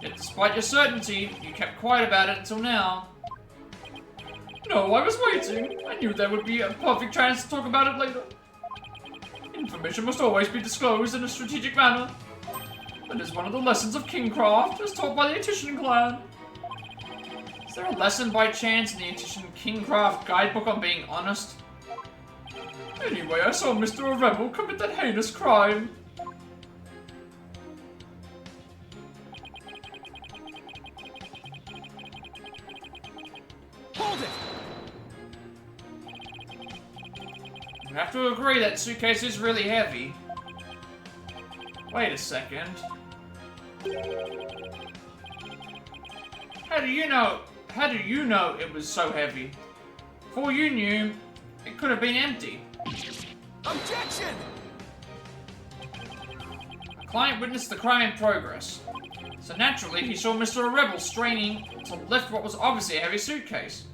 Yet despite your certainty, you kept quiet about it until now. No, I was waiting. I knew there would be a perfect chance to talk about it later. Information must always be disclosed in a strategic manner. That is one of the lessons of Kingcraft, as taught by the Attition clan. Is there a lesson by chance in the Attition Kingcraft guidebook on being honest? Anyway, I saw Mr. Rebel commit that heinous crime. Hold it! You have to agree that suitcase is really heavy. Wait a second. How do you know it was so heavy? Before you knew, it could have been empty. Objection! A client witnessed the crime in progress. So naturally, he saw Mr. Rebel straining to lift what was obviously a heavy suitcase.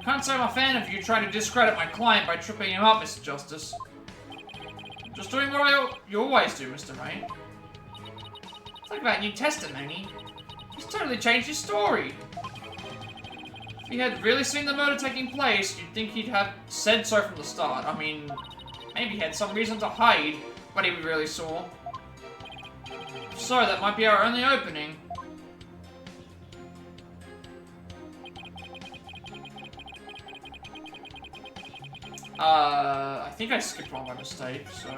Can't say I'm a fan of you trying to discredit my client by tripping him up, Mr. Justice. Just doing what you always do, Mr. Rain. Talk about new testimony. He's totally changed his story. If he had really seen the murder taking place, you'd think he'd have said so from the start. I mean, maybe he had some reason to hide what he really saw. So, that might be our only opening. I think I skipped one by mistake, so,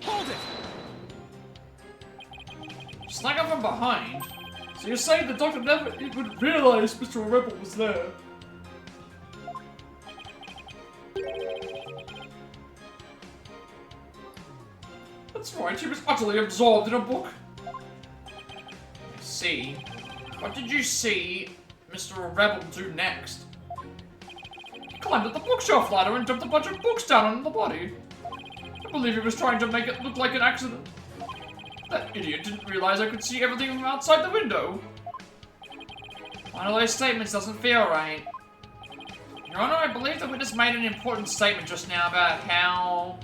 Hold it! Snuck up from behind? So you're saying the doctor never even realized Mr. Rebel was there? That's right, he was utterly absorbed in a book. I see. What did you see Mr. Rebel do next? He climbed up the bookshelf ladder and dumped a bunch of books down on the body. I believe he was trying to make it look like an accident. That idiot didn't realize I could see everything from outside the window. One of those statements doesn't feel right. Your Honor, I believe the witness made an important statement just now about how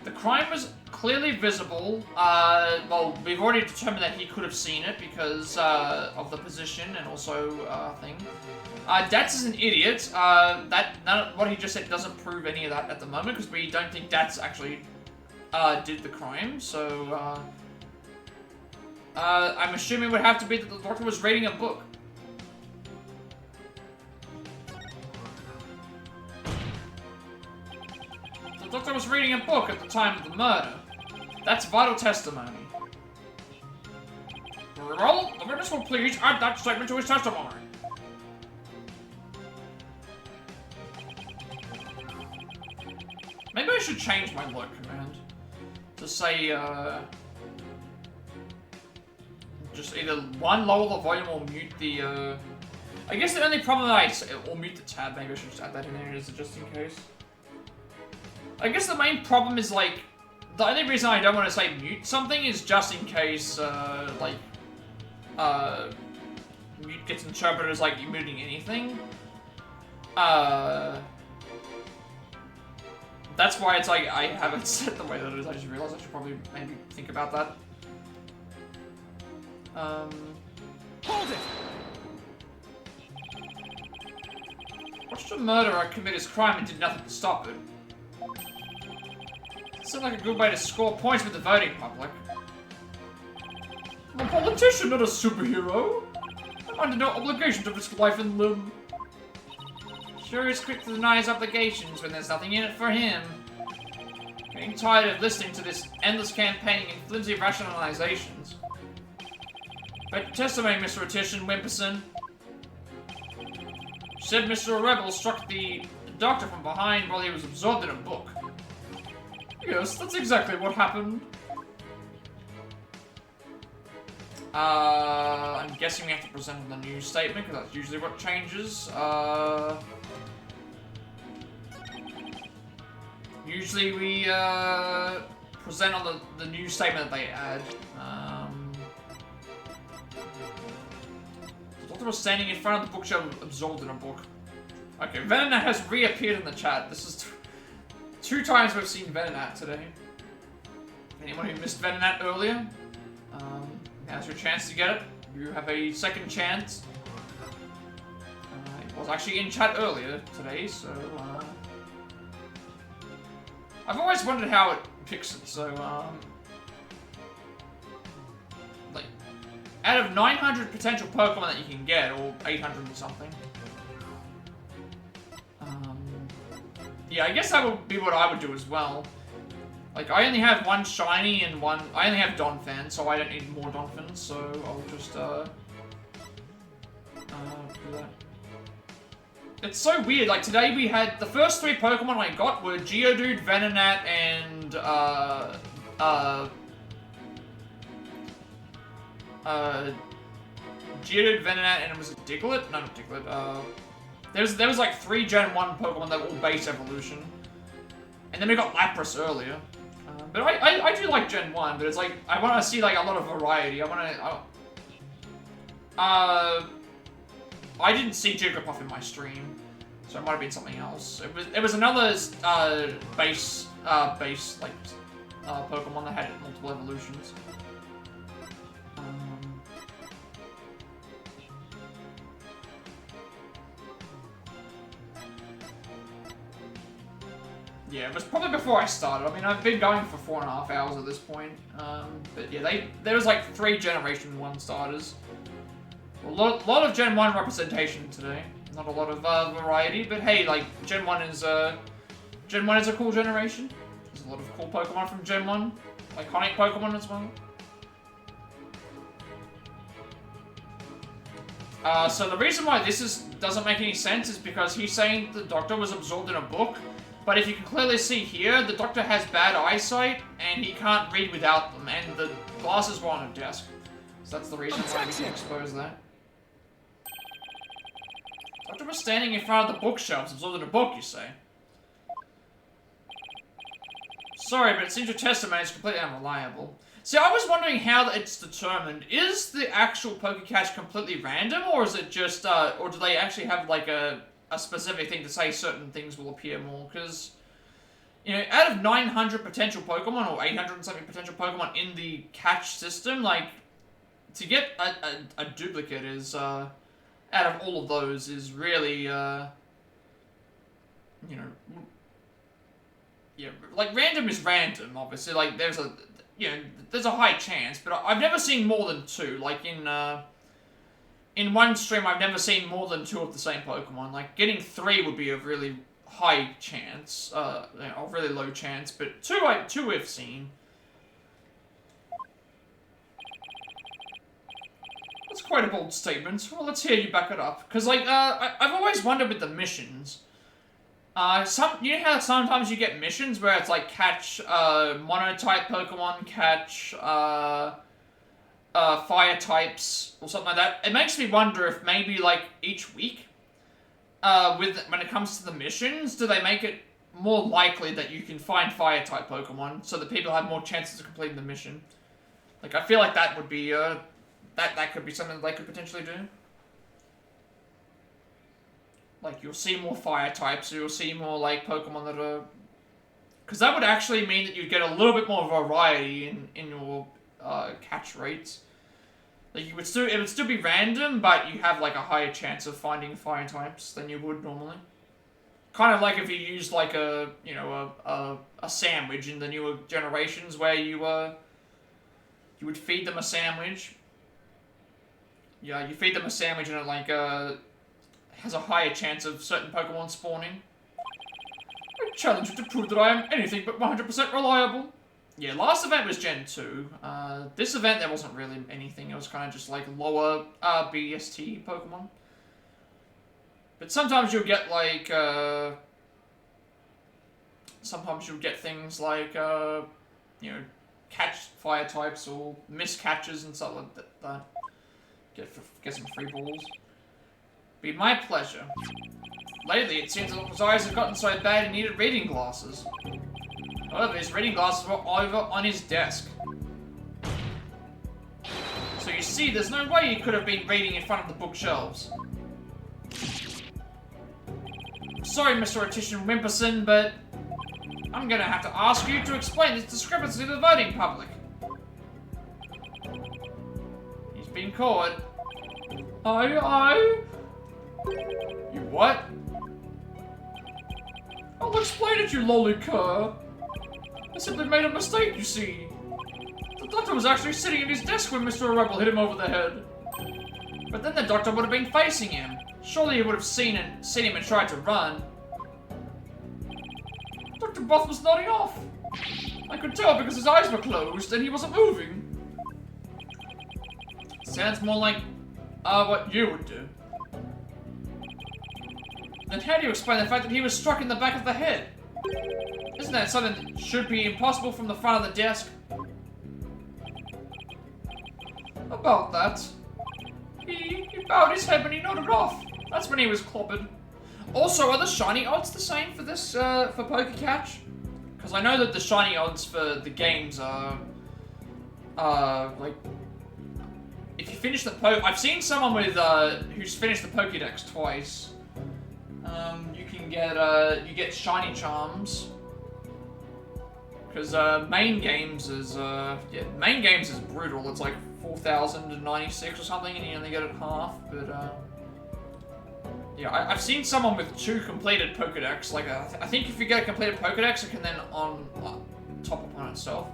the crime was clearly visible. Well, we've already determined that he could have seen it because of the position and also thing. Dats is an idiot. What he just said doesn't prove any of that at the moment because we don't think Dats actually did the crime. So I'm assuming it would have to be that the doctor was reading a book. The doctor was reading a book at the time of the murder. That's vital testimony. Well, the witness will please add that statement to his testimony. Maybe I should change my look command to say, just either one, lower the volume or mute the, I guess the only problem or mute the tab, maybe I should just add that in there just in case. I guess the main problem is, like, the only reason I don't want to say mute something is just in case, mute gets interpreted as, like, you muting anything. That's why it's like, I haven't set the way that it is. I just realized I should probably maybe think about that. Hold it! Watched a murderer commit his crime and did nothing to stop it. Sounds like a good way to score points with the voting public. I'm a politician, not a superhero. I'm under no obligation to risk life and limb. Sure is quick to deny his obligations when there's nothing in it for him. Getting tired of listening to this endless campaigning and flimsy rationalizations. But testimony, Mr. Retition Wimperson. Said Mr. Rebel struck the doctor from behind while he was absorbed in a book. Yes, that's exactly what happened. I'm guessing we have to present the news statement, because that's usually what changes. Usually we, present on the news statement that they add. The doctor was standing in front of the bookshelf, absorbed in a book. Okay, Venonat has reappeared in the chat. This is two times we've seen Venonat today. Anyone who missed Venonat earlier, now's your chance to get it. You have a second chance. It was actually in chat earlier today, so, I've always wondered how it picks it, so, like, out of 900 potential Pokemon that you can get, or 800 or something. Yeah, I guess that would be what I would do as well. Like, I only have one shiny and one... I only have Donphan, so I don't need more Donphans, so I'll just, do that. It's so weird, like, today we had... The first 3 Pokemon I got were Geodude, Venonat, and, Geodude, Venonat, and it was a Diglett? No, not Diglett, There was like 3 Gen 1 Pokemon that were all base evolution. And then we got Lapras earlier. But I do like Gen 1, but it's like, I want to see like a lot of variety. I didn't see Jigglypuff in my stream, so it might have been something else. It was another base like Pokemon that had multiple evolutions. Yeah, it was probably before I started. I mean, I've been going for 4.5 hours at this point. But yeah, there was like 3 Generation 1 starters. A lot of Gen 1 representation today. Not a lot of variety, but hey, like Gen 1 is a cool generation. There's a lot of cool Pokemon from Gen 1, iconic Pokemon as well. So the reason why this doesn't make any sense is because he's saying the Doctor was absorbed in a book. But if you can clearly see here, the Doctor has bad eyesight, and he can't read without them, and the glasses were on a desk. So that's the reason why we can expose that. Doctor was standing in front of the bookshelves, absorbed in a book, you say? Sorry, but it seems your testimony is completely unreliable. See, I was wondering how it's determined. Is the actual Pokecatch completely random, or is it just, or do they actually have, like, a specific thing to say certain things will appear more, because, you know, out of 900 potential Pokemon, or 800 and something potential Pokemon in the catch system, like, to get a duplicate is, out of all of those, is really, you know, yeah, like, random is random, obviously, like, there's a high chance, but I've never seen more than 2, like, in one stream, I've never seen more than 2 of the same Pokemon. Like, getting 3 would be a really high chance, a really low chance, but 2 we've seen. That's quite a bold statement. Well, let's hear you back it up. Because, like, I've always wondered with the missions. You know how sometimes you get missions where it's like catch, mono-type Pokemon, catch, fire types, or something like that. It makes me wonder if maybe, like, each week, when it comes to the missions, do they make it more likely that you can find fire-type Pokemon, so that people have more chances of completing the mission? Like, I feel like that would be, that could be something that they could potentially do. Like, you'll see more fire types, or you'll see more, like, Pokemon that are... Because that would actually mean that you'd get a little bit more variety in your, catch rates. Like, it would still be random, but you have, like, a higher chance of finding fire types than you would normally. Kind of like if you used, like, a sandwich in the newer generations, where you would feed them a sandwich. Yeah, you feed them a sandwich and it, like, has a higher chance of certain Pokemon spawning. challenge you to prove that I am anything but 100% reliable. Yeah, last event was Gen 2. This event, there wasn't really anything. It was kind of just like lower BST Pokemon. But sometimes you'll get like, sometimes you'll get things like, you know, catch fire types or miss catches and stuff like that. Get some free balls. Be my pleasure. Lately, it seems that his eyes have gotten so bad he needed reading glasses. However, his reading glasses were over on his desk. So you see, there's no way he could have been reading in front of the bookshelves. Sorry, Mr. Optician Wimperson, but I'm gonna have to ask you to explain this discrepancy to the voting public. He's been caught. You what? I'll explain it, you lolly cur. I simply made a mistake, you see. The doctor was actually sitting at his desk when Mr. Rebel hit him over the head. But then the doctor would have been facing him. Surely he would have seen him and tried to run. Dr. Both was nodding off. I could tell because his eyes were closed and he wasn't moving. Sounds more like, what you would do. Then how do you explain the fact that he was struck in the back of the head? Isn't that something that should be impossible from the front of the desk? About that. He bowed his head when he nodded off. That's when he was clobbered. Also, are the shiny odds the same for this, for Poker Catch? Because I know that the shiny odds for the games are, like, if you finish the I've seen someone with, who's finished the Pokédex twice. You get shiny charms. Because, main games is brutal. It's like 4,096 or something, and you only get it half, but, yeah, I've seen someone with 2 completed Pokédex. Like, I think if you get a completed Pokédex, it can then top upon itself.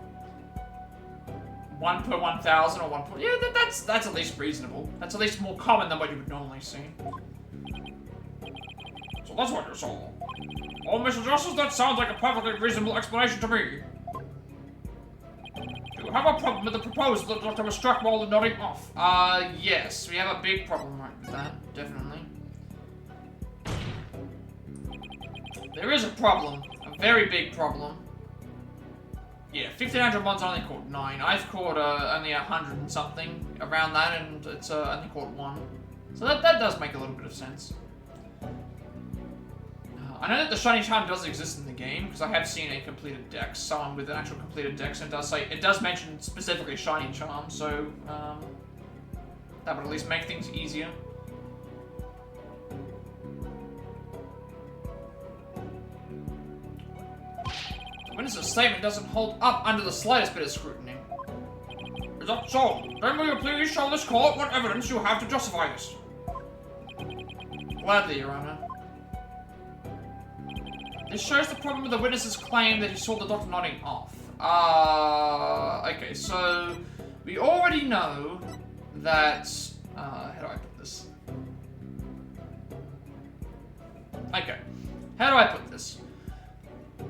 1 per 1,000 or 1 per... Yeah, that's at least reasonable. That's at least more common than what you would normally see. So that's what you saw. Oh, Mr. Justice, that sounds like a perfectly reasonable explanation to me. Do you have a problem with the proposal that the doctor was struck while nodding off? Yes, we have a big problem right with that, definitely. There is a problem. A very big problem. Yeah, 1,500 ones only caught 9. I've caught only 100 and something around that, and it's only caught 1. So that does make a little bit of sense. I know that the shiny charm does exist in the game, because I have seen a completed dex, someone with an actual completed dex, and it does mention specifically shiny charm, so that would at least make things easier. The witness's statement doesn't hold up under the slightest bit of scrutiny. Is that so? Then will you please show this court what evidence you have to justify this? Gladly, Your Honor. This shows the problem with the witness's claim that he saw the doctor nodding off. Okay, so we already know that, how do I put this? Okay, how do I put this?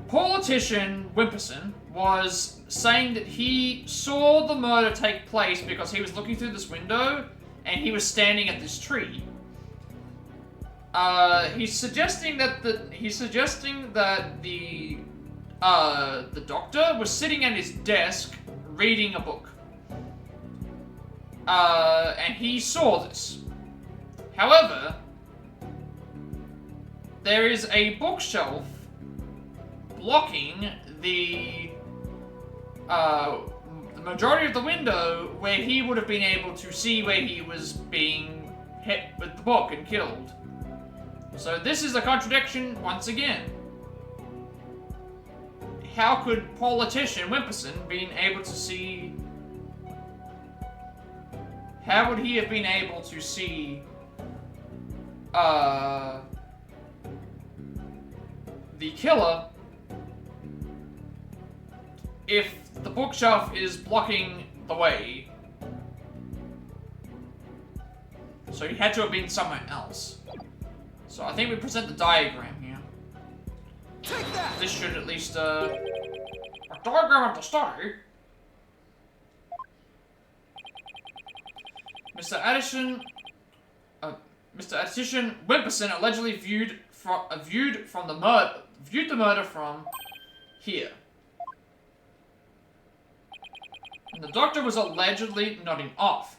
Politician Wimperson was saying that he saw the murder take place because he was looking through this window and he was standing at this tree. He's suggesting that the doctor was sitting at his desk reading a book. And he saw this. However, there is a bookshelf blocking the majority of the window where he would have been able to see where he was being hit with the book and killed. So this is a contradiction once again. How could politician Wimperson been able to see... How would he have been able to see... the killer if the bookshelf is blocking the way? So he had to have been somewhere else. So I think we present the diagram here. Take that! This should at least, a diagram of the study. Mr. Addison Wimperson allegedly viewed the murder from here. And the doctor was allegedly nodding off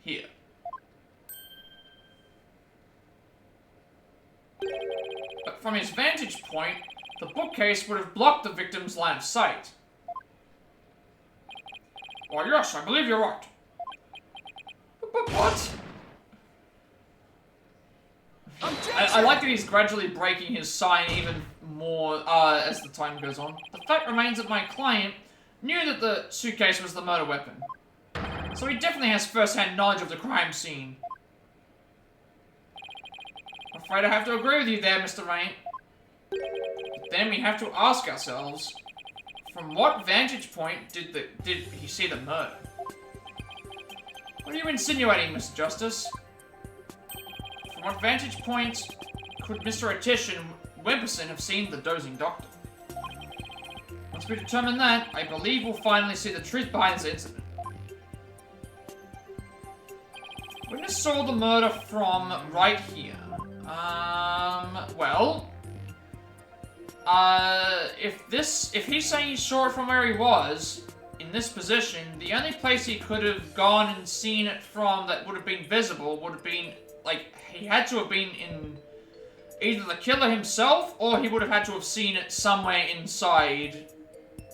here. But from his vantage point, the bookcase would have blocked the victim's line of sight. Why, yes, I believe you're right. But what? I like that he's gradually breaking his sign even more as the time goes on. The fact remains that my client knew that the suitcase was the murder weapon. So he definitely has first-hand knowledge of the crime scene. I'm afraid I have to agree with you there, Mr. Rain. But then we have to ask ourselves, from what vantage point did he see the murder? What are you insinuating, Mr. Justice? From what vantage point could Mr. Attition Wimperson have seen the dozing doctor? Once we determine that, I believe we'll finally see the truth behind this incident. Witness saw the murder from right here. If he's saying he saw it from where he was, in this position, the only place he could have gone and seen it from that would have been visible would have been, like, he had to have been in either the killer himself, or he would have had to have seen it somewhere inside,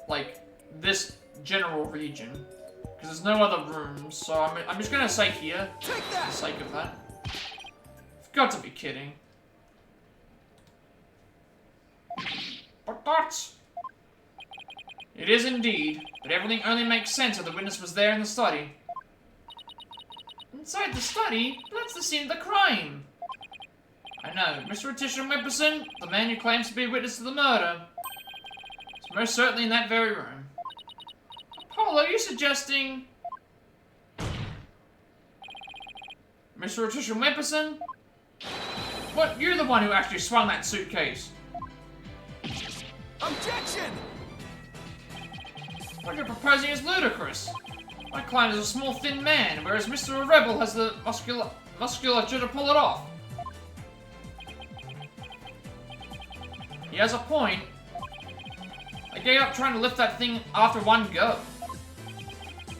like, this general region. Because there's no other rooms, so I'm just gonna say here, for the sake of that. You've got to be kidding. But that's... It is indeed, but everything only makes sense if the witness was there in the study. Inside the study? That's the scene of the crime. I know, Mr. Attition Wimperson, the man who claims to be a witness to the murder, is most certainly in that very room. Paul, are you suggesting... Mr. Attition Wimperson? What, you're the one who actually swung that suitcase? Objection! What you're proposing is ludicrous. My client is a small, thin man, whereas Mr. Rebel has the musculature to pull it off. He has a point. I gave up trying to lift that thing after one go.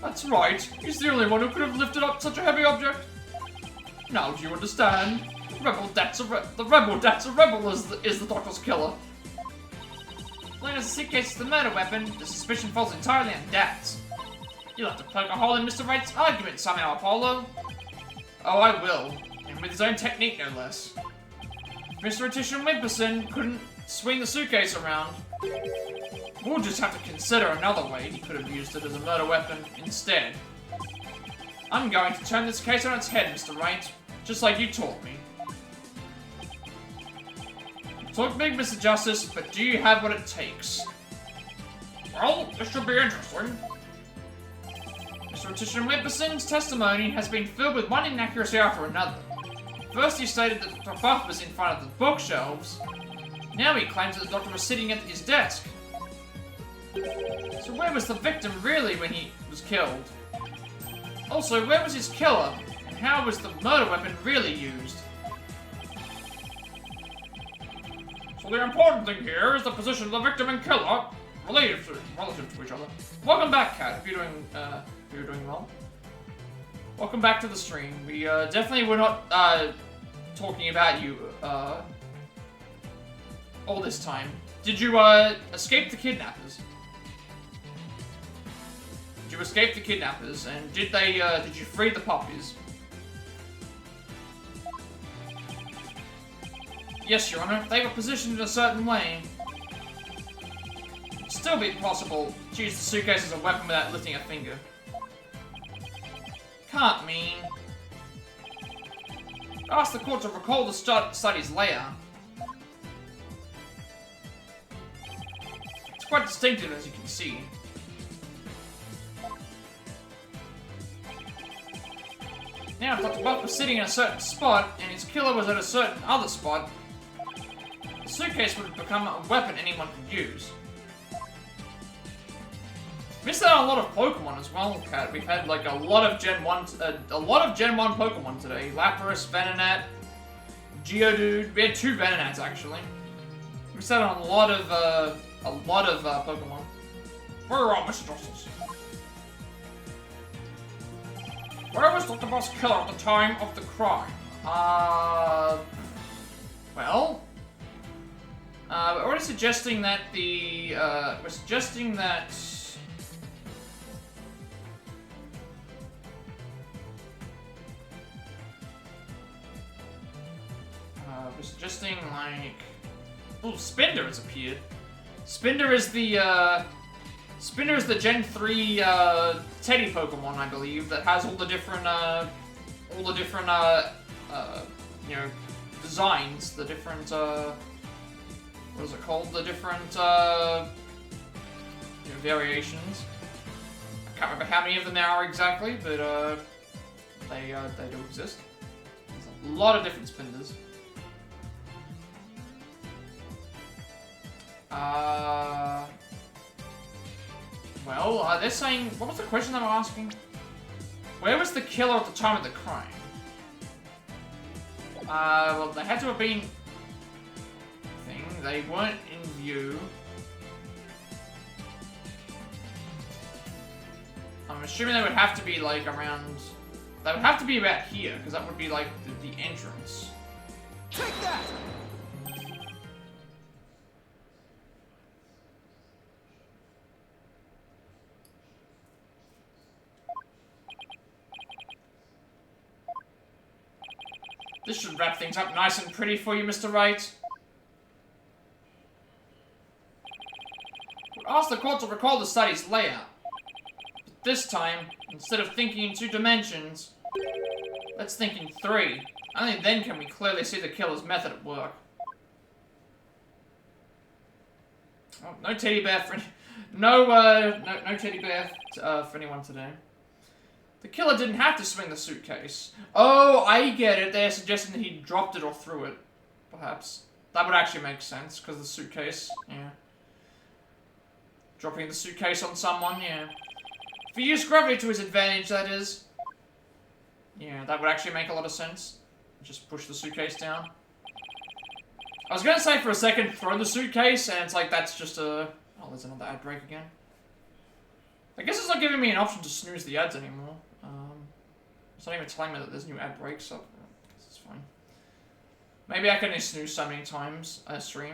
That's right. He's the only one who could have lifted up such a heavy object. Now do you understand? The rebel that's a rebel is the doctor's killer. As long as the suitcase is the murder weapon, the suspicion falls entirely on Dax. You'll have to poke a hole in Mr. Wright's argument somehow, Apollo. Oh, I will. And with his own technique, no less. If Mr. Attition Wimperson couldn't swing the suitcase around, we'll just have to consider another way he could have used it as a murder weapon instead. I'm going to turn this case on its head, Mr. Wright, just like you taught me. Talk big, Mr. Justice, but do you have what it takes? Well, this should be interesting. Mr. Attition Wimperson's testimony has been filled with one inaccuracy after another. First he stated that the buff was in front of the bookshelves. Now he claims that the doctor was sitting at his desk. So where was the victim really when he was killed? Also, where was his killer? And how was the murder weapon really used? So the important thing here is the position of the victim and killer relative to each other. Welcome back, Kat. If you're doing well. Welcome back to the stream. We definitely were not talking about you all this time. Did you escape the kidnappers? Did you escape the kidnappers? And did you free the puppies? Yes, Your Honor. They were positioned in a certain way. It'd still be possible to use the suitcase as a weapon without lifting a finger. Can't mean. Ask the court to recall the study's layout. It's quite distinctive, as you can see. Now, if Dr. Buff was sitting in a certain spot, and his killer was at a certain other spot, the suitcase would have become a weapon anyone could use. Missed out on a lot of Pokemon as well, Kat. We've had like a lot of Gen 1 Pokemon today. Lapras, Venonat, Geodude. We had 2 Venonats actually. Missed out on a lot of Pokemon. Very well, Mr. Justice. Where was Dr. Boss Killer at the time of the crime? Well, we're already suggesting that we're suggesting that like, oh, Spinda has appeared. Spinda is the Gen 3 Teddy Pokemon, I believe, that has all the different you know, designs, the different what is it called? The different you know, variations. I can't remember how many of them there are exactly, but they do exist. There's a lot of different Spinders. Well, they're saying... What was the question they were asking? Where was the killer at the time of the crime? Well, they had to have been... They weren't in view. I'm assuming they would have to be, like, around... They would have to be about here, because that would be, like, the entrance. Take that! This should wrap things up nice and pretty for you, Mr. Wright. We asked the court to recall the study's layout. But this time, instead of thinking in 2 dimensions, let's think in 3. Only then can we clearly see the killer's method at work. Oh, no teddy bear for no teddy bear for anyone today. The killer didn't have to swing the suitcase. Oh, I get it. They're suggesting that he dropped it or threw it. Perhaps. That would actually make sense, because the suitcase, yeah. Dropping the suitcase on someone, yeah. If he used gravity to his advantage, that is. Yeah, that would actually make a lot of sense. Just push the suitcase down. I was gonna say for a second, throw the suitcase, and it's like, that's just a... Oh, there's another ad break again. I guess it's not giving me an option to snooze the ads anymore. It's not even telling me that there's new ad breaks, so I guess it's fine. Maybe I can only snooze so many times a stream.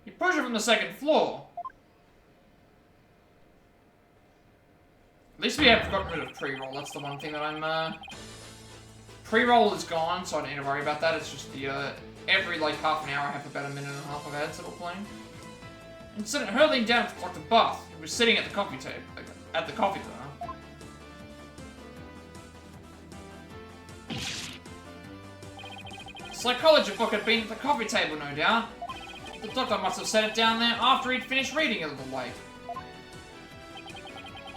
You push it from the 2nd floor. At least we have gotten rid of pre-roll. That's the one thing that I'm, pre-roll is gone, so I don't need to worry about that. It's just the, every, like, half an hour I have about a minute and a half of ads that will play. Instead of hurtling down to Dr. Bath, who was sitting at the coffee table, at the coffee bar. Psychology book had been at the coffee table, no doubt. The doctor must have set it down there after he'd finished reading it a little late.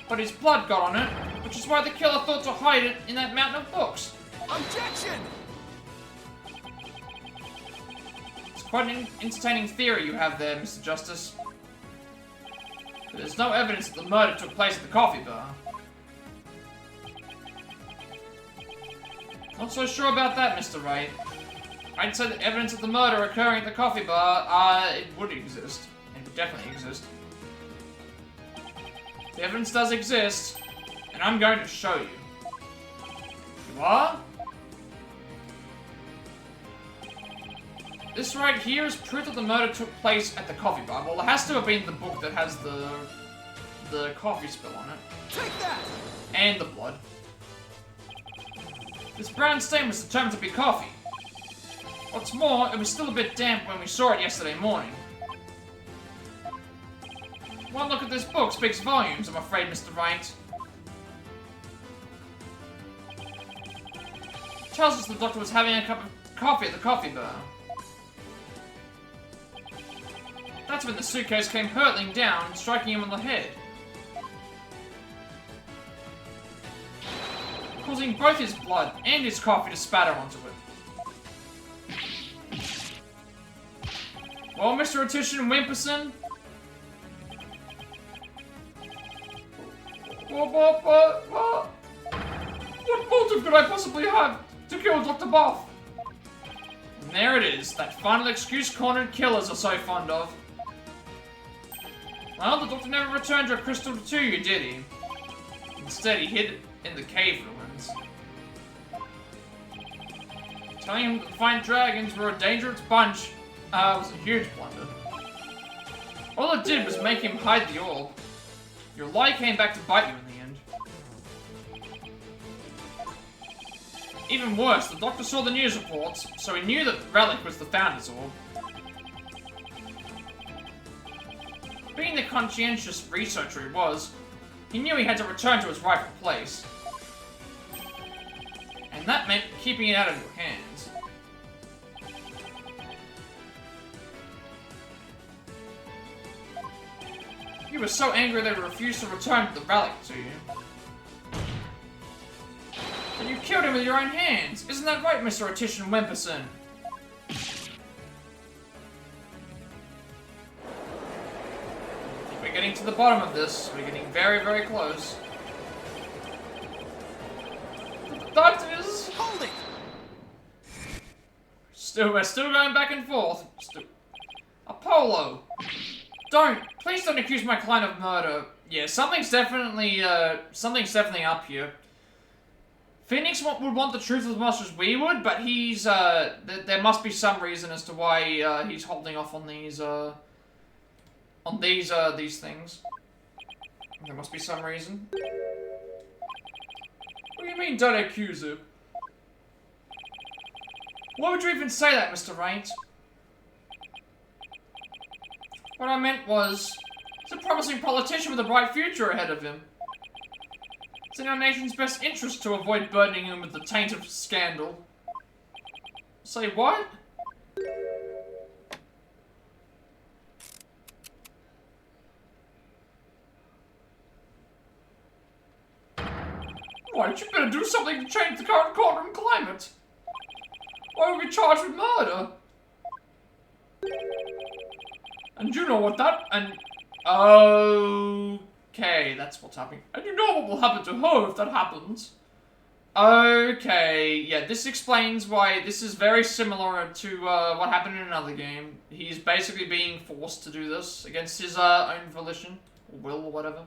But his blood got on it, which is why the killer thought to hide it in that mountain of books. Objection! It's quite an entertaining theory you have there, Mr. Justice. But there's no evidence that the murder took place at the coffee bar. Not so sure about that, Mr. Wright. I'd say that evidence of the murder occurring at the coffee bar, it would exist. It would definitely exist. The evidence does exist, and I'm going to show you. You are? This right here is proof that the murder took place at the coffee bar. Well, it has to have been the book that has the coffee spill on it. Take that! And the blood. This brown stain was determined to be coffee. What's more, it was still a bit damp when we saw it yesterday morning. One look at this book speaks volumes, I'm afraid, Mr. Wright. It tells us the doctor was having a cup of coffee at the coffee bar. That's when the suitcase came hurtling down, striking him on the head. Causing both his blood and his coffee to spatter onto it. Well, Mr. Attention Wimperson. What motive could I possibly have to kill Dr. Buff? And there it is, that final excuse cornered killers are so fond of. Well, the doctor never returned your crystal to you, did he? Instead, he hid it in the cave ruins. Telling him that the fine dragons were a dangerous bunch was a huge blunder. All it did was make him hide the orb. Your lie came back to bite you in the end. Even worse, the doctor saw the news reports, so he knew that the relic was the Founder's orb. Being the conscientious researcher he was, he knew he had to return to his rightful place. And that meant keeping it out of your hands. You were so angry that he refused to return the relic to you. And you killed him with your own hands! Isn't that right, Mr. Attention Wimperson? We're getting to the bottom of this. We're getting very, very close. That is... Hold it! We're still going back and forth. Apollo! Please don't accuse my client of murder. Yeah, something's definitely up here. Phoenix would want the truth as much as we would, but he's, there must be some reason as to why, he's holding off on these things. There must be some reason. What do you mean, don't accuse her? Why would you even say that, Mr. Raint? What I meant was, he's a promising politician with a bright future ahead of him. It's in our nation's best interest to avoid burdening him with the taint of scandal. Say what? Right, you better do something to change the current courtroom climate. Why are we charged with murder? And you know what that, okay, that's what's happening. And you know what will happen to her if that happens. Okay, yeah, this explains why this is very similar to, what happened in another game. He's basically being forced to do this against his, own volition, or will, or whatever.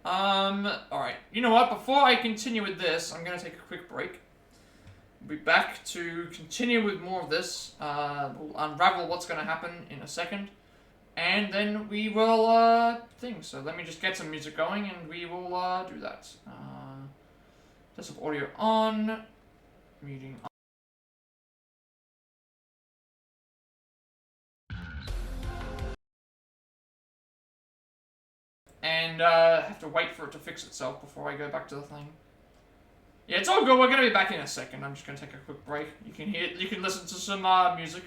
Alright, you know what, before I continue with this, I'm gonna take a quick break. We'll be back to continue with more of this. We'll unravel what's gonna happen in a second. And then we will, so let me just get some music going and we will, do that. Test of audio on, muting on. And, have to wait for it to fix itself before I go back to the thing. Yeah, it's all good, we're gonna be back in a second. I'm just gonna take a quick break. You can listen to some, music.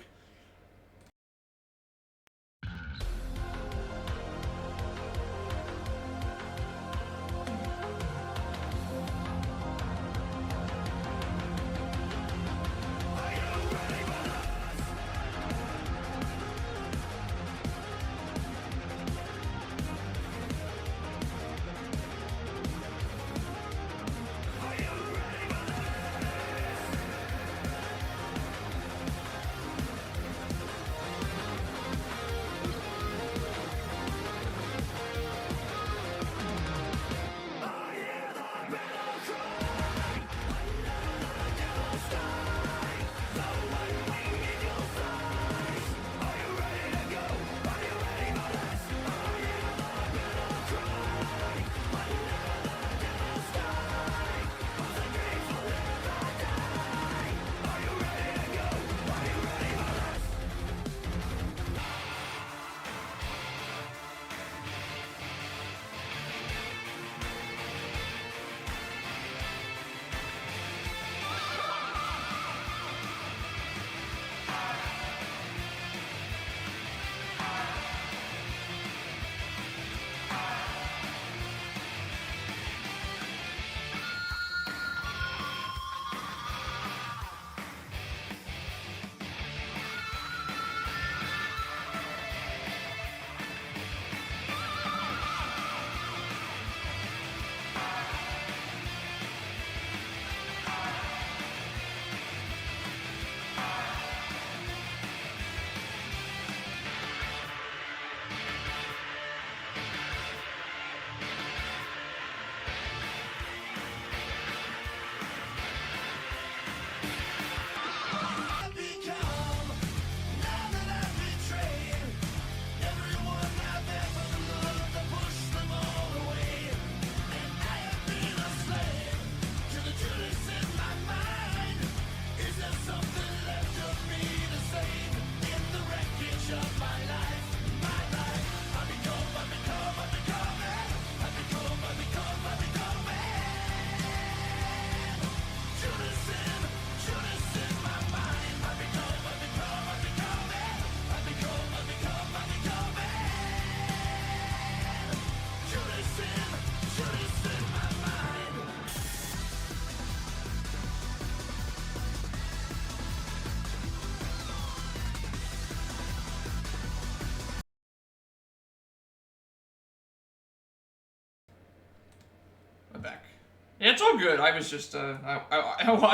Yeah, it's all good. I was just, I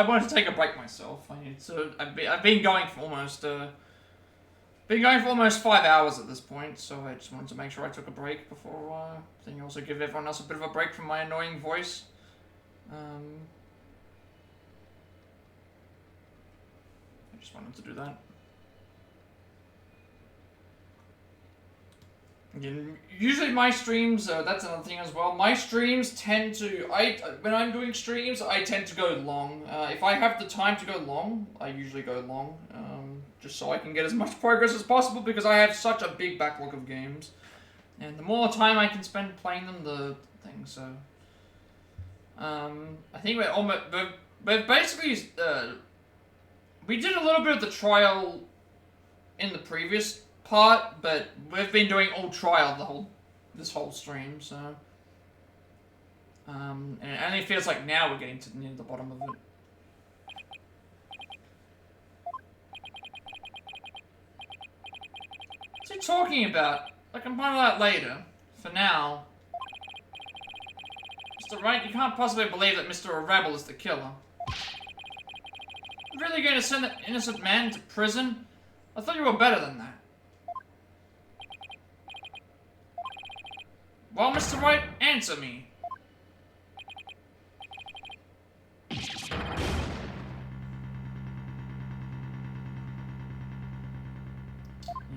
wanted to take a break myself. I've been going for almost, 5 hours at this point, so I just wanted to make sure I took a break before, then also give everyone else a bit of a break from my annoying voice. I just wanted to do that. Again, usually my streams, that's another thing as well, my streams tend to, when I'm doing streams, I tend to go long. If I have the time to go long, I usually go long, just so I can get as much progress as possible, because I have such a big backlog of games. And the more time I can spend playing them, the thing, so... I think we're basically, we did a little bit of the trial in the previous part, but we've been doing all trial this whole stream, so and it only feels like now we're getting to near the bottom of it. What's he talking about? I can find that later. For now, Mr. Wright, you can't possibly believe that Mr. Rebel is the killer. You're really going to send that innocent man to prison? I thought you were better than that. Well, Mr. Wright, answer me.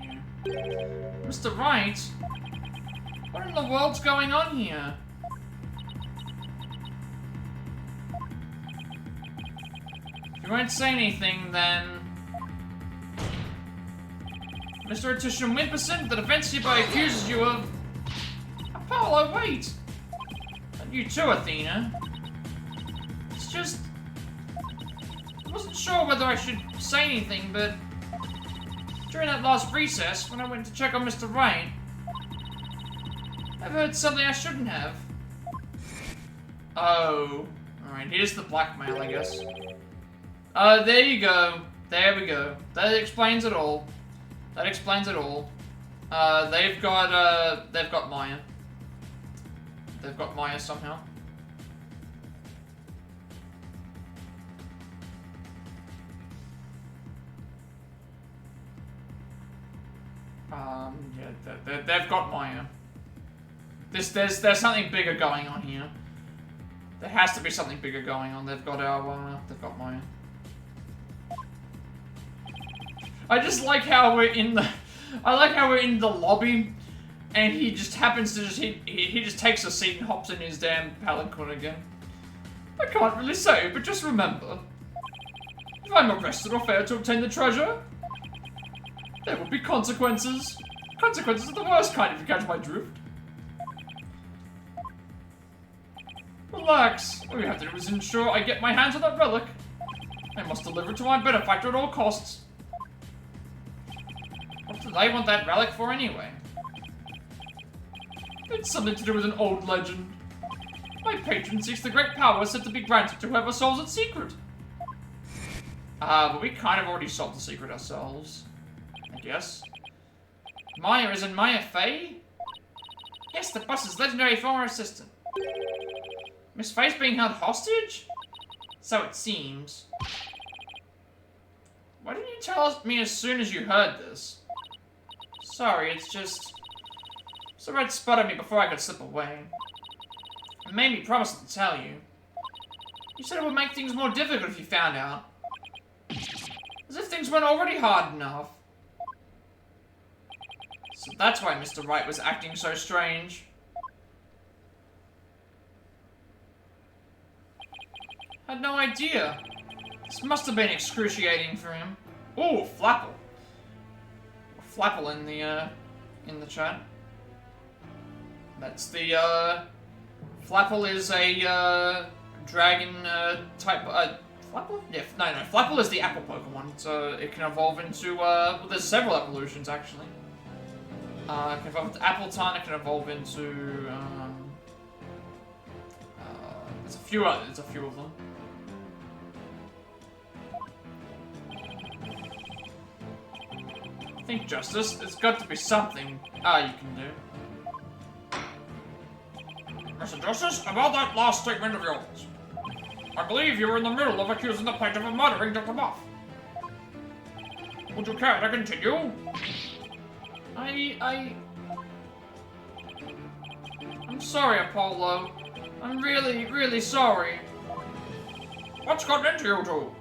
Yeah. Mr. Wright? What in the world's going on here? If you won't say anything, then... Mr. Atisham Wimperson, the defense hereby accuses you of... Apollo, wait! And you too, Athena. It's just... I wasn't sure whether I should say anything, but... During that last recess, when I went to check on Mr. Wright... I've heard something I shouldn't have. Oh. Alright, here's the blackmail, I guess. There you go. There we go. That explains it all. That explains it all. They've got Maya. They've got Maya somehow. Yeah, they've got Maya. There's something bigger going on here. There has to be something bigger going on. They've got Maya. I just like how we're in the lobby, and he just happens to he just takes a seat and hops in his damn palanquin again. I can't really say, but just remember, if I'm arrested or fail to obtain the treasure, there will be consequences. Consequences of the worst kind, if you catch my drift. Relax. All you have to do is ensure I get my hands on that relic. I must deliver it to my benefactor at all costs. What do they want that relic for anyway? It's something to do with an old legend. My patron seeks the great power said to be granted to whoever solves its secret. But we kind of already solved the secret ourselves, I guess. Maya isn't Maya Fey? Yes, the boss's legendary former assistant. Miss Fey's being held hostage? So it seems. Why didn't you tell me as soon as you heard this? Sorry, it's just... So Red spotted me before I could slip away. It made me promise to tell you. You said it would make things more difficult if you found out. As if things weren't already hard enough. So that's why Mr. Wright was acting so strange. Had no idea. This must have been excruciating for him. Ooh, Flapple. Flapple in the chat. That's the, Flapple is a, dragon, type, Flapple? Yeah, no, Flapple is the apple Pokemon, so it can evolve into, well, there's several evolutions, actually. It can evolve into Appleton, it can evolve into, there's a few of them. I think, Justice, there's got to be something, you can do. Mr. Justice, about that last statement of yours. I believe you were in the middle of accusing the plaintiff of murdering Dr. Buff. Would you care to continue? I'm sorry, Apollo. I'm really, really sorry. What's gotten into you two?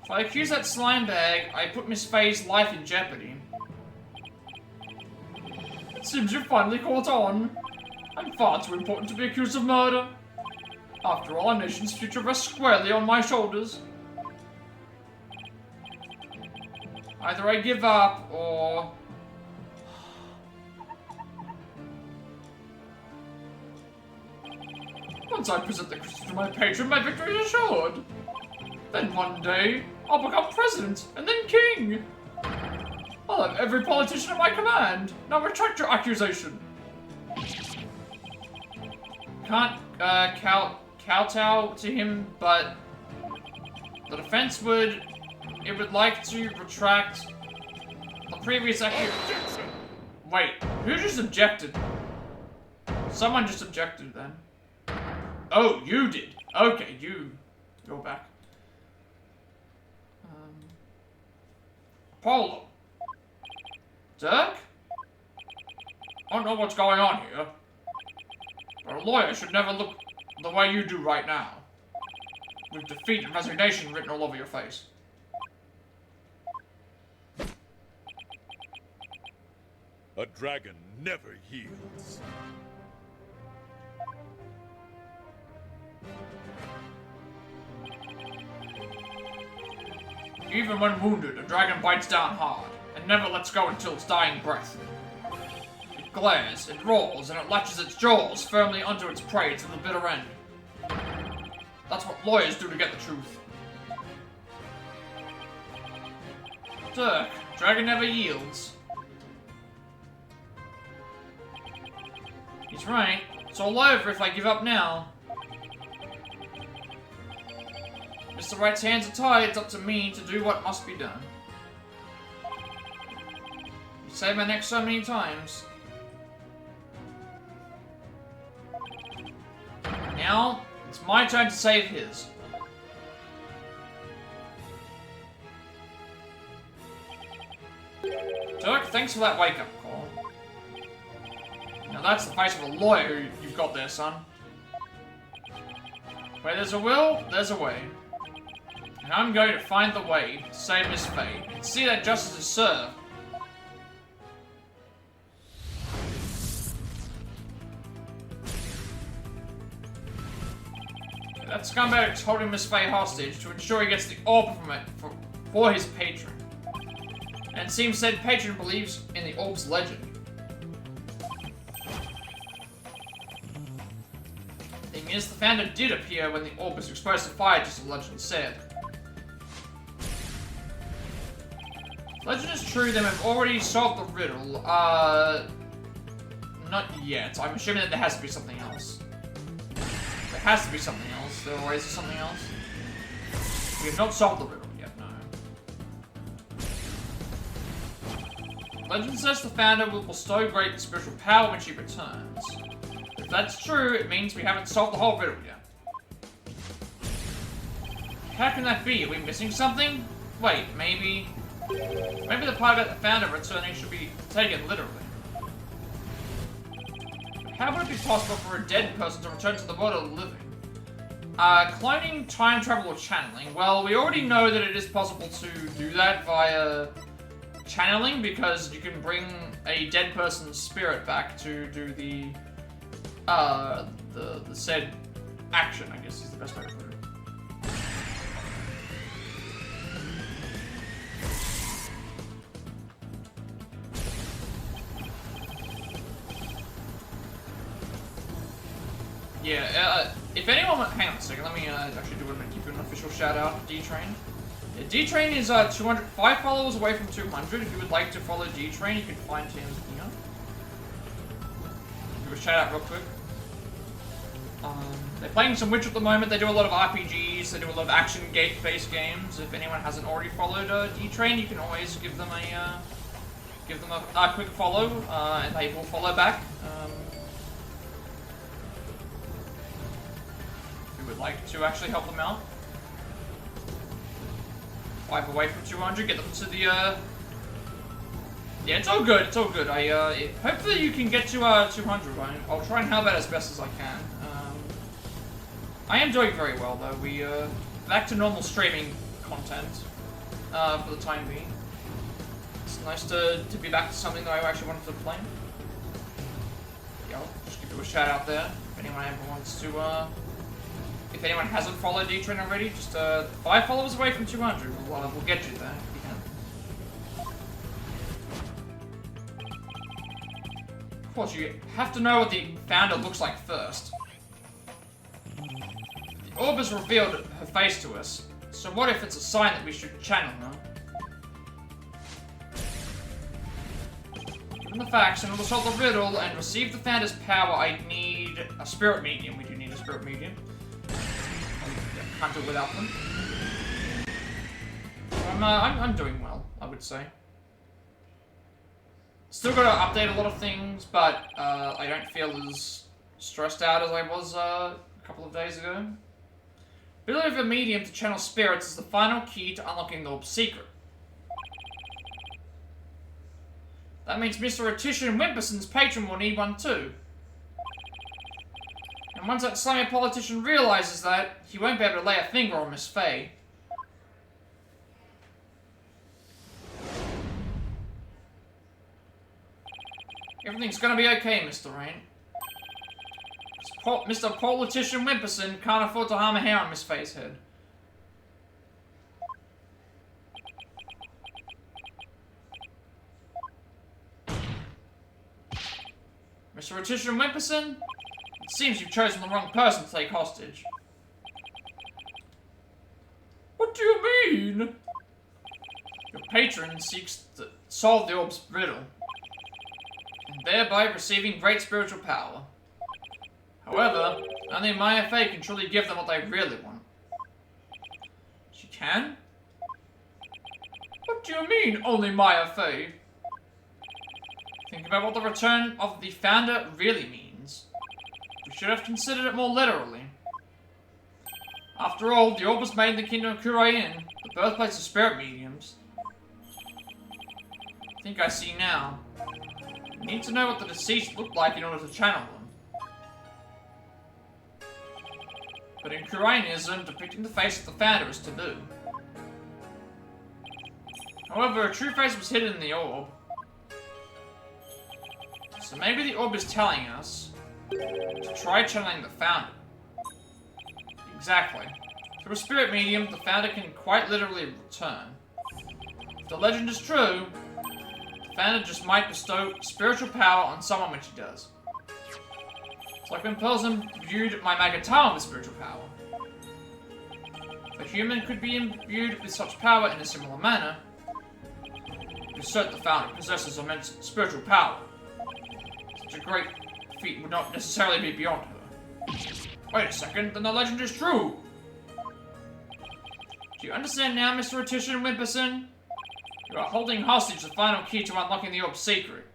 If I accuse that slime bag, I put Miss Faye's life in jeopardy. It seems you finally caught on. I'm far too important to be accused of murder. After all, our nation's future rests squarely on my shoulders. Either I give up, or... Once I present the crystal to my patron, my victory is assured. Then one day, I'll become president, and then king. I'll have every politician at my command. Now retract your accusation. Can't, kowtow to him, but the defense would... It would like to retract the previous accusation. Wait, who just objected? Someone just objected then. Oh, you did. Okay, you go back. Apollo. Dirk? I don't know what's going on here, but a lawyer should never look the way you do right now, with defeat and resignation written all over your face. A dragon never yields. Even when wounded, a dragon bites down hard, and never lets go until its dying breath. It glares, it roars, and it latches its jaws firmly onto its prey to the bitter end. That's what lawyers do to get the truth. Dirk, dragon never yields. He's right. It's all over if I give up now. Mr. Wright's hands are tied. It's up to me to do what must be done. You saved my neck so many times. Now, it's my turn to save his. Dirk, thanks for that wake-up call. Now that's the face of a lawyer you've got there, son. Where there's a will, there's a way. And I'm going to find the way to save Miss Faye and see that justice is served. That scumbag's holding Miss Faye hostage to ensure he gets the orb from it for his patron. And it seems said patron believes in the orb's legend. The thing is, the founder did appear when the orb was exposed to fire, just as the legend said. Legend is true, then we've already solved the riddle. Not yet. I'm assuming that there has to be something else. There has to be something else. There always is something else. We have not solved the riddle yet, no. Legend says the founder will bestow great spiritual power when she returns. If that's true, it means we haven't solved the whole riddle yet. How can that be? Are we missing something? Wait, maybe the part about the founder returning should be taken literally. How would it be possible for a dead person to return to the world of the living? Cloning, time travel, or channeling? Well, we already know that it is possible to do that via channeling, because you can bring a dead person's spirit back to do the said action, I guess is the best way to put it. Yeah, if anyone... Hang on a second, let me actually give you an official shout-out to D-Train. Yeah, D-Train is 5 followers away from 200. If you would like to follow D-Train, you can find him here. Give a shout-out real quick. They're playing some Witch at the moment. They do a lot of RPGs, they do a lot of action-based games. If anyone hasn't already followed D-Train, you can always give them a quick follow, and they will follow back. would like to actually help them out. 5 away from 200, get them to the, Yeah, it's all good, it's all good. Hopefully you can get to, 200, I'll try and help out as best as I can. I am doing very well, though. We, back to normal streaming content, for the time being. It's nice to be back to something that I actually wanted to play. Yeah, I'll just give you a shout out there, if anyone ever wants to, if anyone hasn't followed D-Train already, just 5 followers away from 200. We'll get you there if you can. Of course, you have to know what the founder looks like first. The orb has revealed her face to us, so what if it's a sign that we should channel her? Given the facts, in order to solve the riddle and receive the founder's power, I need a spirit medium. We do need a spirit medium. Can't do it without them. I'm doing well, I would say. Still got to update a lot of things, but I don't feel as stressed out as I was a couple of days ago. Ability of a medium to channel spirits is the final key to unlocking the orb's secret. That means Mr. Rotitian Wimperson's patron will need one too. And once that slimy politician realizes that, he won't be able to lay a finger on Miss Faye. Everything's gonna be okay, Mr. Rain. Mr. Politician Wimperson can't afford to harm a hair on Miss Faye's head. Mr. Rotitian Wimperson? It seems you've chosen the wrong person to take hostage. What do you mean? Your patron seeks to solve the orb's riddle, and thereby receiving great spiritual power. However, only Maya Fey can truly give them what they really want. She can? What do you mean, only Maya Fey? Think about what the return of the founder really means. We should have considered it more literally. After all, the orb was made in the kingdom of Kurain, the birthplace of spirit mediums. I think I see now. We need to know what the deceased looked like in order to channel them. But in Kurainism, depicting the face of the founder is taboo. However, a true face was hidden in the orb. So maybe the orb is telling us to try channeling the founder. Exactly. Through a spirit medium, the founder can quite literally return. If the legend is true, the founder just might bestow spiritual power on someone when she does. It's like when Pearls imbued my Magatawa with spiritual power. If a human could be imbued with such power in a similar manner, it is certain the founder possesses immense spiritual power. Such a great feat would not necessarily be beyond her. Wait a second, then the legend is true! Do you understand now, Mr. Rotitian Wimperson? You are holding hostage the final key to unlocking the orb's secret.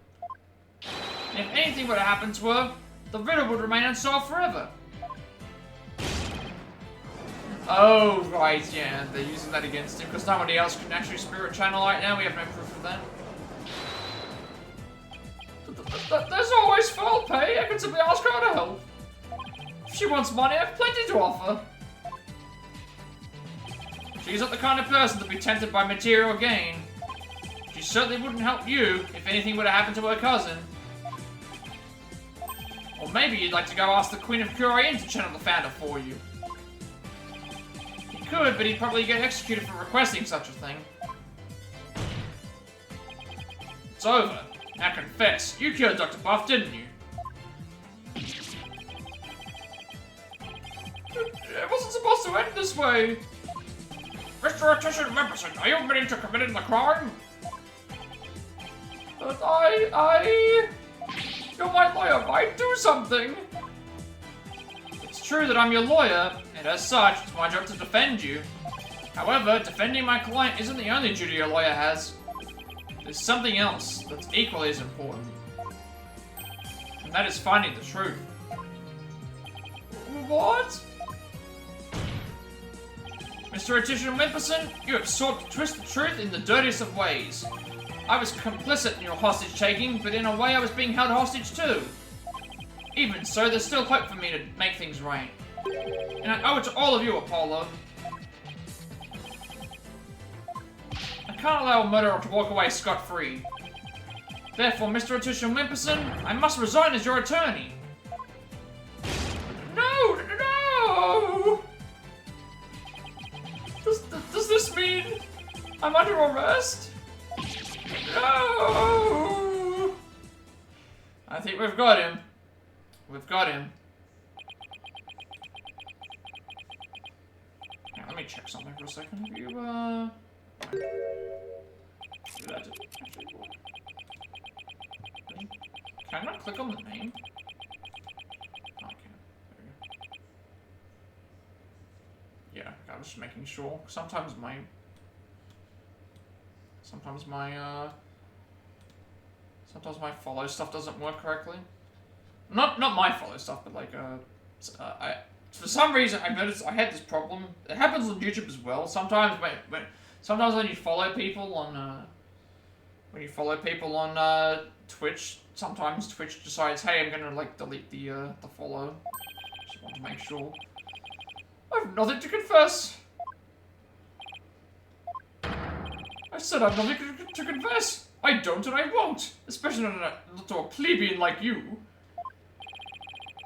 And if anything were to happen to her, the riddle would remain unsolved forever. Oh, right, yeah, they're using that against him, because nobody else can actually spirit channel right now, we have no proof of that. There's always foul pay, I can simply ask her to help. If she wants money, I have plenty to offer. She's not the kind of person to be tempted by material gain. She certainly wouldn't help you if anything were to happen to her cousin. Or maybe you'd like to go ask the Queen of Kurain to channel the founder for you. He could, but he'd probably get executed for requesting such a thing. It's over. Now confess, you killed Dr. Buff, didn't you? It wasn't supposed to end this way. Mr. Rotitian Wimperson, are you admitting to committing the crime? But you're my lawyer, might do something. It's true that I'm your lawyer, and as such, it's my job to defend you. However, defending my client isn't the only duty a lawyer has. There's something else that's equally as important. And that is finding the truth. What? Mr. Attition Wimperson, you have sought to twist the truth in the dirtiest of ways. I was complicit in your hostage-taking, but in a way I was being held hostage too. Even so, there's still hope for me to make things right. And I owe it to all of you, Apollo. I can't allow a murderer to walk away scot-free. Therefore, Mr. Attition Wimperson, I must resign as your attorney. No! No! Does this mean I'm under arrest? No! I think we've got him. We've got him. Now, let me check something for a second. Have you, Did I just actually work? Can I not click on the name? Oh, I can. There we go. Yeah, I was just making sure. Sometimes my follow stuff doesn't work correctly. Not my follow stuff, but like for some reason I've noticed I had this problem. It happens on YouTube as well. Sometimes when you follow people on Twitch, sometimes Twitch decides, hey, I'm gonna like delete the follow. Just want to make sure. I have nothing to confess. I said I've nothing to confess. I don't and I won't. Especially not to a plebeian like you.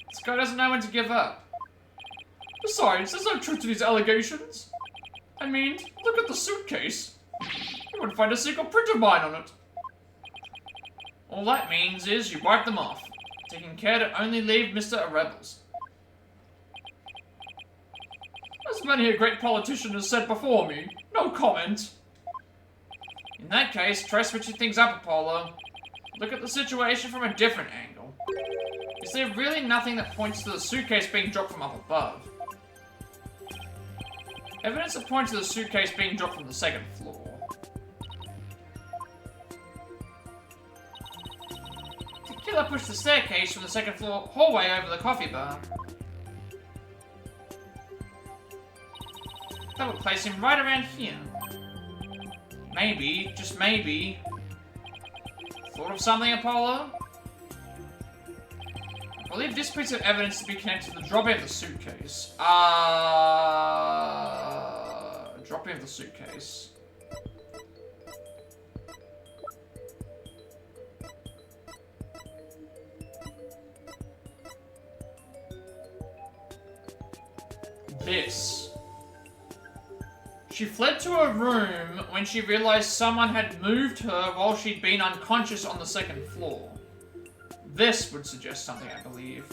This guy doesn't know when to give up. Besides, there's no truth to these allegations. I mean, look at the suitcase. You wouldn't find a single print of mine on it. All that means is you wipe them off, taking care to only leave Mr. Rebels. As many a great politician has said before me, no comment. In that case, try switching things up, Apollo. Look at the situation from a different angle. Is there really nothing that points to the suitcase being dropped from up above? Evidence that points to the suitcase being dropped from the second floor. The killer pushed the staircase from the second floor hallway over the coffee bar. That would place him right around here. Maybe, just maybe. Thought of something, Apollo? I believe this piece of evidence to be connected to the dropping of the suitcase. Dropping of the suitcase. This. She fled to her room when she realized someone had moved her while she'd been unconscious on the second floor. This would suggest something, I believe.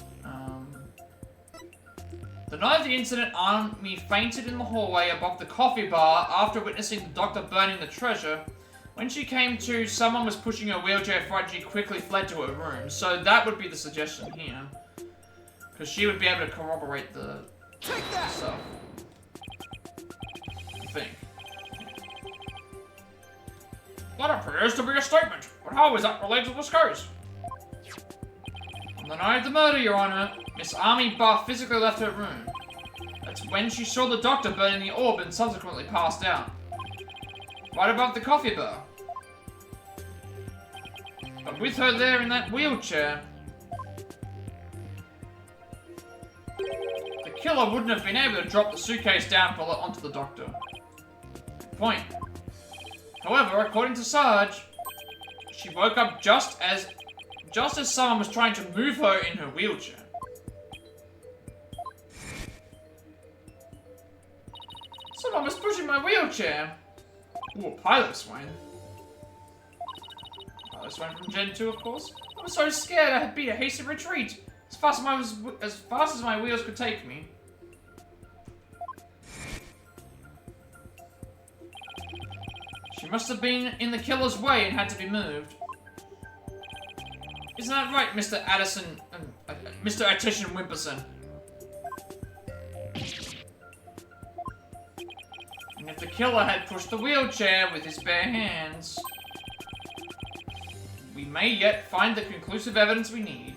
The night of the incident, Army fainted in the hallway above the coffee bar after witnessing the doctor burning the treasure. When she came to, someone was pushing her wheelchair forward. She quickly fled to her room. So that would be the suggestion here. Because she would be able to corroborate the stuff. I think. That appears to be a statement, but how is that related to this case? On the night of the murder, Your Honor, Miss Army Buff physically left her room. That's when she saw the doctor burning the orb and subsequently passed out. Right above the coffee bar. But with her there in that wheelchair, the killer wouldn't have been able to drop the suitcase down onto the doctor. Good point. However, according to Sarge, she woke up just as someone was trying to move her in her wheelchair. Someone was pushing my wheelchair. Ooh, a pilot swing. Pilot swing from Gen 2, of course. I was so scared I had beat a hasty retreat. As fast as my wheels could take me. She must have been in the killer's way and had to be moved. Isn't that right, Mr. Addison, Mr. Attition Wimperson? And if the killer had pushed the wheelchair with his bare hands, we may yet find the conclusive evidence we need.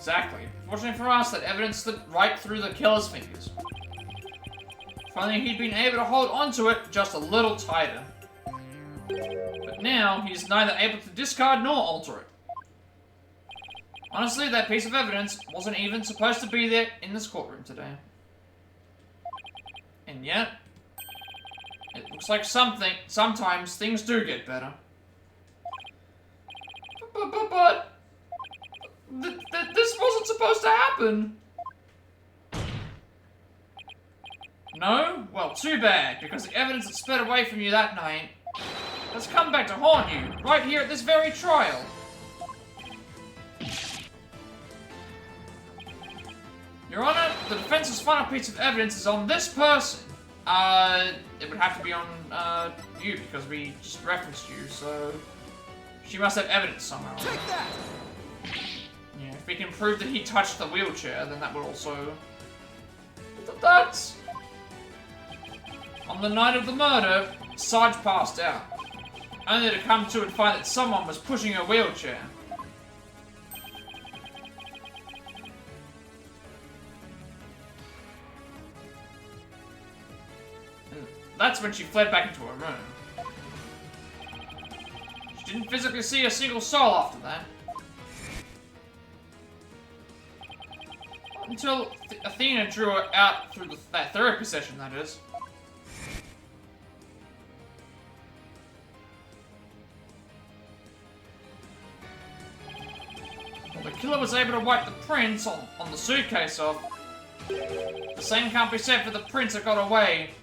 Exactly. Fortunately for us, that evidence slipped right through the killer's fingers. If only he'd been able to hold onto it just a little tighter. But now, he's neither able to discard nor alter it. Honestly, that piece of evidence wasn't even supposed to be there in this courtroom today. And yet, it looks like sometimes things do get better. But this wasn't supposed to happen. No? Well, too bad, because the evidence that sped away from you that night has come back to haunt you, right here at this very trial. Your Honor, the defense's final piece of evidence is on this person. It would have to be on, you, because we just referenced you, so... She must have evidence somehow. Take that! Yeah, if we can prove that he touched the wheelchair, then that would also... That's... On the night of the murder, Sarge passed out. Only to come to and find that someone was pushing a wheelchair. And that's when she fled back into her room. She didn't physically see a single soul after that. Until Athena drew her out through that therapy session, that is. Well, the killer was able to wipe the prints on the suitcase off. The same can't be said for the prints that got away.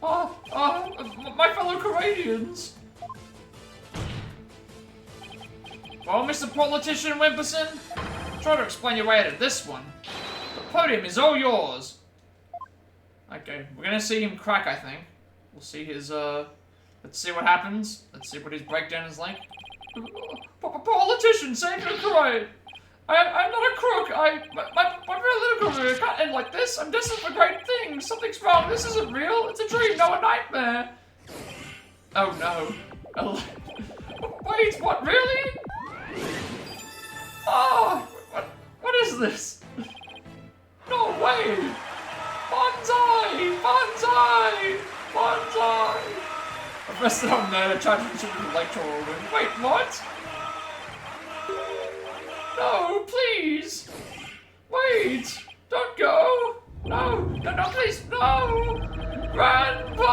My fellow Canadians. Well, Mr. Politician Wimperson, try to explain your way out of this one. The podium is all yours. Okay, we're gonna see him crack, I think. We'll see his, let's see what happens. Let's see what his breakdown is like. Politician, save your career. I'm not a crook. My political career can't end like this. I'm destined for great things. Something's wrong. This isn't real. It's a dream, no a nightmare. Oh no. Oh. Wait, what, really? Oh, what is this? No way! Bonsai! Bonsai! Bonsai! Arrested on murder, charged with the electoral room. Wait, what? No, please! Wait! Don't go! No! No, please, no! Grandpa!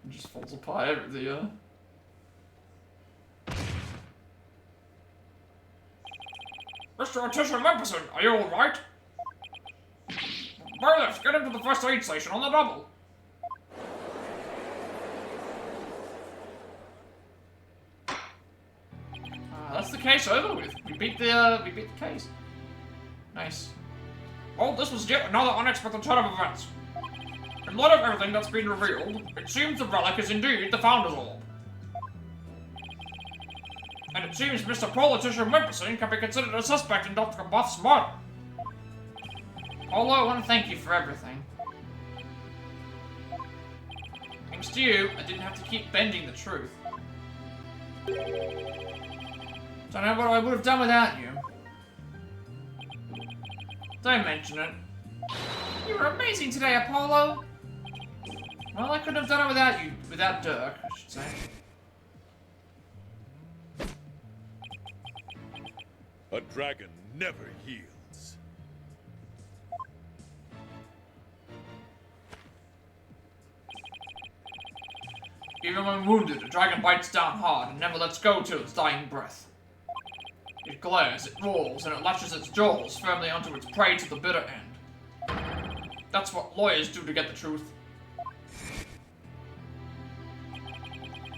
Just falls apart everything, Mr. Artisan Wimperson, are you alright? Let's get into the first aid station on the double. That's the case over with. We beat the case. Nice. Well, this was yet another unexpected turn of events. In light of everything that's been revealed, it seems the relic is indeed the Founder's Orb. And it seems Mr. Politician Wimperson can be considered a suspect in Dr. Buff's murder. Although I want to thank you for everything. Thanks to you, I didn't have to keep bending the truth. Don't know what I would have done without you. Don't mention it. You were amazing today, Apollo! Well, I couldn't have done it without you, without Dirk, I should say. A dragon never yields. Even when wounded, a dragon bites down hard and never lets go till its dying breath. It glares, it roars, and it lashes its jaws firmly onto its prey to the bitter end. That's what lawyers do to get the truth.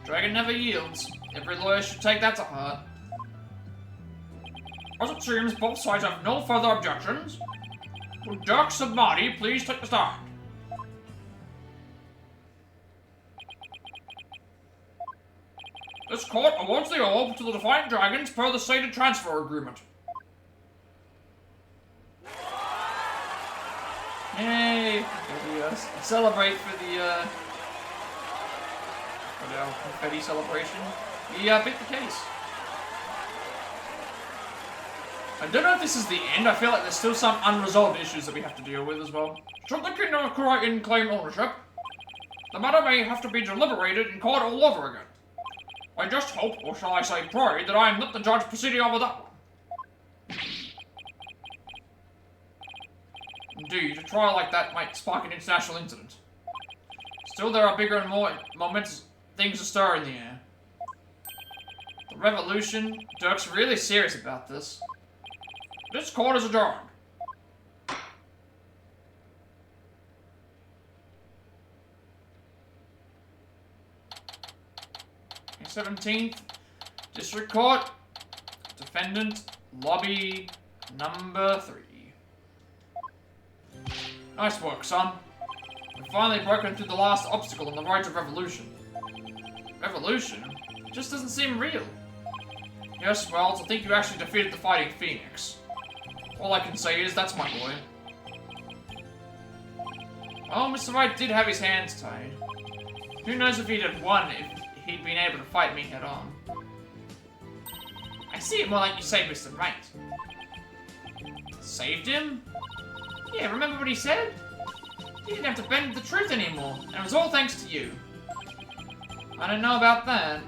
Dragon never yields. Every lawyer should take that to heart. As it seems, both sides have no further objections. Would Dirk Subnati please take the stand? This court awards the orb to the Defiant Dragons per the stated transfer agreement. Yay! We celebrate for for our confetti celebration. We beat the case. I don't know if this is the end. I feel like there's still some unresolved issues that we have to deal with as well. Should the kingdom of Korean claim ownership, the matter may have to be deliberated in court all over again. I just hope, or shall I say pray, that I am not the judge proceeding over that one. Indeed, a trial like that might spark an international incident. Still, there are bigger and more momentous things to stir in the air. The revolution, Dirk's really serious about this. This court is adjourned. 17th District Court, Defendant, Lobby number 3. Nice work, son. We've finally broken through the last obstacle on the road to revolution. Revolution? It just doesn't seem real. Yes, well, to think you actually defeated the Fighting Phoenix. All I can say is, that's my boy. Well, Mr. Wright did have his hands tied. Who knows if he'd have won if he'd been able to fight me head on. I see it more like you saved Mr. Wright. Saved him? Yeah, remember what he said? He didn't have to bend the truth anymore, and it was all thanks to you. I don't know about that.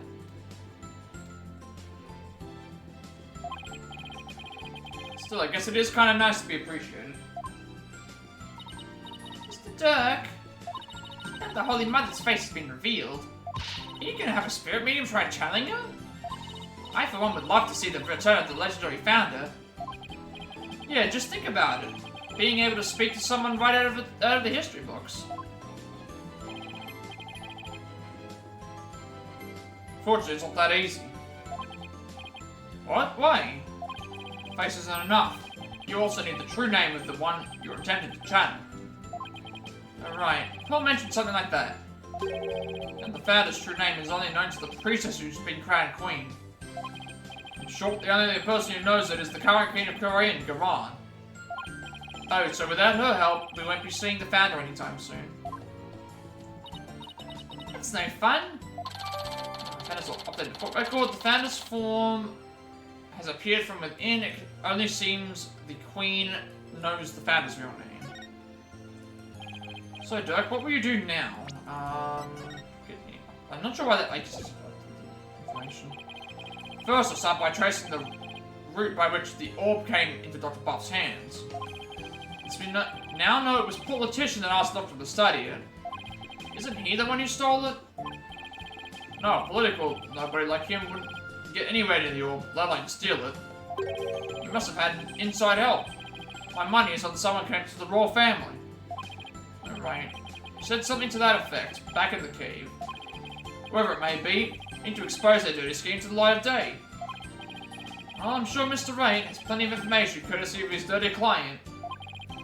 Still, I guess it is kind of nice to be appreciated. Mr. Dirk, now the Holy Mother's face has been revealed. Are you gonna have a spirit medium try channeling her? I, for one, would love to see the return of the legendary founder. Yeah, just think about it. Being able to speak to someone right out of the history books. Fortunately, it's not that easy. What? Why? Face isn't enough. You also need the true name of the one you're attempting to channel. Alright, Paul mentioned something like that. And the founder's true name is only known to the priestess who's been crowned queen. In short, the only person who knows it is the current queen of Korea, Garan. Oh, so without her help, we won't be seeing the founder anytime soon. That's no fun. Founders will update the court record. The founder's form has appeared from within. It only seems the queen knows the founder's real name. So, Dirk, what will you do now? I'm not sure why that makes information. First, I'll start by tracing the route by which the orb came into Dr. Buff's hands. It's been now know it was politician that asked Doctor to study it. Isn't he the one who stole it? No, political nobody like him wouldn't get anywhere near the orb, let alone steal it. He must have had inside help. My money is on someone connected to the royal family. Alright. He said something to that effect, back in the cave. Whoever it may be, need to expose their dirty scheme to the light of day. Well, I'm sure Mr. Rain has plenty of information courtesy of his dirty client.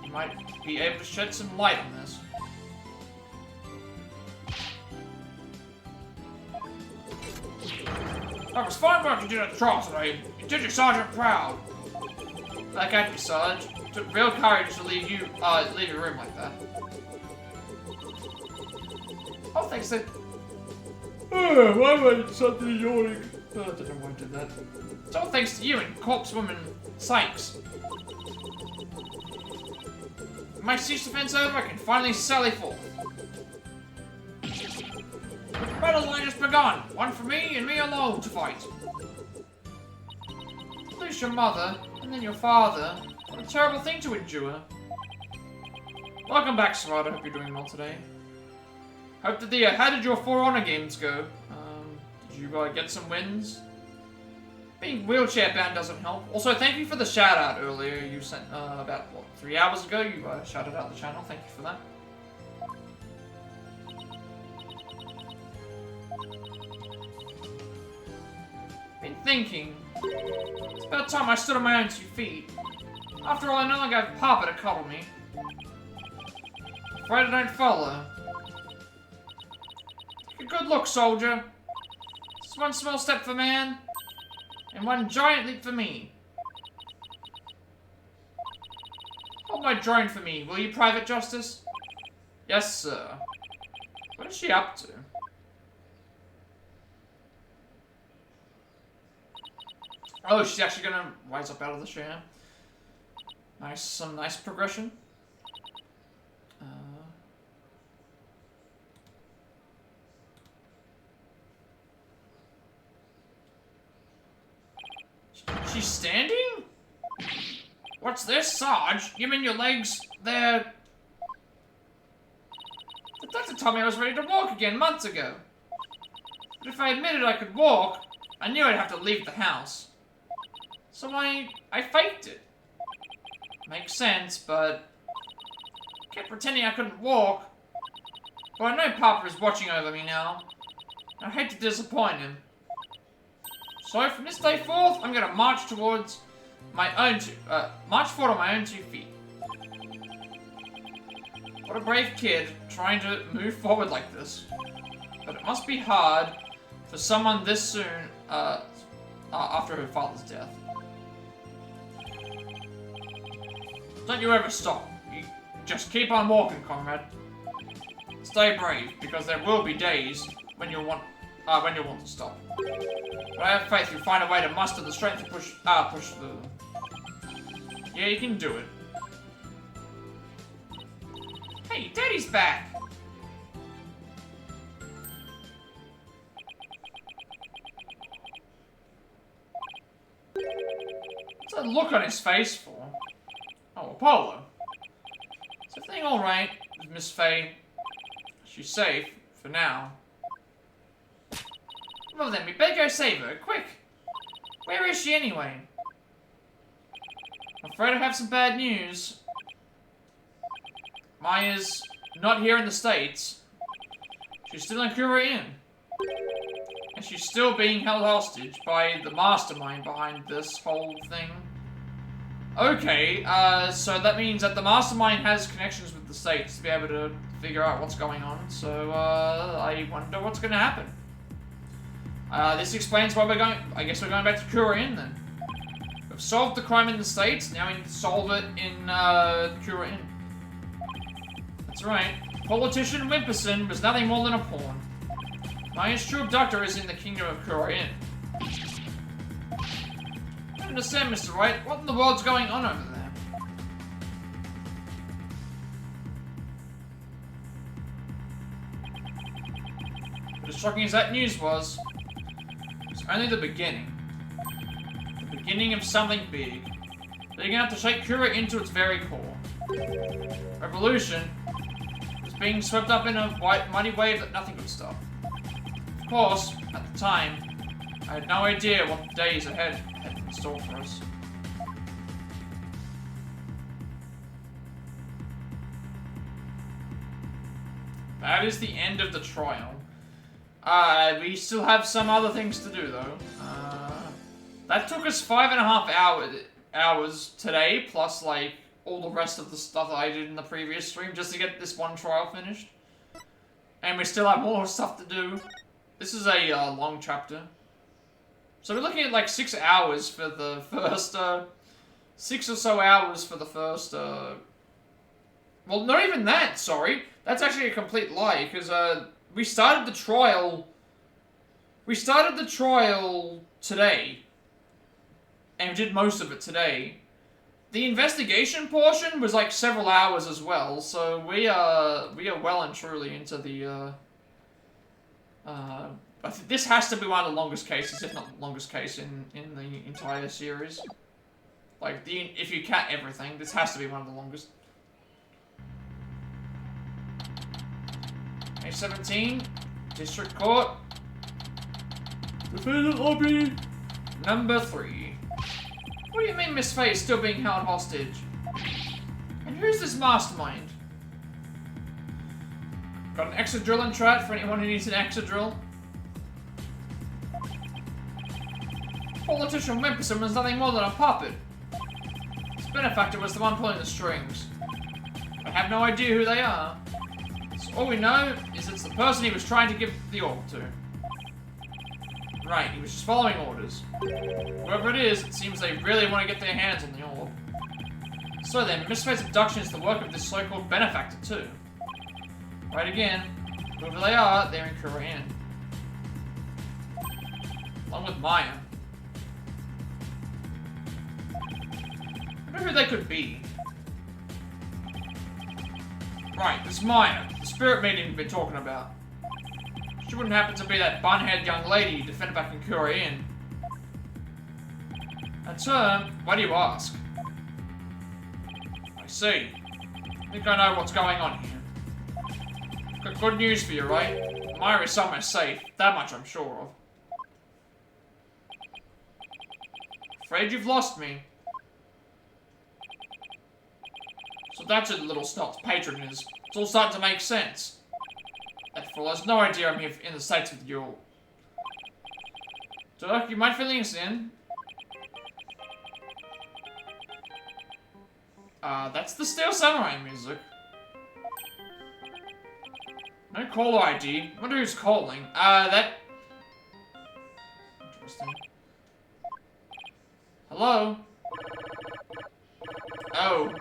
He might be able to shed some light on this. That was fine work you did at the trial today. You did your sergeant proud. That can't be, Sarge. It took real courage to leave your room like that. Oh, thanks, then. Oh, why am I suddenly yawning? Oh, I don't know why I did that. It's all thanks to you and corpsewoman Sykes. My siege defense over, I can finally sally forth. The battle line has begun. One for me and me alone to fight. Lose your mother, and then your father. What a terrible thing to endure. Welcome back, Sarada. Hope you're doing well today. Hope that how did your For Honor games go? Did you get some wins? Being wheelchair bound doesn't help. Also, thank you for the shout out earlier. You sent about what, 3 hours ago. You shouted out the channel. Thank you for that. Been thinking. It's about time I stood on my own 2 feet. After all, I no longer have Papa to cuddle me. Afraid I don't follow. Take a good look, soldier. It's one small step for man, and one giant leap for me. Hold my drone for me, will you, Private Justice? Yes, sir. What is she up to? Oh, she's actually gonna rise up out of the chair. Nice, some nice progression. She's standing? What's this, Sarge? You mean your legs, they're... The doctor told me I was ready to walk again months ago. But if I admitted I could walk, I knew I'd have to leave the house. So I faked it. Makes sense, but... kept pretending I couldn't walk. But I know Papa is watching over me now. I hate to disappoint him. So from this day forth, I'm gonna march towards my own march forward on my own 2 feet. What a brave kid trying to move forward like this. But it must be hard for someone this soon after her father's death. Don't you ever stop. You just keep on walking, comrade. Stay brave, because there will be days when you'll want to stop. But I have faith you'll find a way to muster the strength to push through them. Yeah, you can do it. Hey, Daddy's back! What's that look on his face for? Oh, Apollo. Is everything alright with Miss Faye? She's safe, for now. Well then, we better go save her, quick! Where is she anyway? I'm afraid I have some bad news. Maya's not here in the States. She's still in Kura Inn. And she's still being held hostage by the mastermind behind this whole thing. Okay, so that means that the mastermind has connections with the States to be able to figure out what's going on. So, I wonder what's gonna happen. This explains why I guess we're going back to Kura Inn then. We've solved the crime in the States, now we need to solve it in, Kura Inn. That's right. Politician Wimperson was nothing more than a pawn. Maya's true abductor is in the kingdom of Kura Inn. I don't understand, Mr. Wright. What in the world's going on over there? But as shocking as that news was, it's only the beginning. The beginning of something big. Big enough to shake Kura into its very core. Revolution was being swept up in a mighty wave that nothing could stop. Of course, at the time, I had no idea what the days ahead had in store for us. That is the end of the trial. We still have some other things to do, though. That took us 5.5 hours today, plus, like, all the rest of the stuff that I did in the previous stream, just to get this one trial finished. And we still have more stuff to do. This is a long chapter. So we're looking at, like, 6 hours for the first, 6 or so hours for the first, well, not even that, sorry. That's actually a complete lie, because, we started the trial today. And we did most of it today. The investigation portion was like several hours as well, so we are well and truly into the, I think this has to be one of the longest cases, if not the longest case in the entire series. Like, if you count everything, this has to be one of the longest. May 17, District Court. Defendant lobby number 3. What do you mean Miss Faye is still being held hostage? And who's this mastermind? Got an extra drill and trat for anyone who needs an extra drill. Politician Wimperson was nothing more than a puppet. His benefactor was the one pulling the strings. I have no idea who they are. So all we know is it's the person he was trying to give the orb to. Right, he was just following orders. Whoever it is, it seems they really want to get their hands on the orb. So then, Miss Faye's abduction is the work of this so-called benefactor too. Right again, whoever they are, they're in Kura Inn. Along with Maya. I wonder who they could be. Right, this Maya, the spirit medium we've been talking about. She wouldn't happen to be that bun-headed young lady you defended back in Kura Inn. That's her. Why do you ask? I see. I think I know what's going on here. Got good news for you, right? Maya is somewhere safe. That much I'm sure of. Afraid you've lost me. So that's who the little snot's patron is. It's all starting to make sense. That fool has no idea I'm here in the States with you. Dirk, you might fill us in. That's the Steel Samurai music. No caller ID. Wonder who's calling. That... Interesting. Hello? Oh.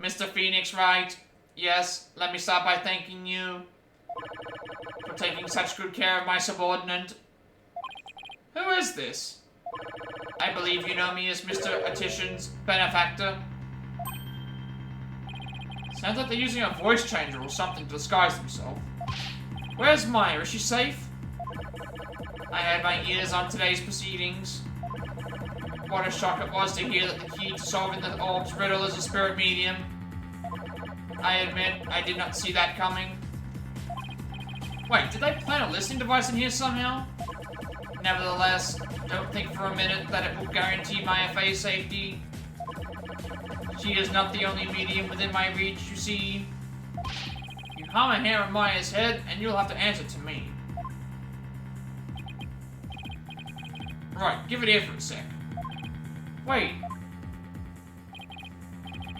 Mr. Phoenix, right? Yes, let me start by thanking you for taking such good care of my subordinate. Who is this? I believe you know me as Mr. Attition's benefactor. Sounds like they're using a voice changer or something to disguise themselves. Where's Maya? Is she safe? I had my ears on today's proceedings. What a shock it was to hear that the key to solving the orb's riddle is a spirit medium. I admit, I did not see that coming. Wait, did they plant a listening device in here somehow? Nevertheless, don't think for a minute that it will guarantee Maya Fey's safety. She is not the only medium within my reach, you see. You harm a hair on Maya's head, and you'll have to answer to me. Right, give it here for a sec. Wait.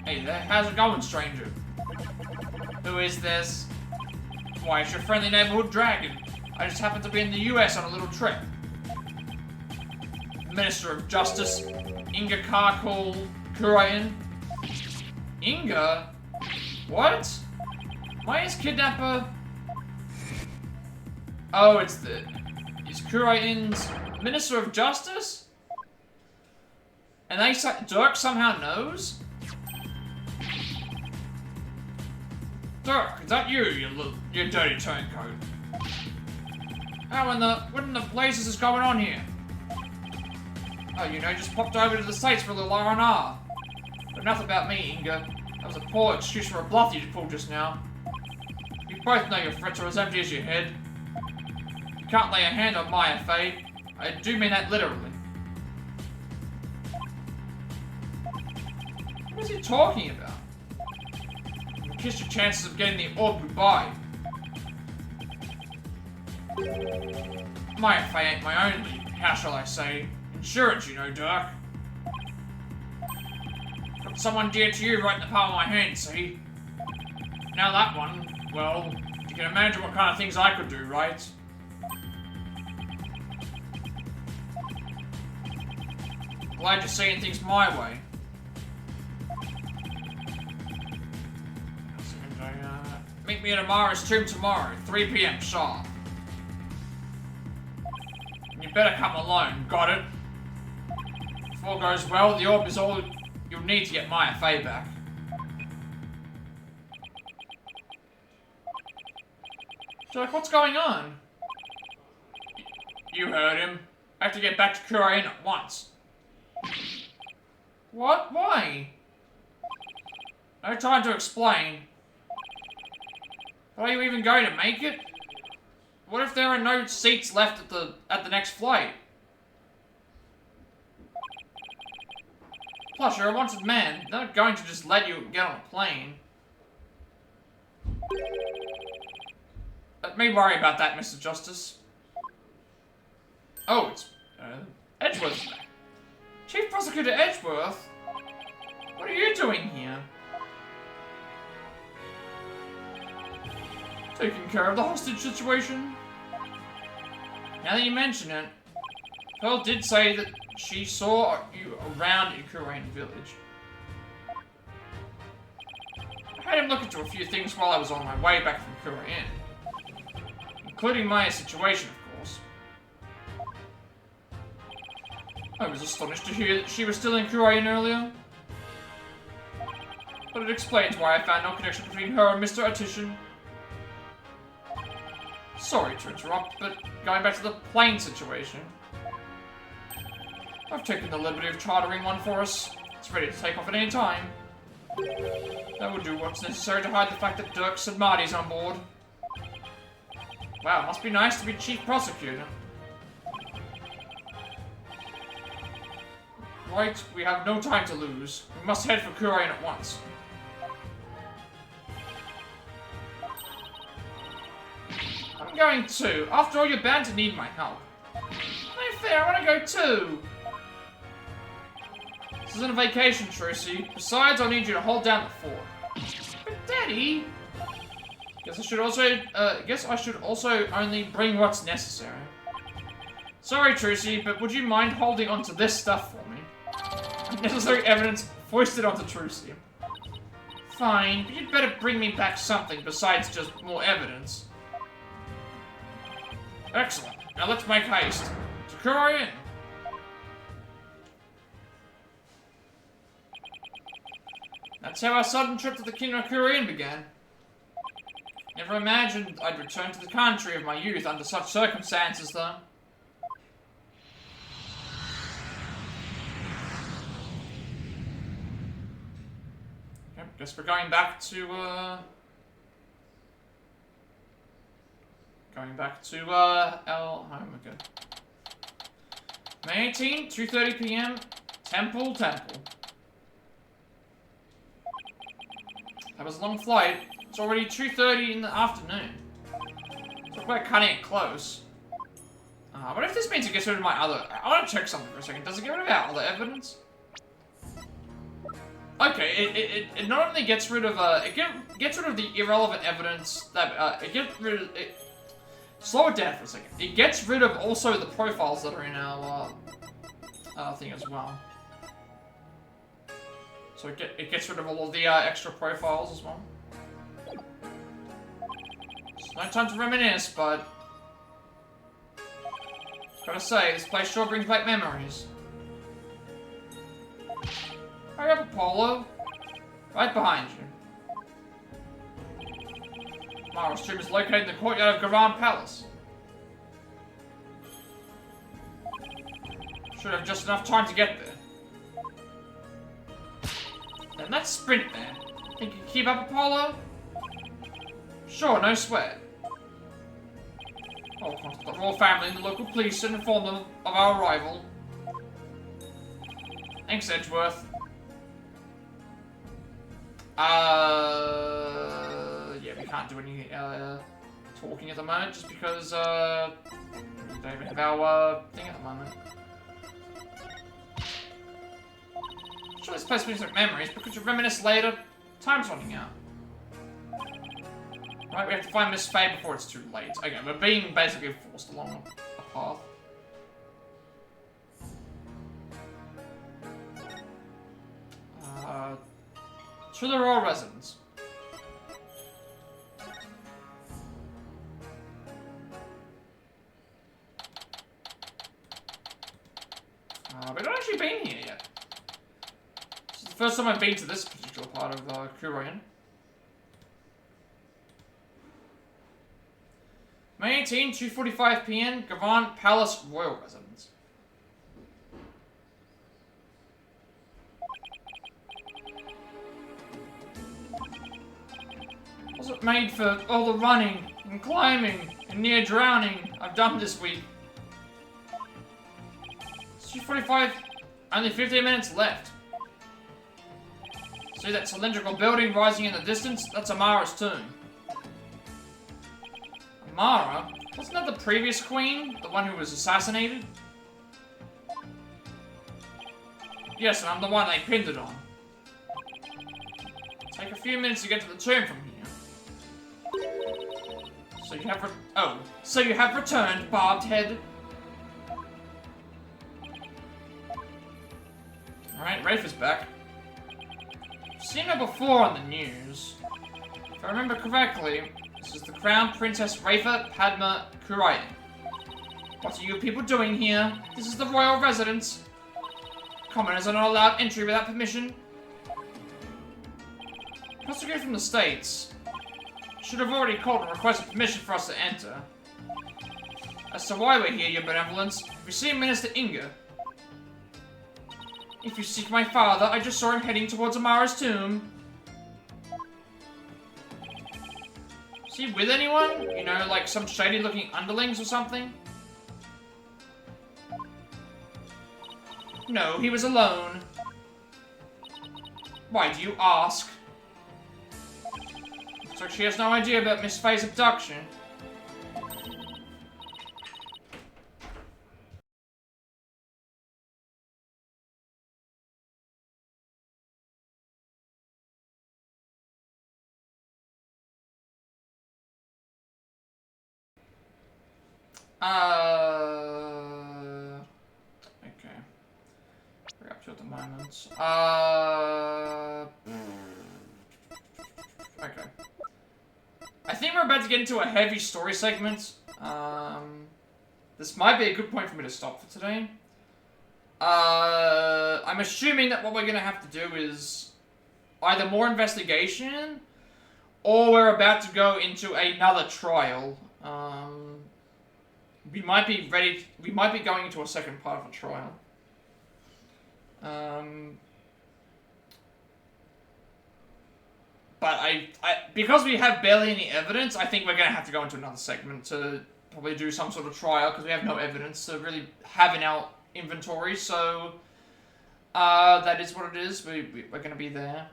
Hey there, how's it going, stranger? Who is this? Why, it's your friendly neighborhood dragon. I just happened to be in the US on a little trip. Minister of Justice, Inga Karkul Kurayan. Inga? What? Maya's kidnapper? Oh, it's the... Is Kurayan's Minister of Justice? And Dirk somehow knows? Dirk, is that you, you dirty turncoat? How in the... What in the blazes is going on here? Oh, you know, just popped over to the States for a little R&R. But enough about me, Inga. That was a poor excuse for a bluff you pulled just now. You both know your threats are as empty as your head. You can't lay a hand on Maya Fey. I do mean that literally. What is he talking about? You kiss your chances of getting the orb goodbye. Maya Fey ain't my only, how shall I say, insurance, you know, Dirk. Got someone dear to you right in the palm of my hand, see? Now that one, well, you can imagine what kind of things I could do, right? Glad you're seeing things my way. Meet me at Amara's tomb tomorrow, 3 PM sharp. And you better come alone, got it? If all goes well, the orb is all you'll need to get Maya Fey back. Jack, what's going on? You heard him. I have to get back to Kurain at once. What? Why? No time to explain. Are you even going to make it? What if there are no seats left at the next flight? Plus, you're a wanted man. They're not going to just let you get on a plane. Let me worry about that, Mr. Justice. Oh, it's Edgeworth. Chief Prosecutor Edgeworth? What are you doing here? Taking care of the hostage situation? Now that you mention it, Pearl did say that she saw you around Ikurain village. I had him look into a few things while I was on my way back from Kurain. Including Maya's situation, of course. I was astonished to hear that she was still in Kurain earlier. but it explains why I found no connection between her and Mr. Attition. Sorry to interrupt, but going back to the plane situation. I've taken the liberty of chartering one for us. It's ready to take off at any time. That will do what's necessary to hide the fact that Dirks and Marty's on board. Wow, must be nice to be chief prosecutor. Right, we have no time to lose. We must head for Kurian at once. I'm going too. After all, you're bound to need my help. No fair, I want to go too. This isn't a vacation, Trucy. Besides, I'll need you to hold down the fort. But Daddy... Guess I should also only bring what's necessary. Sorry, Trucy, but would you mind holding onto this stuff for me? Unnecessary evidence foisted onto Trucy. Fine, but you'd better bring me back something besides just more evidence. Excellent. Now let's make haste. To Kurian. That's how our sudden trip to the Kingdom of Kurian began. Never imagined I'd return to the country of my youth under such circumstances, though. Okay, guess we're going back to, our home again. May 18, 2:30 p.m. Temple. That was a long flight. It's already 2:30 in the afternoon. Talk about cutting it close. What if this means it gets rid of my other... I want to check something for a second. Does it get rid of our other evidence? Okay, it not only gets rid of, it gets rid of the irrelevant evidence that, it gets rid of... Slow it down for a second. It gets rid of also the profiles that are in our, thing as well. So it gets rid of all of the, extra profiles as well. It's no time to reminisce, but... Gotta say, this place sure brings back memories. Hurry up, Apollo. Right behind you. Mara's tomb is located in the courtyard of Garan Palace. Should have just enough time to get there. Then let's sprint there. Think you can keep up, Apollo? Sure, no sweat. I'll contact the royal family and the local police and inform them of our arrival. Thanks, Edgeworth. Yeah, we can't do any, talking at the moment, just because, we don't even have our, thing at the moment. Sure, this place brings back memories, but could you reminisce later? Time's running out. Right, we have to find Miss Faye before it's too late. Okay, we're being basically forced along a path. To the royal residence. We've not actually been here yet. This is the first time I've been to this particular part of Kurian. May 18, 2:45 p.m. Gavan Palace Royal Residence. Wasn't made for all the running and climbing and near drowning I've done this week. It's 2:45, only 15 minutes left. See that cylindrical building rising in the distance? That's Amara's tomb. Amara? Wasn't that the previous queen? The one who was assassinated? Yes, and I'm the one they pinned it on. Take a few minutes to get to the tomb from here. So you have returned, barbed head. Alright, Rafe is back. I've seen her before on the news. If I remember correctly, this is the Crown Princess Rafa Padma Kurian. What are you people doing here? This is the royal residence. Commoners are not allowed entry without permission. Prosecutor from the States. Should have already called and requested permission for us to enter. As to why we're here, your benevolence, we see Minister Inga. If you seek my father, I just saw him heading towards Amara's tomb. Is he with anyone? You know, like some shady-looking underlings or something? No, he was alone. Why do you ask? Looks like she has no idea about Miss Faye's abduction. Okay. We're up to at the moment. Okay. I think we're about to get into a heavy story segment. This might be a good point for me to stop for today. I'm assuming that what we're gonna have to do is either more investigation, or we're about to go into another trial. We might be ready. We might be going into a second part of a trial. But because we have barely any evidence, I think we're gonna have to go into another segment to probably do some sort of trial because we have no evidence to really have in our inventory. So that is what it is. We're gonna be there.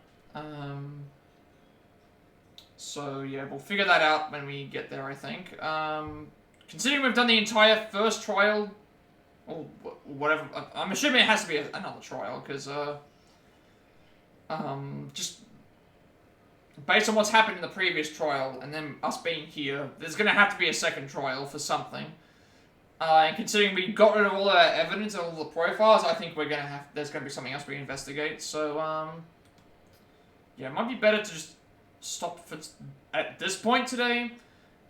So yeah, we'll figure that out when we get there, I think. Considering we've done the entire first trial, or whatever, I'm assuming it has to be another trial, because, just based on what's happened in the previous trial, and then us being here, there's gonna have to be a second trial for something. And considering we got rid of all our evidence and all the profiles, I think there's gonna be something else we investigate, so, yeah, it might be better to just stop at this point today,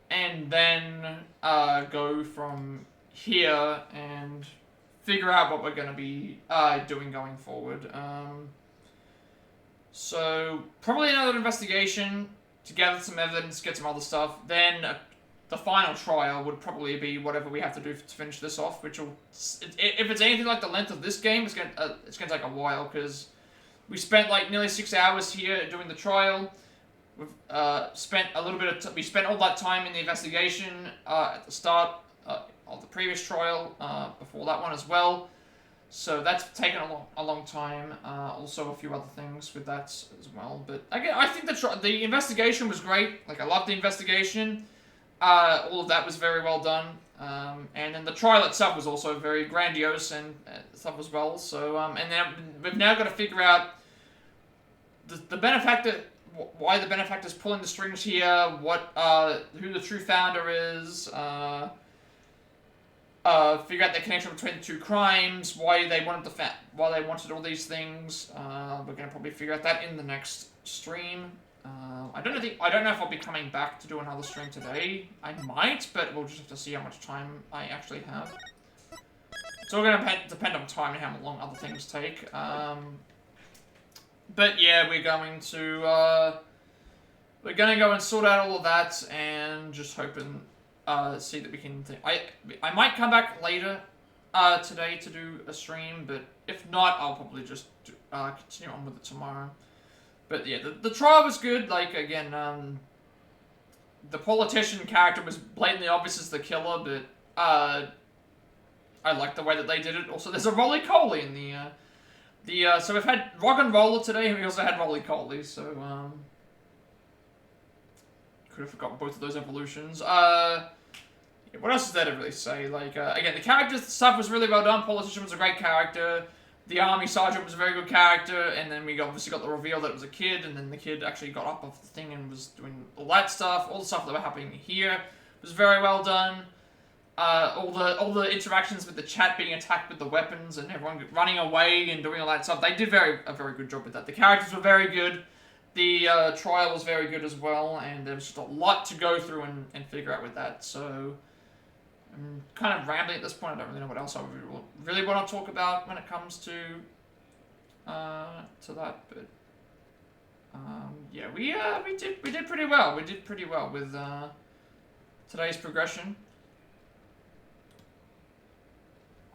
and then go from here and figure out what we're going to be doing going forward. So probably another investigation to gather some evidence, get some other stuff. Then the final trial would probably be whatever we have to do to finish this off, which will, if it's anything like the length of this game, it's gonna take a while because we spent like nearly 6 hours here doing the trial. We've spent a little bit of we spent all that time in the investigation at the start of the previous trial, before that one as well. So that's taken a long time. Also a few other things with that as well. But again, I think the investigation was great. Like I loved the investigation. All of that was very well done. And then the trial itself was also very grandiose and stuff as well. So and then we've now got to figure out the benefactor. Why the benefactor's pulling the strings here, who the true founder is, figure out the connection between the two crimes, why they wanted all these things. We're gonna probably figure out that in the next stream. I don't know if I'll be coming back to do another stream today. I might, but we'll just have to see how much time I actually have. It's all gonna depend on time and how long other things take. But yeah, we're going to go and sort out all of that and just hope and see that we can. I might come back later today to do a stream, but if not, I'll probably just continue on with it tomorrow. But yeah, the trial was good. Like again, the politician character was blatantly obvious as the killer, but I like the way that they did it. Also, there's a roly-poly in the. So we've had Rock and Roller today, and we also had Roly-Poly, so, could have forgotten both of those evolutions. Yeah, what else is there to really say? Like, again, the character stuff was really well done. Politician was a great character. The Army Sergeant was a very good character, and then we obviously got the reveal that it was a kid, and then the kid actually got up off the thing and was doing all that stuff. All the stuff that were happening here was very well done. All the interactions with the chat being attacked with the weapons and everyone running away and doing all that stuff. They did a very good job with that. The characters were very good. The trial was very good as well, and there was just a lot to go through and figure out with that. So I'm kind of rambling at this point. I don't really know what else I really want to talk about when it comes to that. But Yeah, we did pretty well. We did pretty well with today's progression.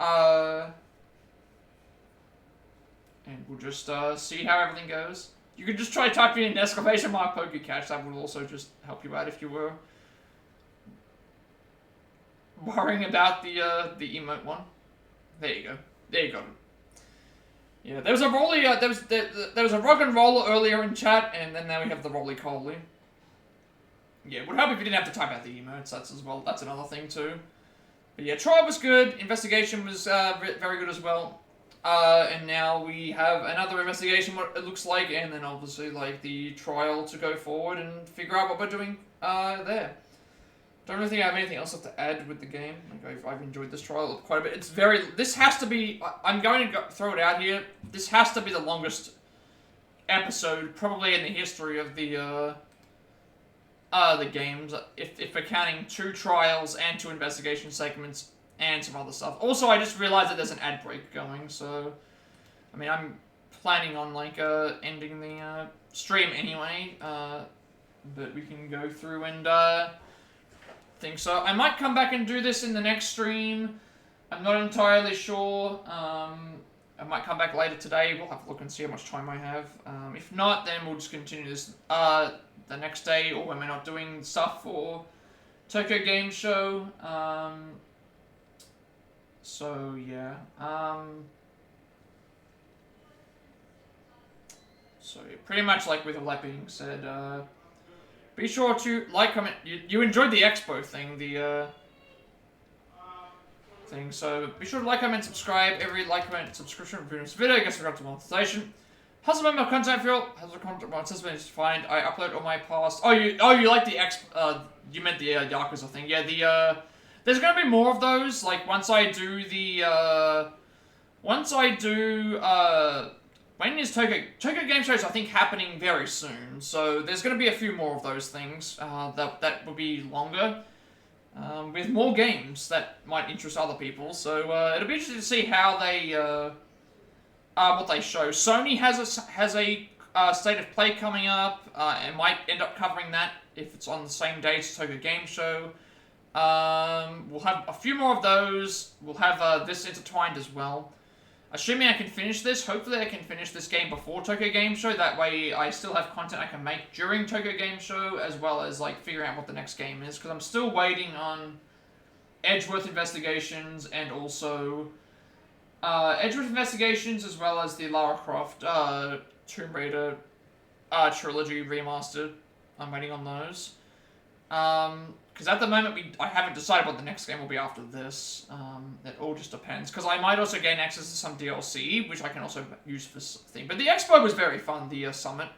And we'll just see how everything goes. You could just try typing in exclamation mark PokeCatch. That would also just help you out if you were worrying about the emote one. There you go. There you go. Yeah, there was a roly. There was a rock and roller earlier in chat, and then now we have the roly coly. Yeah, would help if you didn't have to type out the emotes. That's as well. That's another thing too. But yeah, trial was good. Investigation was very good as well. And now we have another investigation, what it looks like, and then obviously like the trial to go forward and figure out what we're doing there. Don't really think I have anything else to add with the game. Like I've enjoyed this trial quite a bit. It's very. This has to be. I'm going to throw it out here. This has to be the longest episode probably in the history of the games. If we're counting 2 trials and 2 investigation segments and some other stuff. Also, I just realized that there's an ad break going. So, I mean, I'm planning on like ending the stream anyway. But we can go through and. Think so. I might come back and do this in the next stream. I'm not entirely sure. I might come back later today. We'll have to look and see how much time I have. If not, then we'll just continue this the next day, or when we're not doing stuff for Tokyo Game Show. So yeah. So yeah, pretty much like with all that being said. Be sure to like, comment. You enjoyed the expo thing, the thing. So be sure to like, comment, subscribe. Every like, comment, subscription for this video gets regarded to monetization. How's the member content feel? How's the content monetization is fine. I upload all my past. Oh, you like the you meant the Yakuza thing? Yeah, there's gonna be more of those. Like once I do when is Tokyo Game Show is, I think, happening very soon, so there's going to be a few more of those things that will be longer, with more games that might interest other people, so it'll be interesting to see how they, what they show. Sony has a State of Play coming up, and might end up covering that if it's on the same day as Tokyo Game Show. We'll have a few more of those, we'll have this intertwined as well. Assuming I can finish this, hopefully I can finish this game before Tokyo Game Show, that way I still have content I can make during Tokyo Game Show, as well as like figuring out what the next game is, because I'm still waiting on Edgeworth Investigations, and also Edgeworth Investigations, as well as the Lara Croft Tomb Raider Trilogy Remastered. I'm waiting on those. Because at the moment, I haven't decided what the next game will be after this. It all just depends. Because I might also gain access to some DLC, which I can also use for something. But the expo was very fun, the summit.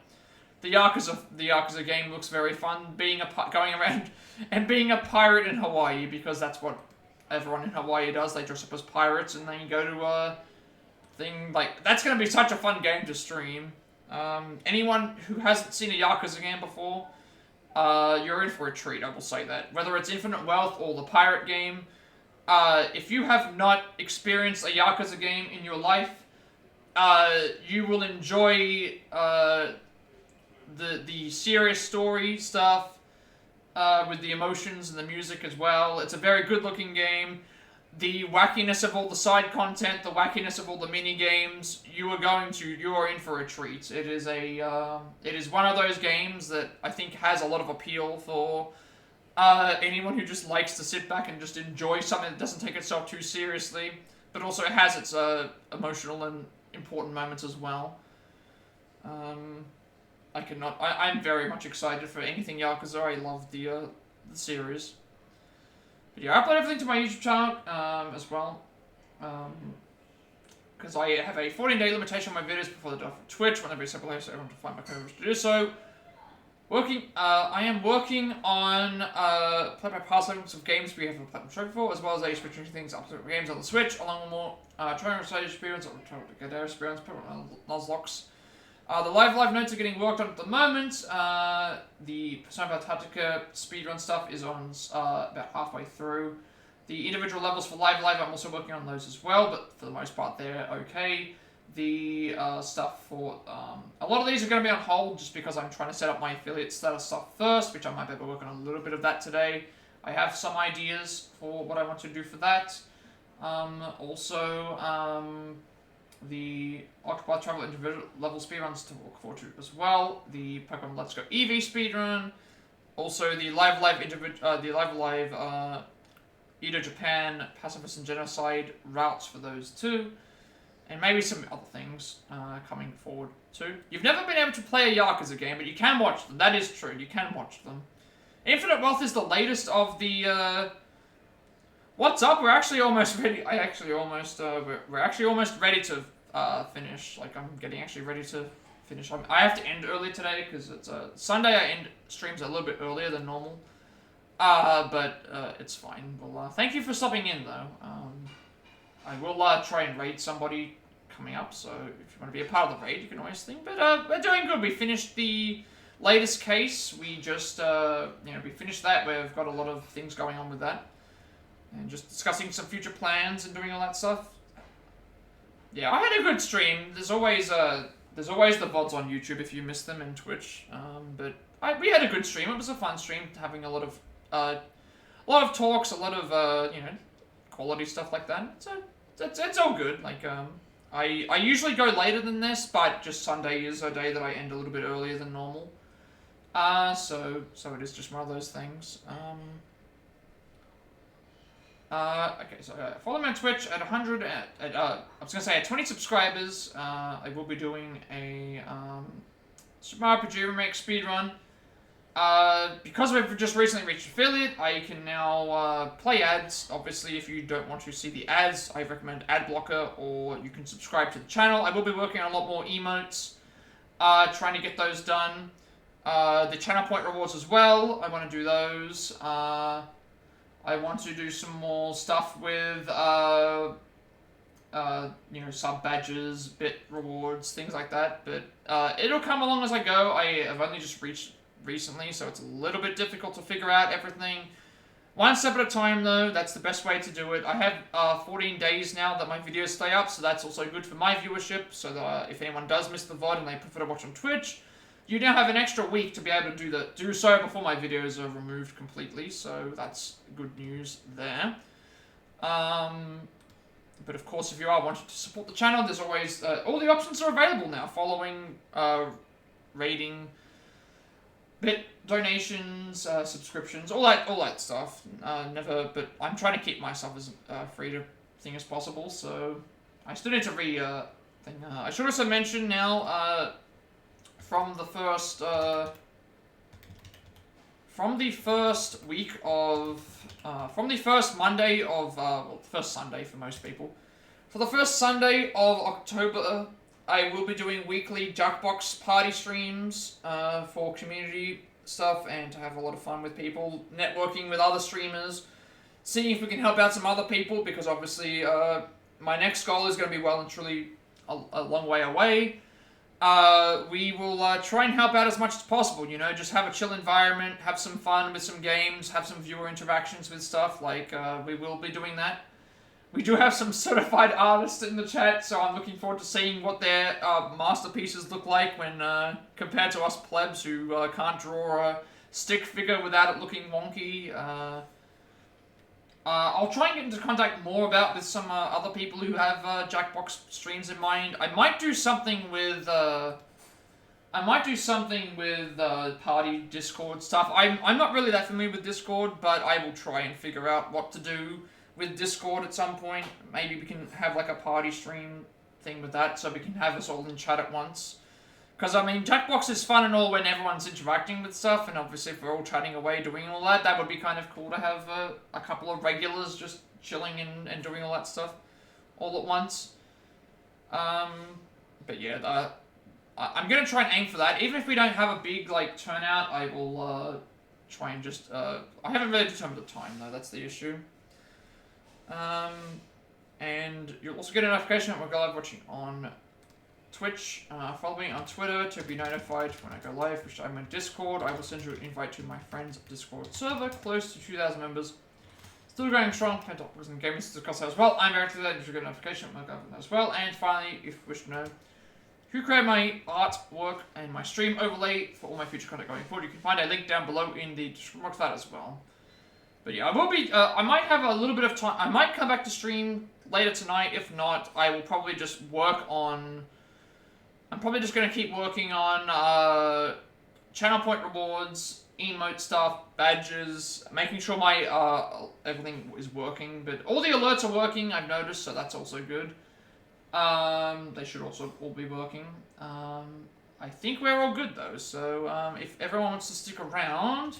The Yakuza game looks very fun, going around and being a pirate in Hawaii, because that's what everyone in Hawaii does. They dress up as pirates, and then you go to a thing, like, that's going to be such a fun game to stream. Anyone who hasn't seen a Yakuza game before, you're in for a treat, I will say that. Whether it's Infinite Wealth or the pirate game, if you have not experienced a Yakuza game in your life, you will enjoy the serious story stuff, with the emotions and the music as well. It's a very good looking game. The wackiness of all the side content, the wackiness of all the mini games, you are in for a treat. It is one of those games that I think has a lot of appeal for anyone who just likes to sit back and just enjoy something that doesn't take itself too seriously, but also it has its emotional and important moments as well. I'm very much excited for anything Yakuza. I love the series. But yeah, I upload everything to my YouTube channel as well. Because I have a 14-day limitation on my videos before they're done for Twitch. Whenever I separate, so everyone to find my code to do so. I am working on play by pass levels of games we have a platinum trophy for, as well as a switching things up to games on the Switch, along with more trying to experience, or trying to get their experience, put on Nuzlocke. The live notes are getting worked on at the moment. The Persona 5 Tactica speedrun stuff is on about halfway through. The individual levels for live, I'm also working on those as well, but for the most part they're okay. the stuff for... a lot of these are going to be on hold just because I'm trying to set up my affiliate status stuff first, which I might be able to work on a little bit of that today. I have some ideas for what I want to do for that. The Octopath Traveler individual level speedruns to look forward to as well. The Pokemon Let's Go EV speedrun. Also the Live Edo Japan Pacifist and Genocide routes for those two. And maybe some other things coming forward too. You've never been able to play a Yakuza game, but you can watch them. That is true. You can watch them. Infinite Wealth is the latest of the... What's up? We're actually almost ready. We're actually almost ready to finish. Like, I'm getting actually ready to finish. I have to end early today because it's Sunday. I end streams a little bit earlier than normal. But it's fine. Well, thank you for stopping in, though. I will try and raid somebody coming up, so if you want to be a part of the raid, you can always think. But we're doing good. We finished the latest case. We just, we finished that. We've got a lot of things going on with that. And just discussing some future plans and doing all that stuff. Yeah, I had a good stream. There's always the VODs on YouTube if you miss them, and Twitch. But we had a good stream. It was a fun stream, having a lot of talks, a lot of quality stuff like that. So it's all good. Like I usually go later than this, but just Sunday is a day that I end a little bit earlier than normal. So it is just one of those things. Okay, so follow me on Twitch at 100. I was gonna say at 20 subscribers. I will be doing a Super Mario RPG Remake speedrun. Because we've just recently reached affiliate, I can now play ads. Obviously, if you don't want to see the ads, I recommend ad blocker, or you can subscribe to the channel. I will be working on a lot more emotes, trying to get those done. The channel point rewards as well. I want to do those. I want to do some more stuff with, sub badges, bit rewards, things like that. But it'll come along as I go. I have only just reached recently, so it's a little bit difficult to figure out everything. One step at a time, though. That's the best way to do it. I have 14 days now that my videos stay up, so that's also good for my viewership. So that if anyone does miss the VOD and they prefer to watch on Twitch, you now have an extra week to be able to do so before my videos are removed completely, so that's good news there. But of course, if you are wanting to support the channel, there's always all the options are available now. Following, rating, bit donations, subscriptions, all that stuff. But I'm trying to keep myself as free to thing as possible. So I still need to thing. I should also mention now. From the first Monday of, first Sunday for most people. For the first Sunday of October, I will be doing weekly Jackbox party streams for community stuff and to have a lot of fun with people, networking with other streamers, seeing if we can help out some other people, because obviously my next goal is going to be well and truly a long way away. We will try and help out as much as possible, just have a chill environment, have some fun with some games, have some viewer interactions with stuff, we will be doing that. We do have some certified artists in the chat, so I'm looking forward to seeing what their masterpieces look like when compared to us plebs who can't draw a stick figure without it looking wonky. I'll try and get into contact more with some other people who have Jackbox streams in mind. I might do something with party Discord stuff. I'm not really that familiar with Discord, but I will try and figure out what to do with Discord at some point. Maybe we can have like a party stream thing with that, so we can have us all in chat at once. Because, I mean, Jackbox is fun and all when everyone's interacting with stuff, and obviously if we're all chatting away doing all that, that would be kind of cool to have a couple of regulars just chilling and doing all that stuff all at once. But yeah, I'm going to try and aim for that. Even if we don't have a big, turnout, I will try and just... I haven't really determined the time, though, that's the issue. And you'll also get a notification when we go live watching on Twitch. Follow me on Twitter to be notified when I go live, which I'm in Discord. I will send you an invite to my friend's Discord server, close to 2,000 members. Still going strong, Pentopers and gamers to discuss as well. I'm very excited to get a notification of my government as well. And finally, if you wish to know who created my artwork and my stream overlay for all my future content going forward, you can find a link down below in the description for that as well. But yeah, I will be, I might have a little bit of time, I might come back to stream later tonight. If not, I will probably just work on, I'm probably just going to keep working on channel point rewards, emote stuff, badges, making sure my everything is working. But all the alerts are working, I've noticed, so that's also good. They should also all be working. I think we're all good though, so if everyone wants to stick around,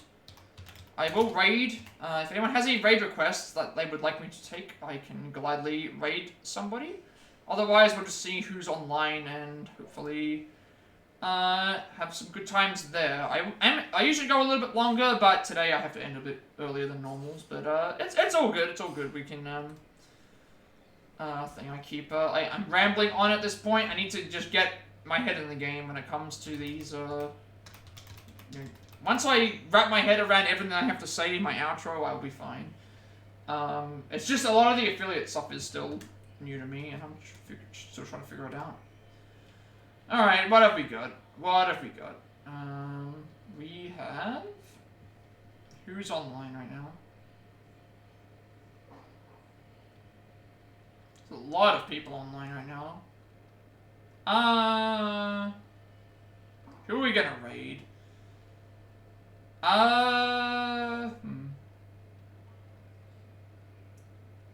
I will raid. If anyone has any raid requests that they would like me to take, I can gladly raid somebody. Otherwise, we'll just see who's online and hopefully have some good times there. I usually go a little bit longer, but today I have to end a bit earlier than normals. But it's all good. It's all good. We can I'm rambling on at this point. I need to just get my head in the game when it comes to these. Once I wrap my head around everything I have to say in my outro, I'll be fine. It's just a lot of the affiliate stuff is still new to me, and I'm still trying to figure it out. Alright, what have we got? What have we got? We have... Who's online right now? There's a lot of people online right now. Who are we gonna raid?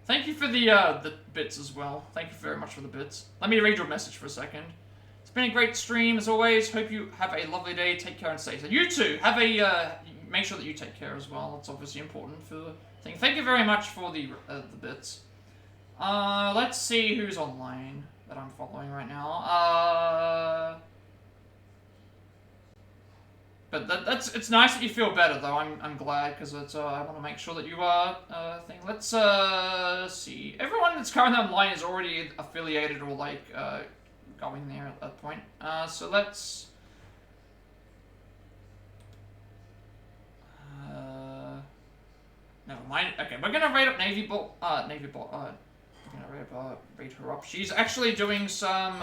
Thank you for the bits as well. Thank you very much for the bits. Let me read your message for a second. It's been a great stream as always. Hope you have a lovely day. Take care and stay safe. You too. Have a make sure that you take care as well. That's obviously important for the thing. Thank you very much for the bits. Let's see who's online that I'm following right now. But it's nice that you feel better though. I'm glad because it's I want to make sure that you are thing. Let's see. Everyone that's currently online is already affiliated or like going there at that point. So let's never mind. Okay, we're gonna rate up Navy Ball. We're gonna rate her up. She's actually doing some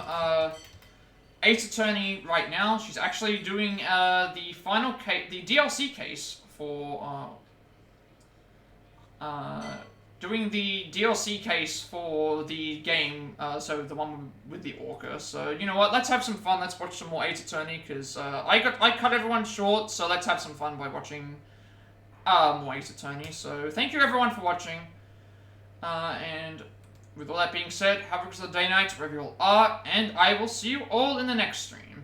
Ace Attorney right now. She's actually doing the final case, the DLC case for doing the DLC case for the game. So the one with the Orca. So you know what? Let's have some fun. Let's watch some more Ace Attorney because I cut everyone short. So let's have some fun by watching more Ace Attorney. So thank you everyone for watching. And with all that being said, have a good day, night, wherever you all are, and I will see you all in the next stream.